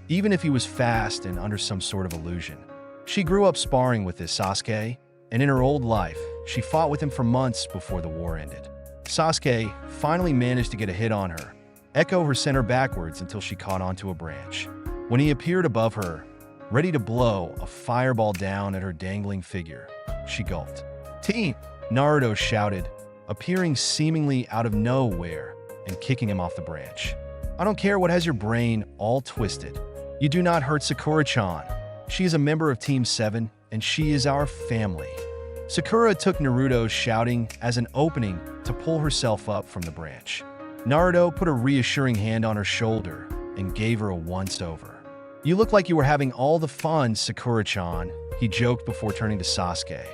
even if he was fast and under some sort of illusion. She grew up sparring with this Sasuke, and in her old life, she fought with him for months before the war ended. Sasuke finally managed to get a hit on her, echo her center backwards until she caught onto a branch. When he appeared above her, ready to blow a fireball down at her dangling figure, she gulped. "Team!" Naruto shouted, appearing seemingly out of nowhere and kicking him off the branch. "I don't care what has your brain all twisted. You do not hurt Sakura-chan. She is a member of Team 7, and she is our family." Sakura took Naruto's shouting as an opening to pull herself up from the branch. Naruto put a reassuring hand on her shoulder and gave her a once-over. "You look like you were having all the fun, Sakura-chan," he joked before turning to Sasuke,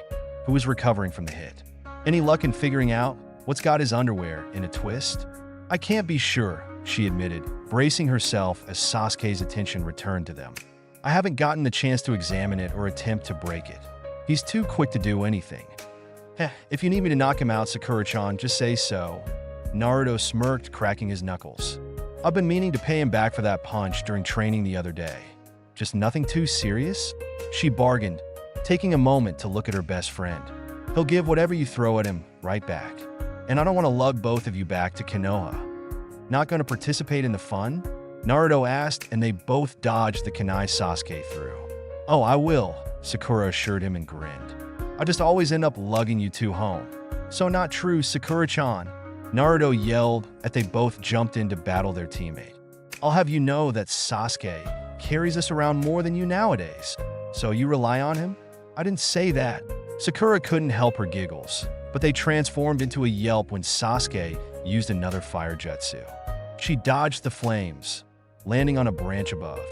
who was recovering from the hit. "Any luck in figuring out what's got his underwear in a twist?" "I can't be sure," she admitted, bracing herself as Sasuke's attention returned to them. "I haven't gotten the chance to examine it or attempt to break it. He's too quick to do anything." If you need me to knock him out, Sakura-chan, just say so." Naruto smirked, cracking his knuckles. "I've been meaning to pay him back for that punch during training the other day. Just nothing too serious?" She bargained, taking a moment to look at her best friend. He'll give whatever you throw at him right back. And I don't want to lug both of you back to Konoha. Not going to participate in the fun? Naruto asked, and they both dodged the kunai Sasuke threw. Oh, I will, Sakura assured him and grinned. I just always end up lugging you two home. So not true, Sakura-chan. Naruto yelled as they both jumped in to battle their teammate. I'll have you know that Sasuke carries us around more than you nowadays. So you rely on him? I didn't say that. Sakura couldn't help her giggles, but they transformed into a yelp when Sasuke used another fire jutsu. She dodged the flames, landing on a branch above.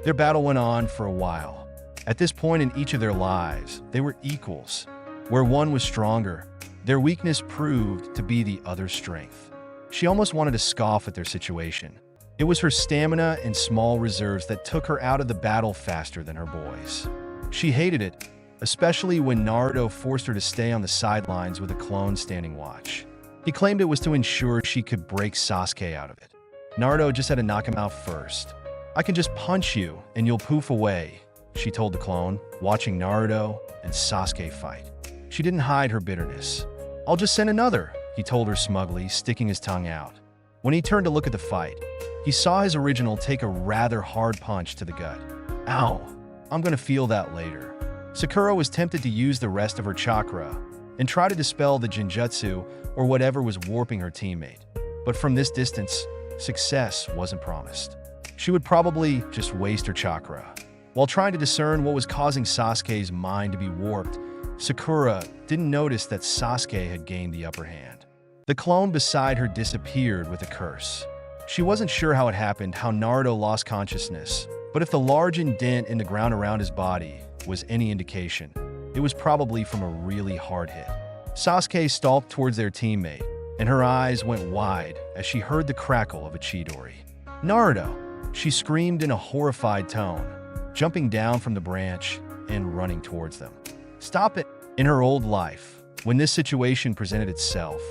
Their battle went on for a while. At this point in each of their lives, they were equals. Where one was stronger, their weakness proved to be the other's strength. She almost wanted to scoff at their situation. It was her stamina and small reserves that took her out of the battle faster than her boys. She hated it, especially when Naruto forced her to stay on the sidelines with a clone standing watch. He claimed it was to ensure she could break Sasuke out of it. Naruto just had to knock him out first. I can just punch you and you'll poof away, she told the clone, watching Naruto and Sasuke fight. She didn't hide her bitterness. I'll just send another, he told her smugly, sticking his tongue out. When he turned to look at the fight, he saw his original take a rather hard punch to the gut. Ow, I'm gonna feel that later. Sakura was tempted to use the rest of her chakra and try to dispel the Jinjutsu or whatever was warping her teammate. But from this distance, success wasn't promised. She would probably just waste her chakra. While trying to discern what was causing Sasuke's mind to be warped, Sakura didn't notice that Sasuke had gained the upper hand. The clone beside her disappeared with a curse. She wasn't sure how it happened, how Naruto lost consciousness, but if the large indent in the ground around his body was any indication, it was probably from a really hard hit. Sasuke stalked towards their teammate, and her eyes went wide as she heard the crackle of a Chidori. Naruto! She screamed in a horrified tone, jumping down from the branch and running towards them. Stop it! In her old life, when this situation presented itself,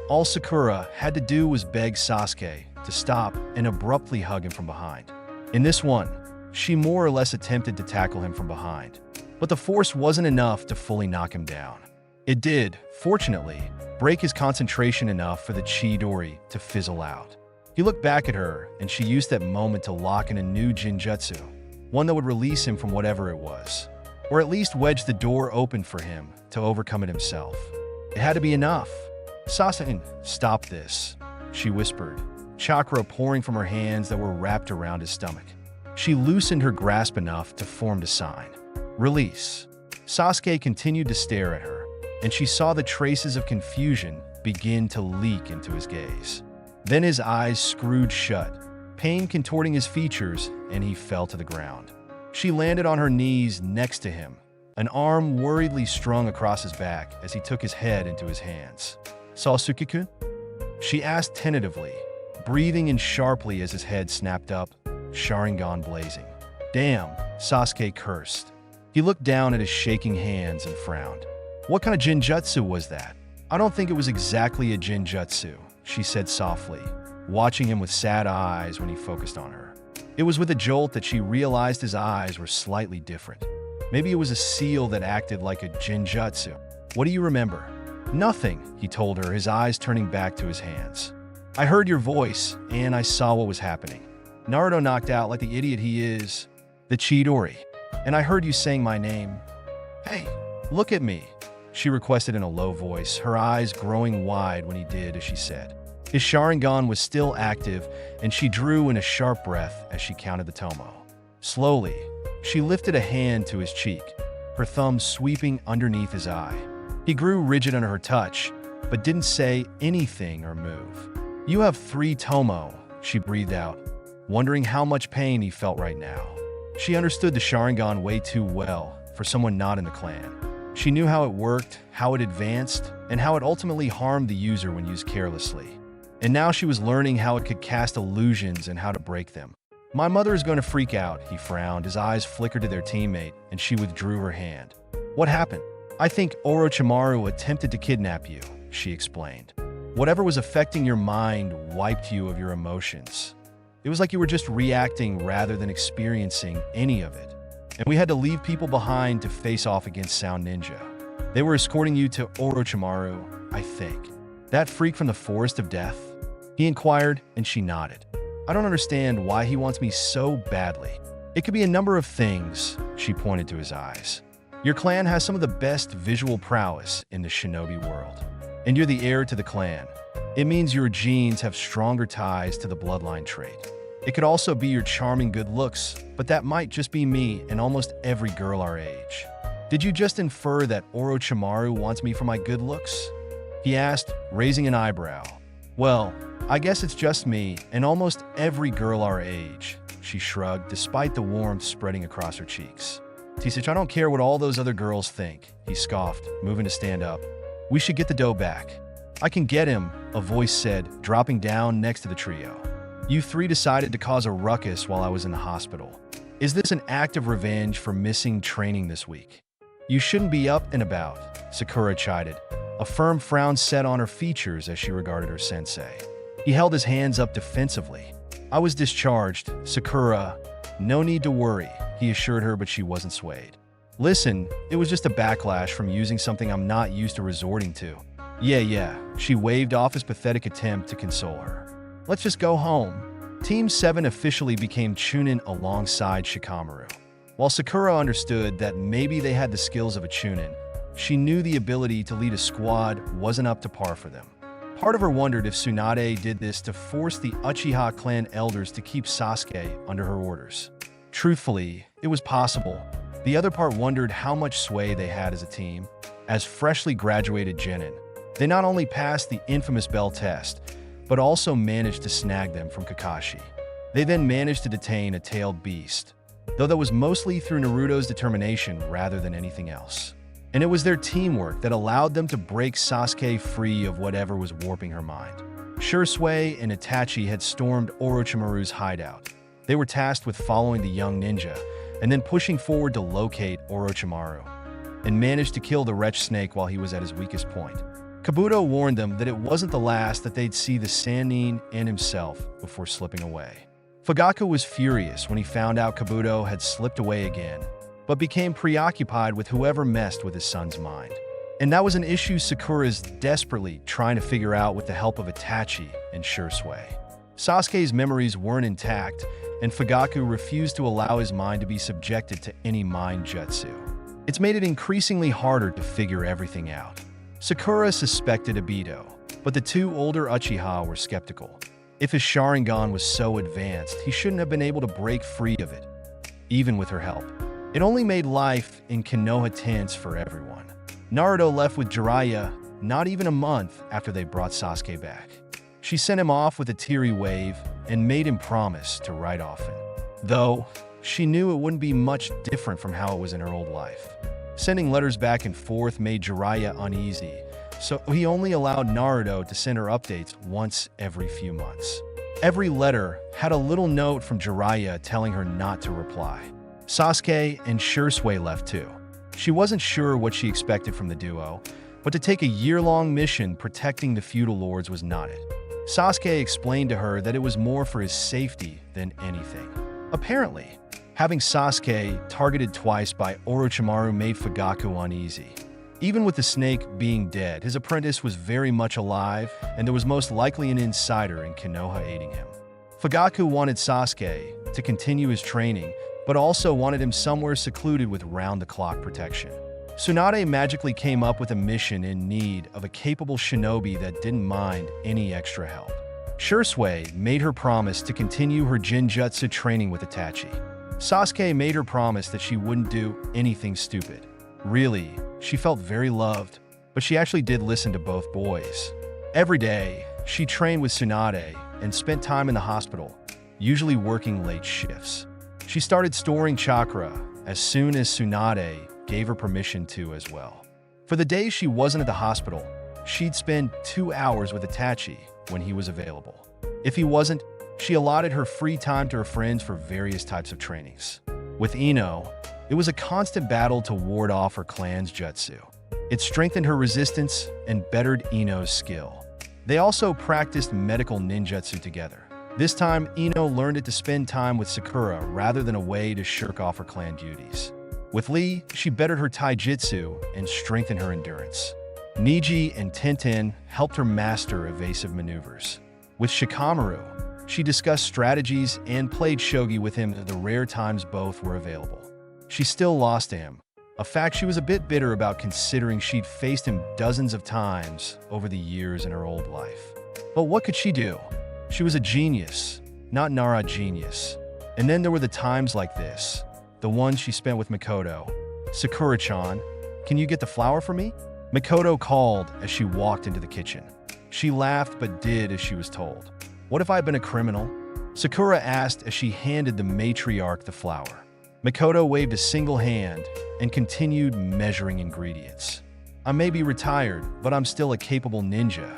all Sakura had to do was beg Sasuke to stop and abruptly hug him from behind. In this one, she more or less attempted to tackle him from behind, but the force wasn't enough to fully knock him down. It did, fortunately, break his concentration enough for the Chidori to fizzle out. He looked back at her, and she used that moment to lock in a new Jinjutsu, one that would release him from whatever it was, or at least wedge the door open for him to overcome it himself. It had to be enough. Sasuke, stop this, she whispered, chakra pouring from her hands that were wrapped around his stomach. She loosened her grasp enough to form the sign. Release. Sasuke continued to stare at her, and she saw the traces of confusion begin to leak into his gaze. Then his eyes screwed shut, pain contorting his features, and he fell to the ground. She landed on her knees next to him, an arm worriedly strung across his back as he took his head into his hands. Sasuke-kun? She asked tentatively, breathing in sharply as his head snapped up, Sharingan blazing. Damn, Sasuke cursed. He looked down at his shaking hands and frowned. What kind of Jinjutsu was that? I don't think it was exactly a Jinjutsu, she said softly, watching him with sad eyes when he focused on her. It was with a jolt that she realized his eyes were slightly different. Maybe it was a seal that acted like a Jinjutsu. What do you remember? Nothing, he told her, his eyes turning back to his hands. I heard your voice, and I saw what was happening. Naruto knocked out like the idiot he is, the Chidori, and I heard you saying my name. Hey, look at me, she requested in a low voice, her eyes growing wide when he did as she said. His Sharingan was still active, and she drew in a sharp breath as she counted the tomo. Slowly, she lifted a hand to his cheek, her thumb sweeping underneath his eye. He grew rigid under her touch, but didn't say anything or move. You have 3 tomo, she breathed out, wondering how much pain he felt right now. She understood the Sharingan way too well for someone not in the clan. She knew how it worked, how it advanced, and how it ultimately harmed the user when used carelessly. And now she was learning how it could cast illusions and how to break them. My mother is going to freak out, he frowned. His eyes flickered to their teammate, and she withdrew her hand. What happened? I think Orochimaru attempted to kidnap you, she explained. Whatever was affecting your mind wiped you of your emotions. It was like you were just reacting rather than experiencing any of it. And we had to leave people behind to face off against Sound Ninja. They were escorting you to Orochimaru, I think. That freak from the Forest of Death? He inquired, and she nodded. I don't understand why he wants me so badly. It could be a number of things, she pointed to his eyes. Your clan has some of the best visual prowess in the shinobi world, and you're the heir to the clan. It means your genes have stronger ties to the bloodline trait. It could also be your charming good looks, but that might just be me and almost every girl our age. Did you just infer that Orochimaru wants me for my good looks? He asked, raising an eyebrow. Well, I guess it's just me and almost every girl our age, she shrugged, despite the warmth spreading across her cheeks. Tisich, I don't care what all those other girls think, he scoffed, moving to stand up. We should get the dough back. I can get him, a voice said, dropping down next to the trio. You three decided to cause a ruckus while I was in the hospital. Is this an act of revenge for missing training this week? You shouldn't be up and about, Sakura chided, a firm frown set on her features as she regarded her sensei. He held his hands up defensively. I was discharged, Sakura. No need to worry, he assured her, but she wasn't swayed. Listen, it was just a backlash from using something I'm not used to resorting to. Yeah, she waved off his pathetic attempt to console her. Let's just go home. Team 7 officially became Chunin alongside Shikamaru. While Sakura understood that maybe they had the skills of a Chunin, she knew the ability to lead a squad wasn't up to par for them. Part of her wondered if Tsunade did this to force the Uchiha clan elders to keep Sasuke under her orders. Truthfully, it was possible. The other part wondered how much sway they had as a team. As freshly graduated genin, they not only passed the infamous Bell test, but also managed to snag them from Kakashi. They then managed to detain a tailed beast, though that was mostly through Naruto's determination rather than anything else. And it was their teamwork that allowed them to break Sasuke free of whatever was warping her mind. Shursui and Itachi had stormed Orochimaru's hideout. They were tasked with following the young ninja and then pushing forward to locate Orochimaru, and managed to kill the wretched snake while he was at his weakest point. Kabuto warned them that it wasn't the last that they'd see the Sannin and himself before slipping away. Fugaku was furious when he found out Kabuto had slipped away again, but became preoccupied with whoever messed with his son's mind. And that was an issue Sakura's desperately trying to figure out with the help of Itachi and Shursui. Sasuke's memories weren't intact, and Fugaku refused to allow his mind to be subjected to any mind jutsu. It's made it increasingly harder to figure everything out. Sakura suspected Obito, but the two older Uchiha were skeptical. If his Sharingan was so advanced, he shouldn't have been able to break free of it, even with her help. It only made life in Konoha tense for everyone. Naruto left with Jiraiya not even a month after they brought Sasuke back. She sent him off with a teary wave and made him promise to write often. Though, she knew it wouldn't be much different from how it was in her old life. Sending letters back and forth made Jiraiya uneasy, so he only allowed Naruto to send her updates once every few months. Every letter had a little note from Jiraiya telling her not to reply. Sasuke and Shursui left too. She wasn't sure what she expected from the duo, but to take a year-long mission protecting the feudal lords was not it. Sasuke explained to her that it was more for his safety than anything. Apparently, having Sasuke targeted twice by Orochimaru made Fugaku uneasy. Even with the snake being dead, his apprentice was very much alive, and there was most likely an insider in Konoha aiding him. Fugaku wanted Sasuke to continue his training, but also wanted him somewhere secluded with round-the-clock protection. Tsunade magically came up with a mission in need of a capable shinobi that didn't mind any extra help. Shursui made her promise to continue her Jinjutsu training with Itachi. Sasuke made her promise that she wouldn't do anything stupid. Really, she felt very loved, but she actually did listen to both boys. Every day, she trained with Tsunade and spent time in the hospital, usually working late shifts. She started storing chakra as soon as Tsunade gave her permission to as well. For the days she wasn't at the hospital, she'd spend 2 hours with Itachi when he was available. If he wasn't, she allotted her free time to her friends for various types of trainings. With Ino, it was a constant battle to ward off her clan's jutsu. It strengthened her resistance and bettered Ino's skill. They also practiced medical ninjutsu together. This time, Ino learned it to spend time with Sakura rather than a way to shirk off her clan duties. With Lee, she bettered her taijutsu and strengthened her endurance. Niji and Tintin helped her master evasive maneuvers. With Shikamaru, she discussed strategies and played shogi with him the rare times both were available. She still lost to him, a fact she was a bit bitter about considering she'd faced him dozens of times over the years in her old life. But what could she do? She was a genius, not Nara genius. And then there were the times like this, the ones she spent with Mikoto. "Sakura-chan, can you get the flour for me?" Mikoto called as she walked into the kitchen. She laughed but did as she was told. "What if I had been a criminal?" Sakura asked as she handed the matriarch the flour. Mikoto waved a single hand and continued measuring ingredients. "I may be retired, but I'm still a capable ninja.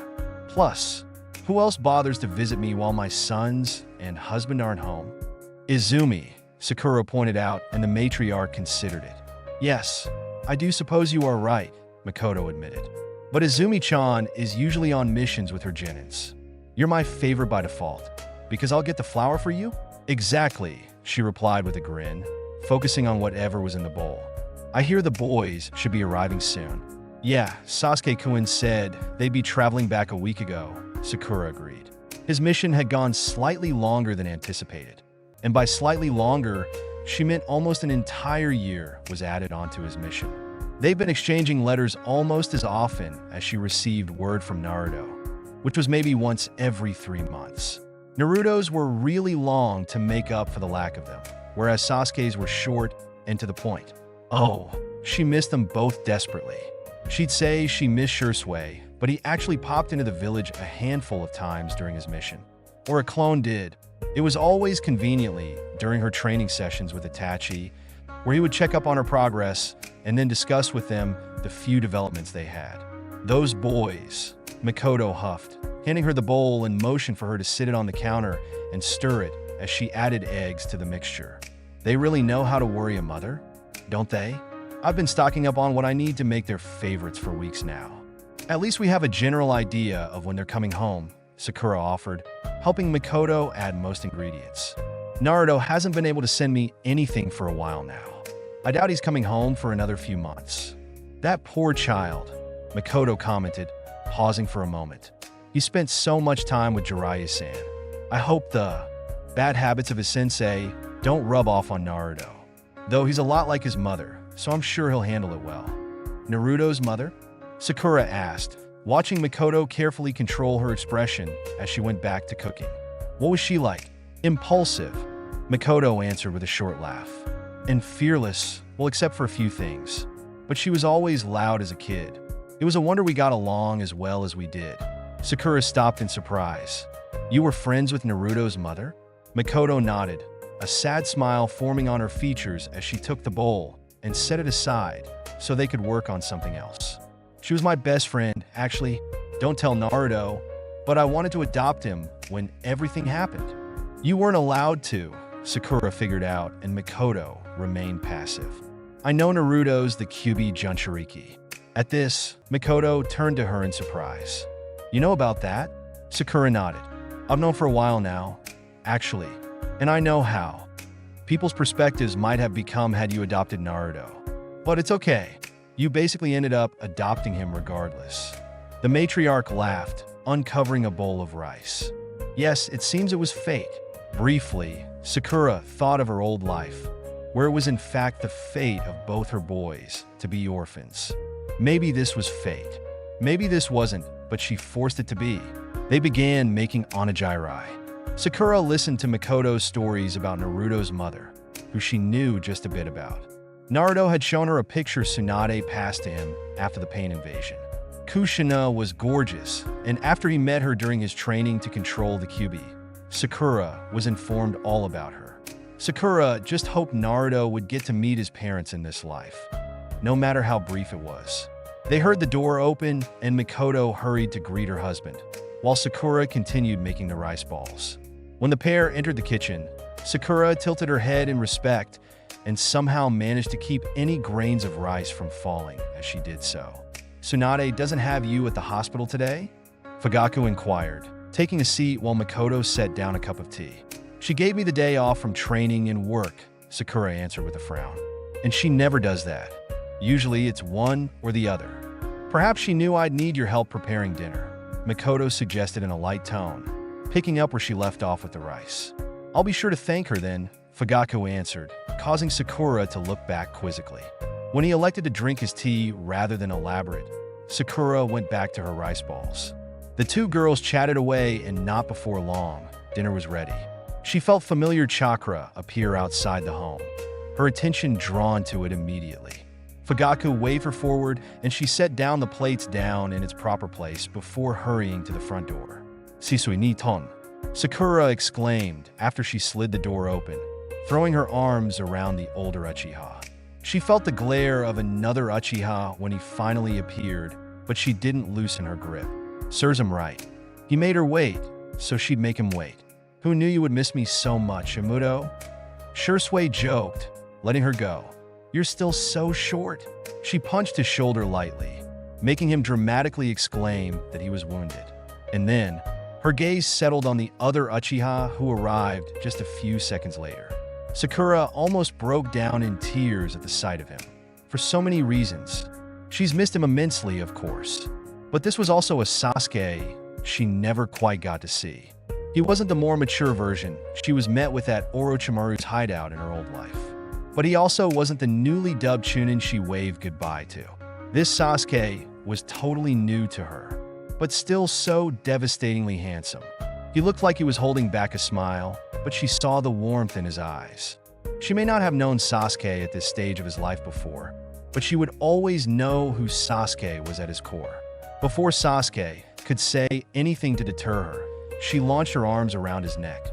Plus, who else bothers to visit me while my sons and husband aren't home?" "Izumi," Sakura pointed out, and the matriarch considered it. "Yes, I do suppose you are right," Mikoto admitted. "But Izumi-chan is usually on missions with her genins. You're my favorite by default, because I'll get the flour for you?" "Exactly," she replied with a grin, focusing on whatever was in the bowl. "I hear the boys should be arriving soon." "Yeah, Sasuke-kun said they'd be traveling back a week ago," Sakura agreed. His mission had gone slightly longer than anticipated. And by slightly longer, she meant almost an entire year was added onto his mission. They've been exchanging letters almost as often as she received word from Naruto, which was maybe once every 3 months. Naruto's were really long to make up for the lack of them, whereas Sasuke's were short and to the point. Oh, she missed them both desperately. She'd say she missed Shursui, but he actually popped into the village a handful of times during his mission. Or a clone did. It was always conveniently during her training sessions with Itachi, where he would check up on her progress and then discuss with them the few developments they had. "Those boys," Mikoto huffed, handing her the bowl and motioned for her to sit it on the counter and stir it as she added eggs to the mixture. "They really know how to worry a mother, don't they? I've been stocking up on what I need to make their favorites for weeks now. At least we have a general idea of when they're coming home," Sakura offered, helping Mikoto add most ingredients. "Naruto hasn't been able to send me anything for a while now. I doubt he's coming home for another few months." "That poor child," Mikoto commented, pausing for a moment. "He spent so much time with Jiraiya-san. I hope the bad habits of his sensei don't rub off on Naruto. Though he's a lot like his mother, so I'm sure he'll handle it well." "Naruto's mother?" Sakura asked, watching Mikoto carefully control her expression as she went back to cooking. "What was she like?" "Impulsive," Mikoto answered with a short laugh. "And fearless, well, except for a few things. But she was always loud as a kid. It was a wonder we got along as well as we did." Sakura stopped in surprise. "You were friends with Naruto's mother?" Mikoto nodded, a sad smile forming on her features as she took the bowl and set it aside so they could work on something else. "She was my best friend, actually. Don't tell Naruto, but I wanted to adopt him when everything happened." "You weren't allowed to," Sakura figured out, and Mikoto remained passive. "I know Naruto's the Kyuubi Jinchuriki." At this, Mikoto turned to her in surprise. "You know about that?" Sakura nodded. "I've known for a while now, actually, and I know how. People's perspectives might have become had you adopted Naruto. But it's okay. You basically ended up adopting him regardless." The matriarch laughed, uncovering a bowl of rice. "Yes, it seems it was fate." Briefly, Sakura thought of her old life, where it was in fact the fate of both her boys to be orphans. Maybe this was fate. Maybe this wasn't, but she forced it to be. They began making onigiri. Sakura listened to Mikoto's stories about Naruto's mother, who she knew just a bit about. Naruto had shown her a picture Tsunade passed to him after the pain invasion. Kushina was gorgeous, and after he met her during his training to control the Kyuubi, Sakura was informed all about her. Sakura just hoped Naruto would get to meet his parents in this life, no matter how brief it was. They heard the door open, and Mikoto hurried to greet her husband, while Sakura continued making the rice balls. When the pair entered the kitchen, Sakura tilted her head in respect and somehow managed to keep any grains of rice from falling as she did so. "Tsunade doesn't have you at the hospital today?" Fugaku inquired, taking a seat while Mikoto set down a cup of tea. "She gave me the day off from training and work," Sakura answered with a frown. and she never does that. Usually it's one or the other. Perhaps she knew I'd need your help preparing dinner, Makoto suggested in a light tone, picking up where she left off with the rice. I'll be sure to thank her then, Fugaku answered, causing Sakura to look back quizzically. When he elected to drink his tea rather than elaborate, Sakura went back to her rice balls. The two girls chatted away, and not before long, dinner was ready. She felt familiar chakra appear outside the home, her attention drawn to it immediately. Fugaku waved her forward, and she set down the plates down in its proper place before hurrying to the front door. Sisui ni ton, Sakura exclaimed after she slid the door open, throwing her arms around the older Uchiha. She felt the glare of another Uchiha when he finally appeared, but she didn't loosen her grip. Serves him right. He made her wait, so she'd make him wait. Who knew you would miss me so much, Amuto? Shursui joked, letting her go. You're still so short. She punched his shoulder lightly, making him dramatically exclaim that he was wounded. And then, her gaze settled on the other Uchiha who arrived just a few seconds later. Sakura almost broke down in tears at the sight of him. For so many reasons. She's missed him immensely, of course. But this was also a Sasuke she never quite got to see. He wasn't the more mature version she was met with at Orochimaru's hideout in her old life. But he also wasn't the newly dubbed Chunin she waved goodbye to. This Sasuke was totally new to her, but still so devastatingly handsome. He looked like he was holding back a smile, but she saw the warmth in his eyes. She may not have known Sasuke at this stage of his life before, but she would always know who Sasuke was at his core. Before Sasuke could say anything to deter her, she launched her arms around his neck.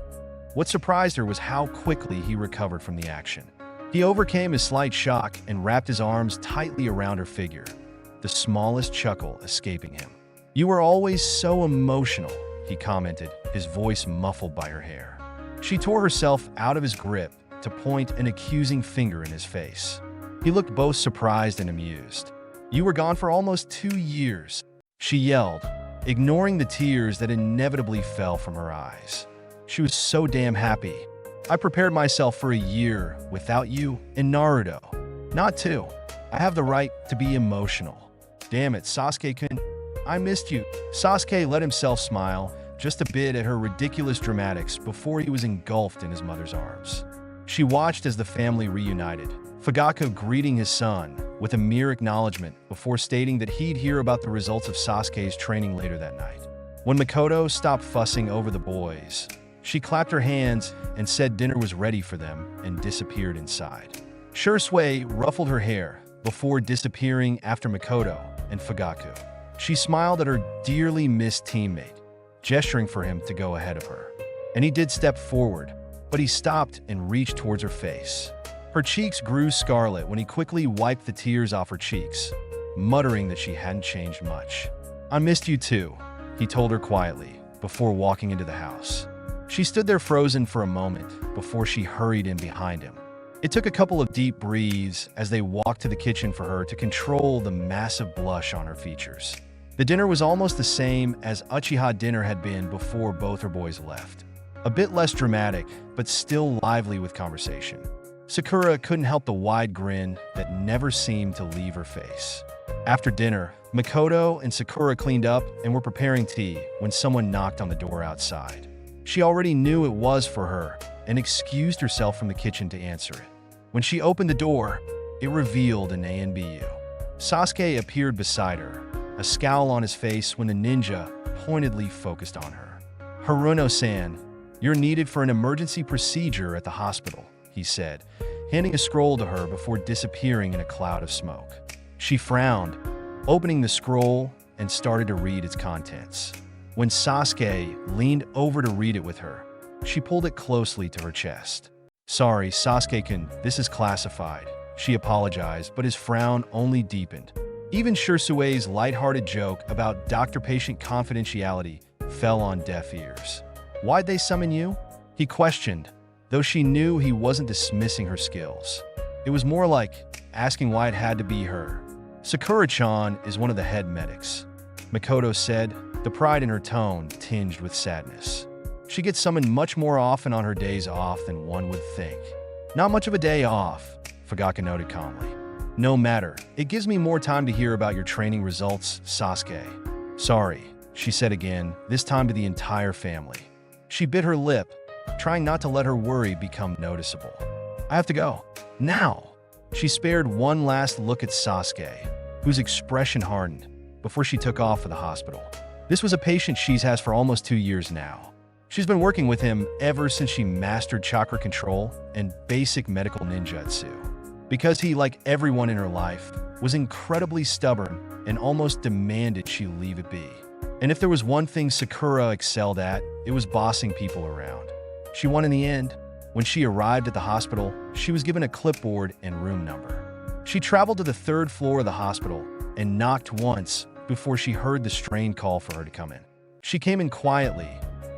What surprised her was how quickly he recovered from the action. He overcame his slight shock and wrapped his arms tightly around her figure, the smallest chuckle escaping him. You were always so emotional, he commented, his voice muffled by her hair. She tore herself out of his grip to point an accusing finger in his face. He looked both surprised and amused. You were gone for almost 2 years, she yelled, ignoring the tears that inevitably fell from her eyes. She was so damn happy. I prepared myself for a year without you and Naruto. Not 2. I have the right to be emotional. Damn it, Sasuke-kun. I missed you. Sasuke let himself smile just a bit at her ridiculous dramatics before he was engulfed in his mother's arms. She watched as the family reunited, Fugaku greeting his son with a mere acknowledgement before stating that he'd hear about the results of Sasuke's training later that night. When Makoto stopped fussing over the boys, she clapped her hands and said dinner was ready for them and disappeared inside. Shursui ruffled her hair before disappearing after Makoto and Fugaku. She smiled at her dearly missed teammate, gesturing for him to go ahead of her. And he did step forward, but he stopped and reached towards her face. Her cheeks grew scarlet when he quickly wiped the tears off her cheeks, muttering that she hadn't changed much. I missed you too, he told her quietly before walking into the house. She stood there frozen for a moment before she hurried in behind him. It took a couple of deep breaths as they walked to the kitchen for her to control the massive blush on her features. The dinner was almost the same as Uchiha dinner had been before both her boys left. A bit less dramatic, but still lively with conversation. Sakura couldn't help the wide grin that never seemed to leave her face. After dinner, Makoto and Sakura cleaned up and were preparing tea when someone knocked on the door outside. She already knew it was for her and excused herself from the kitchen to answer it. When she opened the door, it revealed an ANBU. Sasuke appeared beside her, a scowl on his face when the ninja pointedly focused on her. Haruno-san, you're needed for an emergency procedure at the hospital, he said, handing a scroll to her before disappearing in a cloud of smoke. She frowned, opening the scroll and started to read its contents. When Sasuke leaned over to read it with her, she pulled it closely to her chest. Sorry, Sasuke-kun, this is classified, she apologized, but his frown only deepened. Even Shursue's lighthearted joke about doctor-patient confidentiality fell on deaf ears. Why'd they summon you? He questioned, though she knew he wasn't dismissing her skills. It was more like asking why it had to be her. Sakura-chan is one of the head medics, Makoto said, the pride in her tone tinged with sadness. She gets summoned much more often on her days off than one would think. Not much of a day off, Fugaka noted calmly. No matter. It gives me more time to hear about your training results, Sasuke. Sorry, she said again, this time to the entire family. She bit her lip, trying not to let her worry become noticeable. I have to go. Now! She spared one last look at Sasuke, whose expression hardened, before she took off for the hospital. This was a patient she's has for almost 2 years now. She's been working with him ever since she mastered chakra control and basic medical ninjutsu. Because he, like everyone in her life, was incredibly stubborn and almost demanded she leave it be. And if there was one thing Sakura excelled at, it was bossing people around. She won in the end. When she arrived at the hospital, she was given a clipboard and room number. She traveled to the 3rd floor of the hospital and knocked once before she heard the strained call for her to come in. She came in quietly,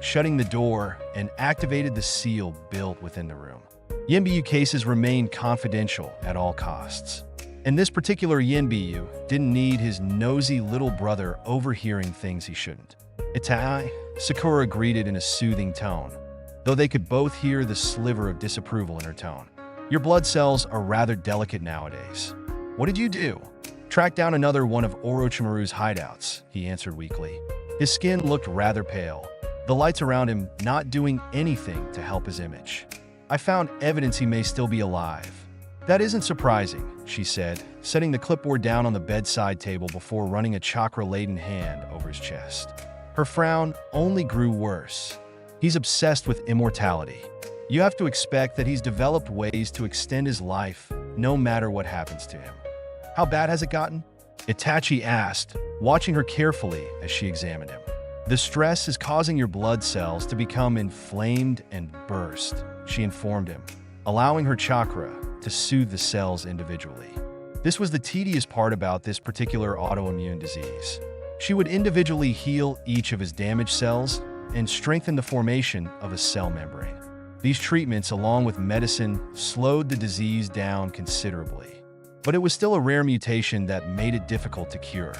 shutting the door, and activated the seal built within the room. Yinbiyu cases remained confidential at all costs. And this particular Yinbiyu didn't need his nosy little brother overhearing things he shouldn't. Itai, Sakura greeted in a soothing tone, though they could both hear the sliver of disapproval in her tone. Your blood cells are rather delicate nowadays. What did you do? Track down another one of Orochimaru's hideouts, he answered weakly. His skin looked rather pale, the lights around him not doing anything to help his image. I found evidence he may still be alive. That isn't surprising, she said, setting the clipboard down on the bedside table before running a chakra-laden hand over his chest. Her frown only grew worse. He's obsessed with immortality. You have to expect that he's developed ways to extend his life, no matter what happens to him. How bad has it gotten? Itachi asked, watching her carefully as she examined him. The stress is causing your blood cells to become inflamed and burst, she informed him, allowing her chakra to soothe the cells individually. This was the tedious part about this particular autoimmune disease. She would individually heal each of his damaged cells and strengthen the formation of a cell membrane. These treatments, along with medicine, slowed the disease down considerably. But it was still a rare mutation that made it difficult to cure.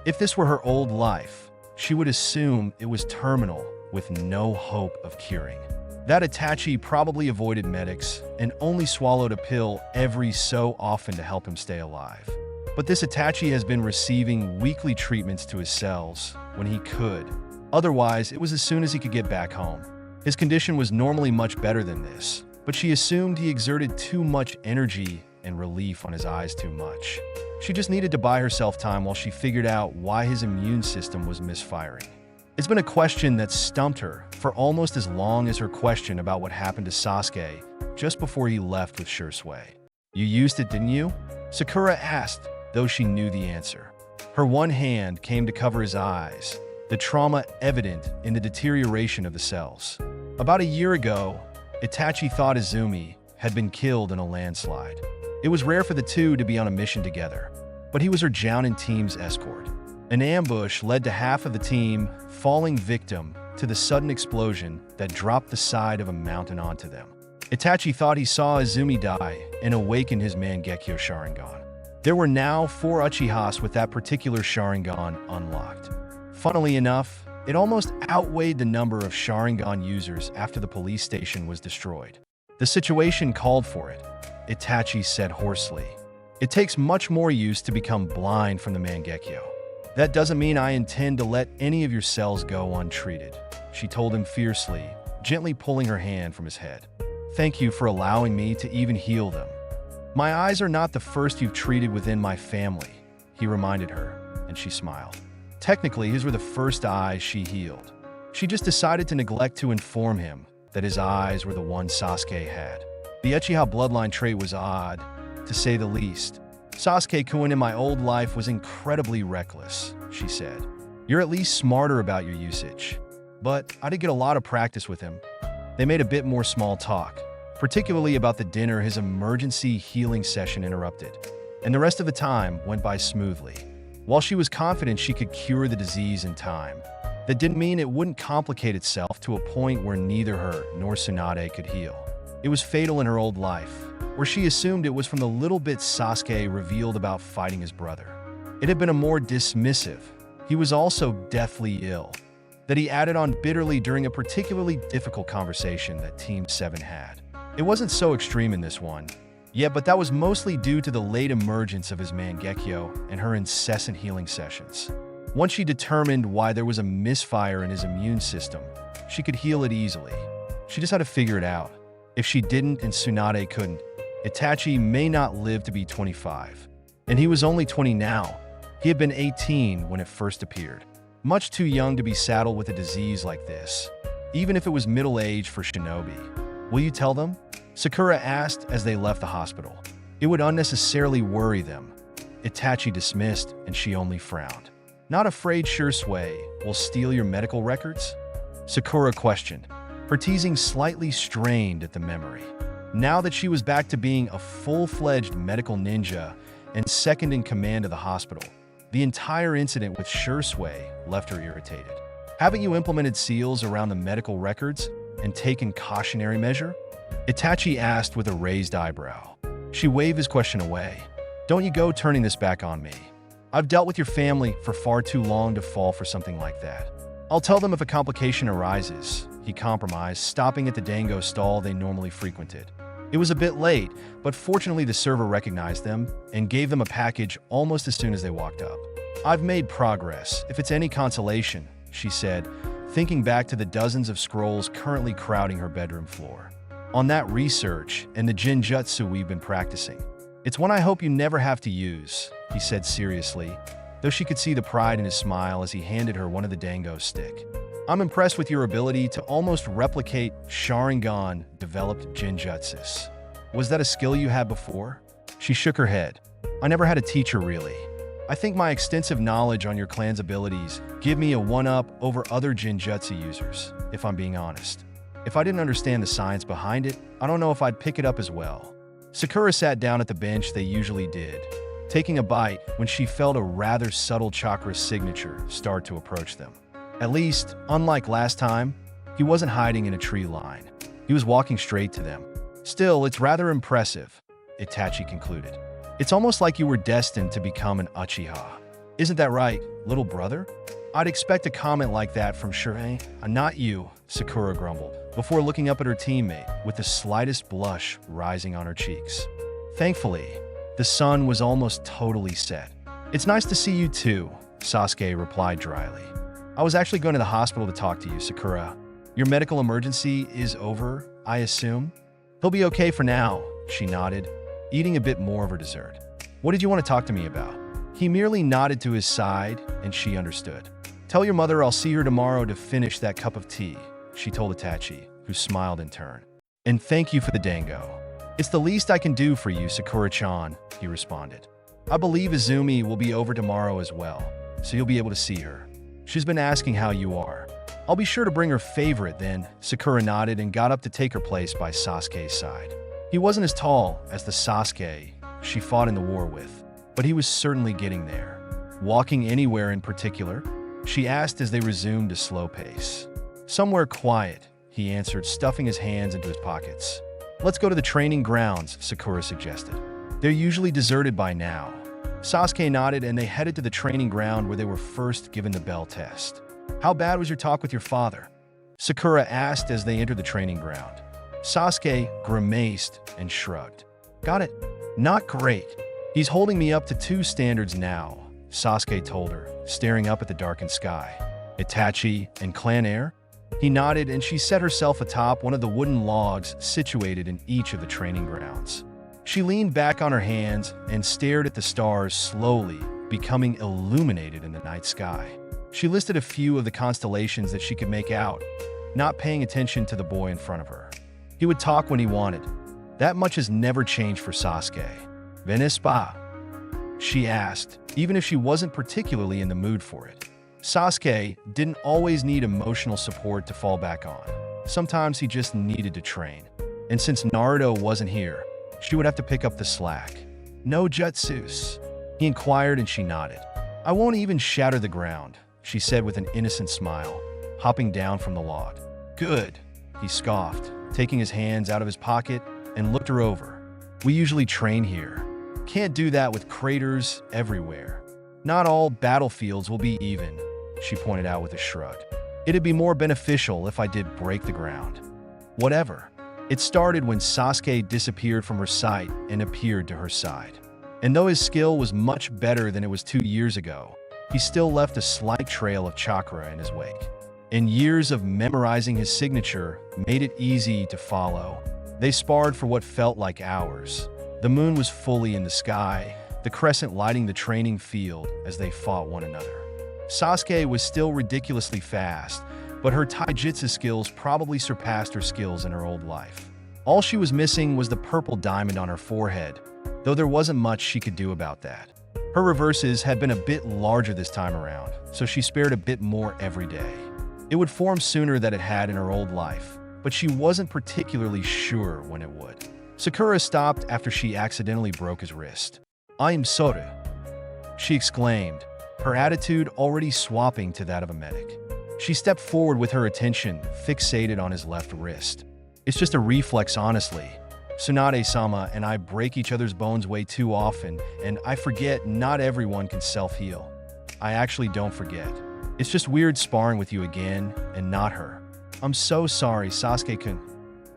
If this were her old life, she would assume it was terminal with no hope of curing. That Itachi probably avoided medics and only swallowed a pill every so often to help him stay alive. But this Itachi has been receiving weekly treatments to his cells when he could. Otherwise, it was as soon as he could get back home. His condition was normally much better than this, but she assumed he exerted too much energy and relief on his eyes too much. She just needed to buy herself time while she figured out why his immune system was misfiring. It's been a question that stumped her for almost as long as her question about what happened to Sasuke just before he left with Shursui. You used it, didn't you? Sakura asked, though she knew the answer. Her one hand came to cover his eyes, the trauma evident in the deterioration of the cells. About a year ago, Itachi thought Izumi had been killed in a landslide. It was rare for the two to be on a mission together, but he was her Jounin team's escort. An ambush led to half of the team falling victim to the sudden explosion that dropped the side of a mountain onto them. Itachi thought he saw Izumi die and awakened his Mangekyo Sharingan. There were now 4 Uchihas with that particular Sharingan unlocked. Funnily enough, it almost outweighed the number of Sharingan users after the police station was destroyed. The situation called for it, Itachi said hoarsely. It takes much more use to become blind from the Mangekyo. That doesn't mean I intend to let any of your cells go untreated, she told him fiercely, gently pulling her hand from his head. Thank you for allowing me to even heal them. My eyes are not the first you've treated within my family, he reminded her, and she smiled. Technically, his were the first eyes she healed. She just decided to neglect to inform him that his eyes were the ones Sasuke had. The Uchiha bloodline trait was odd, to say the least. Sasuke-kun in my old life was incredibly reckless, she said. You're at least smarter about your usage. But I did get a lot of practice with him. They made a bit more small talk, particularly about the dinner his emergency healing session interrupted. And the rest of the time went by smoothly. While she was confident she could cure the disease in time, that didn't mean it wouldn't complicate itself to a point where neither her nor Tsunade could heal. It was fatal in her old life, where she assumed it was from the little bit Sasuke revealed about fighting his brother. It had been a more dismissive. He was also deathly ill, that he added on bitterly during a particularly difficult conversation that Team 7 had. It wasn't so extreme in this one. Yeah, but that was mostly due to the late emergence of his Mangekyo and her incessant healing sessions. Once she determined why there was a misfire in his immune system, she could heal it easily. She just had to figure it out. If she didn't and Tsunade couldn't, Itachi may not live to be 25. And he was only 20 now. He had been 18 when it first appeared. Much too young to be saddled with a disease like this, even if it was middle age for shinobi. Will you tell them? Sakura asked as they left the hospital. It would unnecessarily worry them. Itachi dismissed, and she only frowned. Not afraid Shursui will steal your medical records? Sakura questioned, her teasing slightly strained at the memory. Now that she was back to being a full-fledged medical ninja and second in command of the hospital, the entire incident with Shursui left her irritated. Haven't you implemented seals around the medical records and taken cautionary measure? Itachi asked with a raised eyebrow. She waved his question away. Don't you go turning this back on me. I've dealt with your family for far too long to fall for something like that. I'll tell them if a complication arises. He compromised, stopping at the dango stall they normally frequented. It was a bit late, but fortunately the server recognized them and gave them a package almost as soon as they walked up. I've made progress, if it's any consolation, she said, thinking back to the dozens of scrolls currently crowding her bedroom floor. On that research and the Jinjutsu we've been practicing. It's one I hope you never have to use, he said seriously, though she could see the pride in his smile as he handed her one of the dango stick. I'm impressed with your ability to almost replicate Sharingan-developed Jinjutsus. Was that a skill you had before? She shook her head. I never had a teacher, really. I think my extensive knowledge on your clan's abilities give me a one-up over other Jinjutsu users, if I'm being honest. If I didn't understand the science behind it, I don't know if I'd pick it up as well. Sakura sat down at the bench they usually did, taking a bite when she felt a rather subtle chakra signature start to approach them. At least, unlike last time, he wasn't hiding in a tree line. He was walking straight to them. Still, it's rather impressive, Itachi concluded. It's almost like you were destined to become an Uchiha. Isn't that right, little brother? I'd expect a comment like that from Shursui. Not you, Sakura grumbled, before looking up at her teammate with the slightest blush rising on her cheeks. Thankfully, the sun was almost totally set. It's nice to see you too, Sasuke replied dryly. I was actually going to the hospital to talk to you, Sakura. Your medical emergency is over, I assume? He'll be okay for now, she nodded, eating a bit more of her dessert. What did you want to talk to me about? He merely nodded to his side, and she understood. Tell your mother I'll see her tomorrow to finish that cup of tea, she told Itachi, who smiled in turn. And thank you for the dango. It's the least I can do for you, Sakura-chan, he responded. I believe Izumi will be over tomorrow as well, so you'll be able to see her. She's been asking how you are. I'll be sure to bring her favorite then, Sakura nodded and got up to take her place by Sasuke's side. He wasn't as tall as the Sasuke she fought in the war with, but he was certainly getting there. Walking anywhere in particular? She asked as they resumed a slow pace. Somewhere quiet, he answered, stuffing his hands into his pockets. Let's go to the training grounds, Sakura suggested. They're usually deserted by now. Sasuke nodded and they headed to the training ground where they were first given the bell test. How bad was your talk with your father? Sakura asked as they entered the training ground. Sasuke grimaced and shrugged. Got it. Not great. He's holding me up to 2 standards now, Sasuke told her, staring up at the darkened sky. Itachi and clan heir? He nodded and she set herself atop one of the wooden logs situated in each of the training grounds. She leaned back on her hands and stared at the stars slowly, becoming illuminated in the night sky. She listed a few of the constellations that she could make out, not paying attention to the boy in front of her. He would talk when he wanted. That much has never changed for Sasuke. Venispa? She asked, even if she wasn't particularly in the mood for it. Sasuke didn't always need emotional support to fall back on. Sometimes he just needed to train. And since Naruto wasn't here, she would have to pick up the slack. No jutsus? He inquired and she nodded. I won't even shatter the ground, she said with an innocent smile, hopping down from the log. Good, he scoffed, taking his hands out of his pocket and looked her over. We usually train here. Can't do that with craters everywhere. Not all battlefields will be even, she pointed out with a shrug. It'd be more beneficial if I did break the ground. Whatever. It started when Sasuke disappeared from her sight and appeared to her side. And though his skill was much better than it was 2 years ago, he still left a slight trail of chakra in his wake. And years of memorizing his signature made it easy to follow. They sparred for what felt like hours. The moon was fully in the sky, the crescent lighting the training field as they fought one another. Sasuke was still ridiculously fast, but her taijutsu skills probably surpassed her skills in her old life. All she was missing was the purple diamond on her forehead, though there wasn't much she could do about that. Her reverses had been a bit larger this time around, so she spared a bit more every day. It would form sooner than it had in her old life, but she wasn't particularly sure when it would. Sakura stopped after she accidentally broke his wrist. "I am Sora," she exclaimed, her attitude already swapping to that of a medic. She stepped forward with her attention fixated on his left wrist. "It's just a reflex, honestly. Tsunade-sama and I break each other's bones way too often, and I forget not everyone can self-heal. I actually don't forget. It's just weird sparring with you again, and not her. I'm so sorry, Sasuke-kun."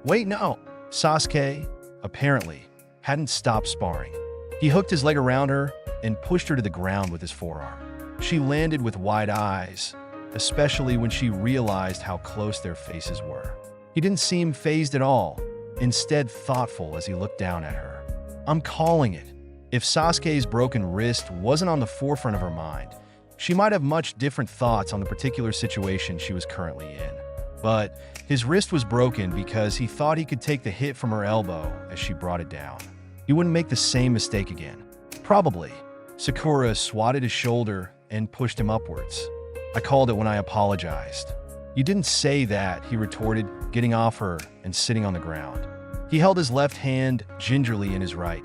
"Wait, no!" Sasuke, apparently, hadn't stopped sparring. He hooked his leg around her and pushed her to the ground with his forearm. She landed with wide eyes, especially when she realized how close their faces were. He didn't seem fazed at all, instead thoughtful as he looked down at her. "I'm calling it." If Sasuke's broken wrist wasn't on the forefront of her mind, she might have much different thoughts on the particular situation she was currently in. But his wrist was broken because he thought he could take the hit from her elbow as she brought it down. He wouldn't make the same mistake again. Probably. Sakura swatted his shoulder and pushed him upwards. "I called it when I apologized." "You didn't say that," he retorted, getting off her and sitting on the ground. He held his left hand gingerly in his right,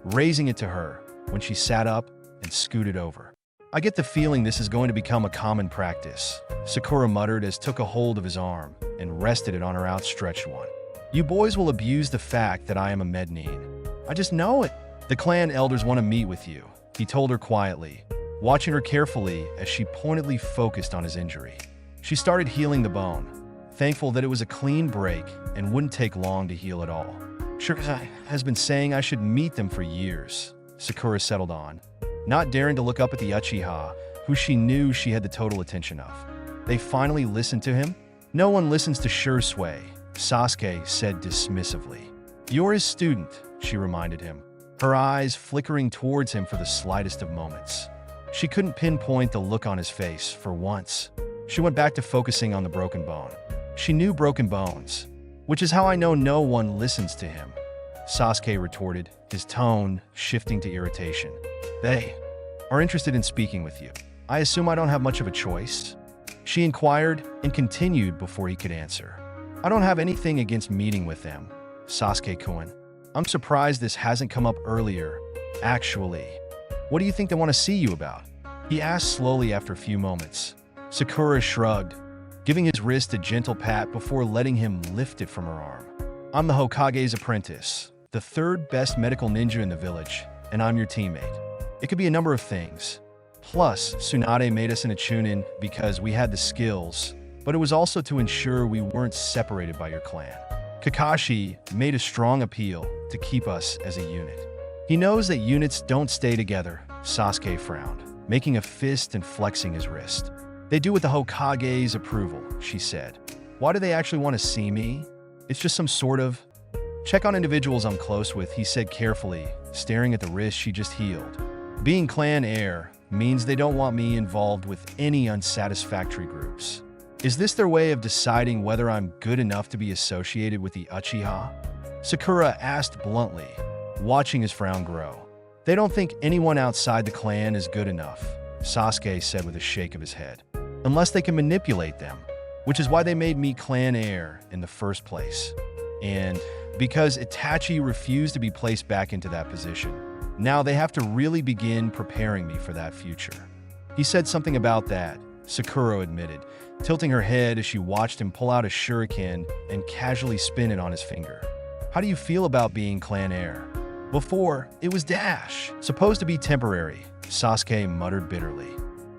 raising it to her when she sat up and scooted over. "I get the feeling this is going to become a common practice," Sakura muttered as took a hold of his arm and rested it on her outstretched one. "You boys will abuse the fact that I am a Mednin. I just know it. The clan elders want to meet with you," he told her quietly, watching her carefully as she pointedly focused on his injury. She started healing the bone, thankful that it was a clean break and wouldn't take long to heal at all. "Shirkai has been saying I should meet them for years," Sakura settled on, not daring to look up at the Uchiha, who she knew she had the total attention of. "They finally listened to him?" "No one listens to Shursui," Sasuke said dismissively. "You're his student," she reminded him, her eyes flickering towards him for the slightest of moments. She couldn't pinpoint the look on his face for once. She went back to focusing on the broken bone. "She knew broken bones, which is how I know no one listens to him," Sasuke retorted, his tone shifting to irritation. "They are interested in speaking with you. I assume I don't have much of a choice?" she inquired and continued before he could answer. "I don't have anything against meeting with them, Sasuke-kun. I'm surprised this hasn't come up earlier. Actually, what do you think they want to see you about?" he asked slowly after a few moments. Sakura shrugged, giving his wrist a gentle pat before letting him lift it from her arm. "I'm the Hokage's apprentice, the third best medical ninja in the village, and I'm your teammate. It could be a number of things. Plus, Tsunade made us in a chunin because we had the skills, but it was also to ensure we weren't separated by your clan. Kakashi made a strong appeal to keep us as a unit. He knows that units don't stay together," Sasuke frowned, making a fist and flexing his wrist. "They do with the Hokage's approval," she said. "Why do they actually want to see me? It's just some sort of check on individuals I'm close with," he said carefully, staring at the wrist she just healed. "Being clan heir means they don't want me involved with any unsatisfactory groups. Is this their way of deciding whether I'm good enough to be associated with the Uchiha?" Sakura asked bluntly, watching his frown grow. "They don't think anyone outside the clan is good enough," Sasuke said with a shake of his head. "Unless they can manipulate them, which is why they made me clan heir in the first place. And because Itachi refused to be placed back into that position, now they have to really begin preparing me for that future." "He said something about that," Sakura admitted, tilting her head as she watched him pull out a shuriken and casually spin it on his finger. "How do you feel about being clan heir? Before, it was supposed to be temporary," Sasuke muttered bitterly.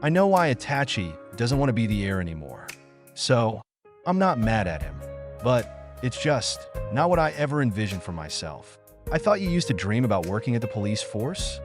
"I know why Itachi doesn't want to be the heir anymore. So, I'm not mad at him. But It's just not what I ever envisioned for myself. I thought you used to dream about working at the police force?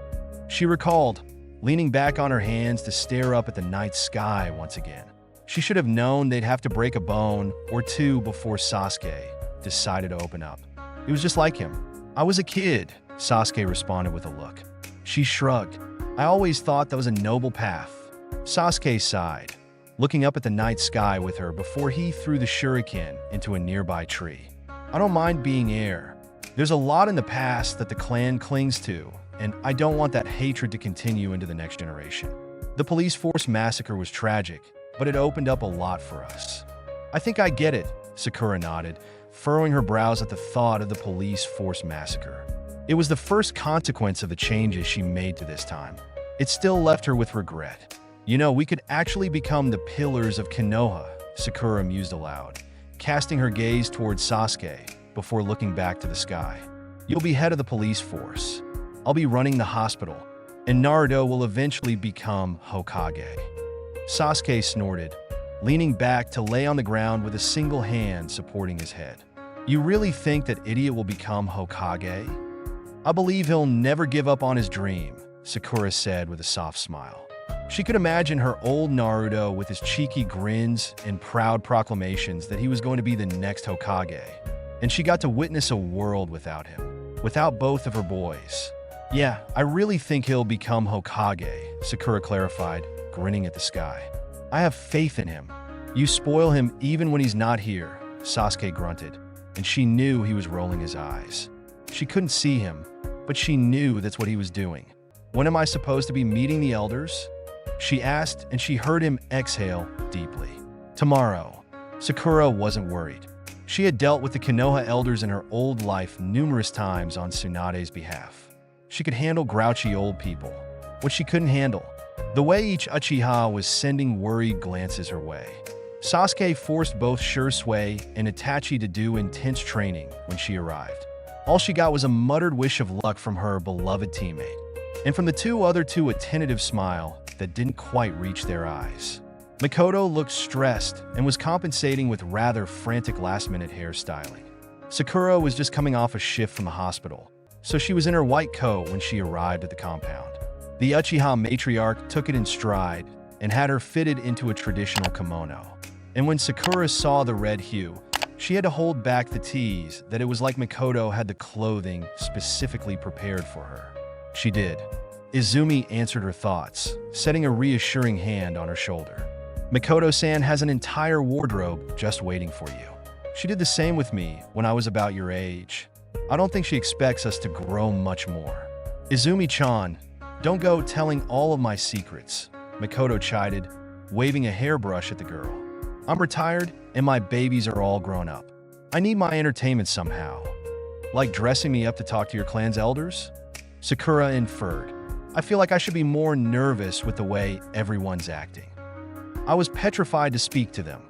She recalled, leaning back on her hands to stare up at the night sky once again. She should have known they'd have to break a bone or two before Sasuke decided to open up. It was just like him. I was a kid, Sasuke responded with a look. She shrugged. I always thought that was a noble path. Sasuke sighed, looking up at the night sky with her before he threw the shuriken into a nearby tree. I don't mind being heir. There's a lot in the past that the clan clings to, and I don't want that hatred to continue into the next generation. The police force massacre was tragic, but it opened up a lot for us. I think I get it, Sakura nodded, furrowing her brows at the thought of the police force massacre. It was the first consequence of the changes she made to this time. It still left her with regret. You know, we could actually become the pillars of Konoha, Sakura mused aloud, casting her gaze towards Sasuke before looking back to the sky. You'll be head of the police force. I'll be running the hospital, and Naruto will eventually become Hokage. Sasuke snorted, leaning back to lay on the ground with a single hand supporting his head. You really think that idiot will become Hokage? I believe he'll never give up on his dream, Sakura said with a soft smile. She could imagine her old Naruto with his cheeky grins and proud proclamations that he was going to be the next Hokage. And she got to witness a world without him, without both of her boys. Yeah, I really think he'll become Hokage, Sakura clarified, grinning at the sky. I have faith in him. You spoil him even when he's not here, Sasuke grunted, and she knew he was rolling his eyes. She couldn't see him, but she knew that's what he was doing. When am I supposed to be meeting the elders? She asked, and she heard him exhale deeply. Tomorrow. Sakura wasn't worried. She had dealt with the Konoha elders in her old life numerous times on Tsunade's behalf. She could handle grouchy old people. What she couldn't handle, the way each Uchiha was sending worried glances her way. Sasuke forced both Shursui and Itachi to do intense training when she arrived. All she got was a muttered wish of luck from her beloved teammate, and from the two a tentative smile that didn't quite reach their eyes. Mikoto looked stressed and was compensating with rather frantic last-minute hairstyling. Sakura was just coming off a shift from the hospital, so she was in her white coat when she arrived at the compound. The Uchiha matriarch took it in stride and had her fitted into a traditional kimono. And when Sakura saw the red hue, she had to hold back the tease that it was like Mikoto had the clothing specifically prepared for her. She did. Izumi answered her thoughts, setting a reassuring hand on her shoulder. Mikoto-san has an entire wardrobe just waiting for you. She did the same with me when I was about your age. I don't think she expects us to grow much more. Izumi-chan, don't go telling all of my secrets, Mikoto chided, waving a hairbrush at the girl. I'm retired and my babies are all grown up. I need my entertainment somehow. Like dressing me up to talk to your clan's elders? Sakura inferred. I feel like I should be more nervous with the way everyone's acting. I was petrified to speak to them,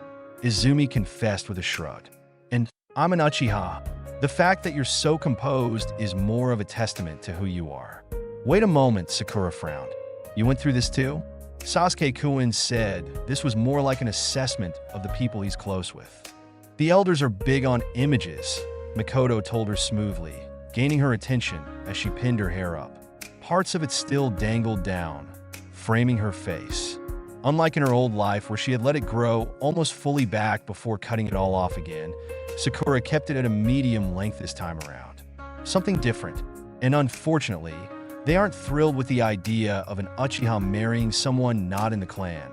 Izumi confessed with a shrug. And I'm an Uchiha. The fact that you're so composed is more of a testament to who you are. Wait a moment, Sakura frowned. You went through this too? Sasuke-kun said this was more like an assessment of the people he's close with. The elders are big on images, Mikoto told her smoothly, gaining her attention as she pinned her hair up. Parts of it still dangled down, framing her face. Unlike in her old life where she had let it grow almost fully back before cutting it all off again, Sakura kept it at a medium length this time around. Something different, and unfortunately, they aren't thrilled with the idea of an Uchiha marrying someone not in the clan.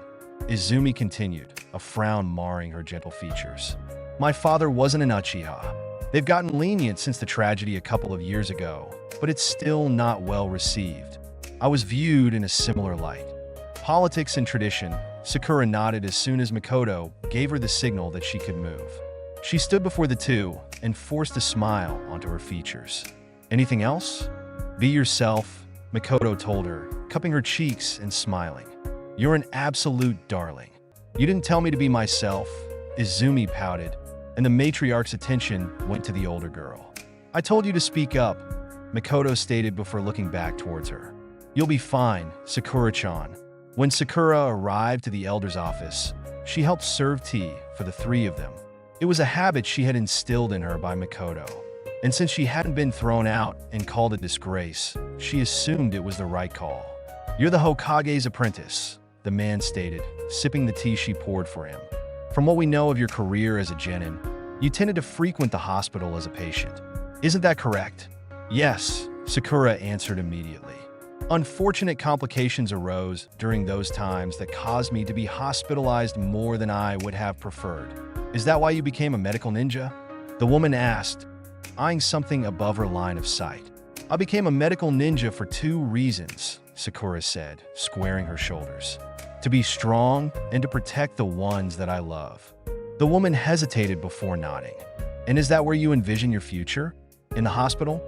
Izumi continued, a frown marring her gentle features. My father wasn't an Uchiha. They've gotten lenient since the tragedy a couple of years ago, but it's still not well received. I was viewed in a similar light. Politics and tradition, Sakura nodded as soon as Mikoto gave her the signal that she could move. She stood before the two and forced a smile onto her features. Anything else? Be yourself, Mikoto told her, cupping her cheeks and smiling. You're an absolute darling. You didn't tell me to be myself, Izumi pouted, and the matriarch's attention went to the older girl. I told you to speak up, Mikoto stated before looking back towards her. You'll be fine, Sakura-chan. When Sakura arrived to the elder's office, she helped serve tea for the three of them. It was a habit she had instilled in her by Makoto. And since she hadn't been thrown out and called a disgrace, she assumed it was the right call. "You're the Hokage's apprentice," the man stated, sipping the tea she poured for him. "From what we know of your career as a genin, you tended to frequent the hospital as a patient. Isn't that correct?" "Yes," Sakura answered immediately. "Unfortunate complications arose during those times that caused me to be hospitalized more than I would have preferred. Is that why you became a medical ninja?" the woman asked, eyeing something above her line of sight. "I became a medical ninja for 2 reasons," Sakura said, squaring her shoulders. "To be strong and to protect the ones that I love." The woman hesitated before nodding. "And is that where you envision your future? In the hospital?"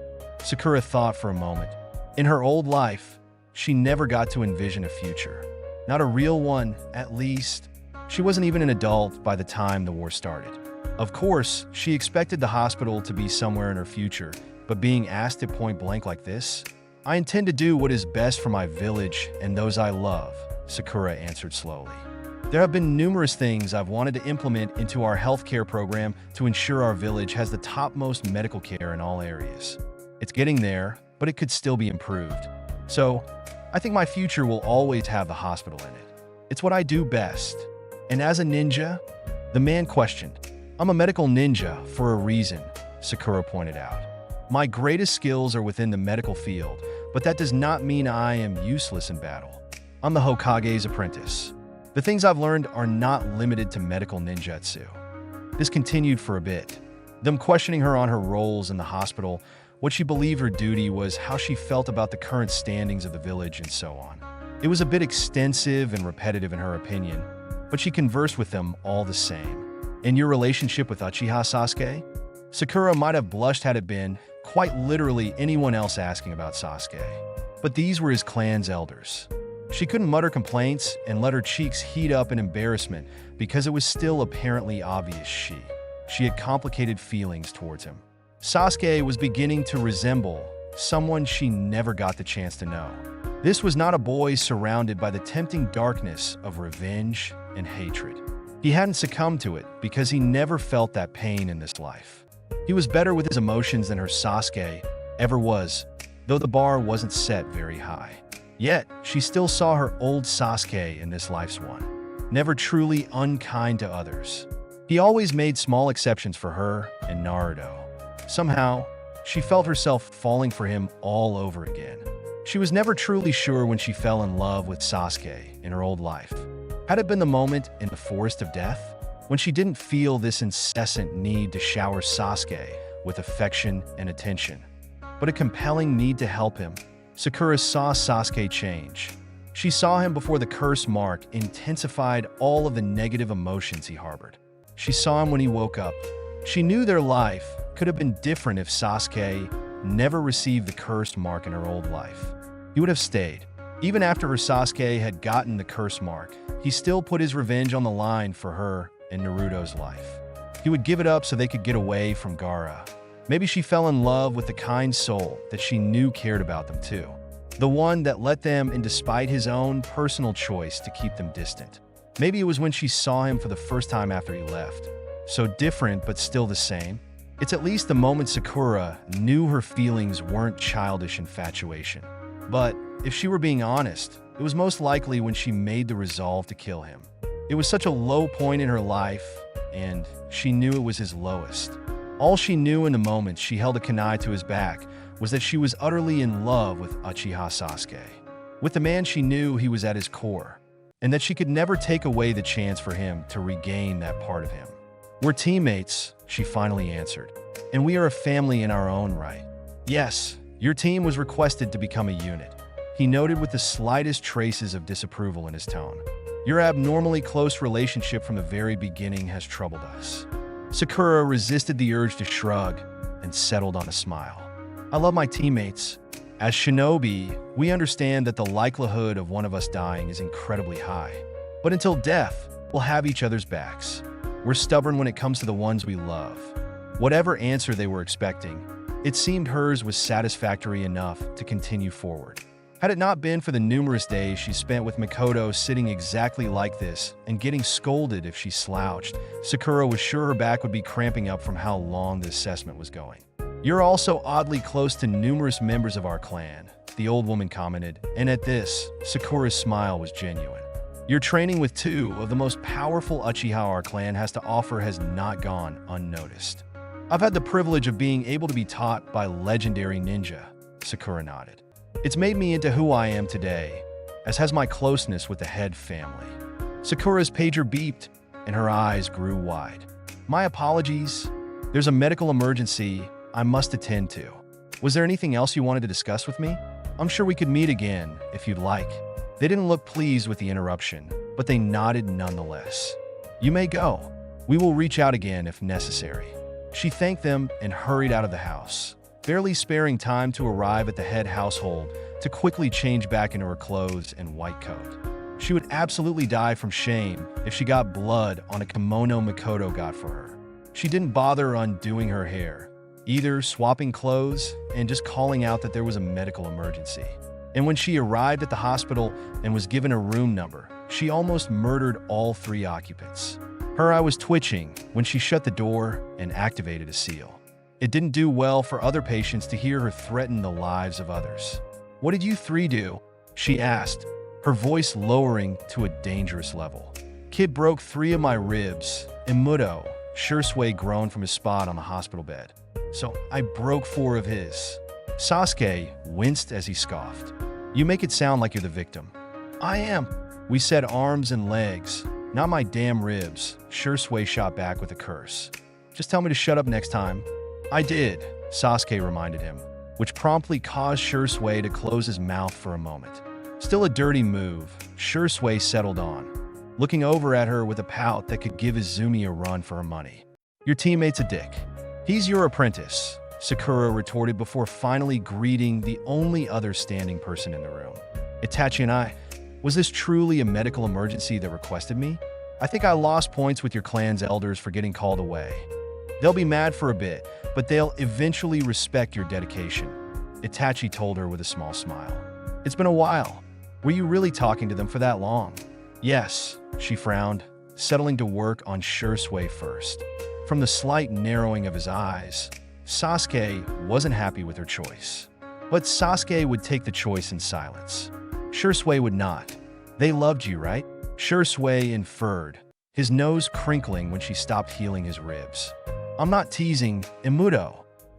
Sakura thought for a moment. In her old life, she never got to envision a future. Not a real one, at least. She wasn't even an adult by the time the war started. Of course, she expected the hospital to be somewhere in her future, but being asked at point blank like this? "I intend to do what is best for my village and those I love," Sakura answered slowly. "There have been numerous things I've wanted to implement into our healthcare program to ensure our village has the topmost medical care in all areas. It's getting there, but it could still be improved. So, I think my future will always have the hospital in it. It's what I do best." "And as a ninja?" the man questioned. "I'm a medical ninja for a reason," Sakura pointed out. "My greatest skills are within the medical field, but that does not mean I am useless in battle. I'm the Hokage's apprentice. The things I've learned are not limited to medical ninjutsu." This continued for a bit, them questioning her on her roles in the hospital, what she believed her duty was, how she felt about the current standings of the village, and so on. It was a bit extensive and repetitive in her opinion, but she conversed with them all the same. "In your relationship with Uchiha Sasuke?" Sakura might have blushed had it been, quite literally, anyone else asking about Sasuke. But these were his clan's elders. She couldn't mutter complaints and let her cheeks heat up in embarrassment because it was still apparently obvious she had complicated feelings towards him. Sasuke was beginning to resemble someone she never got the chance to know. This was not a boy surrounded by the tempting darkness of revenge and hatred. He hadn't succumbed to it because he never felt that pain in this life. He was better with his emotions than her Sasuke ever was, though the bar wasn't set very high. Yet, she still saw her old Sasuke in this life's one, never truly unkind to others. He always made small exceptions for her and Naruto. Somehow, she felt herself falling for him all over again. She was never truly sure when she fell in love with Sasuke in her old life. Had it been the moment in the Forest of Death, when she didn't feel this incessant need to shower Sasuke with affection and attention, but a compelling need to help him? Sakura saw Sasuke change. She saw him before the curse mark intensified all of the negative emotions he harbored. She saw him when he woke up. She knew their life could have been different if Sasuke never received the cursed mark in her old life. He would have stayed. Even after her Sasuke had gotten the curse mark, he still put his revenge on the line for her and Naruto's life. He would give it up so they could get away from Gaara. Maybe she fell in love with the kind soul that she knew cared about them too. The one that let them in despite his own personal choice to keep them distant. Maybe it was when she saw him for the first time after he left. So different but still the same. It's at least the moment Sakura knew her feelings weren't childish infatuation. But if she were being honest, it was most likely when she made the resolve to kill him. It was such a low point in her life, and she knew it was his lowest. All she knew in the moment she held a kunai to his back was that she was utterly in love with Uchiha Sasuke, with the man she knew he was at his core, and that she could never take away the chance for him to regain that part of him. "We're teammates," she finally answered, "and we are a family in our own right." "Yes, your team was requested to become a unit," he noted with the slightest traces of disapproval in his tone. "Your abnormally close relationship from the very beginning has troubled us." Sakura resisted the urge to shrug and settled on a smile. "I love my teammates. As shinobi, we understand that the likelihood of one of us dying is incredibly high. But until death, we'll have each other's backs. We're stubborn when it comes to the ones we love." Whatever answer they were expecting, it seemed hers was satisfactory enough to continue forward. Had it not been for the numerous days she spent with Makoto sitting exactly like this and getting scolded if she slouched, Sakura was sure her back would be cramping up from how long the assessment was going. "You're also oddly close to numerous members of our clan," the old woman commented, and at this, Sakura's smile was genuine. "Your training with two of the most powerful Uchiha our clan has to offer has not gone unnoticed." "I've had the privilege of being able to be taught by legendary ninja," Sakura nodded. "It's made me into who I am today, as has my closeness with the head family." Sakura's pager beeped, and her eyes grew wide. "My apologies. There's a medical emergency I must attend to. Was there anything else you wanted to discuss with me? I'm sure we could meet again, if you'd like." They didn't look pleased with the interruption, but they nodded nonetheless. "You may go. We will reach out again if necessary." She thanked them and hurried out of the house, barely sparing time to arrive at the head household to quickly change back into her clothes and white coat. She would absolutely die from shame if she got blood on a kimono Makoto got for her. She didn't bother undoing her hair, either swapping clothes and just calling out that there was a medical emergency. And when she arrived at the hospital and was given a room number, she almost murdered all three occupants. Her eye was twitching when she shut the door and activated a seal. It didn't do well for other patients to hear her threaten the lives of others. "What did you three do?" she asked, her voice lowering to a dangerous level. "Kid broke 3 of my ribs," Imuto, Shursui groaned from his spot on the hospital bed. "So I broke 4 of his." Sasuke winced as he scoffed. "You make it sound like you're the victim." "I am." "We said arms and legs, not my damn ribs," Shursui shot back with a curse. "Just tell me to shut up next time." "I did," Sasuke reminded him, which promptly caused Shursui to close his mouth for a moment. Still a dirty move, Shursui settled on, looking over at her with a pout that could give Izumi a run for her money. "Your teammate's a dick." "He's your apprentice," Sakura retorted before finally greeting the only other standing person in the room. "Itachi and I, was this truly a medical emergency that requested me? I think I lost points with your clan's elders for getting called away. They'll be mad for a bit, but they'll eventually respect your dedication," Itachi told her with a small smile. "It's been a while. Were you really talking to them for that long?" "Yes," she frowned, settling to work on Shursui first. From the slight narrowing of his eyes, Sasuke wasn't happy with her choice. But Sasuke would take the choice in silence. Shursui would not. "They loved you, right?" Shursui inferred, his nose crinkling when she stopped healing his ribs. "I'm not teasing, Imuto.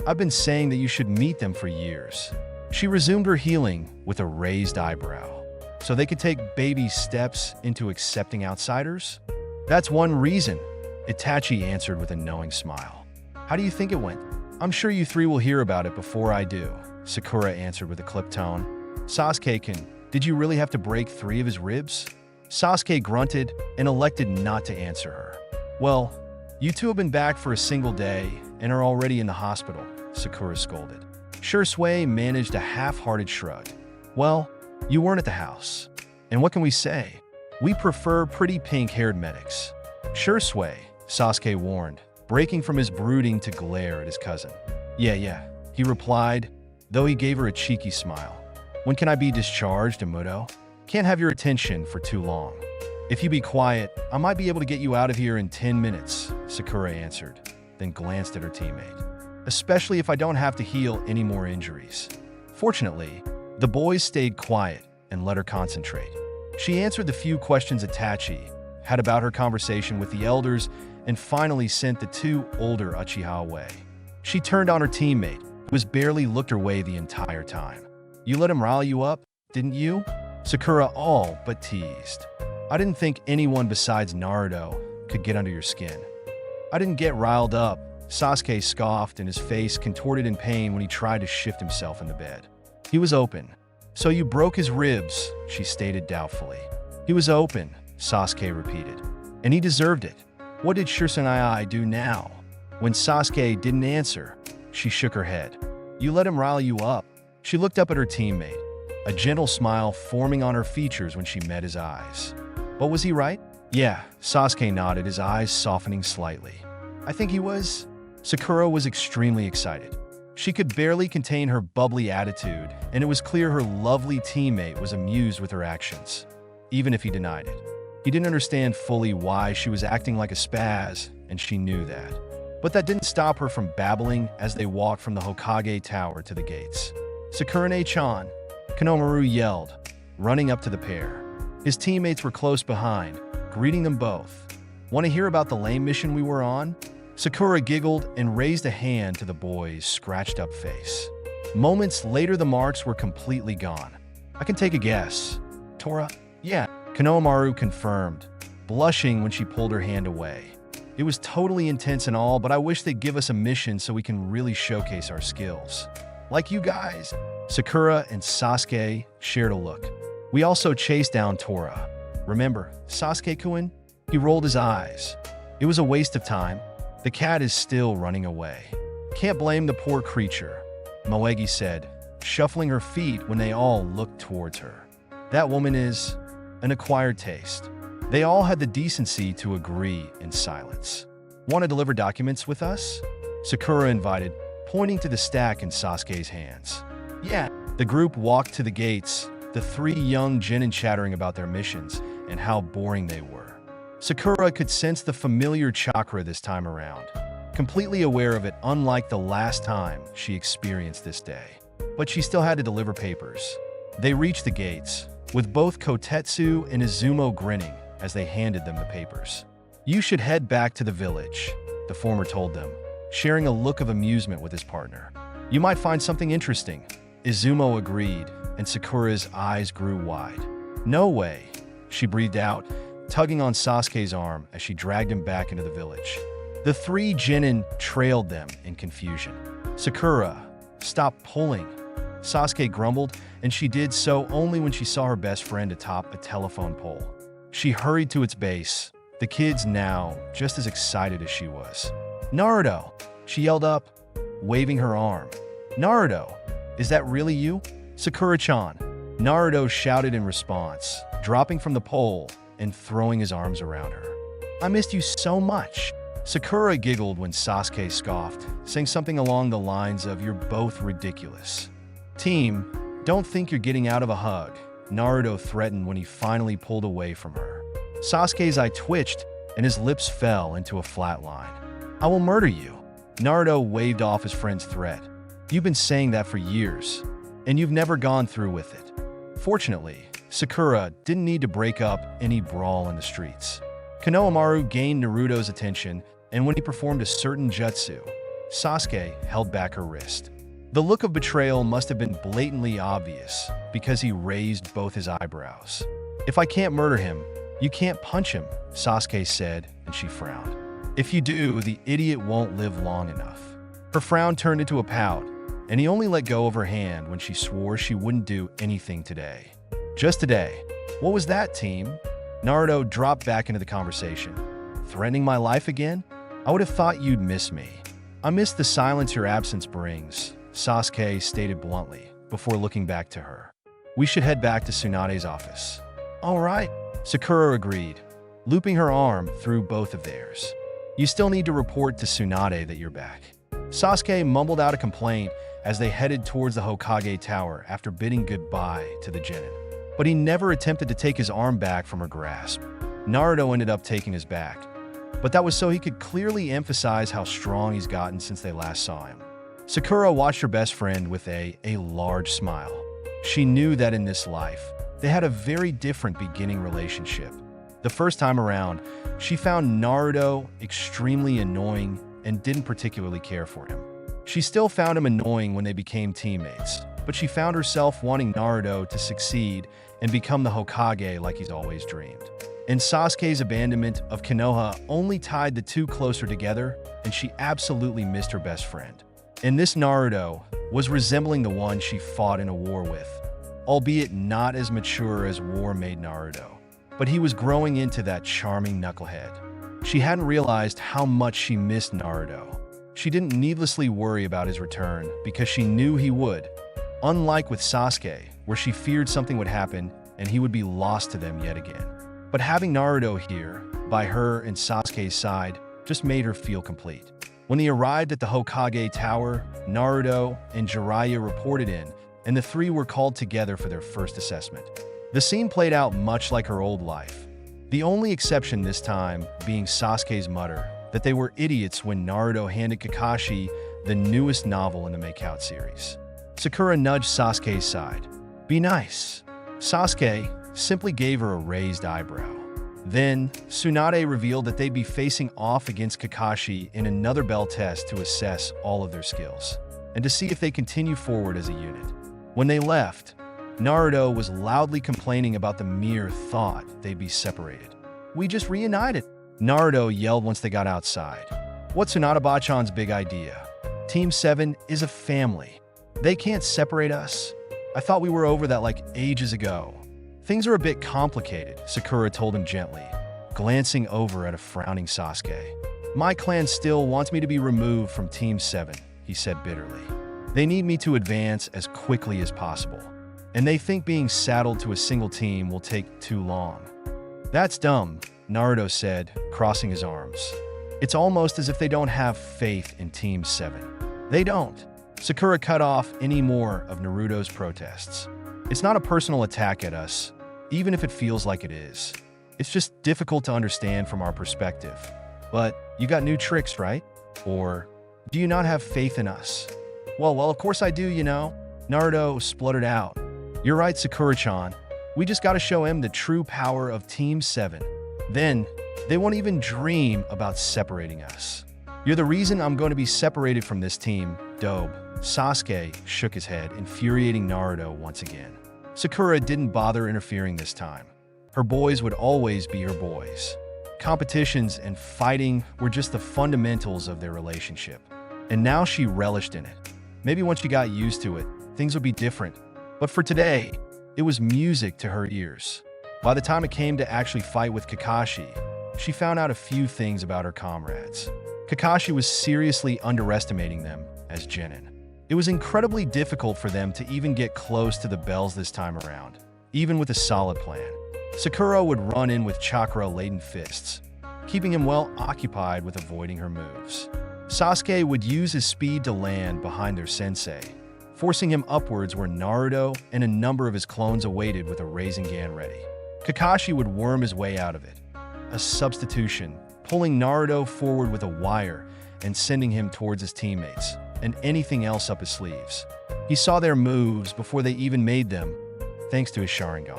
I've been saying that you should meet them for years." She resumed her healing with a raised eyebrow. "So they could take baby steps into accepting outsiders?" "That's one reason," Itachi answered with a knowing smile. "How do you think it went?" "I'm sure you three will hear about it before I do," Sakura answered with a clipped tone. "Sasuke-kun, did you really have to break 3 of his ribs?" Sasuke grunted and elected not to answer her. "Well, you two have been back for a single day and are already in the hospital," Sakura scolded. Shursui managed a half-hearted shrug. "Well, you weren't at the house. And what can we say? We prefer pretty pink-haired medics." "Shursui," Sasuke warned, breaking from his brooding to glare at his cousin. Yeah, he replied, though he gave her a cheeky smile. "When can I be discharged, Imuto? Can't have your attention for too long." "If you be quiet, I might be able to get you out of here in 10 minutes, Sakura answered, then glanced at her teammate. "Especially if I don't have to heal any more injuries." Fortunately, the boys stayed quiet and let her concentrate. She answered the few questions Itachi had about her conversation with the elders and finally sent the 2 older Uchiha away. She turned on her teammate, who has barely looked her way the entire time. "You let him rile you up, didn't you?" Sakura all but teased. "I didn't think anyone besides Naruto could get under your skin." "I didn't get riled up," Sasuke scoffed and his face contorted in pain when he tried to shift himself in the bed. "He was open." "So you broke his ribs," she stated doubtfully. "He was open," Sasuke repeated. "And he deserved it." "What did Shursui do now?" When Sasuke didn't answer, she shook her head. "You let him rile you up." She looked up at her teammate, a gentle smile forming on her features when she met his eyes. "But was he right?" "Yeah," Sasuke nodded, his eyes softening slightly. "I think he was." Sakura was extremely excited. She could barely contain her bubbly attitude, and it was clear her lovely teammate was amused with her actions, even if he denied it. He didn't understand fully why she was acting like a spaz, and she knew that. But that didn't stop her from babbling as they walked from the Hokage Tower to the gates. "Sakurane-chan," Konohamaru yelled, running up to the pair. His teammates were close behind, greeting them both. "Want to hear about the lame mission we were on?" Sakura giggled and raised a hand to the boy's scratched-up face. Moments later, the marks were completely gone. "I can take a guess." "Tora?" "Yeah," Konohamaru confirmed, blushing when she pulled her hand away. "It was totally intense and all, but I wish they'd give us a mission so we can really showcase our skills. Like you guys." Sakura and Sasuke shared a look. "We also chased down Tora. Remember, Sasuke-kun?" He rolled his eyes. "It was a waste of time. The cat is still running away." "Can't blame the poor creature," Moegi said, shuffling her feet when they all looked towards her. "That woman is an acquired taste." They all had the decency to agree in silence. "Want to deliver documents with us?" Sakura invited, pointing to the stack in Sasuke's hands. "Yeah." The group walked to the gates, the three young genin chattering about their missions and how boring they were. Sakura could sense the familiar chakra this time around, completely aware of it unlike the last time she experienced this day. But she still had to deliver papers. They reached the gates, with both Kotetsu and Izumo grinning as they handed them the papers. "You should head back to the village," the former told them, sharing a look of amusement with his partner. "You might find something interesting." Izumo agreed, and Sakura's eyes grew wide. "No way," she breathed out, tugging on Sasuke's arm as she dragged him back into the village. The three genin trailed them in confusion. "Sakura, stop pulling," Sasuke grumbled, and she did so only when she saw her best friend atop a telephone pole. She hurried to its base, the kids now just as excited as she was. "Naruto!" she yelled up, waving her arm. "Naruto, is that really you?" "Sakura-chan," Naruto shouted in response, dropping from the pole and throwing his arms around her. "I missed you so much." Sakura giggled when Sasuke scoffed, saying something along the lines of, "You're both ridiculous." "Team, don't think you're getting out of a hug," Naruto threatened when he finally pulled away from her. Sasuke's eye twitched and his lips fell into a flat line. "I will murder you." Naruto waved off his friend's threat. "You've been saying that for years, and you've never gone through with it." Fortunately, Sakura didn't need to break up any brawl in the streets. Konohamaru gained Naruto's attention, and when he performed a certain jutsu, Sasuke held back her wrist. The look of betrayal must have been blatantly obvious because he raised both his eyebrows. "If I can't murder him, you can't punch him," Sasuke said, and she frowned. "If you do, the idiot won't live long enough." Her frown turned into a pout, and he only let go of her hand when she swore she wouldn't do anything today. "Just today." "What was that, team?" Naruto dropped back into the conversation. "Threatening my life again? I would have thought you'd miss me." "I miss the silence your absence brings," Sasuke stated bluntly, before looking back to her. "We should head back to Tsunade's office." "All right," Sakura agreed, looping her arm through both of theirs. "You still need to report to Tsunade that you're back." Sasuke mumbled out a complaint as they headed towards the Hokage Tower after bidding goodbye to the genin. But he never attempted to take his arm back from her grasp. Naruto ended up taking his back, but that was so he could clearly emphasize how strong he's gotten since they last saw him. Sakura watched her best friend with a large smile. She knew that in this life, they had a very different beginning relationship. The first time around, she found Naruto extremely annoying and didn't particularly care for him. She still found him annoying when they became teammates, but she found herself wanting Naruto to succeed and become the Hokage like he's always dreamed. And Sasuke's abandonment of Konoha only tied the two closer together, and she absolutely missed her best friend. And this Naruto was resembling the one she fought in a war with, albeit not as mature as war made Naruto. But he was growing into that charming knucklehead. She hadn't realized how much she missed Naruto. She didn't needlessly worry about his return because she knew he would. Unlike with Sasuke, where she feared something would happen and he would be lost to them yet again. But having Naruto here, by her and Sasuke's side, just made her feel complete. When they arrived at the Hokage Tower, Naruto and Jiraiya reported in, and the three were called together for their first assessment. The scene played out much like her old life. The only exception this time being Sasuke's mutter that they were idiots when Naruto handed Kakashi the newest novel in the Makeout series. Sakura nudged Sasuke's side. "Be nice." Sasuke simply gave her a raised eyebrow. Then, Tsunade revealed that they'd be facing off against Kakashi in another bell test to assess all of their skills, and to see if they continue forward as a unit. When they left, Naruto was loudly complaining about the mere thought they'd be separated. "We just reunited," Naruto yelled once they got outside. "What's Tsunade-bachan's big idea? Team 7 is a family. They can't separate us. I thought we were over that like ages ago." "Things are a bit complicated," Sakura told him gently, glancing over at a frowning Sasuke. "My clan still wants me to be removed from Team 7, he said bitterly. "They need me to advance as quickly as possible, and they think being saddled to a single team will take too long." "That's dumb," Naruto said, crossing his arms. "It's almost as if they don't have faith in Team 7. "They don't." Sakura cut off any more of Naruto's protests. "It's not a personal attack at us, even if it feels like it is. It's just difficult to understand from our perspective. But you got new tricks, right? Or do you not have faith in us?" Well, of course I do, you know," Naruto spluttered out. "You're right, Sakura-chan. We just gotta show him the true power of Team 7. Then, they won't even dream about separating us. You're the reason I'm going to be separated from this team, Dobe." Sasuke shook his head, infuriating Naruto once again. Sakura didn't bother interfering this time. Her boys would always be her boys. Competitions and fighting were just the fundamentals of their relationship. And now she relished in it. Maybe once she got used to it, things would be different. But for today, it was music to her ears. By the time it came to actually fight with Kakashi, she found out a few things about her comrades. Kakashi was seriously underestimating them as genin. It was incredibly difficult for them to even get close to the bells this time around, even with a solid plan. Sakura would run in with chakra-laden fists, keeping him well occupied with avoiding her moves. Sasuke would use his speed to land behind their sensei, forcing him upwards where Naruto and a number of his clones awaited with a Rasengan ready. Kakashi would worm his way out of it, a substitution, pulling Naruto forward with a wire and sending him towards his teammates and anything else up his sleeves. He saw their moves before they even made them, thanks to his Sharingan.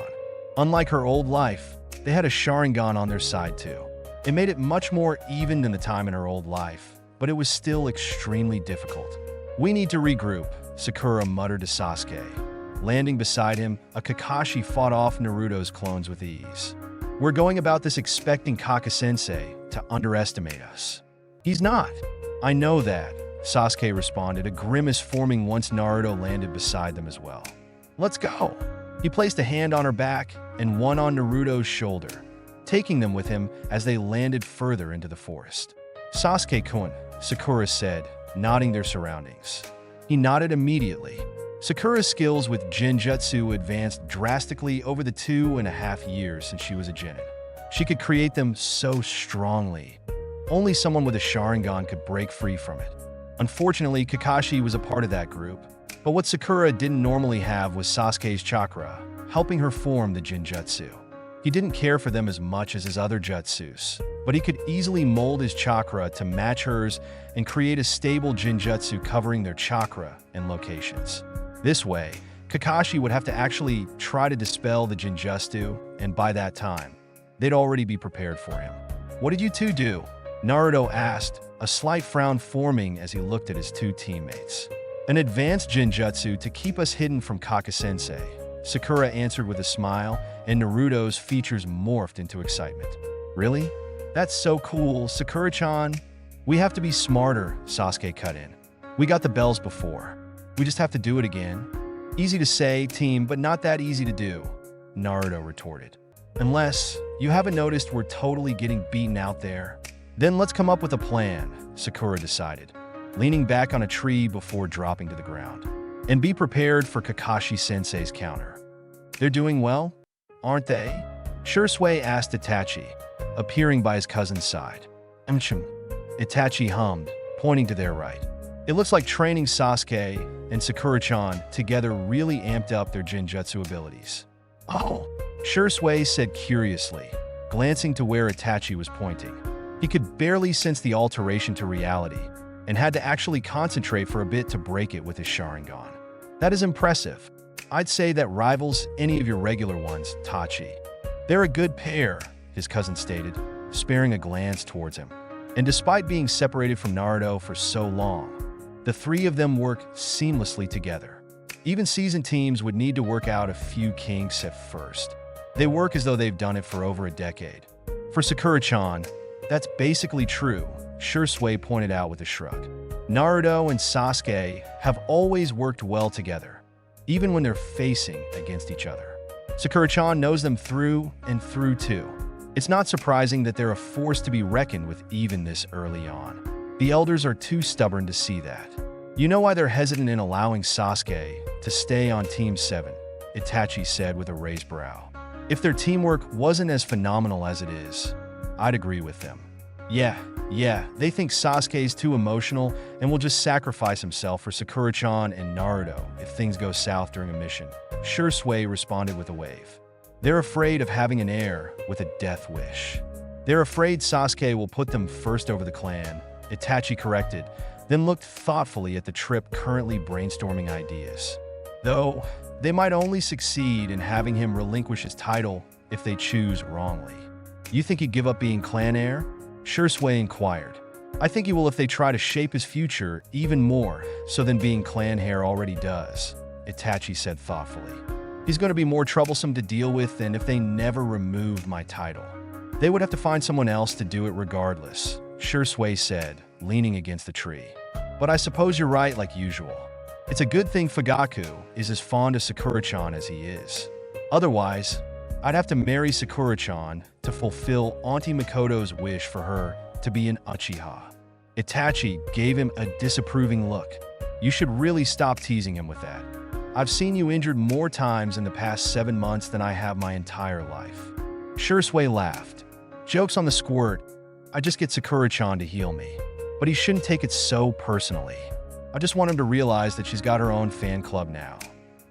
Unlike her old life, they had a Sharingan on their side too. It made it much more even than the time in her old life, but it was still extremely difficult. "We need to regroup," Sakura muttered to Sasuke. Landing beside him, a Kakashi fought off Naruto's clones with ease. "We're going about this expecting Kaka-sensei to underestimate us." "He's not." "I know that," Sasuke responded, a grimace forming once Naruto landed beside them as well. "Let's go." He placed a hand on her back and one on Naruto's shoulder, taking them with him as they landed further into the forest. "Sasuke-kun," Sakura said, nodding their surroundings. He nodded immediately. Sakura's skills with Genjutsu advanced drastically over the 2.5 years since she was a genin. She could create them so strongly. Only someone with a Sharingan could break free from it. Unfortunately, Kakashi was a part of that group, but what Sakura didn't normally have was Sasuke's chakra, helping her form the Genjutsu. He didn't care for them as much as his other jutsus, but he could easily mold his chakra to match hers and create a stable Genjutsu covering their chakra and locations. This way, Kakashi would have to actually try to dispel the Genjutsu, and by that time, they'd already be prepared for him. "What did you two do?" Naruto asked, a slight frown forming as he looked at his two teammates. "An advanced Genjutsu to keep us hidden from Kaka-sensei," Sakura answered with a smile, and Naruto's features morphed into excitement. "Really? That's so cool, Sakura-chan." "We have to be smarter," Sasuke cut in. "We got the bells before. We just have to do it again." "Easy to say, team, but not that easy to do," Naruto retorted. "Unless you haven't noticed we're totally getting beaten out there. Then let's come up with a plan," Sakura decided, leaning back on a tree before dropping to the ground. "And be prepared for Kakashi-sensei's counter." "They're doing well, aren't they?" Shursui asked Itachi, appearing by his cousin's side. Itachi hummed, pointing to their right. It looks like training Sasuke and Sakura-chan together really amped up their Jinjutsu abilities. Oh, Shursui said curiously, glancing to where Itachi was pointing. He could barely sense the alteration to reality and had to actually concentrate for a bit to break it with his Sharingan. That is impressive. I'd say that rivals any of your regular ones, Tachi. They're a good pair, his cousin stated, sparing a glance towards him. And despite being separated from Naruto for so long, the three of them work seamlessly together. Even seasoned teams would need to work out a few kinks at first. They work as though they've done it for over a decade. For Sakura-chan, that's basically true, Shursui pointed out with a shrug. Naruto and Sasuke have always worked well together, even when they're facing against each other. Sakura-chan knows them through and through too. It's not surprising that they're a force to be reckoned with even this early on. The elders are too stubborn to see that. You know why they're hesitant in allowing Sasuke to stay on Team 7, Itachi said with a raised brow. If their teamwork wasn't as phenomenal as it is, I'd agree with them. Yeah, they think Sasuke's too emotional and will just sacrifice himself for Sakura-chan and Naruto if things go south during a mission. Shursui responded with a wave. They're afraid of having an heir with a death wish. They're afraid Sasuke will put them first over the clan, Itachi corrected, then looked thoughtfully at the trip currently brainstorming ideas. Though, they might only succeed in having him relinquish his title if they choose wrongly. You think he'd give up being clan heir? Shursui inquired. I think he will if they try to shape his future even more so than being clan heir already does, Itachi said thoughtfully. He's going to be more troublesome to deal with than if they never removed my title. They would have to find someone else to do it regardless, Shursui said, leaning against the tree. But I suppose you're right like usual. It's a good thing Fugaku is as fond of Sakura-chan as he is. Otherwise, I'd have to marry Sakura-chan to fulfill Auntie Mikoto's wish for her to be an Uchiha. Itachi gave him a disapproving look. You should really stop teasing him with that. I've seen you injured more times in the past 7 months than I have my entire life. Shursui laughed. Joke's on the squirt. I just get Sakura-chan to heal me. But he shouldn't take it so personally. I just want him to realize that she's got her own fan club now.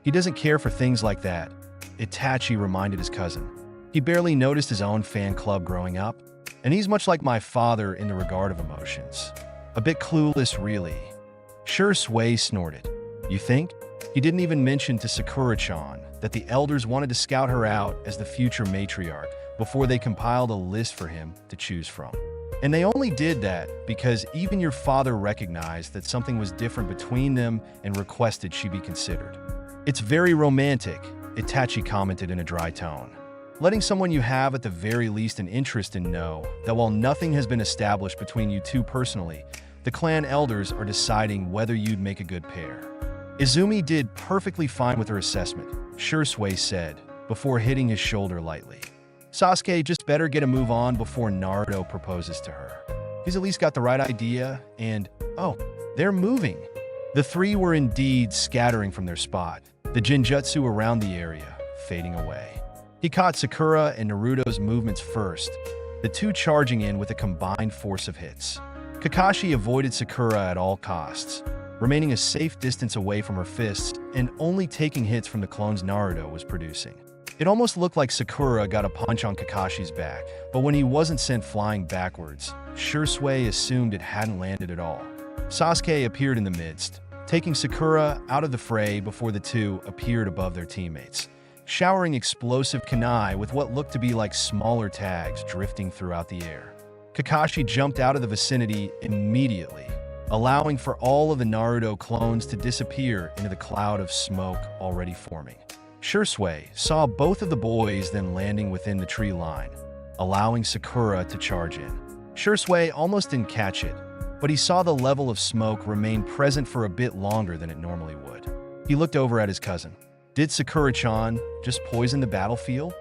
He doesn't care for things like that, Itachi reminded his cousin. He barely noticed his own fan club growing up, and he's much like my father in the regard of emotions. A bit clueless, really. Shursui snorted. You think? He didn't even mention to Sakura-chan that the elders wanted to scout her out as the future matriarch before they compiled a list for him to choose from. And they only did that because even your father recognized that something was different between them and requested she be considered. It's very romantic, Itachi commented in a dry tone. Letting someone you have at the very least an interest in know that while nothing has been established between you two personally, the clan elders are deciding whether you'd make a good pair. Izumi did perfectly fine with her assessment, Shursui said, before hitting his shoulder lightly. Sasuke just better get a move on before Naruto proposes to her. He's at least got the right idea, and, oh, they're moving. The three were indeed scattering from their spot, the Jinjutsu around the area fading away. He caught Sakura and Naruto's movements first, the two charging in with a combined force of hits. Kakashi avoided Sakura at all costs, remaining a safe distance away from her fists and only taking hits from the clones Naruto was producing. It almost looked like Sakura got a punch on Kakashi's back, but when he wasn't sent flying backwards, Shursui assumed it hadn't landed at all. Sasuke appeared in the midst, taking Sakura out of the fray before the two appeared above their teammates, showering explosive kunai with what looked to be like smaller tags drifting throughout the air. Kakashi jumped out of the vicinity immediately, allowing for all of the Naruto clones to disappear into the cloud of smoke already forming. Shursui saw both of the boys then landing within the tree line, allowing Sakura to charge in. Shursui almost didn't catch it, but he saw the level of smoke remain present for a bit longer than it normally would. He looked over at his cousin. Did Sakura-chan just poison the battlefield?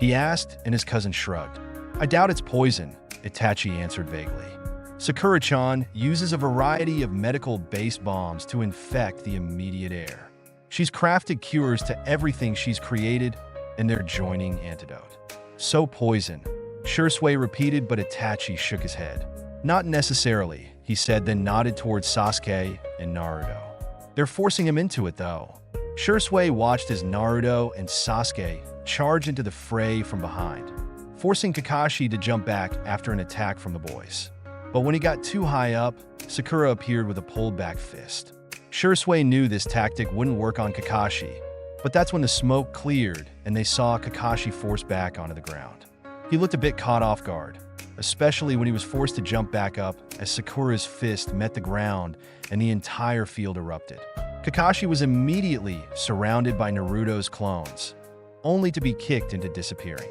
He asked, and his cousin shrugged. I doubt it's poison, Itachi answered vaguely. Sakura-chan uses a variety of medical-based bombs to infect the immediate air. She's crafted cures to everything she's created, and they're joining antidote. So poison, Shursui repeated, but Itachi shook his head. Not necessarily, he said, then nodded towards Sasuke and Naruto. They're forcing him into it, though. Shursui watched as Naruto and Sasuke charged into the fray from behind, forcing Kakashi to jump back after an attack from the boys. But when he got too high up, Sakura appeared with a pulled-back fist. Shursui knew this tactic wouldn't work on Kakashi, but that's when the smoke cleared and they saw Kakashi forced back onto the ground. He looked a bit caught off guard, especially when he was forced to jump back up as Sakura's fist met the ground and the entire field erupted. Kakashi was immediately surrounded by Naruto's clones, only to be kicked into disappearing.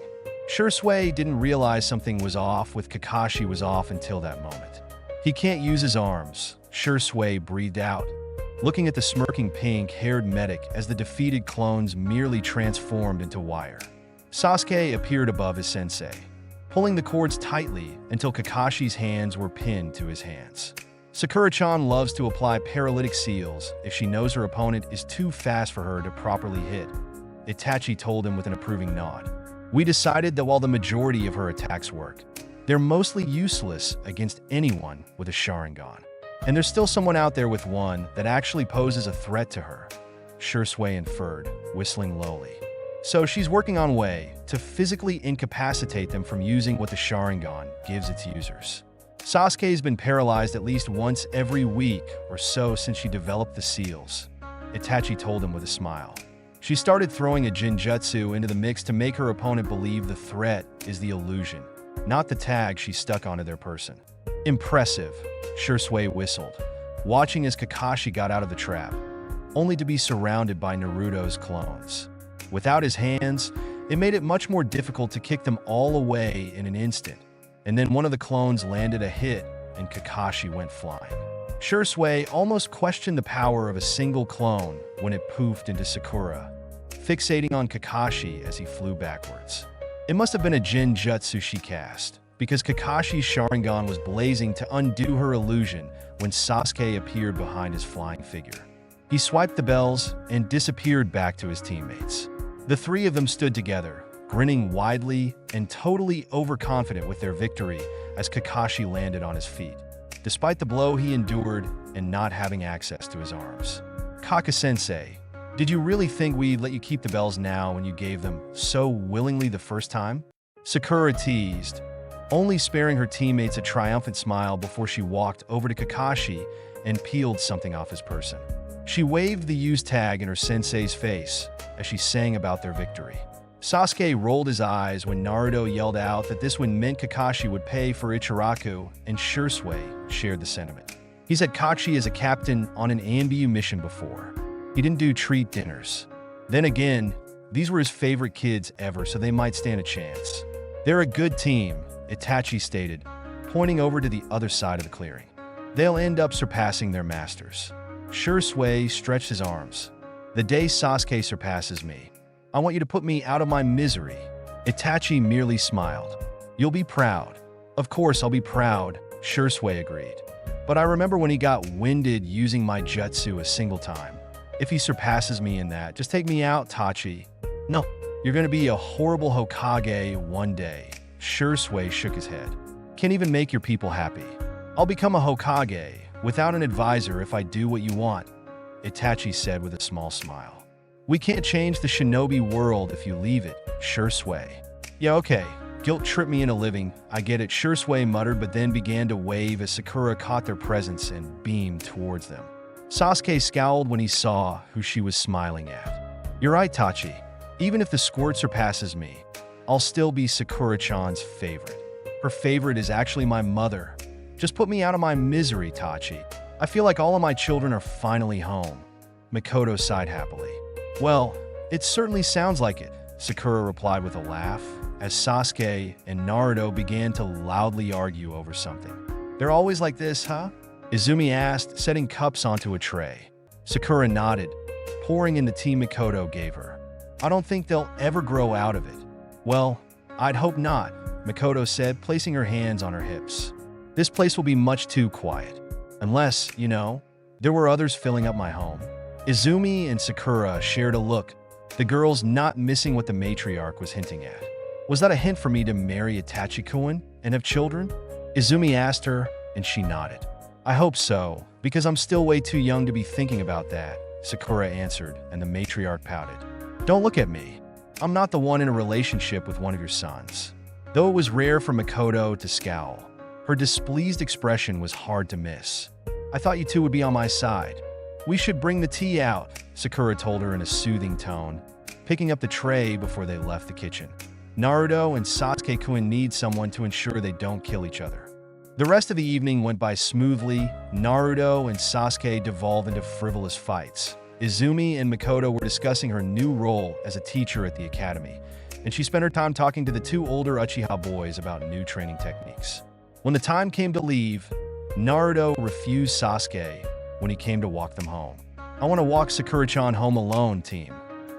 Shursui didn't realize something was off with Kakashi was off until that moment. He can't use his arms, Shursui breathed out, looking at the smirking pink-haired medic as the defeated clones merely transformed into wire. Sasuke appeared above his sensei, pulling the cords tightly until Kakashi's hands were pinned to his hands. Sakura-chan loves to apply paralytic seals if she knows her opponent is too fast for her to properly hit, Itachi told him with an approving nod. We decided that while the majority of her attacks work, they're mostly useless against anyone with a Sharingan. And there's still someone out there with one that actually poses a threat to her, Shursui inferred, whistling lowly. So she's working on a way to physically incapacitate them from using what the Sharingan gives its users. Sasuke's been paralyzed at least once every week or so since she developed the seals, Itachi told him with a smile. She started throwing a Jinjutsu into the mix to make her opponent believe the threat is the illusion, not the tag she stuck onto their person. Impressive, Shursui whistled, watching as Kakashi got out of the trap, only to be surrounded by Naruto's clones. Without his hands, it made it much more difficult to kick them all away in an instant, and then one of the clones landed a hit and Kakashi went flying. Shursui almost questioned the power of a single clone when it poofed into Sakura, fixating on Kakashi as he flew backwards. It must have been a Jinjutsu she cast, because Kakashi's Sharingan was blazing to undo her illusion when Sasuke appeared behind his flying figure. He swiped the bells and disappeared back to his teammates. The three of them stood together, grinning widely and totally overconfident with their victory as Kakashi landed on his feet, despite the blow he endured and not having access to his arms. Kaka-sensei, did you really think we'd let you keep the bells now when you gave them so willingly the first time? Sakura teased, only sparing her teammates a triumphant smile before she walked over to Kakashi and peeled something off his person. She waved the use tag in her sensei's face as she sang about their victory. Sasuke rolled his eyes when Naruto yelled out that this one meant Kakashi would pay for Ichiraku, and Shursui shared the sentiment. He's had Kachi as a captain on an AMBU mission before. He didn't do treat dinners. Then again, these were his favorite kids ever, so they might stand a chance. They're a good team, Itachi stated, pointing over to the other side of the clearing. They'll end up surpassing their masters. Shursui stretched his arms. The day Sasuke surpasses me, I want you to put me out of my misery. Itachi merely smiled. You'll be proud. Of course I'll be proud, Shursui agreed. But I remember when he got winded using my jutsu a single time. If he surpasses me in that, just take me out, Tachi. No, you're gonna be a horrible Hokage one day. Shursui shook his head. Can't even make your people happy. I'll become a Hokage without an advisor if I do what you want, Itachi said with a small smile. We can't change the shinobi world if you leave it, Shursui. Yeah, okay. Guilt tripped me into living. I get it, Shursui muttered, but then began to wave as Sakura caught their presence and beamed towards them. Sasuke scowled when he saw who she was smiling at. You're right, Tachi. Even if the squirt surpasses me, I'll still be Sakura-chan's favorite. Her favorite is actually my mother. Just put me out of my misery, Tachi. I feel like all of my children are finally home. Mikoto sighed happily. Well, it certainly sounds like it, Sakura replied with a laugh, as Sasuke and Naruto began to loudly argue over something. They're always like this, huh? Izumi asked, setting cups onto a tray. Sakura nodded, pouring in the tea Mikoto gave her. I don't think they'll ever grow out of it. Well, I'd hope not, Mikoto said, placing her hands on her hips. This place will be much too quiet. Unless, there were others filling up my home. Izumi and Sakura shared a look, the girls not missing what the matriarch was hinting at. Was that a hint for me to marry Itachi-kun and have children? Izumi asked her, and she nodded. I hope so, because I'm still way too young to be thinking about that, Sakura answered, and the matriarch pouted. Don't look at me. I'm not the one in a relationship with one of your sons. Though it was rare for Makoto to scowl, her displeased expression was hard to miss. I thought you two would be on my side. We should bring the tea out, Sakura told her in a soothing tone, picking up the tray before they left the kitchen. Naruto and Sasuke-kun need someone to ensure they don't kill each other. The rest of the evening went by smoothly. Naruto and Sasuke devolved into frivolous fights. Izumi and Makoto were discussing her new role as a teacher at the academy, and she spent her time talking to the two older Uchiha boys about new training techniques. When the time came to leave, Naruto refused Sasuke when he came to walk them home. I want to walk Sakura-chan home alone, team,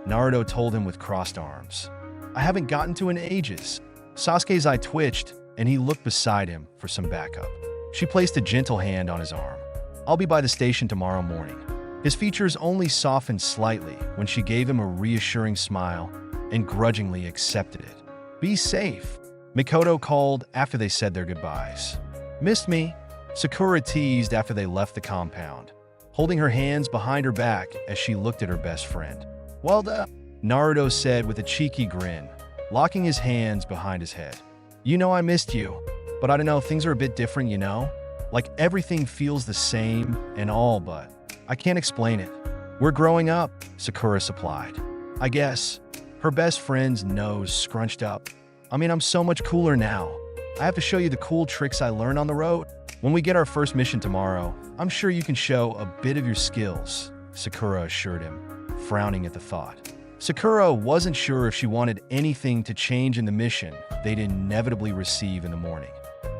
Naruto told him with crossed arms. I haven't gotten to in ages. Sasuke's eye twitched, and he looked beside him for some backup. She placed a gentle hand on his arm. I'll be by the station tomorrow morning. His features only softened slightly when she gave him a reassuring smile and grudgingly accepted it. Be safe, Makoto called after they said their goodbyes. Missed me, Sakura teased after they left the compound, holding her hands behind her back as she looked at her best friend. Well done, Naruto said with a cheeky grin, locking his hands behind his head. You know I missed you, but I don't know, things are a bit different, you know? Like everything feels the same and all, but I can't explain it. We're growing up, Sakura supplied. I guess. Her best friend's nose scrunched up. I mean, I'm so much cooler now. I have to show you the cool tricks I learned on the road. When we get our first mission tomorrow, I'm sure you can show a bit of your skills, Sakura assured him, frowning at the thought. Sakura wasn't sure if she wanted anything to change in the mission they'd inevitably receive in the morning.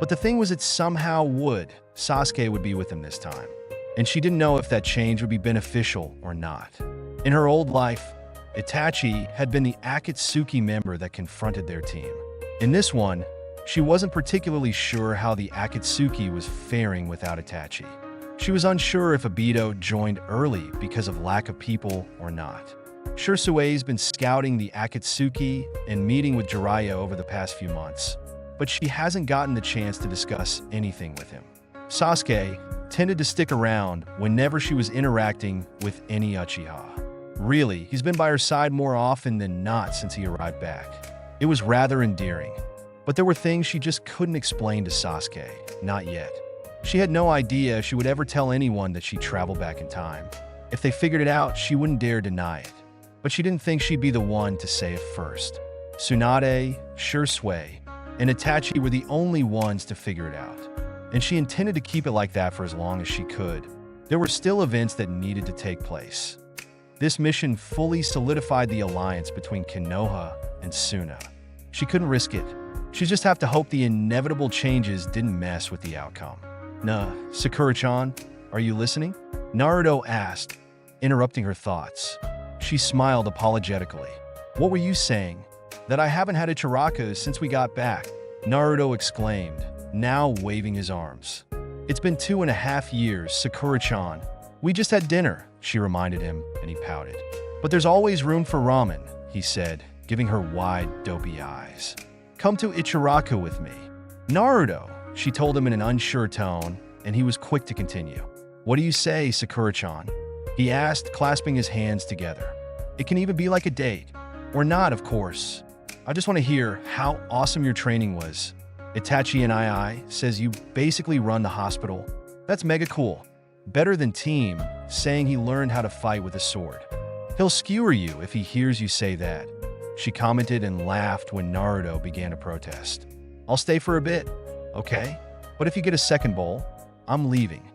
But the thing was it somehow would. Sasuke would be with them this time. And she didn't know if that change would be beneficial or not. In her old life, Itachi had been the Akatsuki member that confronted their team. In this one, she wasn't particularly sure how the Akatsuki was faring without Itachi. She was unsure if Obito joined early because of lack of people or not. Shirsue's been scouting the Akatsuki and meeting with Jiraiya over the past few months, but she hasn't gotten the chance to discuss anything with him. Sasuke tended to stick around whenever she was interacting with any Uchiha. Really, he's been by her side more often than not since he arrived back. It was rather endearing, but there were things she just couldn't explain to Sasuke, not yet. She had no idea she would ever tell anyone that she traveled back in time. If they figured it out, she wouldn't dare deny it. But she didn't think she'd be the one to say it first. Tsunade, Shirsue, and Itachi were the only ones to figure it out, and she intended to keep it like that for as long as she could. There were still events that needed to take place. This mission fully solidified the alliance between Konoha and Suna. She couldn't risk it. She'd just have to hope the inevitable changes didn't mess with the outcome. Nah, Sakura-chan, are you listening? Naruto asked, interrupting her thoughts. She smiled apologetically. What were you saying? That I haven't had a Chiraku since we got back, Naruto exclaimed, now waving his arms. It's been 2.5 years, Sakura-chan. We just had dinner, she reminded him, and he pouted. But there's always room for ramen, he said, giving her wide, dopey eyes. Come to Ichiraku with me. Naruto, she told him in an unsure tone, and he was quick to continue. What do you say, Sakura-chan? He asked, clasping his hands together. It can even be like a date. Or not, of course. I just want to hear how awesome your training was. Itachi and II says you basically run the hospital. That's mega cool. Better than Team saying he learned how to fight with a sword. He'll skewer you if he hears you say that. She commented and laughed when Naruto began to protest. I'll stay for a bit, okay? But if you get a second bowl, I'm leaving.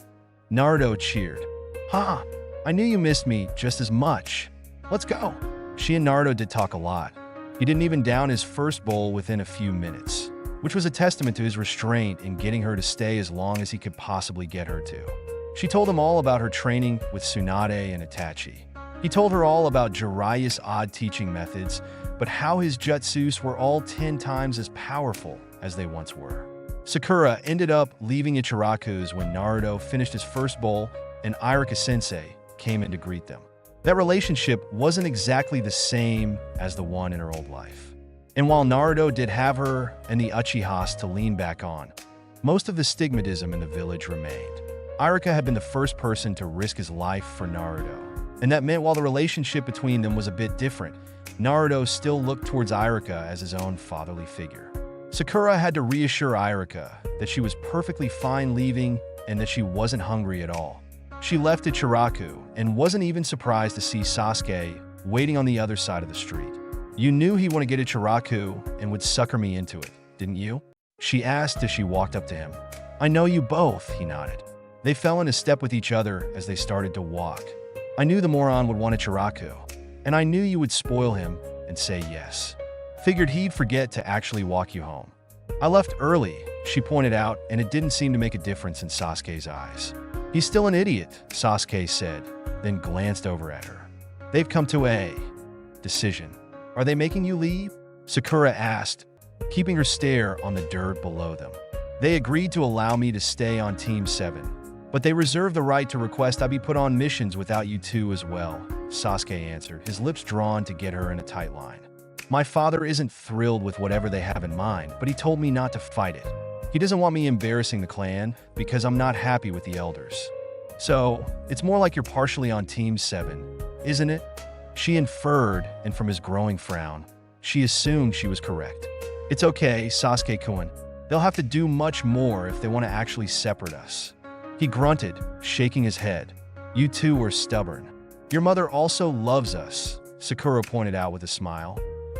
Naruto cheered. Ha! I knew you missed me just as much. Let's go. She and Naruto did talk a lot. He didn't even down his first bowl within a few minutes, which was a testament to his restraint in getting her to stay as long as he could possibly get her to. She told him all about her training with Tsunade and Itachi. He told her all about Jiraiya's odd teaching methods, but how his jutsus were all 10 times as powerful as they once were. Sakura ended up leaving Ichiraku's when Naruto finished his first bowl and Iruka-sensei came in to greet them. That relationship wasn't exactly the same as the one in her old life. And while Naruto did have her and the Uchihas to lean back on, Most of the stigmatism in the village remained. Iruka had been the first person to risk his life for Naruto, and that meant while the relationship between them was a bit different, Naruto still looked towards Iruka as his own fatherly figure. Sakura had to reassure Iruka that she was perfectly fine leaving and that she wasn't hungry at all. She left to Chiraku and wasn't even surprised to see Sasuke waiting on the other side of the street. "You knew he wanted to get to Chiraku and would sucker me into it, didn't you?" she asked as she walked up to him. "I know you both," he nodded. They fell into step with each other as they started to walk. "I knew the moron would want a Chiraku, and I knew you would spoil him and say yes. Figured he'd forget to actually walk you home. I left early," she pointed out, and it didn't seem to make a difference in Sasuke's eyes. "He's still an idiot," Sasuke said, then glanced over at her. "They've come to a decision. Are they making you leave?" Sakura asked, keeping her stare on the dirt below them. "They agreed to allow me to stay on Team 7, but they reserve the right to request I be put on missions without you two as well," Sasuke answered, his lips drawn to get her in a tight line. "My father isn't thrilled with whatever they have in mind, but he told me not to fight it. He doesn't want me embarrassing the clan because I'm not happy with the elders. So, it's more like you're partially on Team 7, isn't it?" She inferred, and from his growing frown, she assumed she was correct. "It's okay, Sasuke-kun. They'll have to do much more if they want to actually separate us." He grunted, shaking his head. "You two are stubborn. Your mother also loves us," Sakura pointed out with a smile,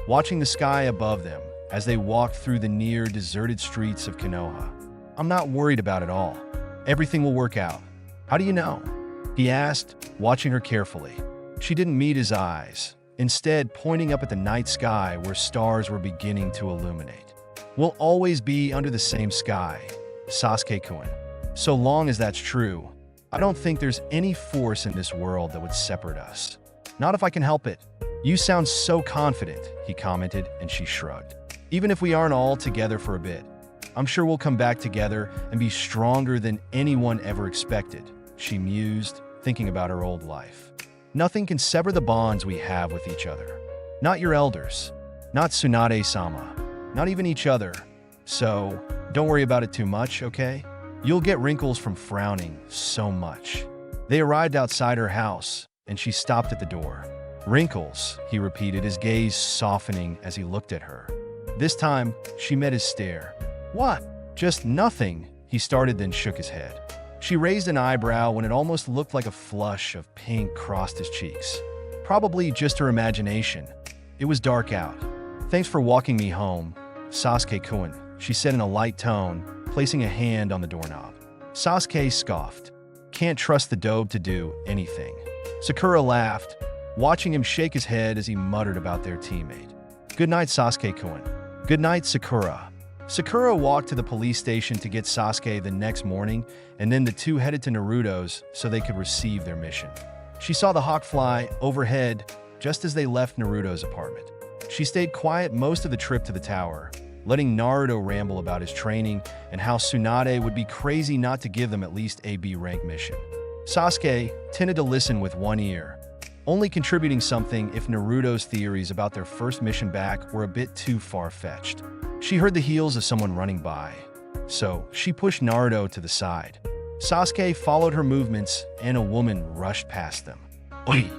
watching the sky above them as they walked through the near deserted streets of Konoha. "I'm not worried about it all. Everything will work out." "How do you know?" he asked, watching her carefully. She didn't meet his eyes, instead pointing up at the night sky where stars were beginning to illuminate. "We'll always be under the same sky, Sasuke-kun. So long as that's true, I don't think there's any force in this world that would separate us. Not if I can help it." "You sound so confident," he commented, and she shrugged. "Even if we aren't all together for a bit, I'm sure we'll come back together and be stronger than anyone ever expected," she mused, thinking about her old life. "Nothing can sever the bonds we have with each other. Not your elders, not Tsunade-sama, not even each other. So, don't worry about it too much, okay? You'll get wrinkles from frowning so much." They arrived outside her house, and she stopped at the door. "Wrinkles," he repeated, his gaze softening as he looked at her. This time, she met his stare. "What?" "Just nothing," he started, then shook his head. She raised an eyebrow when it almost looked like a flush of pink crossed his cheeks. Probably just her imagination. It was dark out. "Thanks for walking me home, Sasuke-kun," she said in a light tone, placing a hand on the doorknob. Sasuke scoffed. "Can't trust the dobe to do anything." Sakura laughed, watching him shake his head as he muttered about their teammate. "Good night, Sasuke-kun." "Good night, Sakura." Sakura walked to the police station to get Sasuke the next morning, and then the two headed to Naruto's so they could receive their mission. She saw the hawk fly overhead just as they left Naruto's apartment. She stayed quiet most of the trip to the tower, letting Naruto ramble about his training and how Tsunade would be crazy not to give them at least a B-rank mission. Sasuke tended to listen with one ear, only contributing something if Naruto's theories about their first mission back were a bit too far-fetched. She heard the heels of someone running by, so she pushed Naruto to the side. Sasuke followed her movements, and a woman rushed past them. "Oi!"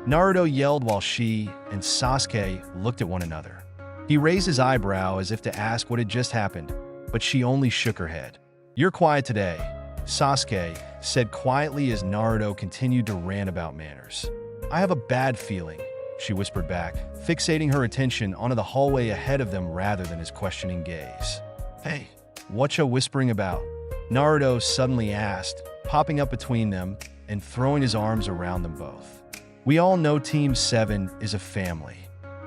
Naruto yelled while she and Sasuke looked at one another. He raised his eyebrow as if to ask what had just happened, but she only shook her head. "You're quiet today," Sasuke said quietly as Naruto continued to rant about manners. "I have a bad feeling," she whispered back, fixating her attention onto the hallway ahead of them rather than his questioning gaze. "Hey, what you whispering about?" Naruto suddenly asked, popping up between them and throwing his arms around them both. "We all know Team 7 is a family,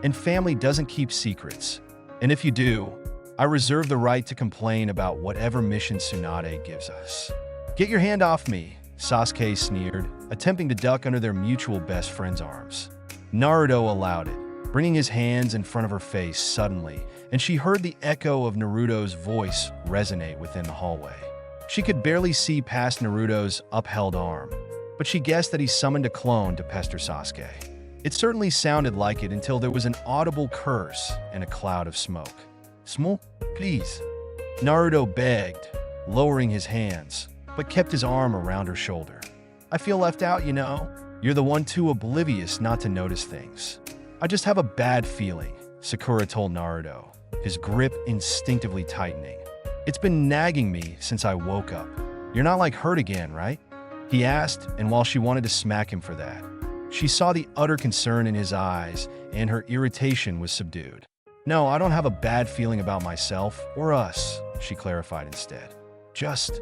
and family doesn't keep secrets. And if you do, I reserve the right to complain about whatever mission Tsunade gives us." "Get your hand off me," Sasuke sneered, attempting to duck under their mutual best friend's arms. Naruto allowed it, bringing his hands in front of her face suddenly, and she heard the echo of Naruto's voice resonate within the hallway. She could barely see past Naruto's upheld arm, but she guessed that he summoned a clone to pester Sasuke. It certainly sounded like it until there was an audible curse and a cloud of smoke. "Small, please," Naruto begged, lowering his hands, but kept his arm around her shoulder. I feel left out, you know? You're the one too oblivious not to notice things. I just have a bad feeling, Sakura told Naruto, his grip instinctively tightening. It's been nagging me since I woke up. You're not like hurt again, right? He asked, and while she wanted to smack him for that, she saw the utter concern in his eyes, and her irritation was subdued. No, I don't have a bad feeling about myself or us, she clarified instead. Just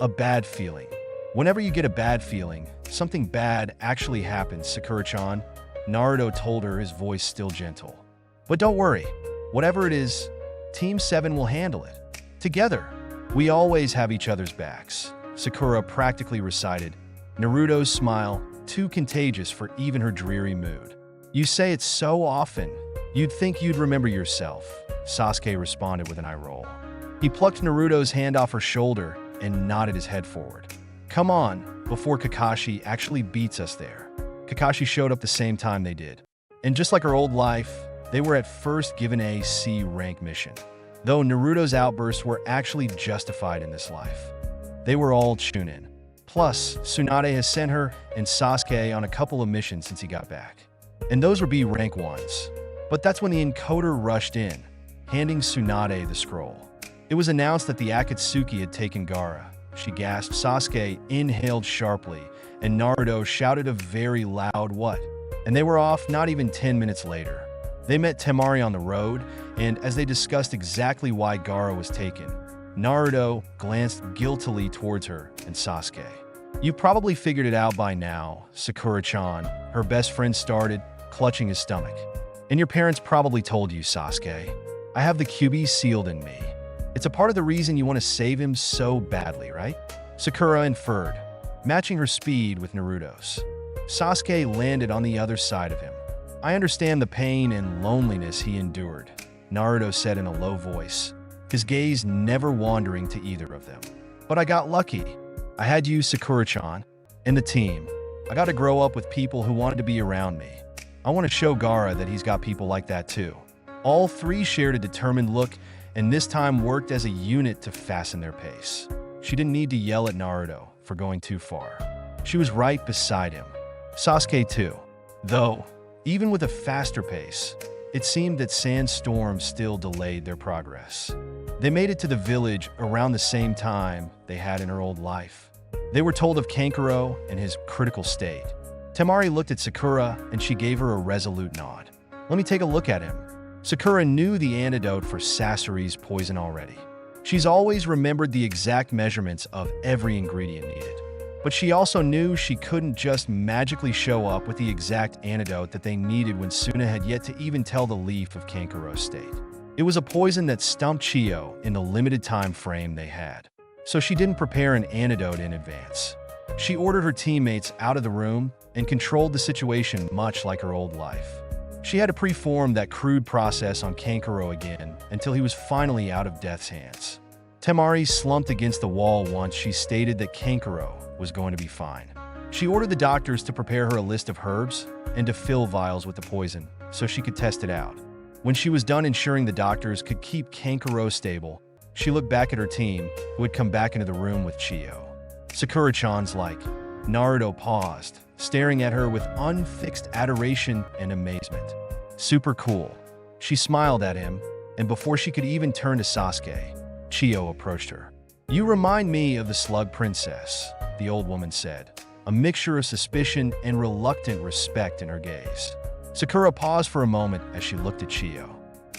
a bad feeling. Whenever you get a bad feeling, something bad actually happens, Sakura-chan, Naruto told her, his voice still gentle. But don't worry, whatever it is, Team 7 will handle it. Together, we always have each other's backs, Sakura practically recited, Naruto's smile too contagious for even her dreary mood. You say it so often, you'd think you'd remember yourself, Sasuke responded with an eye roll. He plucked Naruto's hand off her shoulder and nodded his head forward. Come on, before Kakashi actually beats us there. Kakashi showed up the same time they did. And just like her old life, they were at first given a C rank mission. Though Naruto's outbursts were actually justified in this life. They were all Chunin. Plus, Tsunade has sent her and Sasuke on a couple of missions since he got back. And those were B rank ones. But that's when the encoder rushed in, handing Tsunade the scroll. It was announced that the Akatsuki had taken Gaara. She gasped. Sasuke inhaled sharply, and Naruto shouted a very loud what? And they were off not even 10 minutes later. They met Temari on the road, and as they discussed exactly why Gaara was taken, Naruto glanced guiltily towards her and Sasuke. You've probably figured it out by now, Sakura-chan, her best friend started, clutching his stomach. And your parents probably told you, Sasuke. I have the QB sealed in me. It's a part of the reason you want to save him so badly, right? Sakura inferred, matching her speed with Naruto's. Sasuke landed on the other side of him. I understand the pain and loneliness he endured, Naruto said in a low voice, his gaze never wandering to either of them. But I got lucky. I had you, Sakura-chan, and the team. I got to grow up with people who wanted to be around me. I want to show Gaara that he's got people like that too. All three shared a determined look, and this time worked as a unit to fasten their pace. She didn't need to yell at Naruto for going too far. She was right beside him. Sasuke too. Though, even with a faster pace, it seemed that sandstorms still delayed their progress. They made it to the village around the same time they had in her old life. They were told of Kankuro and his critical state. Temari looked at Sakura and she gave her a resolute nod. Let me take a look at him. Sakura knew the antidote for Sasori's poison already. She's always remembered the exact measurements of every ingredient needed. But she also knew she couldn't just magically show up with the exact antidote that they needed when Suna had yet to even tell the leaf of Kankuro's state. It was a poison that stumped Chiyo in the limited time frame they had. So she didn't prepare an antidote in advance. She ordered her teammates out of the room and controlled the situation much like her old life. She had to preform that crude process on Kankuro again until he was finally out of Death's hands. Temari slumped against the wall once she stated that Kankuro was going to be fine. She ordered the doctors to prepare her a list of herbs and to fill vials with the poison so she could test it out. When she was done ensuring the doctors could keep Kankuro stable, she looked back at her team, who had come back into the room with Chiyo. Sakura-chan's like. Naruto paused, staring at her with unfixed adoration and amazement. Super cool. She smiled at him, and before she could even turn to Sasuke, Chiyo approached her. You remind me of the Slug Princess, the old woman said, a mixture of suspicion and reluctant respect in her gaze. Sakura paused for a moment as she looked at Chiyo.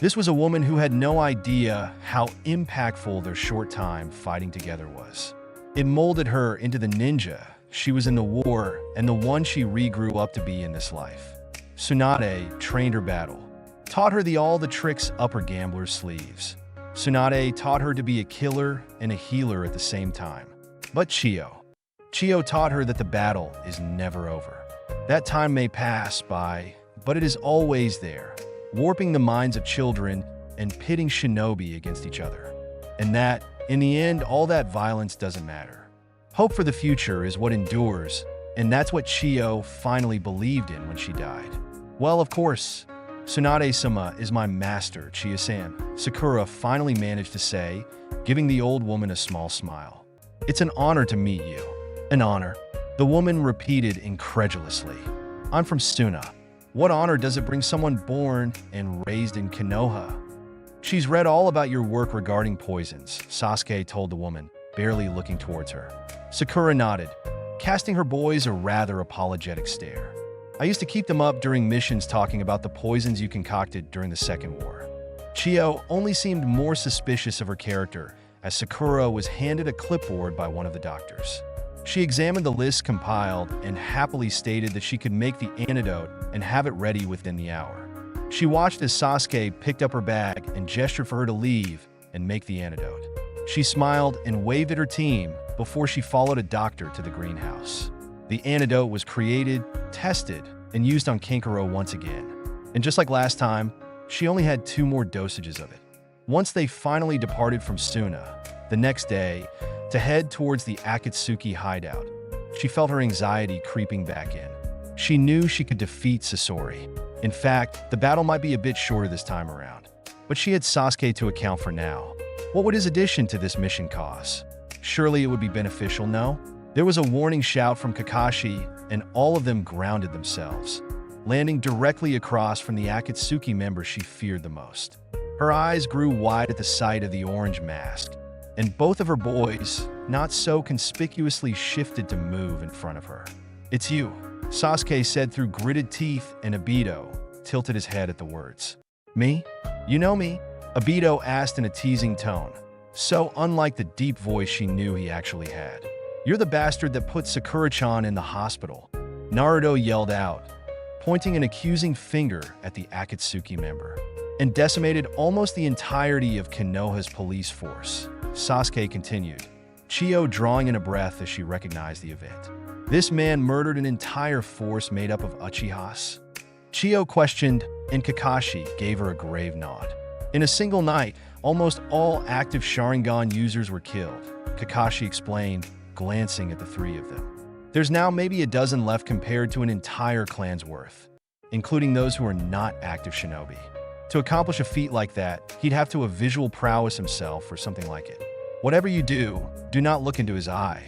This was a woman who had no idea how impactful their short time fighting together was. It molded her into the ninja she was in the war and the one she regrew up to be in this life. Tsunade trained her battle, taught her all the tricks up her gambler's sleeves. Tsunade taught her to be a killer and a healer at the same time. But Chiyo taught her that the battle is never over. That time may pass by, but it is always there, warping the minds of children and pitting shinobi against each other. And that, in the end, all that violence doesn't matter. Hope for the future is what endures, and that's what Chiyo finally believed in when she died. Well, of course, Tsunade-sama is my master, Chiya-san, Sakura finally managed to say, giving the old woman a small smile. It's an honor to meet you. An honor? The woman repeated incredulously. I'm from Suna. What honor does it bring someone born and raised in Konoha? She's read all about your work regarding poisons, Sasuke told the woman, barely looking towards her. Sakura nodded, casting her boys a rather apologetic stare. I used to keep them up during missions talking about the poisons you concocted during the Second War. Chiyo only seemed more suspicious of her character as Sakura was handed a clipboard by one of the doctors. She examined the list compiled and happily stated that she could make the antidote and have it ready within the hour. She watched as Sasuke picked up her bag and gestured for her to leave and make the antidote. She smiled and waved at her team before she followed a doctor to the greenhouse. The antidote was created, tested, and used on Kankuro once again. And just like last time, she only had 2 more dosages of it. Once they finally departed from Suna, the next day, to head towards the Akatsuki hideout, she felt her anxiety creeping back in. She knew she could defeat Sasori. In fact, the battle might be a bit shorter this time around. But she had Sasuke to account for now. What would his addition to this mission cause? Surely it would be beneficial, no? There was a warning shout from Kakashi, and all of them grounded themselves, landing directly across from the Akatsuki member she feared the most. Her eyes grew wide at the sight of the orange mask, and both of her boys, not so conspicuously, shifted to move in front of her. It's you, Sasuke said through gritted teeth, and Obito tilted his head at the words. Me? You know me? Obito asked in a teasing tone, so unlike the deep voice she knew he actually had. You're the bastard that put Sakura-chan in the hospital, Naruto yelled out, pointing an accusing finger at the Akatsuki member, and decimated almost the entirety of Konoha's police force. Sasuke continued, Chiyo drawing in a breath as she recognized the event. This man murdered an entire force made up of Uchihas? Chiyo questioned, and Kakashi gave her a grave nod. In a single night, almost all active Sharingan users were killed, Kakashi explained, glancing at the 3 of them. There's now maybe a dozen left compared to an entire clan's worth, including those who are not active shinobi. To accomplish a feat like that, he'd have to have visual prowess himself or something like it. Whatever you do, do not look into his eye.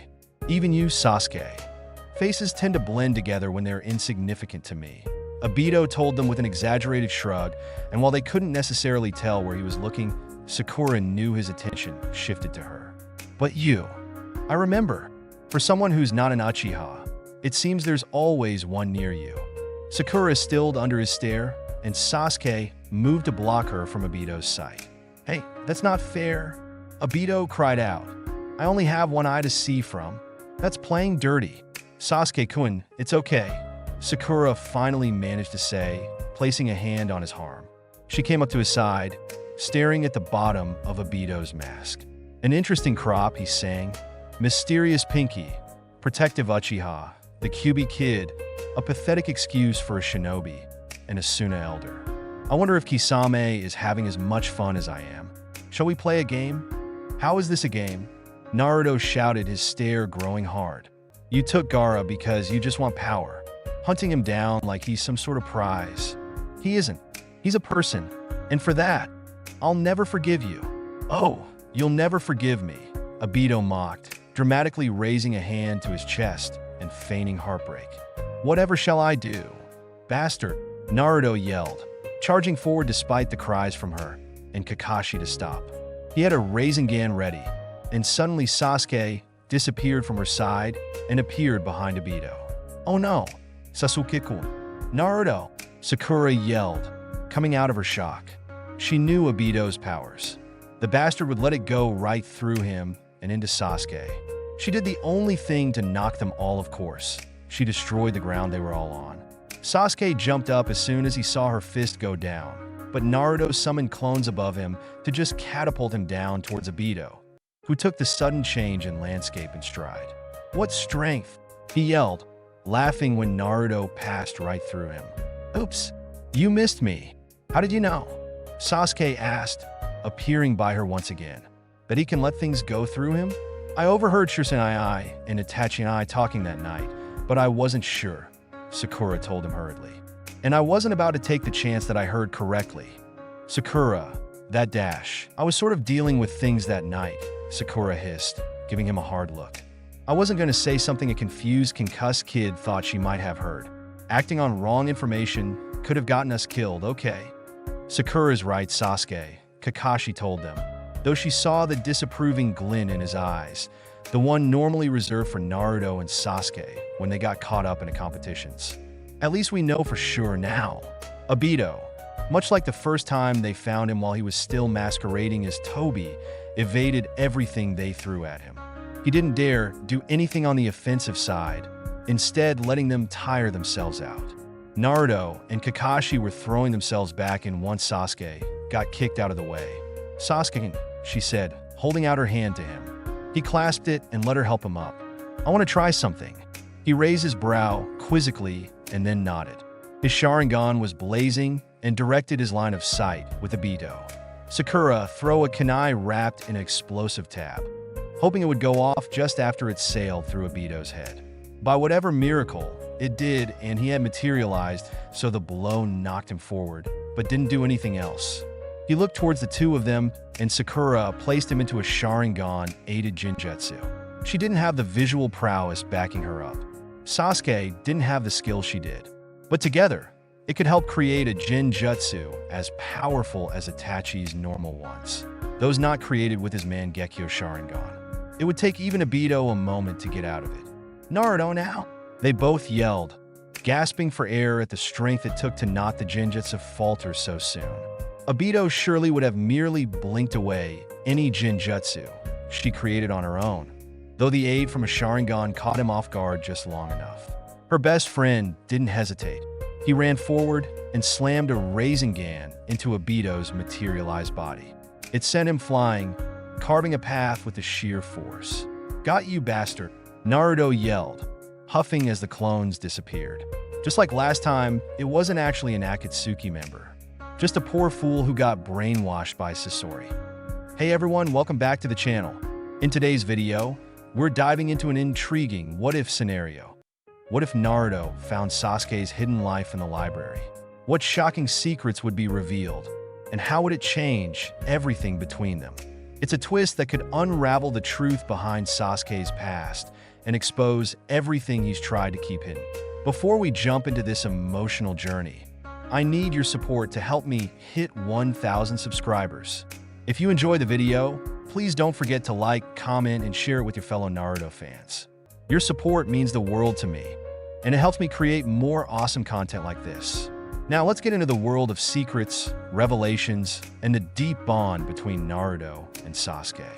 Even you, Sasuke. Faces tend to blend together when they're insignificant to me. Obito told them with an exaggerated shrug, and while they couldn't necessarily tell where he was looking, Sakura knew his attention shifted to her. But you. I remember. For someone who's not an Uchiha, it seems there's always one near you. Sakura stilled under his stare, and Sasuke moved to block her from Obito's sight. Hey, that's not fair. Obito cried out. I only have one eye to see from. That's playing dirty. Sasuke-kun, it's okay. Sakura finally managed to say, placing a hand on his arm. She came up to his side, staring at the bottom of Obito's mask. An interesting crop, he sang. Mysterious Pinky, protective Uchiha, the Kyuubi Kid, a pathetic excuse for a shinobi, and a Suna elder. I wonder if Kisame is having as much fun as I am. Shall we play a game? How is this a game? Naruto shouted, his stare growing hard. You took Gaara because you just want power, hunting him down like he's some sort of prize. He isn't. He's a person, and for that, I'll never forgive you. Oh, you'll never forgive me, Obito mocked, dramatically raising a hand to his chest and feigning heartbreak. Whatever shall I do? Bastard, Naruto yelled, charging forward despite the cries from her, and Kakashi to stop. He had a Rasengan ready, and suddenly Sasuke disappeared from her side and appeared behind Obito. Oh no, Sasuke-kun. Naruto, Sakura yelled, coming out of her shock. She knew Obito's powers. The bastard would let it go right through him and into Sasuke. She did the only thing to knock them all, of course. She destroyed the ground they were all on. Sasuke jumped up as soon as he saw her fist go down, but Naruto summoned clones above him to just catapult him down towards Obito, who took the sudden change in landscape in stride. What strength! He yelled, laughing when Naruto passed right through him. Oops, you missed me. How did you know? Sasuke asked, appearing by her once again. That he can let things go through him? I overheard Shisanai and Itachi talking that night, but I wasn't sure, Sakura told him hurriedly. And I wasn't about to take the chance that I heard correctly. Sakura, that dash. I was sort of dealing with things that night, Sakura hissed, giving him a hard look. I wasn't going to say something a confused, concussed kid thought she might have heard. Acting on wrong information could have gotten us killed, okay? Sakura's right, Sasuke, Kakashi told them, though she saw the disapproving glint in his eyes, the one normally reserved for Naruto and Sasuke when they got caught up in competitions. At least we know for sure now. Obito, much like the first time they found him while he was still masquerading as Toby, evaded everything they threw at him. He didn't dare do anything on the offensive side, instead letting them tire themselves out. Naruto and Kakashi were throwing themselves back in once Sasuke got kicked out of the way. Sasuke, she said, holding out her hand to him. He clasped it and let her help him up. I want to try something. He raised his brow quizzically and then nodded. His Sharingan was blazing and directed his line of sight with Obito. Sakura threw a kunai wrapped in an explosive tab, hoping it would go off just after it sailed through Obito's head. By whatever miracle, it did, and he had materialized, so the blow knocked him forward, but didn't do anything else. He looked towards the two of them, and Sakura placed him into a Sharingan-aided Jinjutsu. She didn't have the visual prowess backing her up. Sasuke didn't have the skill she did. But together, it could help create a Jinjutsu as powerful as Itachi's normal ones, those not created with his Mangekyo Sharingan. It would take even Obito a moment to get out of it. Naruto now! They both yelled, gasping for air at the strength it took to not the Jinjutsu falter so soon. Obito surely would have merely blinked away any Jinjutsu she created on her own, though the aid from a Sharingan caught him off guard just long enough. Her best friend didn't hesitate. He ran forward and slammed a Rasengan into Obito's materialized body. It sent him flying, carving a path with the sheer force. Got you, bastard, Naruto yelled, huffing as the clones disappeared. Just like last time, it wasn't actually an Akatsuki member, just a poor fool who got brainwashed by Sasori. Hey everyone, welcome back to the channel. In today's video, we're diving into an intriguing what-if scenario. What if Naruto found Sasuke's hidden life in the library? What shocking secrets would be revealed? And how would it change everything between them? It's a twist that could unravel the truth behind Sasuke's past and expose everything he's tried to keep hidden. Before we jump into this emotional journey, I need your support to help me hit 1,000 subscribers. If you enjoy the video, please don't forget to like, comment, and share it with your fellow Naruto fans. Your support means the world to me, and it helps me create more awesome content like this. Now let's get into the world of secrets, revelations, and the deep bond between Naruto and Sasuke.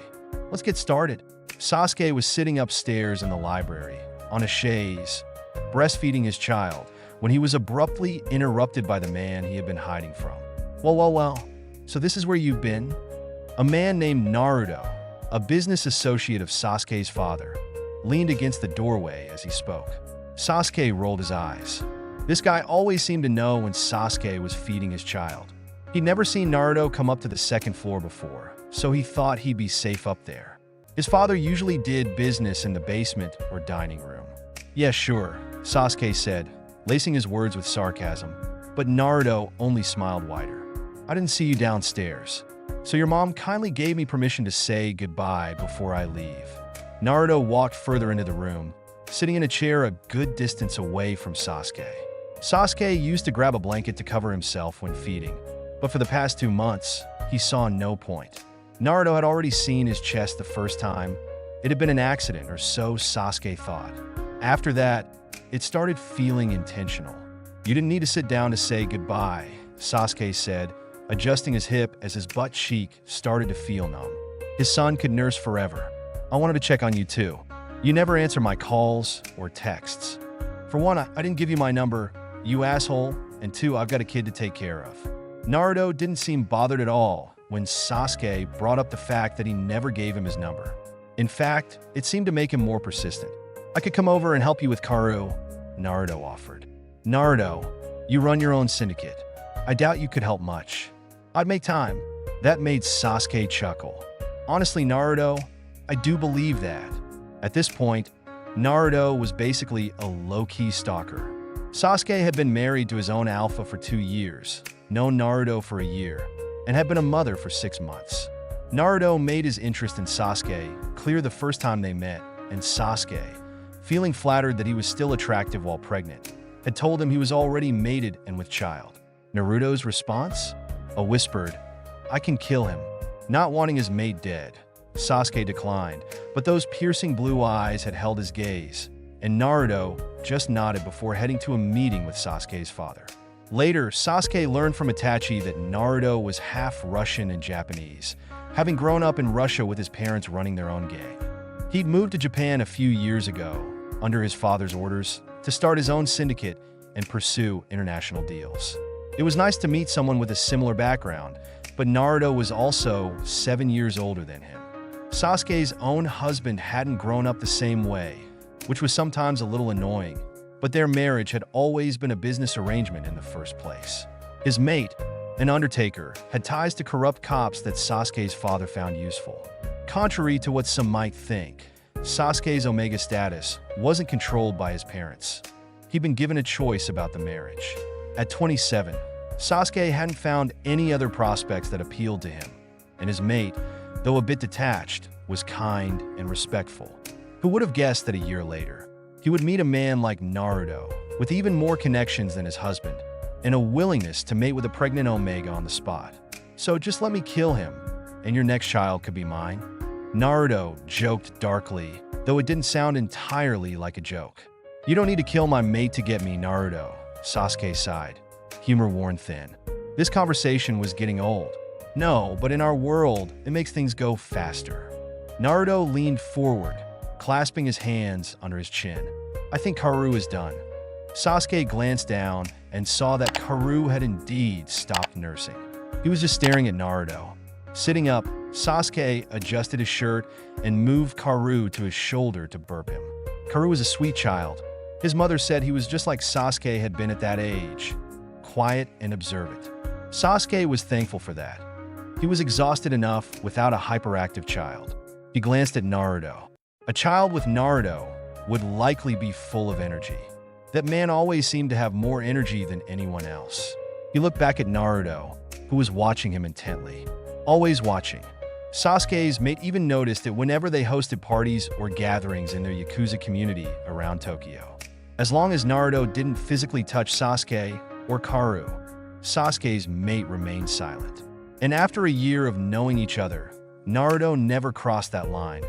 Let's get started. Sasuke was sitting upstairs in the library, on a chaise, breastfeeding his child, when he was abruptly interrupted by the man he had been hiding from. Well, so this is where you've been? A man named Naruto, a business associate of Sasuke's father, leaned against the doorway as he spoke. Sasuke rolled his eyes. This guy always seemed to know when Sasuke was feeding his child. He'd never seen Naruto come up to the second floor before, so he thought he'd be safe up there. His father usually did business in the basement or dining room. Yeah, sure, Sasuke said, lacing his words with sarcasm, but Naruto only smiled wider. I didn't see you downstairs, so your mom kindly gave me permission to say goodbye before I leave. Naruto walked further into the room, sitting in a chair a good distance away from Sasuke. Sasuke used to grab a blanket to cover himself when feeding, but for the past 2 months, he saw no point. Naruto had already seen his chest the first time. It had been an accident, or so Sasuke thought. After that, it started feeling intentional. You didn't need to sit down to say goodbye, Sasuke said, adjusting his hip as his butt cheek started to feel numb. His son could nurse forever. I wanted to check on you too. You never answer my calls or texts. For one, I didn't give you my number, you asshole, and two, I've got a kid to take care of. Naruto didn't seem bothered at all when Sasuke brought up the fact that he never gave him his number. In fact, it seemed to make him more persistent. I could come over and help you with Karu, Naruto offered. Naruto, you run your own syndicate. I doubt you could help much. I'd make time. That made Sasuke chuckle. Honestly, Naruto, I do believe that. At this point, Naruto was basically a low-key stalker. Sasuke had been married to his own alpha for 2 years, known Naruto for a year, and had been a mother for 6 months. Naruto made his interest in Sasuke clear the first time they met, and Sasuke, feeling flattered that he was still attractive while pregnant, had told him he was already mated and with child. Naruto's response? A whispered, "I can kill him." Not wanting his mate dead, Sasuke declined, but those piercing blue eyes had held his gaze, and Naruto just nodded before heading to a meeting with Sasuke's father. Later, Sasuke learned from Itachi that Naruto was half Russian and Japanese, having grown up in Russia with his parents running their own gang. He'd moved to Japan a few years ago, under his father's orders, to start his own syndicate and pursue international deals. It was nice to meet someone with a similar background, but Naruto was also 7 years older than him. Sasuke's own husband hadn't grown up the same way, which was sometimes a little annoying, but their marriage had always been a business arrangement in the first place. His mate, an undertaker, had ties to corrupt cops that Sasuke's father found useful. Contrary to what some might think, Sasuke's Omega status wasn't controlled by his parents. He'd been given a choice about the marriage. At 27, Sasuke hadn't found any other prospects that appealed to him, and his mate, though a bit detached, was kind and respectful. Who would have guessed that a year later, he would meet a man like Naruto, with even more connections than his husband, and a willingness to mate with a pregnant Omega on the spot. "So just let me kill him, and your next child could be mine?" Naruto joked darkly, though it didn't sound entirely like a joke. "You don't need to kill my mate to get me, Naruto," Sasuke sighed, humor worn thin. This conversation was getting old. "No, but in our world, it makes things go faster." Naruto leaned forward, clasping his hands under his chin. "I think Karu is done." Sasuke glanced down and saw that Karu had indeed stopped nursing. He was just staring at Naruto. Sitting up, Sasuke adjusted his shirt and moved Karu to his shoulder to burp him. Karu was a sweet child. His mother said he was just like Sasuke had been at that age, quiet and observant. Sasuke was thankful for that. He was exhausted enough without a hyperactive child. He glanced at Naruto. A child with Naruto would likely be full of energy. That man always seemed to have more energy than anyone else. He looked back at Naruto, who was watching him intently. Always watching. Sasuke's mate even noticed it whenever they hosted parties or gatherings in their Yakuza community around Tokyo. As long as Naruto didn't physically touch Sasuke or Karu, Sasuke's mate remained silent. And after a year of knowing each other, Naruto never crossed that line,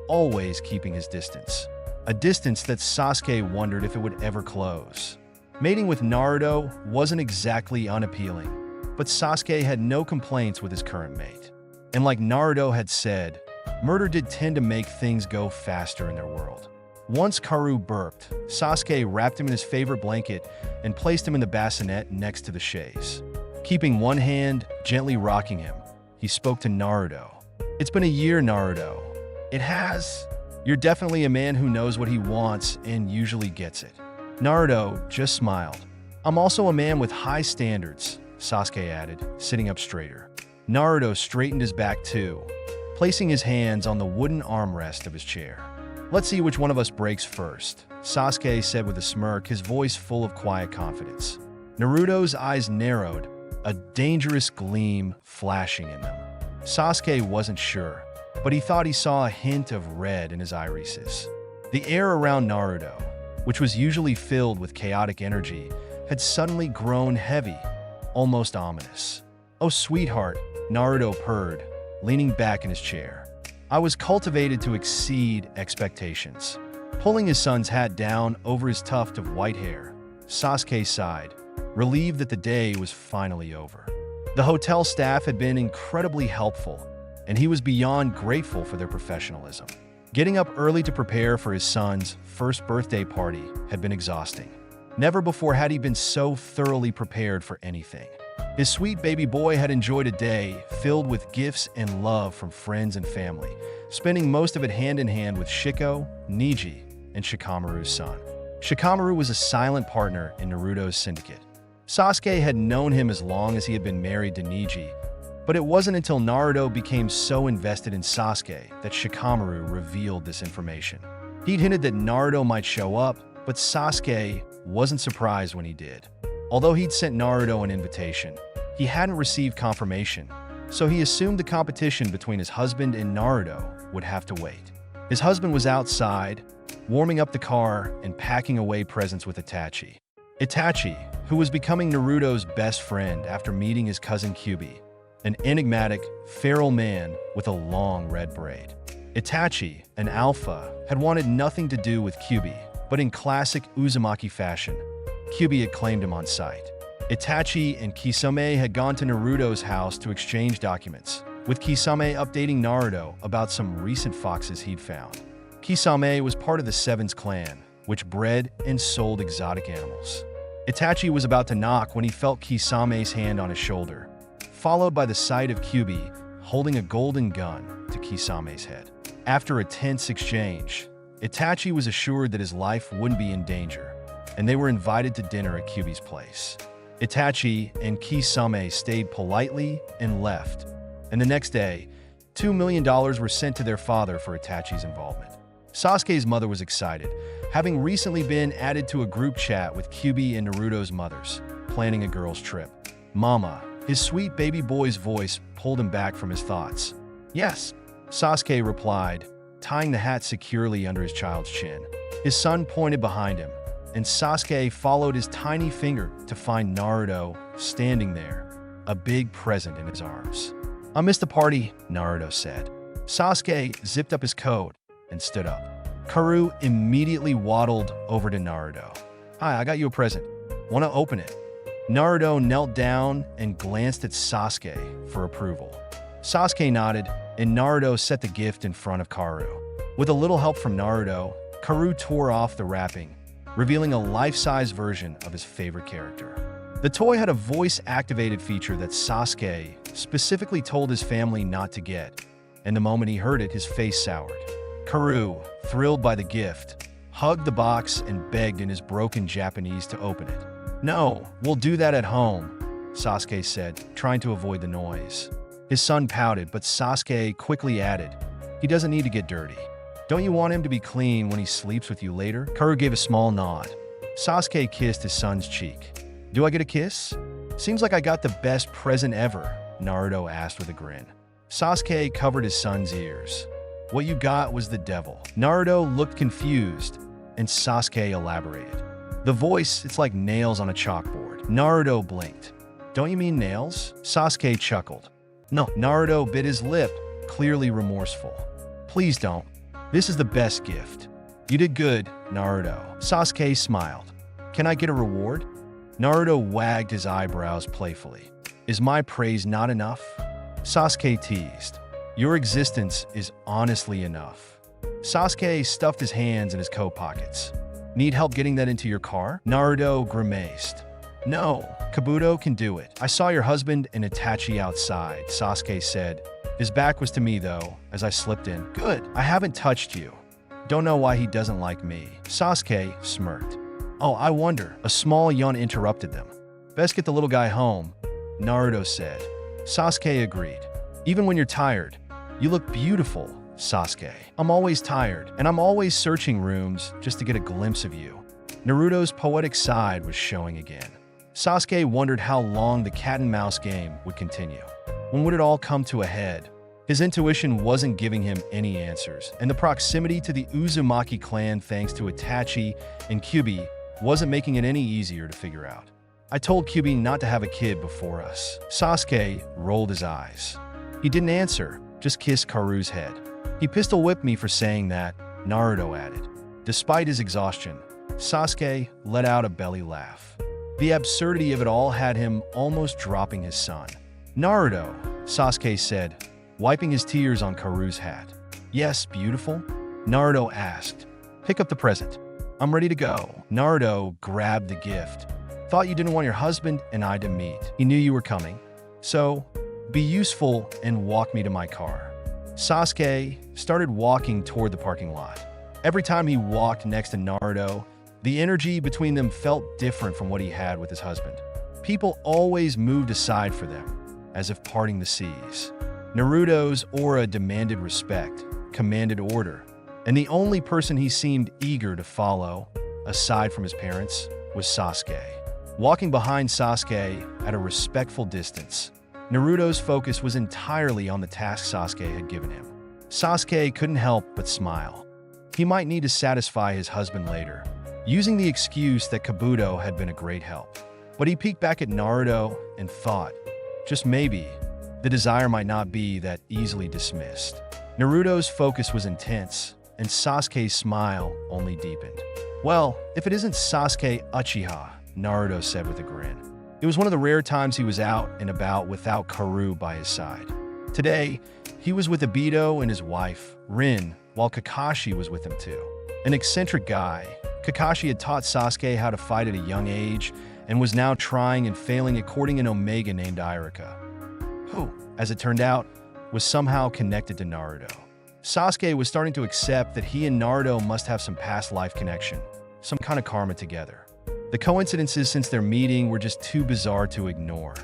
always keeping his distance. A distance that Sasuke wondered if it would ever close. Mating with Naruto wasn't exactly unappealing, but Sasuke had no complaints with his current mate. And like Naruto had said, murder did tend to make things go faster in their world. Once Karu burped, Sasuke wrapped him in his favorite blanket and placed him in the bassinet next to the chaise. Keeping one hand gently rocking him, he spoke to Naruto. "It's been a year, Naruto." "It has. You're definitely a man who knows what he wants and usually gets it." Naruto just smiled. "I'm also a man with high standards," Sasuke added, sitting up straighter. Naruto straightened his back too, placing his hands on the wooden armrest of his chair. "Let's see which one of us breaks first," Sasuke said with a smirk, his voice full of quiet confidence. Naruto's eyes narrowed, a dangerous gleam flashing in them. Sasuke wasn't sure, but he thought he saw a hint of red in his irises. The air around Naruto, which was usually filled with chaotic energy, had suddenly grown heavy, almost ominous. "Oh, sweetheart," Naruto purred, leaning back in his chair. "I was cultivated to exceed expectations." Pulling his son's hat down over his tuft of white hair, Sasuke sighed, relieved that the day was finally over. The hotel staff had been incredibly helpful, and he was beyond grateful for their professionalism. Getting up early to prepare for his son's first birthday party had been exhausting. Never before had he been so thoroughly prepared for anything. His sweet baby boy had enjoyed a day filled with gifts and love from friends and family, spending most of it hand in hand with Shiko, Neji, and Shikamaru's son. Shikamaru was a silent partner in Naruto's syndicate. Sasuke had known him as long as he had been married to Neji, but it wasn't until Naruto became so invested in Sasuke that Shikamaru revealed this information. He'd hinted that Naruto might show up, but Sasuke wasn't surprised when he did. Although he'd sent Naruto an invitation, he hadn't received confirmation, so he assumed the competition between his husband and Naruto would have to wait. His husband was outside, warming up the car and packing away presents with Itachi. Itachi, who was becoming Naruto's best friend after meeting his cousin Kyuubi, an enigmatic, feral man with a long red braid. Itachi, an alpha, had wanted nothing to do with Kyuubi, but in classic Uzumaki fashion, Kyuubi had claimed him on sight. Itachi and Kisame had gone to Naruto's house to exchange documents, with Kisame updating Naruto about some recent foxes he'd found. Kisame was part of the Seven's clan, which bred and sold exotic animals. Itachi was about to knock when he felt Kisame's hand on his shoulder, followed by the sight of Kyuubi holding a golden gun to Kisame's head. After a tense exchange, Itachi was assured that his life wouldn't be in danger, and they were invited to dinner at Kyuubi's place. Itachi and Kisame stayed politely and left, and the next day, $2 million were sent to their father for Itachi's involvement. Sasuke's mother was excited, having recently been added to a group chat with Kyuubi and Naruto's mothers, planning a girls' trip. Mama, his sweet baby boy's voice pulled him back from his thoughts. Yes, Sasuke replied, tying the hat securely under his child's chin. His son pointed behind him, and Sasuke followed his tiny finger to find Naruto standing there, a big present in his arms. "I missed the party," Naruto said. Sasuke zipped up his coat and stood up. Karu immediately waddled over to Naruto. "Hi, I got you a present. Want to open it?" Naruto knelt down and glanced at Sasuke for approval. Sasuke nodded, and Naruto set the gift in front of Karu. With a little help from Naruto, Karu tore off the wrapping, revealing a life-size version of his favorite character. The toy had a voice-activated feature that Sasuke specifically told his family not to get, and the moment he heard it, his face soured. Karu, thrilled by the gift, hugged the box and begged in his broken Japanese to open it. "No, we'll do that at home," Sasuke said, trying to avoid the noise. His son pouted, but Sasuke quickly added, "He doesn't need to get dirty. Don't you want him to be clean when he sleeps with you later?" Karu gave a small nod. Sasuke kissed his son's cheek. "Do I get a kiss? Seems like I got the best present ever," Naruto asked with a grin. Sasuke covered his son's ears. "What you got was the devil." Naruto looked confused, and Sasuke elaborated. "The voice, it's like nails on a chalkboard." Naruto blinked. "Don't you mean nails?" Sasuke chuckled. "No." Naruto bit his lip, clearly remorseful. "Please don't. This is the best gift." "You did good, Naruto." Sasuke smiled. "Can I get a reward?" Naruto wagged his eyebrows playfully. "Is my praise not enough?" Sasuke teased. "Your existence is honestly enough." Sasuke stuffed his hands in his coat pockets. "Need help getting that into your car?" Naruto grimaced. "No, Kabuto can do it. I saw your husband and Itachi outside," Sasuke said. His back was to me, though, as I slipped in. "Good. I haven't touched you. Don't know why he doesn't like me." Sasuke smirked. "Oh, I wonder." A small yawn interrupted them. "Best get the little guy home," Naruto said. Sasuke agreed. "Even when you're tired, you look beautiful, Sasuke." "I'm always tired, and I'm always searching rooms just to get a glimpse of you." Naruto's poetic side was showing again. Sasuke wondered how long the cat-and-mouse game would continue. When would it all come to a head? His intuition wasn't giving him any answers, and the proximity to the Uzumaki clan thanks to Itachi and Kyuubi wasn't making it any easier to figure out. "I told Kyuubi not to have a kid before us." Sasuke rolled his eyes. He didn't answer, just kissed Karu's head. "He pistol-whipped me for saying that," Naruto added. Despite his exhaustion, Sasuke let out a belly laugh. The absurdity of it all had him almost dropping his son. "Naruto," Sasuke said, wiping his tears on Karu's hat. "Yes, beautiful?" Naruto asked. "Pick up the present. I'm ready to go." Naruto grabbed the gift. "Thought you didn't want your husband and I to meet. He knew you were coming. So, be useful and walk me to my car." Sasuke started walking toward the parking lot. Every time he walked next to Naruto, the energy between them felt different from what he had with his husband. People always moved aside for them, as if parting the seas. Naruto's aura demanded respect, commanded order, and the only person he seemed eager to follow, aside from his parents, was Sasuke. Walking behind Sasuke at a respectful distance, Naruto's focus was entirely on the task Sasuke had given him. Sasuke couldn't help but smile. He might need to satisfy his husband later, using the excuse that Kabuto had been a great help. But he peeked back at Naruto and thought, just maybe, the desire might not be that easily dismissed. Naruto's focus was intense, and Sasuke's smile only deepened. Well, if it isn't Sasuke Uchiha, Naruto said with a grin. It was one of the rare times he was out and about without Karu by his side. Today, he was with Obito and his wife, Rin, while Kakashi was with him too. An eccentric guy, Kakashi had taught Sasuke how to fight at a young age and was now trying and failing at courting an Omega named Irika, who, as it turned out, was somehow connected to Naruto. Sasuke was starting to accept that he and Naruto must have some past life connection, some kind of karma together. The coincidences since their meeting were just too bizarre to ignore.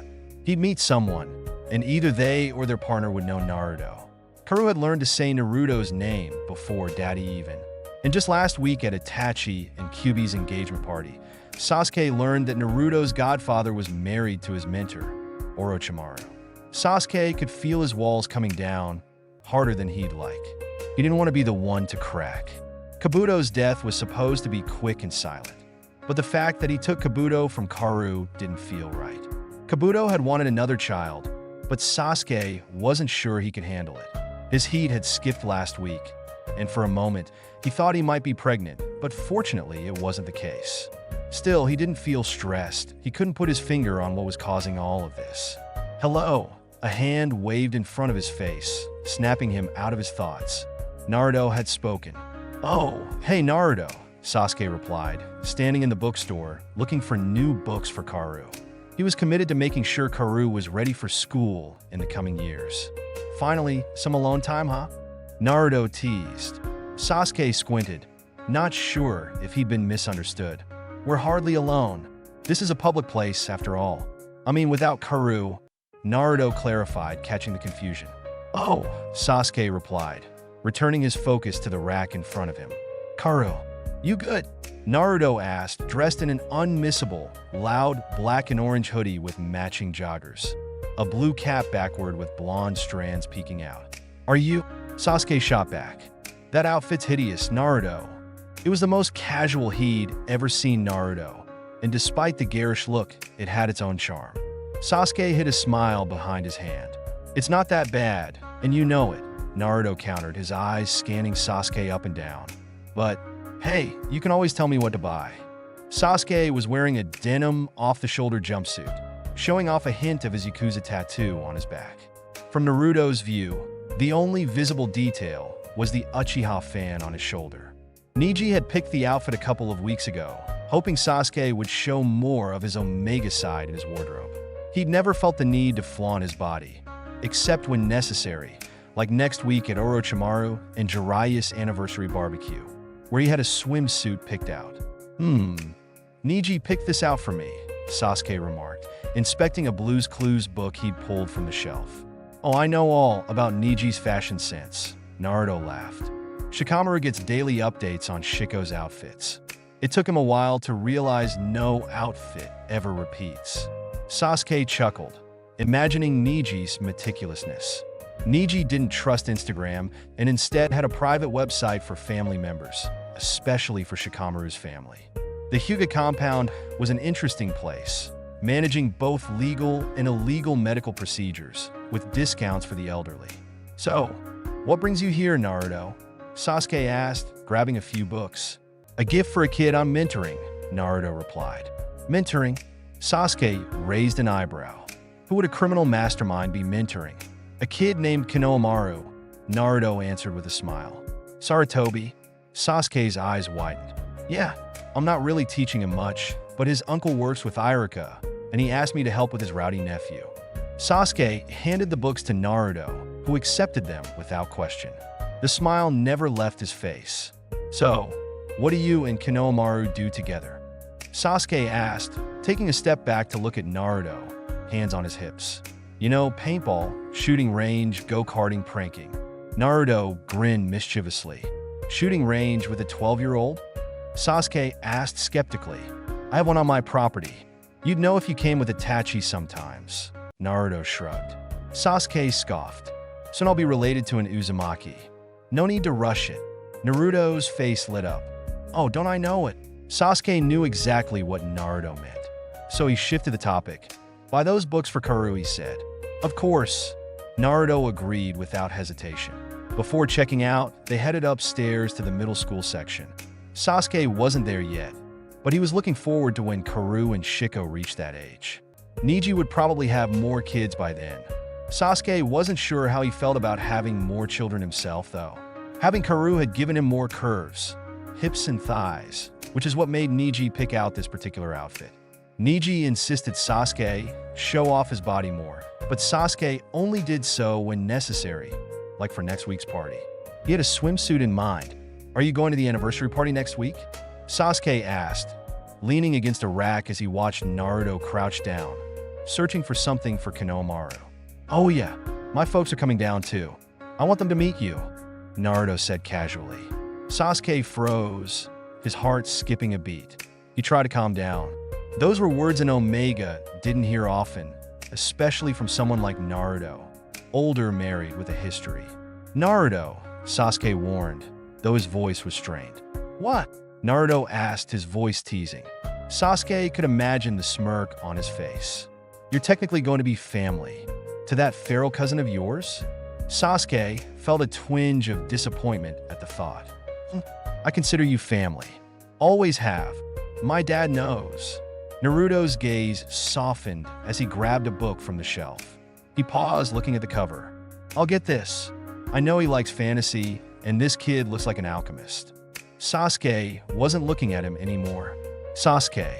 He'd meet someone, and either they or their partner would know Naruto. Karu had learned to say Naruto's name before Daddy even. And just last week at Itachi and Kyuubi's engagement party, Sasuke learned that Naruto's godfather was married to his mentor, Orochimaru. Sasuke could feel his walls coming down harder than he'd like. He didn't want to be the one to crack. Kabuto's death was supposed to be quick and silent, but the fact that he took Kabuto from Karu didn't feel right. Kabuto had wanted another child, but Sasuke wasn't sure he could handle it. His heat had skipped last week, and for a moment, he thought he might be pregnant, but fortunately it wasn't the case. Still, he didn't feel stressed. He couldn't put his finger on what was causing all of this. Hello, a hand waved in front of his face, snapping him out of his thoughts. Naruto had spoken. Oh, hey Naruto, Sasuke replied, standing in the bookstore, looking for new books for Karu. He was committed to making sure Karu was ready for school in the coming years. Finally, some alone time, huh? Naruto teased. Sasuke squinted, not sure if he'd been misunderstood. We're hardly alone. This is a public place, after all. I mean, without Karu, Naruto clarified, catching the confusion. Oh, Sasuke replied, returning his focus to the rack in front of him. Karu, you good? Naruto asked, dressed in an unmissable, loud black and orange hoodie with matching joggers. A blue cap backward with blonde strands peeking out. Are you? Sasuke shot back. That outfit's hideous, Naruto. It was the most casual he'd ever seen Naruto, and despite the garish look, it had its own charm. Sasuke hid a smile behind his hand. It's not that bad, and you know it, Naruto countered, his eyes scanning Sasuke up and down. But, hey, you can always tell me what to buy. Sasuke was wearing a denim off-the-shoulder jumpsuit, showing off a hint of his Yakuza tattoo on his back. From Naruto's view, the only visible detail was the Uchiha fan on his shoulder. Neji had picked the outfit a couple of weeks ago, hoping Sasuke would show more of his Omega side in his wardrobe. He'd never felt the need to flaunt his body, except when necessary, like next week at Orochimaru and Jiraiya's anniversary barbecue, where he had a swimsuit picked out. Neji picked this out for me, Sasuke remarked, inspecting a Blue's Clues book he'd pulled from the shelf. Oh, I know all about Neji's fashion sense, Naruto laughed. Shikamaru gets daily updates on Shiko's outfits. It took him a while to realize no outfit ever repeats. Sasuke chuckled, imagining Neji's meticulousness. Neji didn't trust Instagram and instead had a private website for family members, especially for Shikamaru's family. The Hyuga compound was an interesting place, managing both legal and illegal medical procedures, with discounts for the elderly. So, what brings you here, Naruto? Sasuke asked, grabbing a few books. A gift for a kid I'm mentoring, Naruto replied. Mentoring? Sasuke raised an eyebrow. Who would a criminal mastermind be mentoring? A kid named Konohamaru, Naruto answered with a smile. Sarutobi? Sasuke's eyes widened. Yeah, I'm not really teaching him much, but his uncle works with Irika, and he asked me to help with his rowdy nephew. Sasuke handed the books to Naruto, who accepted them without question. The smile never left his face. So, what do you and Konohamaru do together? Sasuke asked, taking a step back to look at Naruto, hands on his hips. You know, paintball, shooting range, go-karting, pranking. Naruto grinned mischievously. Shooting range with a 12-year-old? Sasuke asked skeptically. I have one on my property. You'd know if you came with Itachi sometimes. Naruto shrugged. Sasuke scoffed. Soon I'll be related to an Uzumaki. No need to rush it. Naruto's face lit up. Oh, don't I know it? Sasuke knew exactly what Naruto meant. So he shifted the topic. Buy those books for Karu, he said. Of course. Naruto agreed without hesitation. Before checking out, they headed upstairs to the middle school section. Sasuke wasn't there yet, but he was looking forward to when Karu and Shiko reached that age. Neji would probably have more kids by then. Sasuke wasn't sure how he felt about having more children himself, though. Having Karu had given him more curves, hips and thighs, which is what made Neji pick out this particular outfit. Neji insisted Sasuke show off his body more, but Sasuke only did so when necessary, like for next week's party. He had a swimsuit in mind. Are you going to the anniversary party next week? Sasuke asked, leaning against a rack as he watched Naruto crouch down, searching for something for Konohamaru. Oh yeah, my folks are coming down too. I want them to meet you, Naruto said casually. Sasuke froze, his heart skipping a beat. He tried to calm down. Those were words an Omega didn't hear often, especially from someone like Naruto, older, married with a history. Naruto, Sasuke warned, though his voice was strained. What? Naruto asked, his voice teasing. Sasuke could imagine the smirk on his face. You're technically going to be family. To that feral cousin of yours? Sasuke felt a twinge of disappointment at the thought. I consider you family. Always have. My dad knows. Naruto's gaze softened as he grabbed a book from the shelf. He paused, looking at the cover. I'll get this. I know he likes fantasy, and this kid looks like an alchemist. Sasuke wasn't looking at him anymore. Sasuke.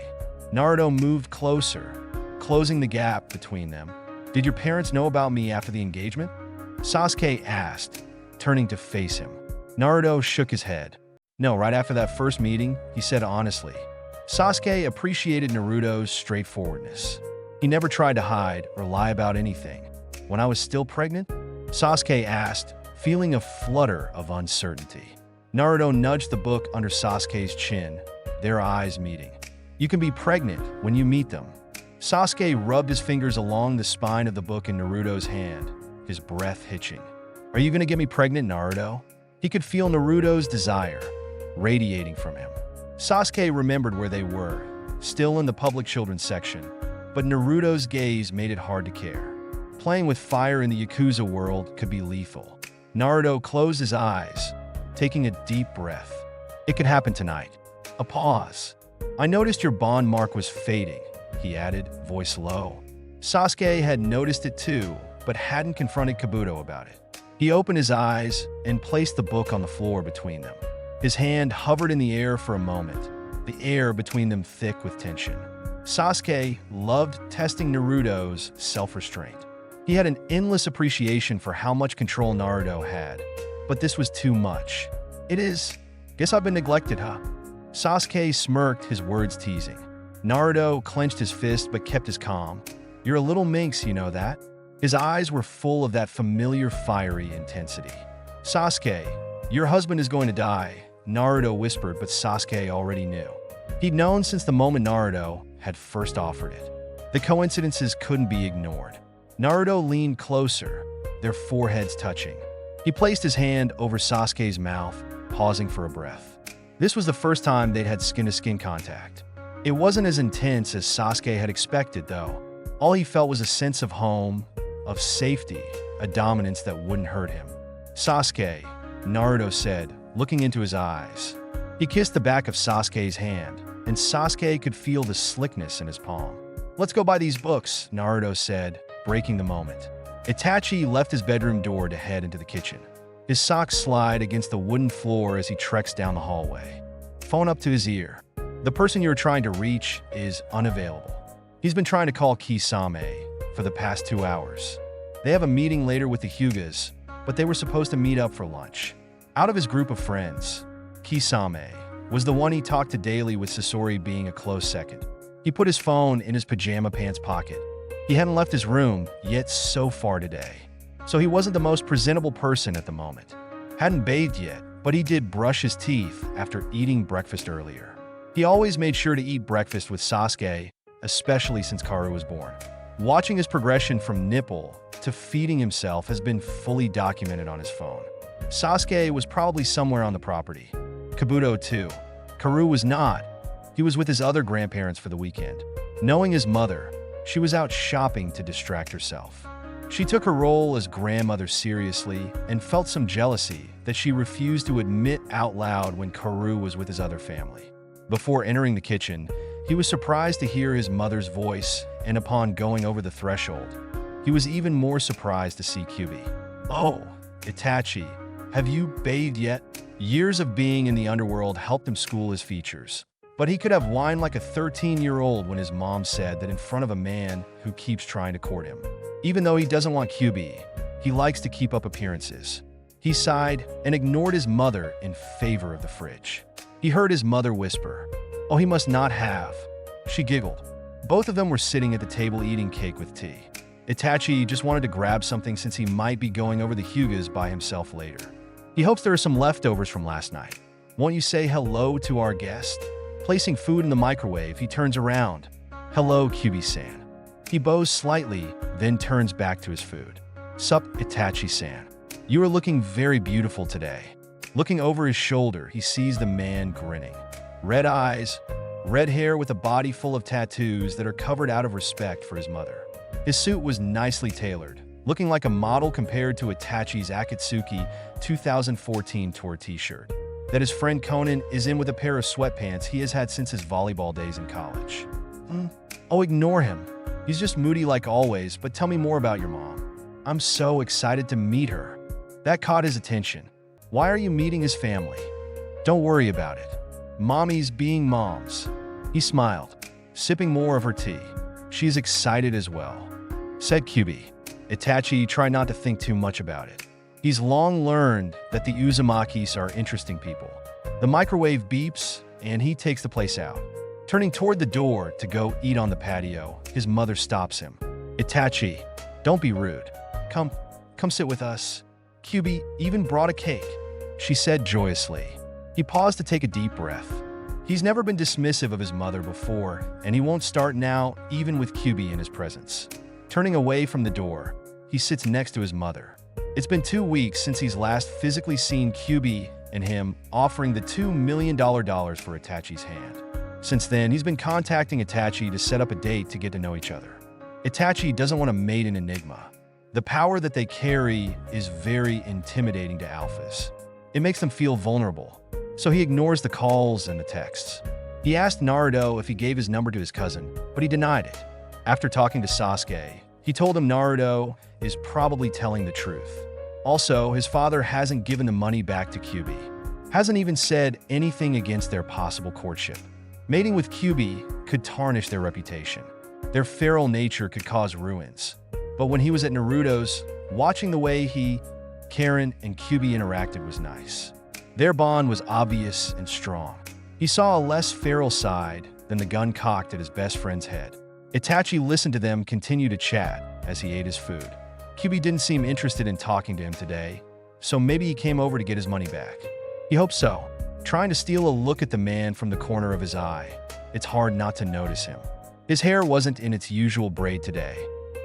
Naruto moved closer, closing the gap between them. Did your parents know about me after the engagement? Sasuke asked, turning to face him. Naruto shook his head. No, right after that first meeting, he said honestly. Sasuke appreciated Naruto's straightforwardness. He never tried to hide or lie about anything. When I was still pregnant? Sasuke asked, feeling a flutter of uncertainty. Naruto nudged the book under Sasuke's chin, their eyes meeting. You can be pregnant when you meet them. Sasuke rubbed his fingers along the spine of the book in Naruto's hand, his breath hitching. Are you going to get me pregnant, Naruto? He could feel Naruto's desire radiating from him. Sasuke remembered where they were, still in the public children's section, but Naruto's gaze made it hard to care. Playing with fire in the Yakuza world could be lethal. Naruto closed his eyes, taking a deep breath. It could happen tonight. A pause. I noticed your bond mark was fading, he added, voice low. Sasuke had noticed it too, but hadn't confronted Kabuto about it. He opened his eyes and placed the book on the floor between them. His hand hovered in the air for a moment, the air between them thick with tension. Sasuke loved testing Naruto's self-restraint. He had an endless appreciation for how much control Naruto had, but this was too much. It is. Guess I've been neglected, huh? Sasuke smirked, his words teasing. Naruto clenched his fist but kept his calm. You're a little minx, you know that? His eyes were full of that familiar fiery intensity. Sasuke, your husband is going to die, Naruto whispered, but Sasuke already knew. He'd known since the moment Naruto had first offered it. The coincidences couldn't be ignored. Naruto leaned closer, their foreheads touching. He placed his hand over Sasuke's mouth, pausing for a breath. This was the first time they'd had skin-to-skin contact. It wasn't as intense as Sasuke had expected, though. All he felt was a sense of home, of safety, a dominance that wouldn't hurt him. Sasuke, Naruto said, looking into his eyes. He kissed the back of Sasuke's hand, and Sasuke could feel the slickness in his palm. Let's go buy these books, Naruto said, breaking the moment. Itachi left his bedroom door to head into the kitchen. His socks slide against the wooden floor as he treks down the hallway. Phone up to his ear. The person you're trying to reach is unavailable. He's been trying to call Kisame for the past 2 hours. They have a meeting later with the Hyugas, but they were supposed to meet up for lunch. Out of his group of friends, Kisame was the one he talked to daily, with Sasori being a close second. He put his phone in his pajama pants pocket. He hadn't left his room yet so far today, so he wasn't the most presentable person at the moment. Hadn't bathed yet, but he did brush his teeth after eating breakfast earlier. He always made sure to eat breakfast with Sasuke, especially since Karu was born. Watching his progression from nipple to feeding himself has been fully documented on his phone. Sasuke was probably somewhere on the property. Kabuto too. Karu was not. He was with his other grandparents for the weekend. Knowing his mother, she was out shopping to distract herself. She took her role as grandmother seriously and felt some jealousy that she refused to admit out loud when Karu was with his other family. Before entering the kitchen, he was surprised to hear his mother's voice, and upon going over the threshold, he was even more surprised to see Kyubi. "Oh, Itachi, have you bathed yet?" Years of being in the underworld helped him school his features, but he could have whined like a 13-year-old when his mom said that in front of a man who keeps trying to court him. Even though he doesn't want Kyubi, he likes to keep up appearances. He sighed and ignored his mother in favor of the fridge. He heard his mother whisper, "Oh, he must not have." She giggled. Both of them were sitting at the table eating cake with tea. Itachi just wanted to grab something since he might be going over the Hyugas by himself later. He hopes there are some leftovers from last night. "Won't you say hello to our guest?" Placing food in the microwave, he turns around. "Hello, Kyubi-san." He bows slightly, then turns back to his food. "Sup, Itachi-san. You are looking very beautiful today." Looking over his shoulder, he sees the man grinning. Red eyes, red hair with a body full of tattoos that are covered out of respect for his mother. His suit was nicely tailored, looking like a model compared to Itachi's Akatsuki 2014 tour t-shirt that his friend Conan is in with a pair of sweatpants he has had since his volleyball days in college. "Oh, ignore him. He's just moody like always, but tell me more about your mom. I'm so excited to meet her." That caught his attention. "Why are you meeting his family?" "Don't worry about it. Mommies being moms." He smiled, sipping more of her tea. "She's excited as well," said Kyubi. Itachi tried not to think too much about it. He's long learned that the Uzumakis are interesting people. The microwave beeps, and he takes the place out. Turning toward the door to go eat on the patio, his mother stops him. "Itachi, don't be rude. Come sit with us. Kyubi even brought a cake," she said joyously. He paused to take a deep breath. He's never been dismissive of his mother before, and he won't start now, even with Kyubi in his presence. Turning away from the door, he sits next to his mother. It's been 2 weeks since he's last physically seen Kyubi and him offering the $2 million for Itachi's hand. Since then, he's been contacting Itachi to set up a date to get to know each other. Itachi doesn't want to mate an enigma. The power that they carry is very intimidating to alphas. It makes them feel vulnerable, so he ignores the calls and the texts. He asked Naruto if he gave his number to his cousin, but he denied it. After talking to Sasuke, he told him Naruto is probably telling the truth. Also, his father hasn't given the money back to Kyubi. Hasn't even said anything against their possible courtship. Mating with Kyubi could tarnish their reputation. Their feral nature could cause ruins. But when he was at Naruto's, watching the way Karen and Kyubi interacted was nice. Their bond was obvious and strong. He saw a less feral side than the gun cocked at his best friend's head. Itachi listened to them continue to chat as he ate his food. Kyubi didn't seem interested in talking to him today, so maybe he came over to get his money back. He hoped so, trying to steal a look at the man from the corner of his eye. It's hard not to notice him. His hair wasn't in its usual braid today.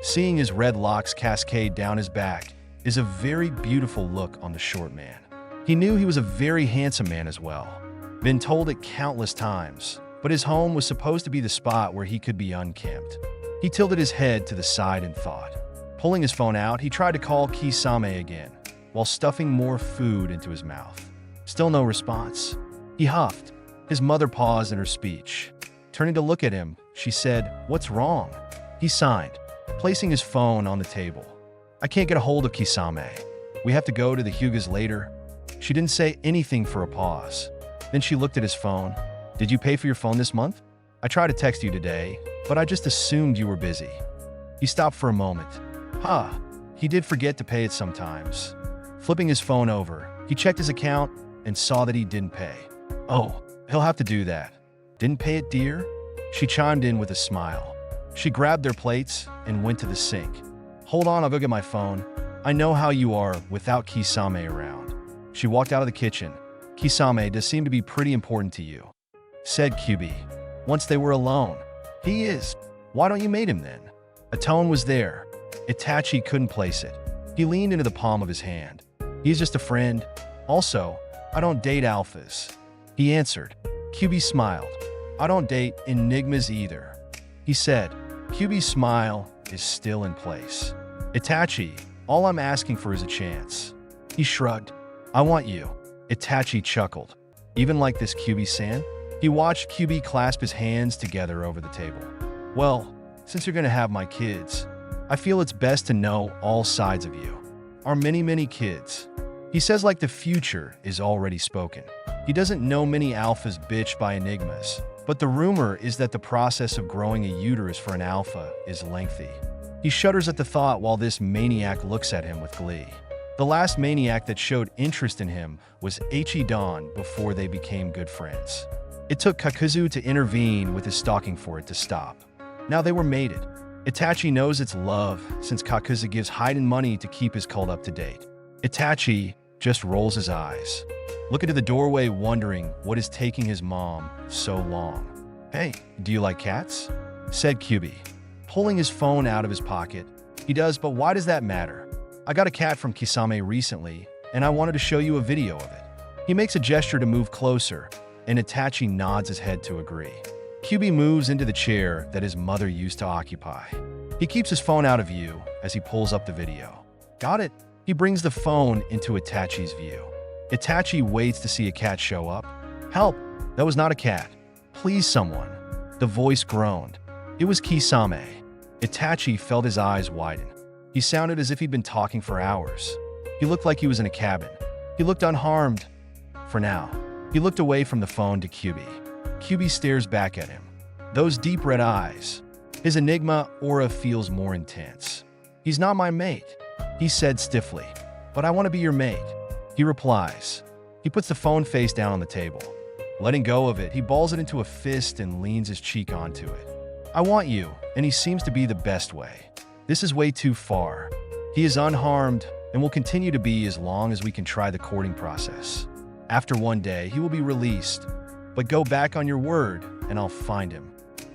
Seeing his red locks cascade down his back is a very beautiful look on the short man. He knew he was a very handsome man as well. Been told it countless times, but his home was supposed to be the spot where he could be unkempt. He tilted his head to the side and thought. Pulling his phone out, he tried to call Kisame again, while stuffing more food into his mouth. Still no response. He huffed. His mother paused in her speech. Turning to look at him, she said, "What's wrong?" He signed, placing his phone on the table. "I can't get a hold of Kisame. We have to go to the Hyugas later." She didn't say anything for a pause. Then she looked at his phone. "Did you pay for your phone this month? I tried to text you today, but I just assumed you were busy." He stopped for a moment. He did forget to pay it sometimes. Flipping his phone over, he checked his account and saw that he didn't pay. "Oh, he'll have to do that. Didn't pay it, dear?" She chimed in with a smile. She grabbed their plates and went to the sink. "Hold on, I'll go get my phone. I know how you are without Kisame around." She walked out of the kitchen. "Kisame does seem to be pretty important to you." said Kyubi, once they were alone. He is. Why don't you mate him then? A tone was there. Itachi couldn't place it. He leaned into the palm of his hand. He's just a friend. Also, I don't date alphas. He answered. Kyubi smiled. I don't date enigmas either. He said. Kyubi's smile is still in place. Itachi, all I'm asking for is a chance. He shrugged. I want you. Itachi chuckled. Even like this, Kyubi-san? He watched Kyubi clasp his hands together over the table. Well, since you're gonna have my kids, I feel it's best to know all sides of you. Our many kids. He says like the future is already spoken. He doesn't know many alphas bitched by enigmas, but the rumor is that the process of growing a uterus for an alpha is lengthy. He shudders at the thought while this maniac looks at him with glee. The last maniac that showed interest in him was Ichidan before they became good friends. It took Kakuzu to intervene with his stalking for it to stop. Now they were mated. Itachi knows it's love since Kakuzu gives Haiden money to keep his cult up to date. Itachi just rolls his eyes, looking to the doorway wondering what is taking his mom so long. Hey, do you like cats? Said Kyubi, pulling his phone out of his pocket. He does, but why does that matter? I got a cat from Kisame recently, and I wanted to show you a video of it. He makes a gesture to move closer, and Itachi nods his head to agree. Kyubi moves into the chair that his mother used to occupy. He keeps his phone out of view as he pulls up the video. Got it? He brings the phone into Itachi's view. Itachi waits to see a cat show up. Help! That was not a cat. Please, someone. The voice groaned. It was Kisame. Itachi felt his eyes widen. He sounded as if he'd been talking for hours. He looked like he was in a cabin. He looked unharmed. For now. He looked away from the phone to Kyubi. Kyubi stares back at him. Those deep red eyes. His enigma aura feels more intense. He's not my mate, he said stiffly. But I want to be your mate. He replies. He puts the phone face down on the table. Letting go of it, he balls it into a fist and leans his cheek onto it. I want you, and he seems to be the best way. This is way too far. He is unharmed and will continue to be as long as we can try the courting process. After one day, he will be released. But go back on your word, and I'll find him.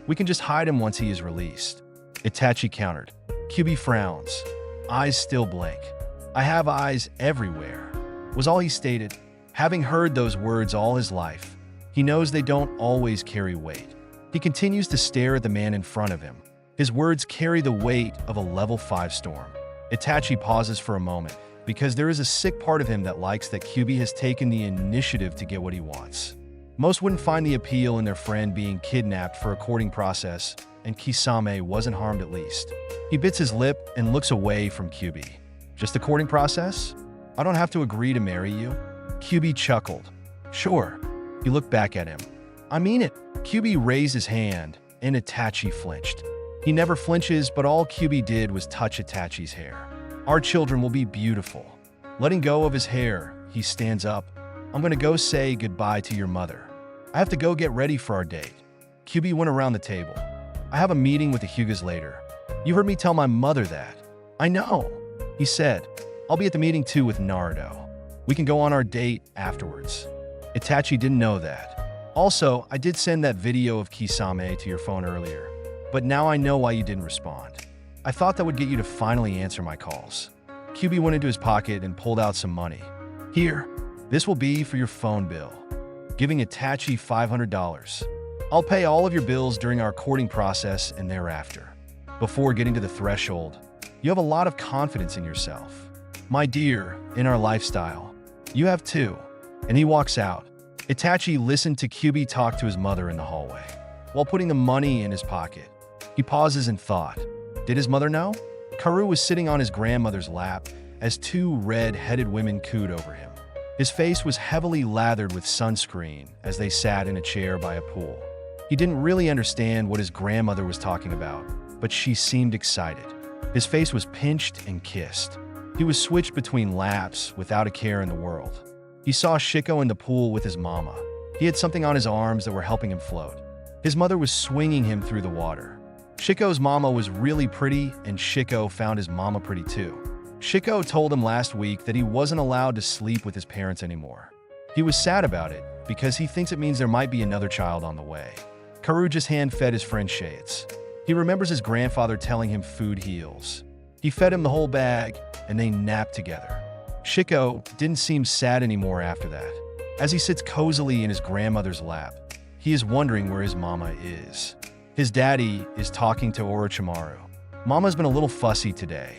We can just hide him once he is released. Itachi countered. Kyubi frowns. Eyes still blank. I have eyes everywhere, was all he stated. Having heard those words all his life, he knows they don't always carry weight. He continues to stare at the man in front of him. His words carry the weight of a level 5 storm. Itachi pauses for a moment, because there is a sick part of him that likes that Kyubi has taken the initiative to get what he wants. Most wouldn't find the appeal in their friend being kidnapped for a courting process, and Kisame wasn't harmed at least. He bits his lip and looks away from Kyubi. Just a courting process? I don't have to agree to marry you? Kyubi chuckled. Sure. He looked back at him. I mean it. Kyubi raised his hand, and Itachi flinched. He never flinches, but all Kyubi did was touch Itachi's hair. Our children will be beautiful. Letting go of his hair, he stands up. I'm gonna go say goodbye to your mother. I have to go get ready for our date. Kyubi went around the table. I have a meeting with the Hyugas later. You heard me tell my mother that. I know, he said. I'll be at the meeting too with Naruto. We can go on our date afterwards. Itachi didn't know that. Also, I did send that video of Kisame to your phone earlier, but now I know why you didn't respond. I thought that would get you to finally answer my calls. Kyubi went into his pocket and pulled out some money. Here, this will be for your phone bill. Giving Itachi $500. I'll pay all of your bills during our courting process and thereafter. Before getting to the threshold, you have a lot of confidence in yourself. My dear, in our lifestyle, you have too. And he walks out. Itachi listened to Kyubi talk to his mother in the hallway, while putting the money in his pocket. He pauses in thought. Did his mother know? Karu was sitting on his grandmother's lap as two red-headed women cooed over him. His face was heavily lathered with sunscreen as they sat in a chair by a pool. He didn't really understand what his grandmother was talking about, but she seemed excited. His face was pinched and kissed. He was switched between laps without a care in the world. He saw Shiko in the pool with his mama. He had something on his arms that were helping him float. His mother was swinging him through the water. Shiko's mama was really pretty, and Shiko found his mama pretty too. Shiko told him last week that he wasn't allowed to sleep with his parents anymore. He was sad about it because he thinks it means there might be another child on the way. Karu just hand-fed his friend Shades. He remembers his grandfather telling him food heals. He fed him the whole bag, and they napped together. Shiko didn't seem sad anymore after that. As he sits cozily in his grandmother's lap, he is wondering where his mama is. His daddy is talking to Orochimaru. Mama's been a little fussy today.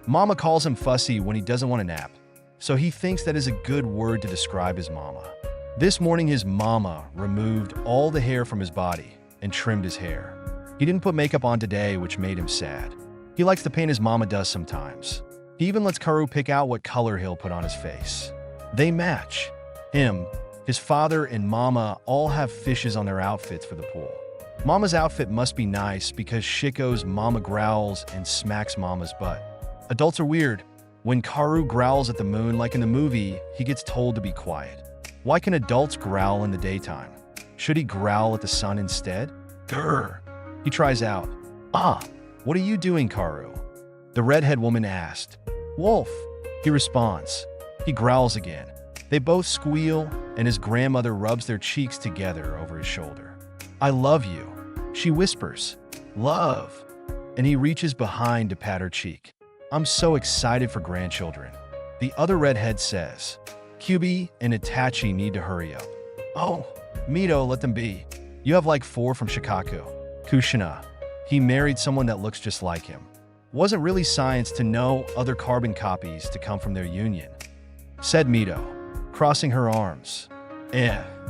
Mama calls him fussy when he doesn't want to nap, so he thinks that is a good word to describe his mama. This morning his mama removed all the hair from his body and trimmed his hair. He didn't put makeup on today, which made him sad. He likes the paint his mama does sometimes. He even lets Karu pick out what color he'll put on his face. They match. Him, his father, and mama all have fishes on their outfits for the pool. Mama's outfit must be nice because Shiko's mama growls and smacks mama's butt. Adults are weird. When Karu growls at the moon like in the movie, he gets told to be quiet. Why can adults growl in the daytime? Should he growl at the sun instead? Grr. He tries out. Ah, what are you doing, Karu? The redhead woman asked. Wolf. He responds. He growls again. They both squeal, and his grandmother rubs their cheeks together over his shoulder. I love you. She whispers, love, and he reaches behind to pat her cheek. I'm so excited for grandchildren. The other redhead says, Kyubi and Itachi need to hurry up. Oh, Mito, let them be. You have like 4 from Shikaku. Kushina, he married someone that looks just like him. Wasn't really science to know other carbon copies to come from their union, said Mito, crossing her arms.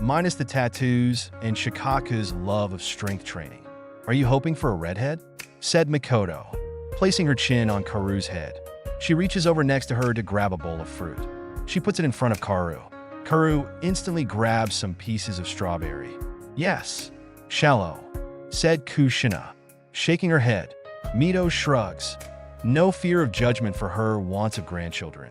Minus the tattoos and Shikaku's love of strength training. Are you hoping for a redhead? Said Mikoto, placing her chin on Karu's head. She reaches over next to her to grab a bowl of fruit. She puts it in front of Karu. Karu instantly grabs some pieces of strawberry. Yes, shallow, said Kushina, shaking her head. Mito shrugs. No fear of judgment for her wants of grandchildren.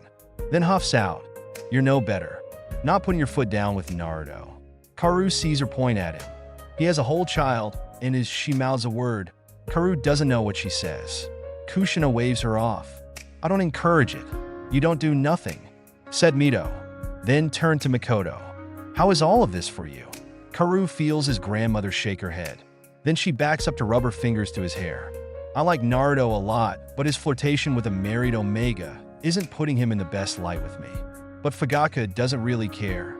Then huffs out. You're no better. Not putting your foot down with Naruto. Karu sees her point at him. He has a whole child, and as she mouths a word, Karu doesn't know what she says. Kushina waves her off. I don't encourage it. You don't do nothing, said Mito, then turned to Mikoto. How is all of this for you? Karu feels his grandmother shake her head. Then she backs up to rub her fingers to his hair. I like Naruto a lot, but his flirtation with a married Omega isn't putting him in the best light with me. But Fugaka doesn't really care.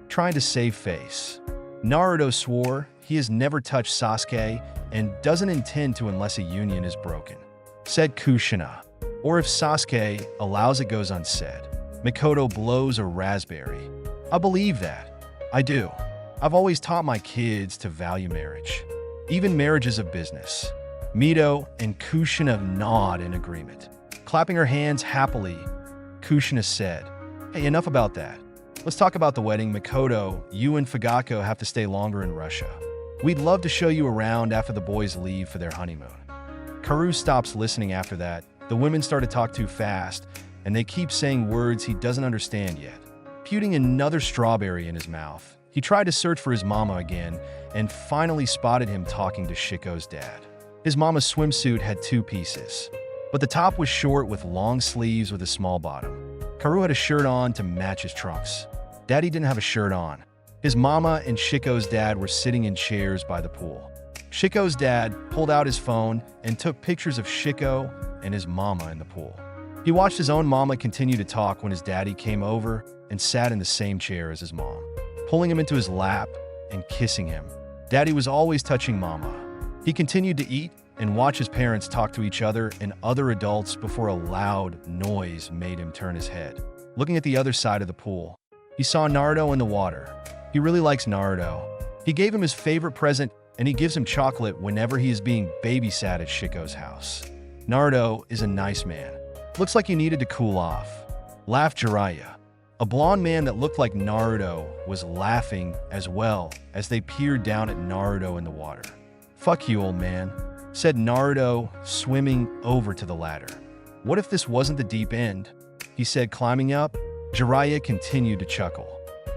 Trying to save face. Naruto swore he has never touched Sasuke and doesn't intend to unless a union is broken, said Kushina. Or if Sasuke allows it goes unsaid. Mikoto blows a raspberry. I believe that. I do. I've always taught my kids to value marriage. Even marriage is a business. Mito and Kushina nod in agreement. Clapping her hands happily, Kushina said, Hey, enough about that. Let's talk about the wedding. Mikoto, you and Fugako have to stay longer in Russia. We'd love to show you around after the boys leave for their honeymoon. Karu stops listening after that. The women start to talk too fast, and they keep saying words he doesn't understand yet. Putting another strawberry in his mouth, he tried to search for his mama again and finally spotted him talking to Shiko's dad. His mama's swimsuit had 2 pieces, but the top was short with long sleeves with a small bottom. Karu had a shirt on to match his trunks. Daddy didn't have a shirt on. His mama and Shiko's dad were sitting in chairs by the pool. Shiko's dad pulled out his phone and took pictures of Shiko and his mama in the pool. He watched his own mama continue to talk when his daddy came over and sat in the same chair as his mom, pulling him into his lap and kissing him. Daddy was always touching mama. He continued to eat and watch his parents talk to each other and other adults before a loud noise made him turn his head. Looking at the other side of the pool, he saw Naruto in the water. He really likes Naruto. He gave him his favorite present, and he gives him chocolate whenever he is being babysat at Shiko's house. Naruto is a nice man. Looks like he needed to cool off. Laughed Jiraiya. A blonde man that looked like Naruto was laughing as well as they peered down at Naruto in the water. Fuck you, old man, said Naruto, swimming over to the ladder. What if this wasn't the deep end? He said, climbing up. Jiraiya continued to chuckle.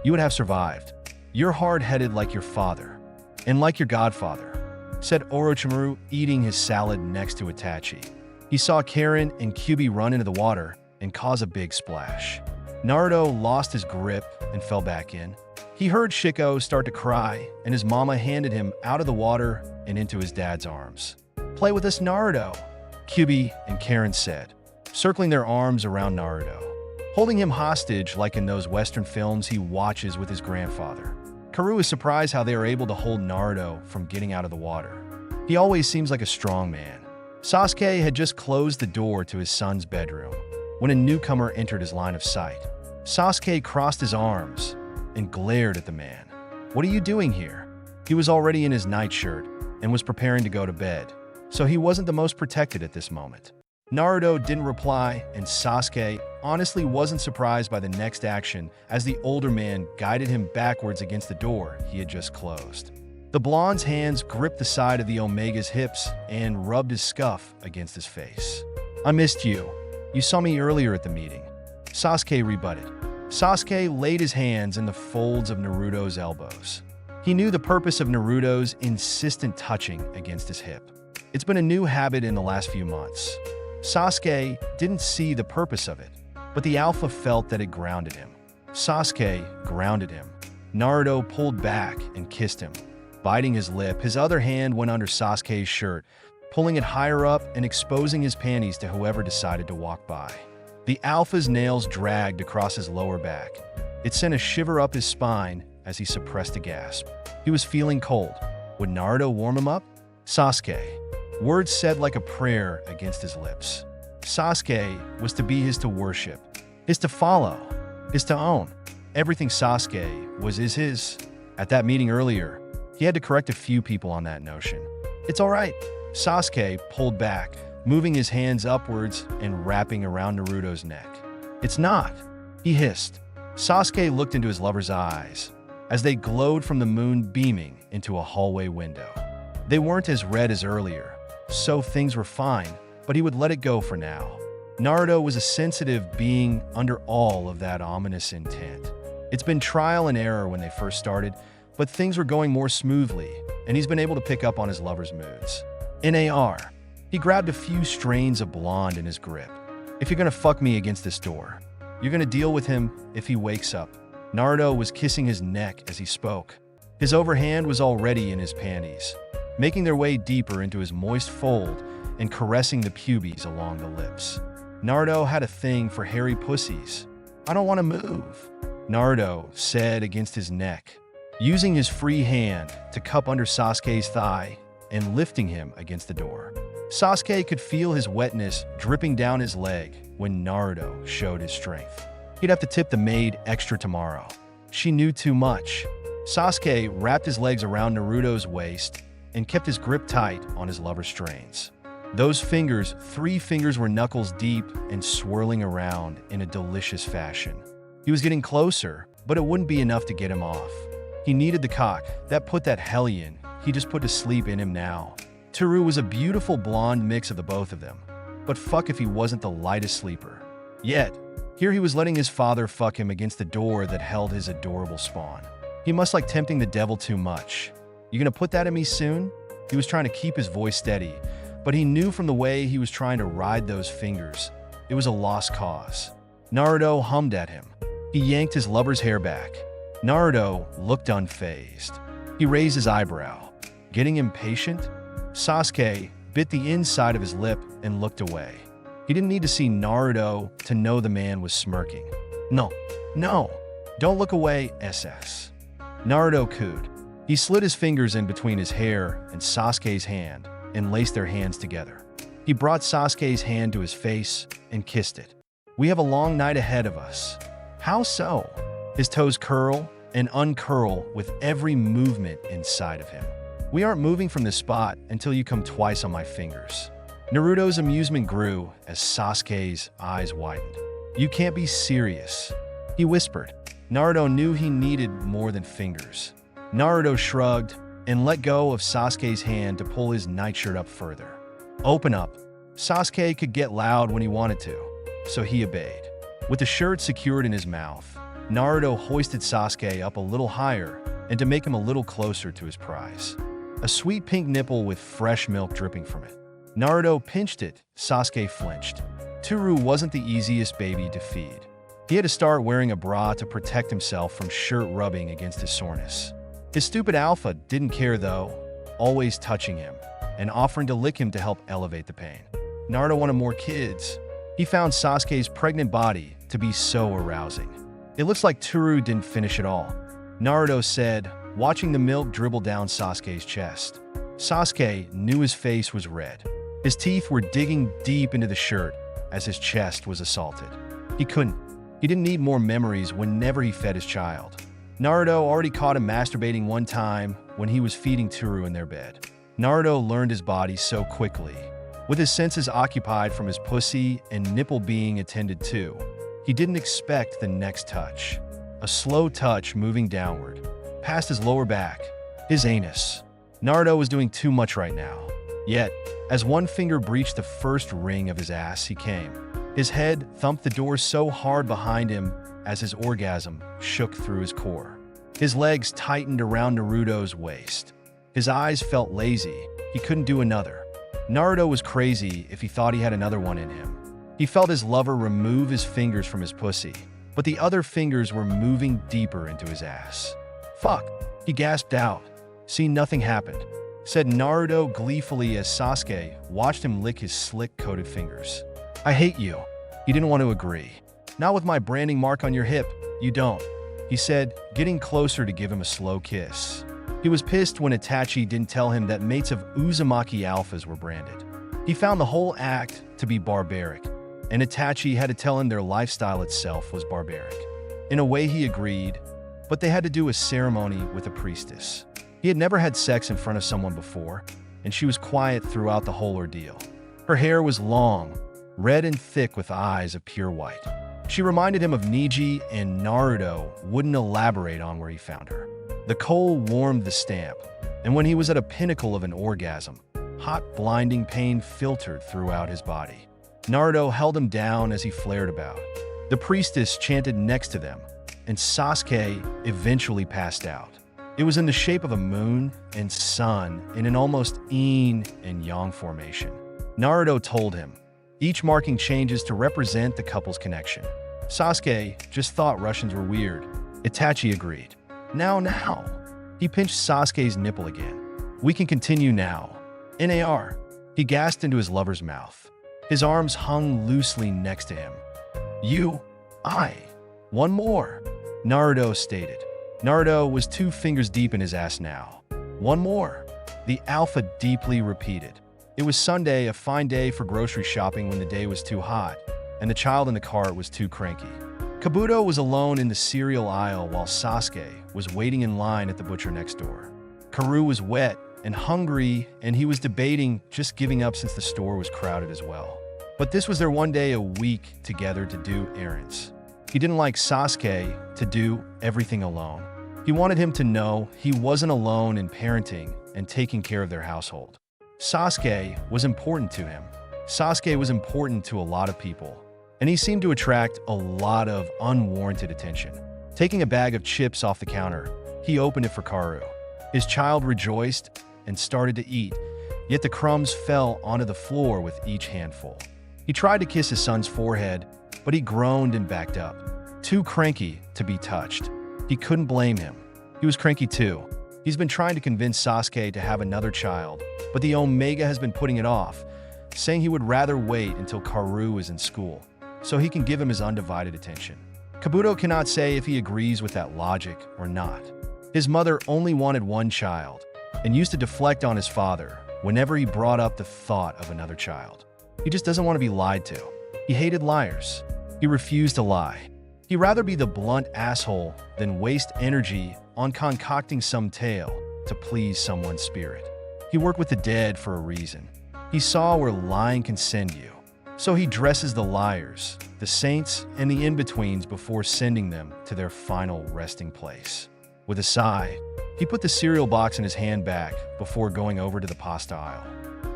You would have survived. You're hard-headed like your father, and like your godfather, said Orochimaru, eating his salad next to Itachi. He saw Karen and Kyubi run into the water and cause a big splash. Naruto lost his grip and fell back in. He heard Shiko start to cry, and his mama handed him out of the water and into his dad's arms. "Play with us, Naruto," Kyubi and Karen said, circling their arms around Naruto, holding him hostage like in those Western films he watches with his grandfather. Karu is surprised how they are able to hold Naruto from getting out of the water. He always seems like a strong man. Sasuke had just closed the door to his son's bedroom when a newcomer entered his line of sight. Sasuke crossed his arms and glared at the man. "What are you doing here?" He was already in his nightshirt and was preparing to go to bed, so he wasn't the most protected at this moment. Naruto didn't reply, and Sasuke honestly wasn't surprised by the next action as the older man guided him backwards against the door he had just closed. The blonde's hands gripped the side of the Omega's hips and rubbed his scuff against his face. "I missed you. You saw me earlier at the meeting," Sasuke rebutted. Sasuke laid his hands in the folds of Naruto's elbows. He knew the purpose of Naruto's insistent touching against his hip. It's been a new habit in the last few months. Sasuke didn't see the purpose of it, but the alpha felt that it grounded him. Sasuke grounded him. Naruto pulled back and kissed him. Biting his lip, his other hand went under Sasuke's shirt, pulling it higher up and exposing his panties to whoever decided to walk by. The alpha's nails dragged across his lower back. It sent a shiver up his spine as he suppressed a gasp. He was feeling cold. Would Naruto warm him up? Sasuke. Words said like a prayer against his lips. Sasuke was to be his to worship, his to follow, his to own. Everything Sasuke was is his. At that meeting earlier, he had to correct a few people on that notion. "It's all right." Sasuke pulled back, moving his hands upwards and wrapping around Naruto's neck. "It's not," he hissed. Sasuke looked into his lover's eyes as they glowed from the moon beaming into a hallway window. They weren't as red as earlier, so things were fine, but he would let it go for now. Naruto was a sensitive being under all of that ominous intent. It's been trial and error when they first started, but things were going more smoothly, and he's been able to pick up on his lover's moods. NAR. He grabbed a few strains of blonde in his grip. "If you're gonna fuck me against this door, you're gonna deal with him if he wakes up." Naruto was kissing his neck as he spoke. His overhand was already in his panties, making their way deeper into his moist fold and caressing the pubes along the lips. Naruto had a thing for hairy pussies. "I don't want to move," Naruto said against his neck, using his free hand to cup under Sasuke's thigh and lifting him against the door. Sasuke could feel his wetness dripping down his leg when Naruto showed his strength. He'd have to tip the maid extra tomorrow. She knew too much. Sasuke wrapped his legs around Naruto's waist and kept his grip tight on his lover's strains. Those fingers, 3 fingers, were knuckles deep and swirling around in a delicious fashion. He was getting closer, but it wouldn't be enough to get him off. He needed the cock that put that hellion he just put to sleep in him now. Toru was a beautiful blonde mix of the both of them, but fuck if he wasn't the lightest sleeper. Yet, here he was letting his father fuck him against the door that held his adorable spawn. He must like tempting the devil too much. "You gonna put that in me soon?" He was trying to keep his voice steady, but he knew from the way he was trying to ride those fingers, it was a lost cause. Naruto hummed at him. He yanked his lover's hair back. Naruto looked unfazed. He raised his eyebrow. Getting impatient? Sasuke bit the inside of his lip and looked away. He didn't need to see Naruto to know the man was smirking. No, don't look away, SS. Naruto cooed. He slid his fingers in between his hair and Sasuke's hand and laced their hands together. He brought Sasuke's hand to his face and kissed it. "We have a long night ahead of us." "How so?" His toes curl and uncurl with every movement inside of him. "We aren't moving from this spot until you come twice on my fingers." Naruto's amusement grew as Sasuke's eyes widened. "You can't be serious," he whispered. Naruto knew he needed more than fingers. Naruto shrugged and let go of Sasuke's hand to pull his nightshirt up further. "Open up." Sasuke could get loud when he wanted to, so he obeyed. With the shirt secured in his mouth, Naruto hoisted Sasuke up a little higher and to make him a little closer to his prize. A sweet pink nipple with fresh milk dripping from it. Naruto pinched it. Sasuke flinched. Toru wasn't the easiest baby to feed. He had to start wearing a bra to protect himself from shirt rubbing against his soreness. His stupid alpha didn't care though, always touching him and offering to lick him to help elevate the pain. Naruto wanted more kids. He found Sasuke's pregnant body to be so arousing. It looks like Toru didn't finish it all, Naruto said, watching the milk dribble down Sasuke's chest. Sasuke knew his face was red. His teeth were digging deep into the shirt as his chest was assaulted. He didn't need more memories whenever he fed his child. Naruto already caught him masturbating one time when he was feeding Toru in their bed. Naruto learned his body so quickly. With his senses occupied from his pussy and nipple being attended to, he didn't expect the next touch. A slow touch moving downward, past his lower back, his anus. Naruto was doing too much right now. Yet, as one finger breached the first ring of his ass, he came. His head thumped the door so hard behind him as his orgasm shook through his core. His legs tightened around Naruto's waist. His eyes felt lazy. He couldn't do another. Naruto was crazy if he thought he had another one in him. He felt his lover remove his fingers from his pussy, but the other fingers were moving deeper into his ass. Fuck, he gasped out. See, nothing happened, said Naruto gleefully as Sasuke watched him lick his slick-coated fingers. I hate you. He didn't want to agree. Not with my branding mark on your hip, you don't, he said, getting closer to give him a slow kiss. He was pissed when Itachi didn't tell him that mates of Uzumaki alphas were branded. He found the whole act to be barbaric, and Itachi had to tell him their lifestyle itself was barbaric. In a way, he agreed, but they had to do a ceremony with a priestess. He had never had sex in front of someone before, and she was quiet throughout the whole ordeal. Her hair was long, red and thick with eyes of pure white. She reminded him of Neji, and Naruto wouldn't elaborate on where he found her. The coal warmed the stamp, and when he was at a pinnacle of an orgasm, hot, blinding pain filtered throughout his body. Naruto held him down as he flared about. The priestess chanted next to them, and Sasuke eventually passed out. It was in the shape of a moon and sun in an almost yin and yang formation. Naruto told him, each marking changes to represent the couple's connection. Sasuke just thought Russians were weird. Itachi agreed. Now. He pinched Sasuke's nipple again. We can continue now. NAR. He gasped into his lover's mouth. His arms hung loosely next to him. One more, Naruto stated. Naruto was 2 fingers deep in his ass now. One more, the alpha deeply repeated. It was Sunday, a fine day for grocery shopping when the day was too hot, and the child in the cart was too cranky. Kabuto was alone in the cereal aisle while Sasuke was waiting in line at the butcher next door. Karu was wet and hungry, and he was debating just giving up since the store was crowded as well. But this was their one day a week together to do errands. He didn't like Sasuke to do everything alone. He wanted him to know he wasn't alone in parenting and taking care of their household. Sasuke was important to him. Sasuke was important to a lot of people, and he seemed to attract a lot of unwarranted attention. Taking a bag of chips off the counter, he opened it for Karu. His child rejoiced and started to eat, yet the crumbs fell onto the floor with each handful. He tried to kiss his son's forehead, but he groaned and backed up, too cranky to be touched. He couldn't blame him. He was cranky too. He's been trying to convince Sasuke to have another child, but the Omega has been putting it off, saying he would rather wait until Karu is in school, so he can give him his undivided attention. Kabuto cannot say if he agrees with that logic or not. His mother only wanted one child, and used to deflect on his father whenever he brought up the thought of another child. He just doesn't want to be lied to. He hated liars. He refused to lie. He'd rather be the blunt asshole than waste energy on concocting some tale to please someone's spirit. He worked with the dead for a reason. He saw where lying can send you. So he dresses the liars, the saints, and the in-betweens before sending them to their final resting place. With a sigh, he put the cereal box in his hand bag before going over to the pasta aisle.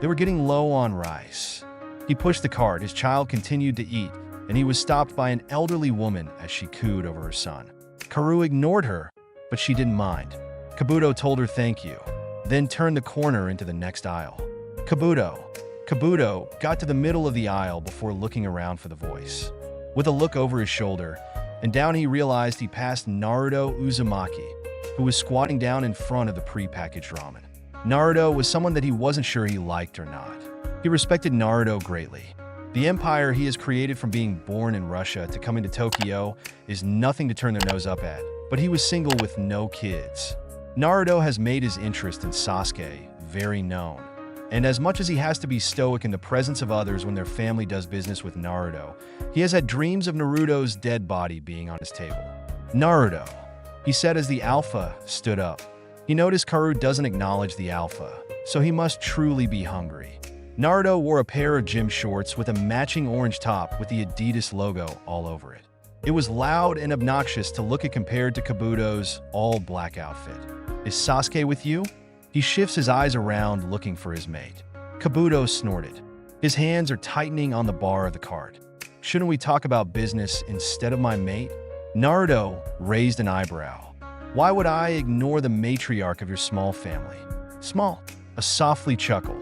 They were getting low on rice. He pushed the cart. His child continued to eat, and he was stopped by an elderly woman as she cooed over her son. Karu ignored her, but she didn't mind. Kabuto told her thank you, then turned the corner into the next aisle. Kabuto got to the middle of the aisle before looking around for the voice. With a look over his shoulder, and down he realized he passed Naruto Uzumaki, who was squatting down in front of the pre-packaged ramen. Naruto was someone that he wasn't sure he liked or not. He respected Naruto greatly. The empire he has created from being born in Russia to coming to Tokyo is nothing to turn their nose up at, but he was single with no kids. Naruto has made his interest in Sasuke very known, and as much as he has to be stoic in the presence of others when their family does business with Naruto, he has had dreams of Naruto's dead body being on his table. Naruto, he said as the Alpha stood up. He noticed Karu doesn't acknowledge the Alpha, so he must truly be hungry. Naruto wore a pair of gym shorts with a matching orange top with the Adidas logo all over it. It was loud and obnoxious to look at compared to Kabuto's all-black outfit. Is Sasuke with you? He shifts his eyes around looking for his mate. Kabuto snorted. His hands are tightening on the bar of the cart. Shouldn't we talk about business instead of my mate? Naruto raised an eyebrow. Why would I ignore the matriarch of your small family? Small. A softly chuckle.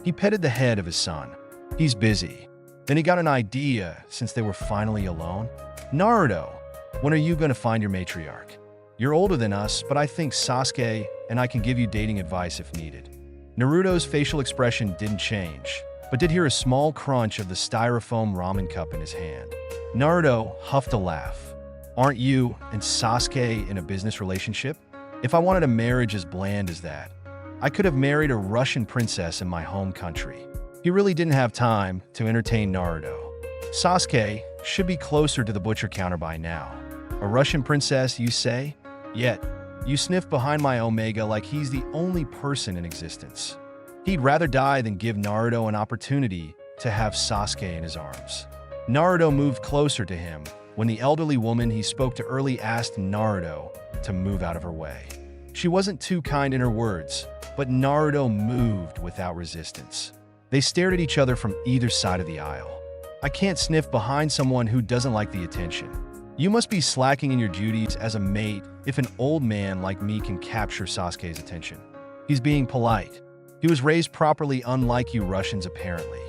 He petted the head of his son. He's busy. Then he got an idea since they were finally alone. Naruto, when are you going to find your matriarch? You're older than us, but I think Sasuke and I can give you dating advice if needed. Naruto's facial expression didn't change, but did hear a small crunch of the styrofoam ramen cup in his hand. Naruto huffed a laugh. Aren't you and Sasuke in a business relationship? If I wanted a marriage as bland as that, I could have married a Russian princess in my home country. He really didn't have time to entertain Naruto. Sasuke should be closer to the butcher counter by now. A Russian princess, you say? Yet, you sniff behind my Omega like he's the only person in existence. He'd rather die than give Naruto an opportunity to have Sasuke in his arms. Naruto moved closer to him when the elderly woman he spoke to early asked Naruto to move out of her way. She wasn't too kind in her words, but Naruto moved without resistance. They stared at each other from either side of the aisle. I can't sniff behind someone who doesn't like the attention. You must be slacking in your duties as a mate if an old man like me can capture Sasuke's attention. He's being polite. He was raised properly, unlike you Russians apparently.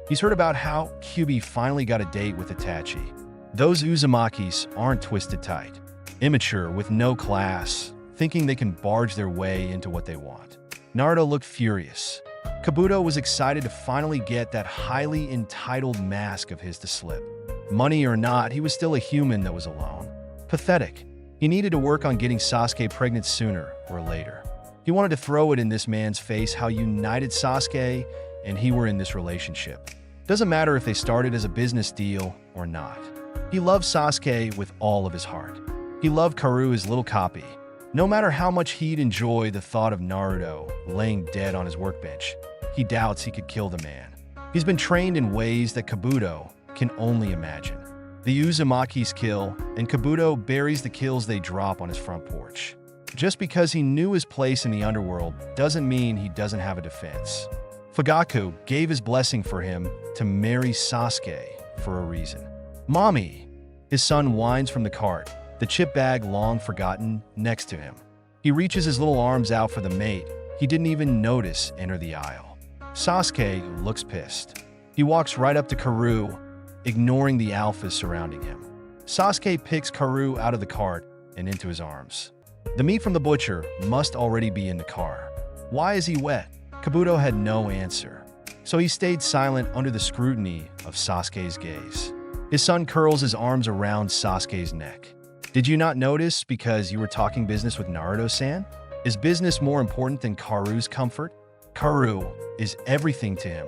He's heard about how Kyuubi finally got a date with Itachi. Those Uzumakis aren't twisted tight, immature with no class, thinking they can barge their way into what they want. Naruto looked furious. Kabuto was excited to finally get that highly entitled mask of his to slip. Money or not, he was still a human that was alone. Pathetic. He needed to work on getting Sasuke pregnant sooner or later. He wanted to throw it in this man's face how united Sasuke and he were in this relationship. Doesn't matter if they started as a business deal or not. He loved Sasuke with all of his heart. He loved Karu, his little copy. No matter how much he'd enjoy the thought of Naruto laying dead on his workbench, he doubts he could kill the man. He's been trained in ways that Kabuto can only imagine. The Uzumaki's kill, and Kabuto buries the kills they drop on his front porch. Just because he knew his place in the underworld doesn't mean he doesn't have a defense. Fugaku gave his blessing for him to marry Sasuke for a reason. Mommy! His son whines from the cart, the chip bag long forgotten next to him. He reaches his little arms out for the mate he didn't even notice enter the aisle. Sasuke looks pissed. He walks right up to Karu, ignoring the alphas surrounding him. Sasuke picks Karu out of the cart and into his arms. The meat from the butcher must already be in the car. Why is he wet? Kabuto had no answer, so he stayed silent under the scrutiny of Sasuke's gaze. His son curls his arms around Sasuke's neck. Did you not notice because you were talking business with Naruto-san? Is business more important than Karu's comfort? Karu is everything to him.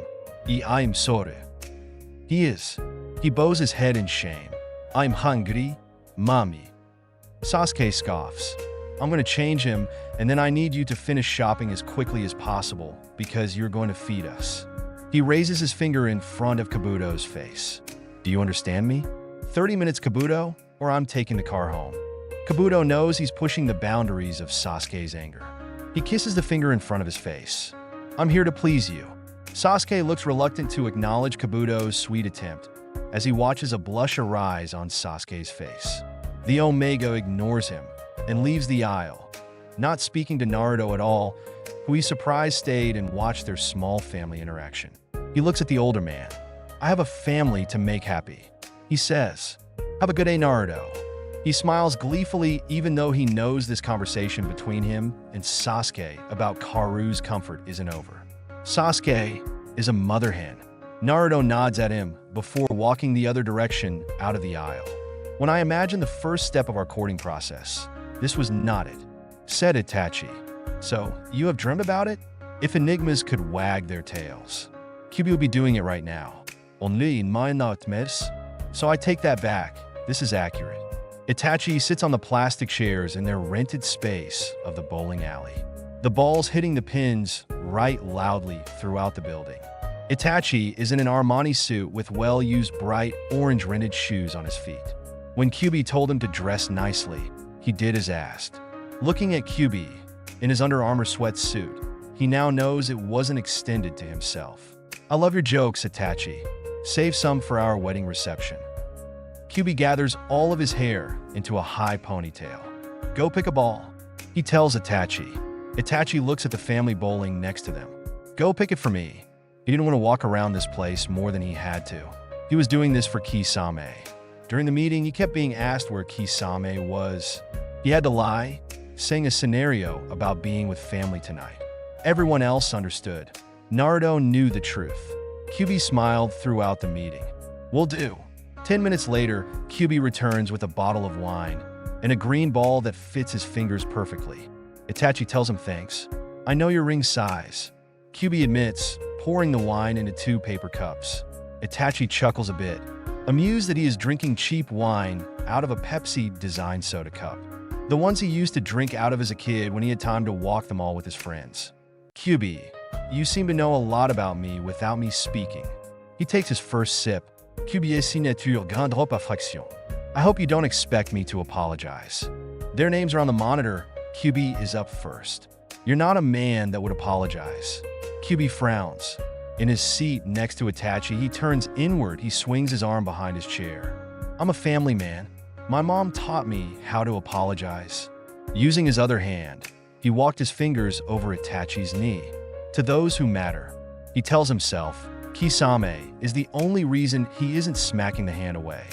I'm sorry. He is. He bows his head in shame. I'm hungry, mommy. Sasuke scoffs. I'm going to change him, and then I need you to finish shopping as quickly as possible because you're going to feed us. He raises his finger in front of Kabuto's face. Do you understand me? 30 minutes, Kabuto, or I'm taking the car home. Kabuto knows he's pushing the boundaries of Sasuke's anger. He kisses the finger in front of his face. I'm here to please you. Sasuke looks reluctant to acknowledge Kabuto's sweet attempt as he watches a blush arise on Sasuke's face. The Omega ignores him and leaves the aisle, not speaking to Naruto at all, who he surprised stayed and watched their small family interaction. He looks at the older man. I have a family to make happy. He says, have a good day, Naruto. He smiles gleefully even though he knows this conversation between him and Sasuke about Karu's comfort isn't over. Sasuke is a mother hen. Naruto nods at him before walking the other direction out of the aisle. When I imagine the first step of our courting process, this was not it, said Itachi. So, you have dreamt about it? If enigmas could wag their tails, Kyuubi would be doing it right now. Only in my nightmares. So I take that back. This is accurate. Itachi sits on the plastic chairs in their rented space of the bowling alley. The balls hitting the pins right loudly throughout the building. Itachi is in an Armani suit with well-used bright orange rented shoes on his feet. When Kyuubi told him to dress nicely, he did as asked. Looking at Kyuubi in his Under Armour sweatsuit, he now knows it wasn't extended to himself. I love your jokes, Itachi. Save some for our wedding reception. Kyuubi gathers all of his hair into a high ponytail. Go pick a ball, he tells Itachi. Itachi looks at the family bowling next to them. Go pick it for me. He didn't want to walk around this place more than he had to. He was doing this for Kisame. During the meeting, he kept being asked where Kisame was. He had to lie, saying a scenario about being with family tonight. Everyone else understood. Naruto knew the truth. Kyuubi smiled throughout the meeting. Will do. 10 minutes later, Kyuubi returns with a bottle of wine and a green ball that fits his fingers perfectly. Itachi tells him thanks. I know your ring size. Kyuubi admits, pouring the wine into 2 paper cups. Itachi chuckles a bit, amused that he is drinking cheap wine out of a Pepsi-designed soda cup. The ones he used to drink out of as a kid when he had time to walk them all with his friends. Kyuubi, you seem to know a lot about me without me speaking. He takes his first sip. Kyuubi est signature grande fraction. I hope you don't expect me to apologize. Their names are on the monitor. Kyuubi is up first. You're not a man that would apologize. Kyuubi frowns. In his seat next to Itachi, he turns inward. He swings his arm behind his chair. I'm a family man. My mom taught me how to apologize. Using his other hand, he walked his fingers over Itachi's knee. To those who matter, he tells himself, Kisame is the only reason he isn't smacking the hand away.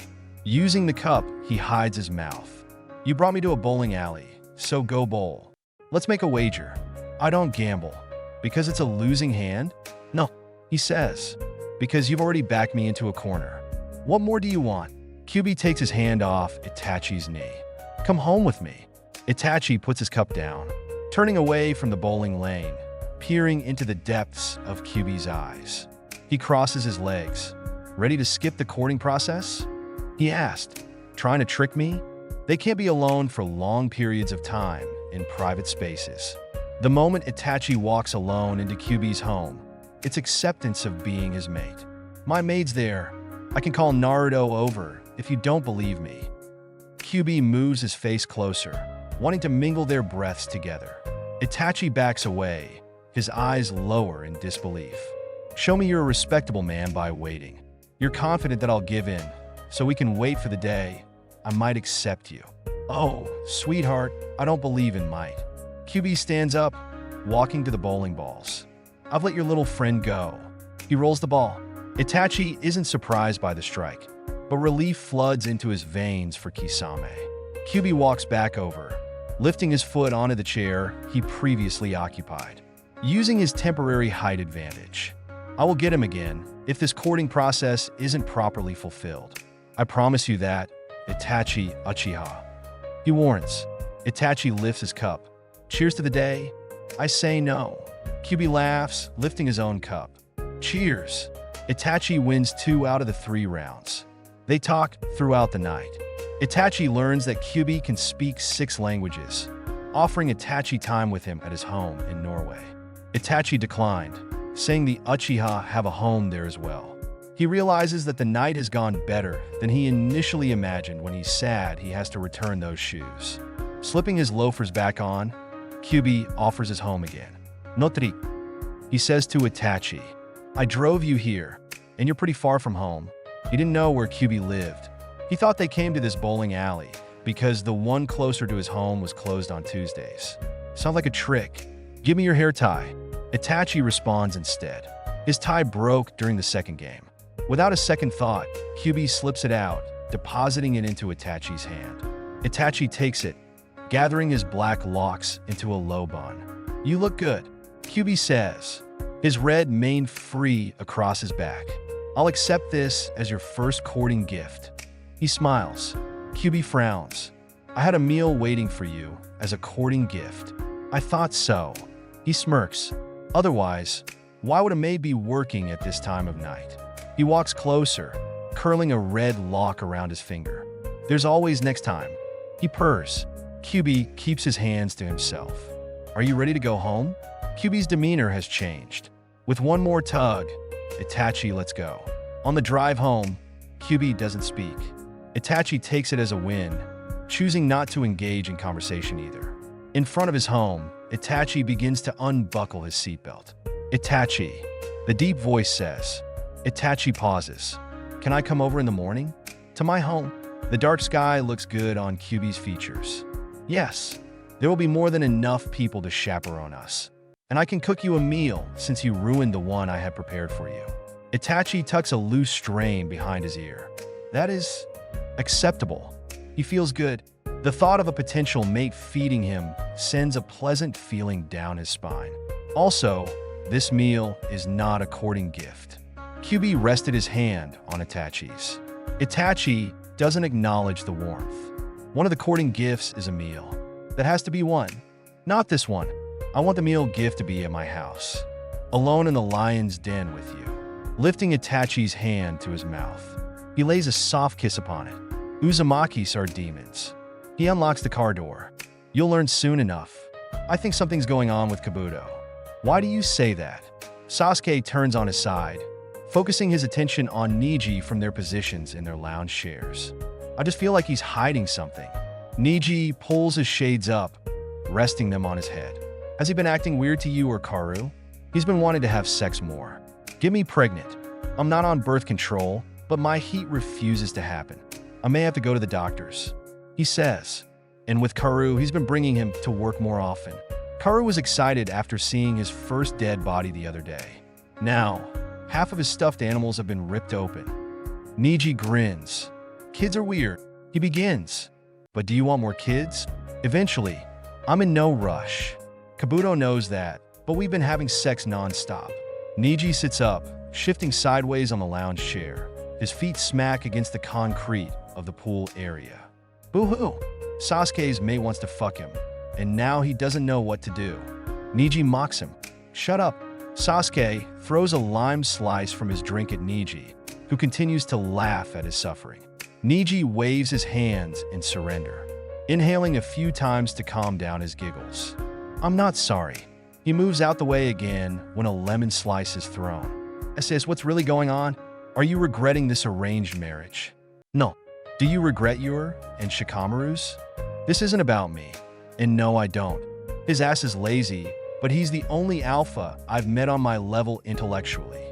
Using the cup, he hides his mouth. You brought me to a bowling alley, so go bowl. Let's make a wager. I don't gamble. Because it's a losing hand? No, he says. Because you've already backed me into a corner. What more do you want? Kyuubi takes his hand off Itachi's knee. Come home with me. Itachi puts his cup down, turning away from the bowling lane, peering into the depths of Kyuubi's eyes. He crosses his legs. Ready to skip the courting process? He asked. Trying to trick me? They can't be alone for long periods of time in private spaces. The moment Itachi walks alone into Kyuubi's home, it's acceptance of being his mate. My maid's there. I can call Naruto over if you don't believe me. Kyuubi moves his face closer, wanting to mingle their breaths together. Itachi backs away, his eyes lower in disbelief. Show me you're a respectable man by waiting. You're confident that I'll give in, so we can wait for the day I might accept you. Oh, sweetheart, I don't believe in might. Kyuubi stands up, walking to the bowling balls. I've let your little friend go. He rolls the ball. Itachi isn't surprised by the strike, but relief floods into his veins for Kisame. Kyuubi walks back over, lifting his foot onto the chair he previously occupied. Using his temporary height advantage, I will get him again if this courting process isn't properly fulfilled. I promise you that, Itachi Uchiha. He warns. Itachi lifts his cup. Cheers to the day. I say no. Kyuubi laughs, lifting his own cup. Cheers. Itachi wins 2 out of the 3 rounds. They talk throughout the night. Itachi learns that Kyuubi can speak 6 languages, offering Itachi time with him at his home in Norway. Itachi declined, saying the Uchiha have a home there as well. He realizes that the night has gone better than he initially imagined when he's sad he has to return those shoes. Slipping his loafers back on, Kyuubi offers his home again. Notri, he says to Itachi, I drove you here, and you're pretty far from home. He didn't know where Kyuubi lived. He thought they came to this bowling alley because the one closer to his home was closed on Tuesdays. Sounds like a trick. Give me your hair tie. Itachi responds instead. His tie broke during the second game. Without a second thought, Kyuubi slips it out, depositing it into Itachi's hand. Itachi takes it, gathering his black locks into a low bun. You look good, Kyubi says, his red mane free across his back. I'll accept this as your first courting gift. He smiles. Kyubi frowns. I had a meal waiting for you as a courting gift. I thought so. He smirks. Otherwise, why would a maid be working at this time of night? He walks closer, curling a red lock around his finger. There's always next time. He purrs. Kyubi keeps his hands to himself. Are you ready to go home? Kyubi's demeanor has changed. With one more tug, Itachi lets go. On the drive home, Kyubi doesn't speak. Itachi takes it as a win, choosing not to engage in conversation either. In front of his home, Itachi begins to unbuckle his seatbelt. Itachi, the deep voice says. Itachi pauses. Can I come over in the morning? To my home. The dark sky looks good on Kyubi's features. Yes, there will be more than enough people to chaperone us. And I can cook you a meal since you ruined the one I had prepared for you. Itachi tucks a loose strain behind his ear. That is acceptable. He feels good. The thought of a potential mate feeding him sends a pleasant feeling down his spine. Also, this meal is not a courting gift. Kyubi rested his hand on Itachi's. Itachi doesn't acknowledge the warmth. One of the courting gifts is a meal. That has to be one. Not this one. I want the meal gift to be at my house. Alone in the lion's den with you. Lifting Itachi's hand to his mouth, he lays a soft kiss upon it. Uzumakis are demons. He unlocks the car door. You'll learn soon enough. I think something's going on with Kabuto. Why do you say that? Sasuke turns on his side, focusing his attention on Niji from their positions in their lounge chairs. I just feel like he's hiding something. Niji pulls his shades up, resting them on his head. Has he been acting weird to you or Karu? He's been wanting to have sex more. Get me pregnant. I'm not on birth control, but my heat refuses to happen. I may have to go to the doctors, he says. And with Karu, he's been bringing him to work more often. Karu was excited after seeing his first dead body the other day. Now, half of his stuffed animals have been ripped open. Niji grins. Kids are weird. He begins. But do you want more kids? Eventually. I'm in no rush. Kabuto knows that, but we've been having sex non-stop. Niji sits up, shifting sideways on the lounge chair. His feet smack against the concrete of the pool area. Boo-hoo! Sasuke's mate wants to fuck him, and now he doesn't know what to do. Niji mocks him. Shut up. Sasuke throws a lime slice from his drink at Niji, who continues to laugh at his suffering. Niji waves his hands in surrender, inhaling a few times to calm down his giggles. I'm not sorry. He moves out the way again when a lemon slice is thrown. Says, what's really going on? Are you regretting this arranged marriage? No. Do you regret your and Shikamaru's? This isn't about me. And no, I don't. His ass is lazy, but he's the only alpha I've met on my level intellectually.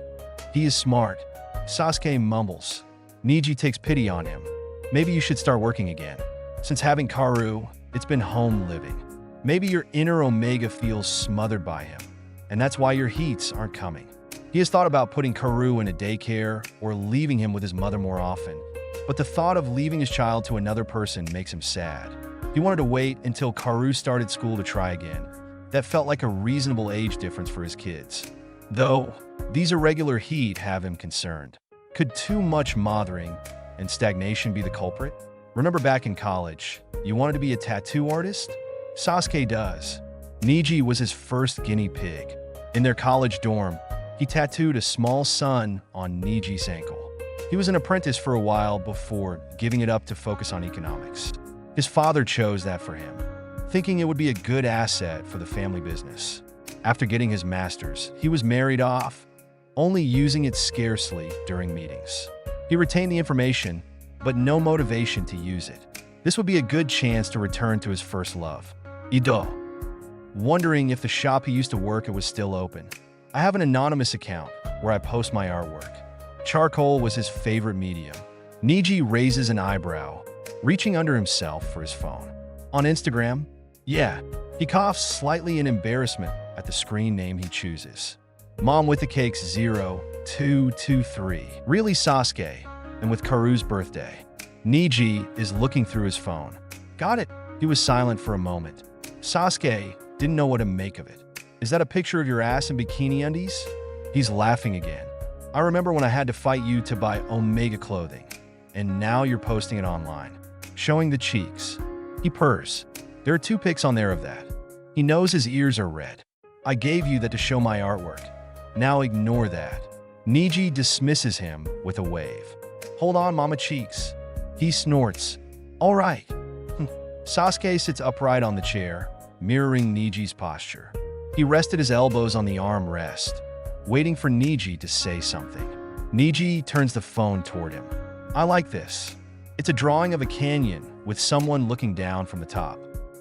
He is smart. Sasuke mumbles. Niji takes pity on him. Maybe you should start working again. Since having Karu, it's been home living. Maybe your inner Omega feels smothered by him, and that's why your heats aren't coming. He has thought about putting Karu in a daycare or leaving him with his mother more often, but the thought of leaving his child to another person makes him sad. He wanted to wait until Karu started school to try again. That felt like a reasonable age difference for his kids. Though, these irregular heat have him concerned. Could too much mothering and stagnation be the culprit? Remember back in college, you wanted to be a tattoo artist? Sasuke does. Niji was his first guinea pig. In their college dorm, he tattooed a small sun on Niji's ankle. He was an apprentice for a while before giving it up to focus on economics. His father chose that for him, thinking it would be a good asset for the family business. After getting his master's, he was married off, only using it scarcely during meetings. He retained the information, but no motivation to use it. This would be a good chance to return to his first love, Ido. Wondering if the shop he used to work at was still open. I have an anonymous account where I post my artwork. Charcoal was his favorite medium. Niji raises an eyebrow, reaching under himself for his phone. On Instagram? Yeah. He coughs slightly in embarrassment at the screen name he chooses. Mom with the cakes 0223. Really Sasuke, and with Karu's birthday. Niji is looking through his phone. Got it. He was silent for a moment. Sasuke didn't know what to make of it. Is that a picture of your ass in bikini undies? He's laughing again. I remember when I had to fight you to buy Omega clothing, and now you're posting it online, showing the cheeks. He purrs. There are 2 pics on there of that. He knows his ears are red. I gave you that to show my artwork. Now ignore that. Niji dismisses him with a wave. Hold on, mama cheeks. He snorts. All right. Sasuke sits upright on the chair, mirroring Niji's posture. He rested his elbows on the armrest, waiting for Niji to say something. Niji turns the phone toward him. I like this. It's a drawing of a canyon with someone looking down from the top.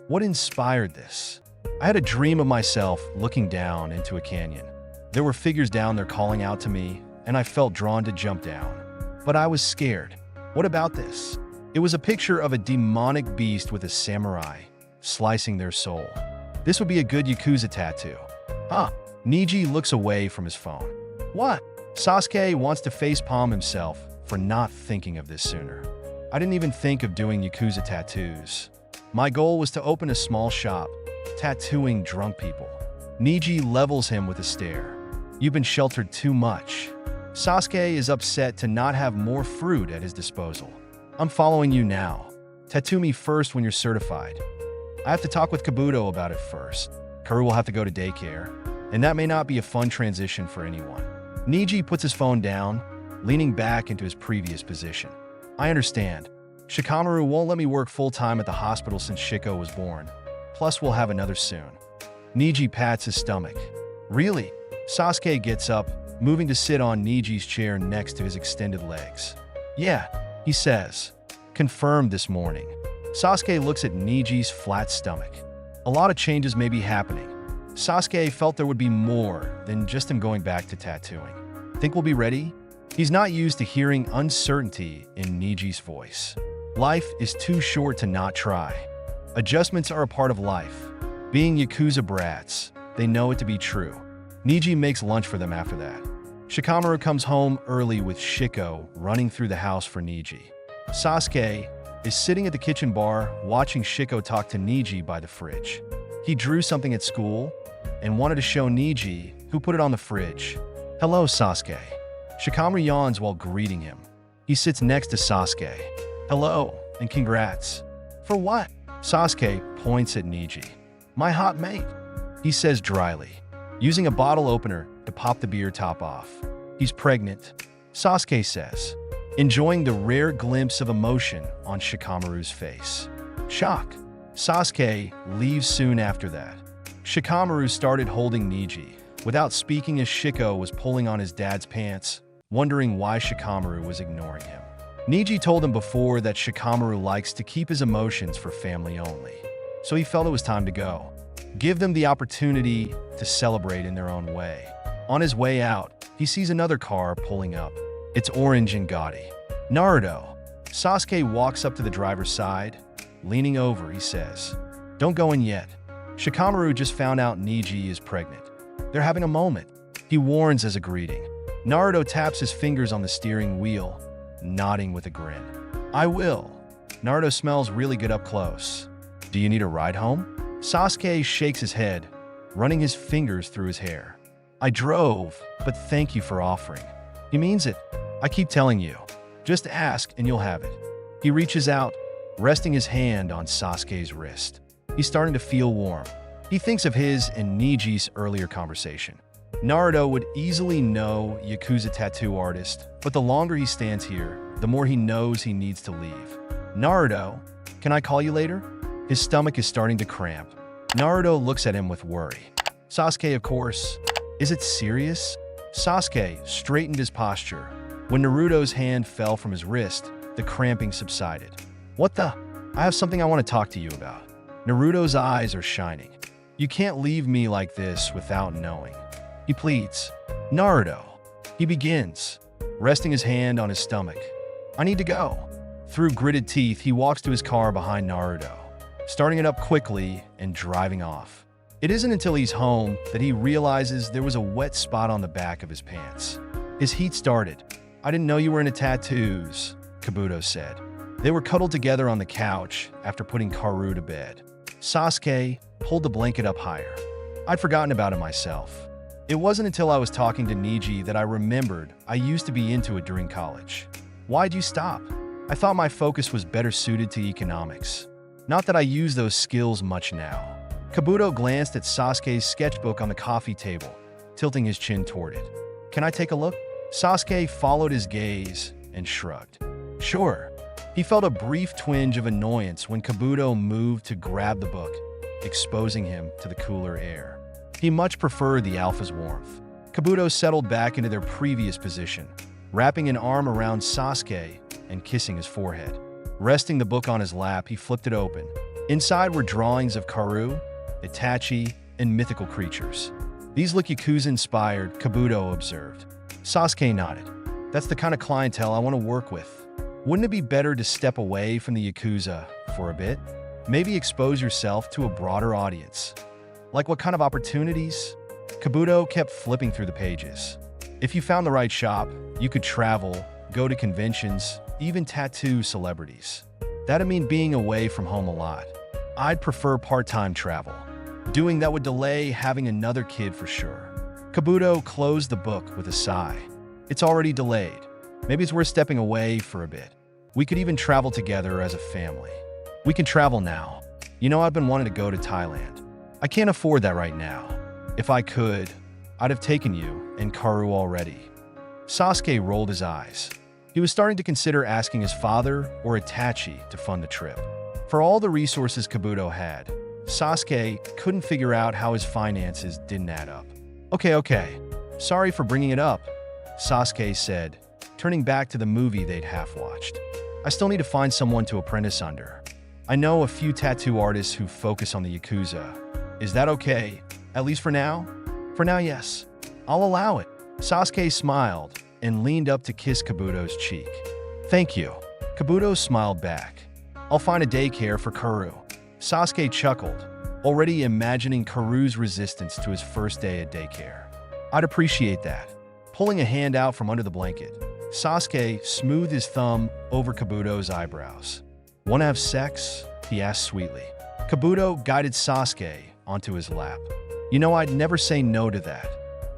What inspired this? I had a dream of myself looking down into a canyon. There were figures down there calling out to me, and I felt drawn to jump down. But I was scared. What about this? It was a picture of a demonic beast with a samurai slicing their soul. This would be a good Yakuza tattoo. Niji looks away from his phone. What? Sasuke wants to facepalm himself for not thinking of this sooner. I didn't even think of doing Yakuza tattoos. My goal was to open a small shop, tattooing drunk people. Niji levels him with a stare. You've been sheltered too much. Sasuke is upset to not have more fruit at his disposal. I'm following you now. Tattoo me first when you're certified. I have to talk with Kabuto about it first. Kuru will have to go to daycare, and that may not be a fun transition for anyone. Niji puts his phone down, leaning back into his previous position. I understand. Shikamaru won't let me work full-time at the hospital since Shiko was born. Plus, we'll have another soon. Niji pats his stomach. Really? Sasuke gets up, moving to sit on Niji's chair next to his extended legs. Yeah, he says. Confirmed this morning. Sasuke looks at Niji's flat stomach. A lot of changes may be happening. Sasuke felt there would be more than just him going back to tattooing. Think we'll be ready? He's not used to hearing uncertainty in Niji's voice. Life is too short to not try. Adjustments are a part of life. Being Yakuza brats, they know it to be true. Niji makes lunch for them after that. Shikamaru comes home early with Shiko running through the house for Niji. Sasuke is sitting at the kitchen bar watching Shiko talk to Niji by the fridge. He drew something at school and wanted to show Niji, who put it on the fridge. Hello, Sasuke. Shikamaru yawns while greeting him. He sits next to Sasuke. Hello, and congrats. For what? Sasuke points at Niji. My hot mate, he says dryly, using a bottle opener to pop the beer top off. He's pregnant, Sasuke says, enjoying the rare glimpse of emotion on Shikamaru's face. Shock. Sasuke leaves soon after that. Shikamaru started holding Niji, without speaking as Shiko was pulling on his dad's pants, wondering why Shikamaru was ignoring him. Niji told him before that Shikamaru likes to keep his emotions for family only, so he felt it was time to go. Give them the opportunity to celebrate in their own way. On his way out, he sees another car pulling up. It's orange and gaudy. Naruto. Sasuke walks up to the driver's side. Leaning over, he says, Don't go in yet. Shikamaru just found out Niji is pregnant. They're having a moment. He warns as a greeting. Naruto taps his fingers on the steering wheel, nodding with a grin. I will. Naruto smells really good up close. Do you need a ride home? Sasuke shakes his head, running his fingers through his hair. I drove, but thank you for offering. He means it. I keep telling you. Just ask and you'll have it. He reaches out, resting his hand on Sasuke's wrist. He's starting to feel warm. He thinks of his and Niji's earlier conversation. Naruto would easily know Yakuza tattoo artist, but the longer he stands here, the more he knows he needs to leave. Naruto, can I call you later? His stomach is starting to cramp. Naruto looks at him with worry. Sasuke, of course. Is it serious? Sasuke straightened his posture. When Naruto's hand fell from his wrist, the cramping subsided. What the? I have something I want to talk to you about. Naruto's eyes are shining. You can't leave me like this without knowing. He pleads. Naruto. He begins, resting his hand on his stomach. I need to go. Through gritted teeth, he walks to his car behind Naruto, starting it up quickly and driving off. It isn't until he's home that he realizes there was a wet spot on the back of his pants. His heat started. I didn't know you were into tattoos, Kabuto said. They were cuddled together on the couch after putting Kaoru to bed. Sasuke pulled the blanket up higher. I'd forgotten about it myself. It wasn't until I was talking to Niji that I remembered I used to be into it during college. Why'd you stop? I thought my focus was better suited to economics. Not that I use those skills much now. Kabuto glanced at Sasuke's sketchbook on the coffee table, tilting his chin toward it. Can I take a look? Sasuke followed his gaze and shrugged. Sure. He felt a brief twinge of annoyance when Kabuto moved to grab the book, exposing him to the cooler air. He much preferred the alpha's warmth. Kabuto settled back into their previous position, wrapping an arm around Sasuke and kissing his forehead. Resting the book on his lap, he flipped it open. Inside were drawings of Kaoru, Itachi, and mythical creatures. These look Yakuza-inspired, Kabuto observed. Sasuke nodded. That's the kind of clientele I want to work with. Wouldn't it be better to step away from the Yakuza for a bit? Maybe expose yourself to a broader audience. Like what kind of opportunities? Kabuto kept flipping through the pages. If you found the right shop, you could travel, go to conventions, even tattoo celebrities. That'd mean being away from home a lot. I'd prefer part-time travel. Doing that would delay having another kid for sure. Kabuto closed the book with a sigh. It's already delayed. Maybe it's worth stepping away for a bit. We could even travel together as a family. We can travel now. You know, I've been wanting to go to Thailand. I can't afford that right now. If I could, I'd have taken you and Kaoru already. Sasuke rolled his eyes. He was starting to consider asking his father or Itachi to fund the trip. For all the resources Kabuto had, Sasuke couldn't figure out how his finances didn't add up. Okay. Sorry for bringing it up, Sasuke said, turning back to the movie they'd half-watched. I still need to find someone to apprentice under. I know a few tattoo artists who focus on the Yakuza. Is that okay? At least for now? For now, yes. I'll allow it. Sasuke smiled and leaned up to kiss Kabuto's cheek. Thank you. Kabuto smiled back. I'll find a daycare for Kaoru. Sasuke chuckled, already imagining Kaoru's resistance to his first day at daycare. I'd appreciate that. Pulling a hand out from under the blanket, Sasuke smoothed his thumb over Kabuto's eyebrows. "Wanna have sex?" he asked sweetly. Kabuto guided Sasuke onto his lap. You know, I'd never say no to that.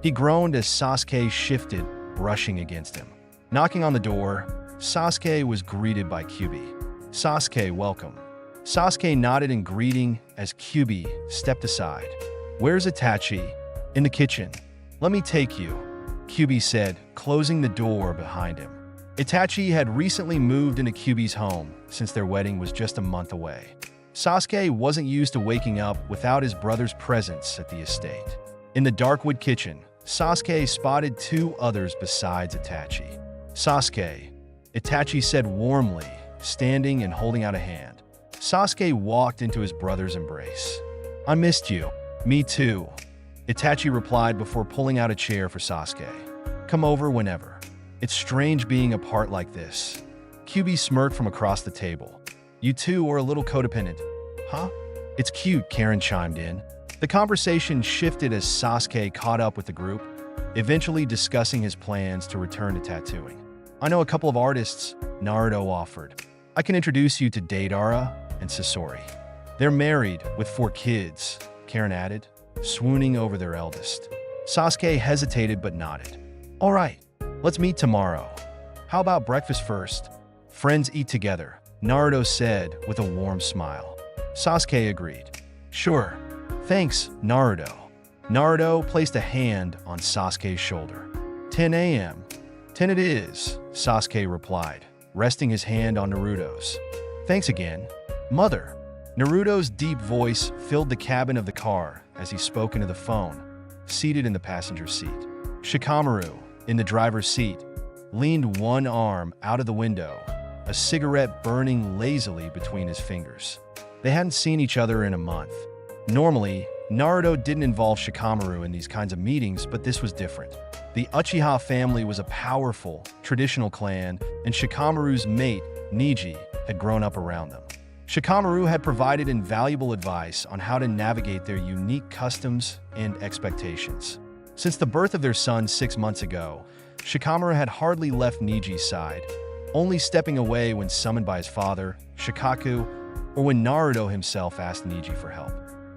He groaned as Sasuke shifted, brushing against him. Knocking on the door, Sasuke was greeted by Kyubi. Sasuke, welcome. Sasuke nodded in greeting as Kyubi stepped aside. Where's Itachi? In the kitchen. Let me take you, Kyubi said, closing the door behind him. Itachi had recently moved into Kyubi's home since their wedding was just a month away. Sasuke wasn't used to waking up without his brother's presence at the estate. In the dark wood kitchen, Sasuke spotted two others besides Itachi. Sasuke, Itachi said warmly, standing and holding out a hand. Sasuke walked into his brother's embrace. I missed you. Me too, Itachi replied before pulling out a chair for Sasuke. Come over whenever. It's strange being apart like this. Kyubi smirked from across the table. You two are a little codependent. Huh? It's cute, Karen chimed in. The conversation shifted as Sasuke caught up with the group, eventually discussing his plans to return to tattooing. I know a couple of artists, Naruto offered. I can introduce you to Deidara and Sasori. They're married with 4 kids, Karen added, swooning over their eldest. Sasuke hesitated but nodded. All right, let's meet tomorrow. How about breakfast first? Friends eat together, Naruto said with a warm smile. Sasuke agreed. Sure. Thanks, Naruto. Naruto placed a hand on Sasuke's shoulder. 10 a.m. 10 it is, Sasuke replied, resting his hand on Naruto's. Thanks again, Mother. Naruto's deep voice filled the cabin of the car as he spoke into the phone, seated in the passenger seat. Shikamaru, in the driver's seat, leaned one arm out of the window, a cigarette burning lazily between his fingers. They hadn't seen each other in a month. Normally, Naruto didn't involve Shikamaru in these kinds of meetings, but this was different. The Uchiha family was a powerful, traditional clan, and Shikamaru's mate, Niji, had grown up around them. Shikamaru had provided invaluable advice on how to navigate their unique customs and expectations. Since the birth of their son 6 months ago, Shikamaru had hardly left Niji's side, only stepping away when summoned by his father, Shikaku, or when Naruto himself asked Neji for help.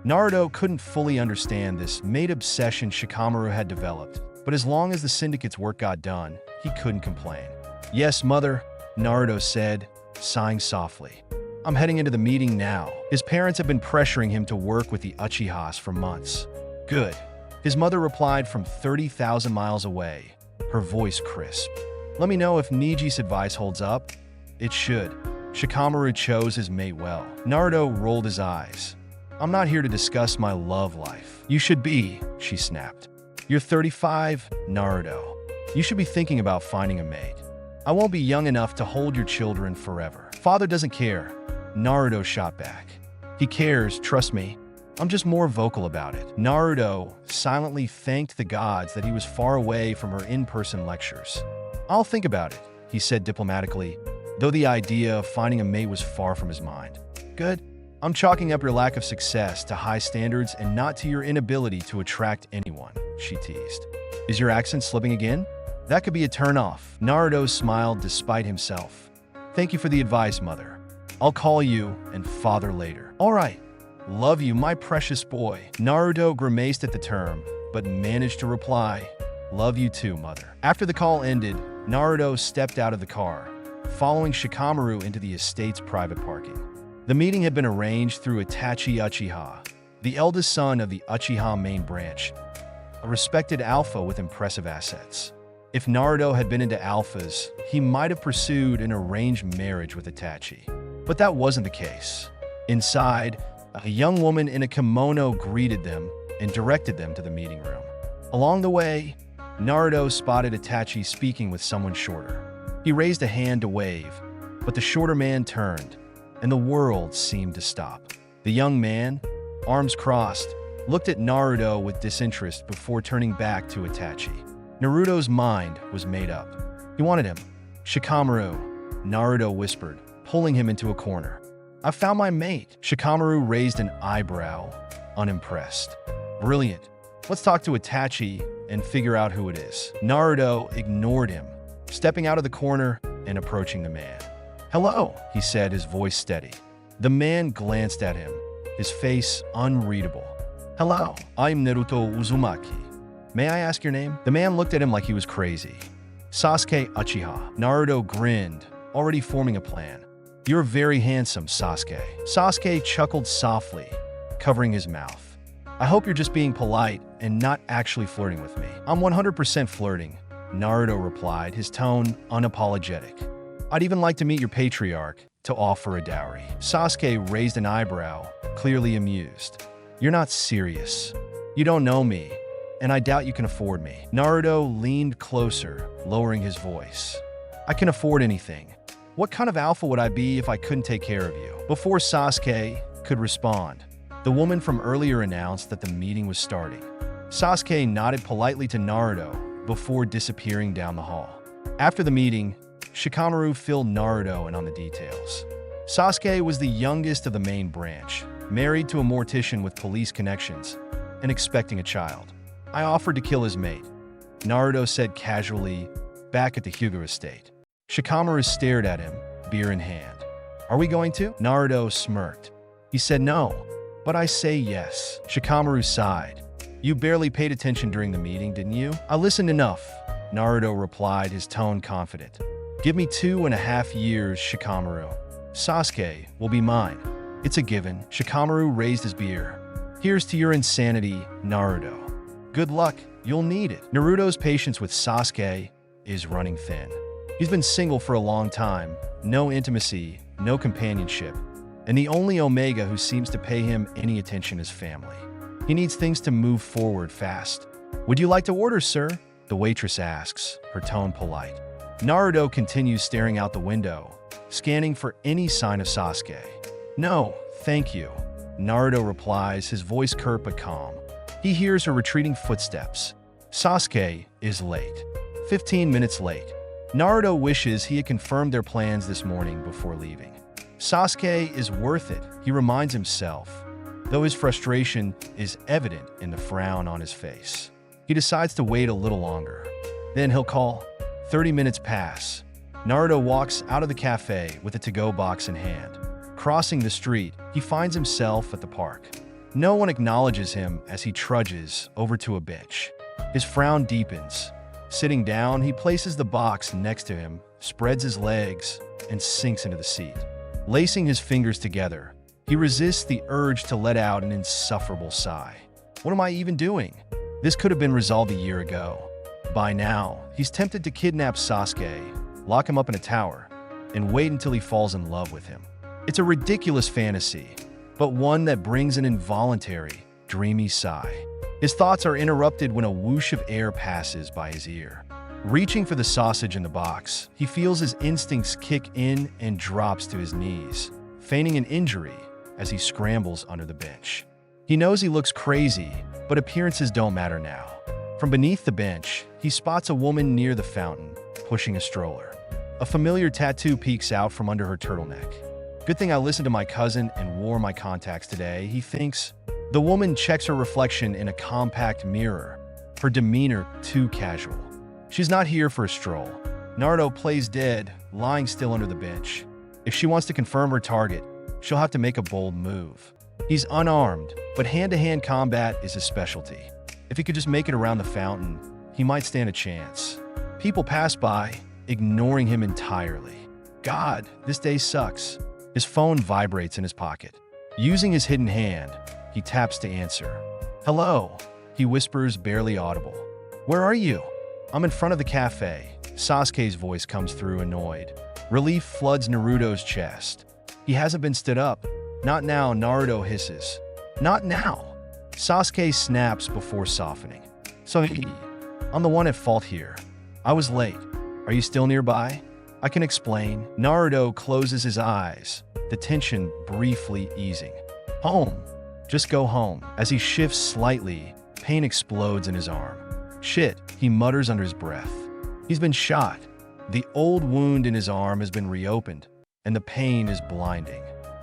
Naruto couldn't fully understand this maid obsession Shikamaru had developed, but as long as the syndicate's work got done, he couldn't complain. "Yes, mother," Naruto said, sighing softly. "I'm heading into the meeting now." His parents have been pressuring him to work with the Uchihas for months. "Good," his mother replied from 30,000 miles away, her voice crisp. "Let me know if Neji's advice holds up." "It should." Shikamaru chose his mate well. Naruto rolled his eyes. "I'm not here to discuss my love life." "You should be," she snapped. "You're 35, Naruto. You should be thinking about finding a mate. I won't be young enough to hold your children forever." "Father doesn't care," Naruto shot back. "He cares, trust me. I'm just more vocal about it." Naruto silently thanked the gods that he was far away from her in-person lectures. "I'll think about it," he said diplomatically, though the idea of finding a mate was far from his mind. "Good. I'm chalking up your lack of success to high standards and not to your inability to attract anyone," she teased. "Is your accent slipping again? That could be a turnoff." Naruto smiled despite himself. "Thank you for the advice, mother. I'll call you and father later." "All right. Love you, my precious boy." Naruto grimaced at the term, but managed to reply, "Love you too, mother." After the call ended, Naruto stepped out of the car, following Shikamaru into the estate's private parking. The meeting had been arranged through Itachi Uchiha, the eldest son of the Uchiha main branch, a respected alpha with impressive assets. If Naruto had been into alphas, he might have pursued an arranged marriage with Itachi. But that wasn't the case. Inside, a young woman in a kimono greeted them and directed them to the meeting room. Along the way, Naruto spotted Itachi speaking with someone shorter. He raised a hand to wave, but the shorter man turned, and the world seemed to stop. The young man, arms crossed, looked at Naruto with disinterest before turning back to Itachi. Naruto's mind was made up. He wanted him. "Shikamaru," Naruto whispered, pulling him into a corner. "I found my mate." Shikamaru raised an eyebrow, unimpressed. "Brilliant. Let's talk to Itachi and figure out who it is." Naruto ignored him, stepping out of the corner and approaching the man. "Hello," he said, his voice steady. The man glanced at him, his face unreadable. "Hello, I'm Naruto Uzumaki. May I ask your name?" The man looked at him like he was crazy. "Sasuke Uchiha." Naruto grinned, already forming a plan. "You're very handsome, Sasuke." Sasuke chuckled softly, covering his mouth. "I hope you're just being polite and not actually flirting with me." "I'm 100% flirting," Naruto replied, his tone unapologetic. "I'd even like to meet your patriarch to offer a dowry." Sasuke raised an eyebrow, clearly amused. "You're not serious. You don't know me, and I doubt you can afford me." Naruto leaned closer, lowering his voice. "I can afford anything. What kind of alpha would I be if I couldn't take care of you?" Before Sasuke could respond, the woman from earlier announced that the meeting was starting. Sasuke nodded politely to Naruto before disappearing down the hall. After the meeting, Shikamaru filled Naruto in on the details. Sasuke was the youngest of the main branch, married to a mortician with police connections, and expecting a child. "I offered to kill his mate," Naruto said casually, back at the Hyuga estate. Shikamaru stared at him, beer in hand. "Are we going to?" Naruto smirked. He said no, but I say yes. Shikamaru sighed. "You barely paid attention during the meeting, didn't you?" "I listened enough," Naruto replied, his tone confident. "Give me 2.5 years, Shikamaru. Sasuke will be mine. It's a given." Shikamaru raised his beer. "Here's to your insanity, Naruto. Good luck, you'll need it." Naruto's patience with Sasuke is running thin. He's been single for a long time, no intimacy, no companionship, and the only Omega who seems to pay him any attention is family. He needs things to move forward fast. "Would you like to order, sir?" the waitress asks, her tone polite. Naruto continues staring out the window, scanning for any sign of Sasuke. "No, thank you," Naruto replies, his voice curt but calm. He hears her retreating footsteps. Sasuke is late. 15 minutes late. Naruto wishes he had confirmed their plans this morning before leaving. Sasuke is worth it, he reminds himself, though his frustration is evident in the frown on his face. He decides to wait a little longer. Then he'll call. 30 minutes pass. Naruto walks out of the cafe with a to-go box in hand. Crossing the street, he finds himself at the park. No one acknowledges him as he trudges over to a bench. His frown deepens. Sitting down, he places the box next to him, spreads his legs, and sinks into the seat. Lacing his fingers together, he resists the urge to let out an insufferable sigh. What am I even doing? This could have been resolved a year ago. By now, he's tempted to kidnap Sasuke, lock him up in a tower, and wait until he falls in love with him. It's a ridiculous fantasy, but one that brings an involuntary, dreamy sigh. His thoughts are interrupted when a whoosh of air passes by his ear. Reaching for the sausage in the box, he feels his instincts kick in and drops to his knees, feigning an injury as he scrambles under the bench. He knows he looks crazy, but appearances don't matter now. From beneath the bench, he spots a woman near the fountain, pushing a stroller. A familiar tattoo peeks out from under her turtleneck. Good thing I listened to my cousin and wore my contacts today, he thinks. The woman checks her reflection in a compact mirror, her demeanor too casual. She's not here for a stroll. Naruto plays dead, lying still under the bench. If she wants to confirm her target, she'll have to make a bold move. He's unarmed, but hand-to-hand combat is his specialty. If he could just make it around the fountain, he might stand a chance. People pass by, ignoring him entirely. God, this day sucks. His phone vibrates in his pocket. Using his hidden hand, he taps to answer. Hello, he whispers, barely audible. Where are you? I'm in front of the cafe. Sasuke's voice comes through, annoyed. Relief floods Naruto's chest. He hasn't been stood up. Not now, Naruto hisses. Not now. Sasuke snaps before softening. So, I'm the one at fault here. I was late. Are you still nearby? I can explain. Naruto closes his eyes, the tension briefly easing. Home. Just go home. As he shifts slightly, pain explodes in his arm. Shit, he mutters under his breath. He's been shot. The old wound in his arm has been reopened, and the pain is blinding.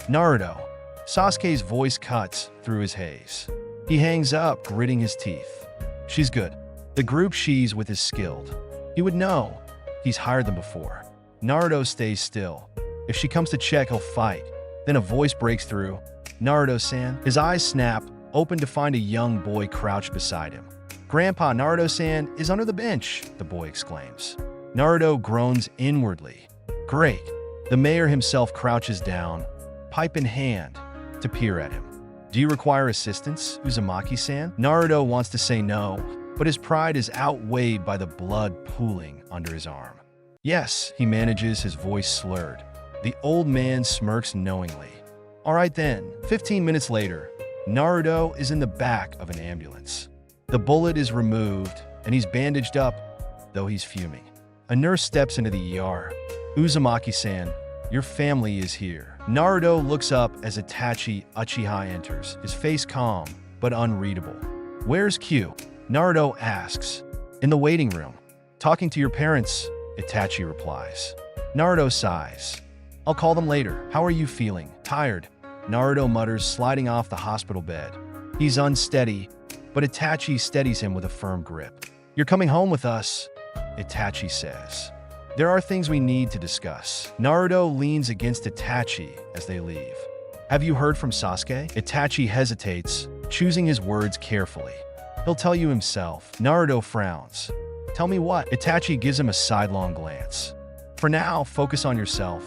Naruto. Sasuke's voice cuts through his haze. He hangs up, gritting his teeth. She's good. The group she's with is skilled. He would know. He's hired them before. Naruto stays still. If she comes to check, he'll fight. Then a voice breaks through. Naruto-san. His eyes snap, open to find a young boy crouched beside him. Grandpa, Naruto-san is under the bench, the boy exclaims. Naruto groans inwardly. Great. The mayor himself crouches down, pipe in hand, to peer at him. Do you require assistance, Uzumaki-san? Naruto wants to say no, but his pride is outweighed by the blood pooling under his arm. Yes, he manages, his voice slurred. The old man smirks knowingly. All right then. 15 minutes later, Naruto is in the back of an ambulance. The bullet is removed, and he's bandaged up, though he's fuming. A nurse steps into the ER. Uzumaki-san, your family is here. Naruto looks up as Itachi Uchiha enters, his face calm, but unreadable. Where's Q? Naruto asks. In the waiting room. Talking to your parents, Itachi replies. Naruto sighs. I'll call them later. How are you feeling? Tired. Naruto mutters, sliding off the hospital bed. He's unsteady, but Itachi steadies him with a firm grip. You're coming home with us, Itachi says. There are things we need to discuss. Naruto leans against Itachi as they leave. Have you heard from Sasuke? Itachi hesitates, choosing his words carefully. He'll tell you himself. Naruto frowns. Tell me what? Itachi gives him a sidelong glance. For now, focus on yourself.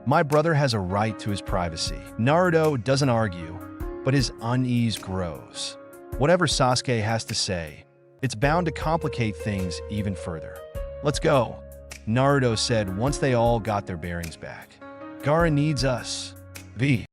My brother has a right to his privacy. Naruto doesn't argue, but his unease grows. Whatever Sasuke has to say, it's bound to complicate things even further. Let's go, Naruto said once they all got their bearings back. Gaara needs us. V.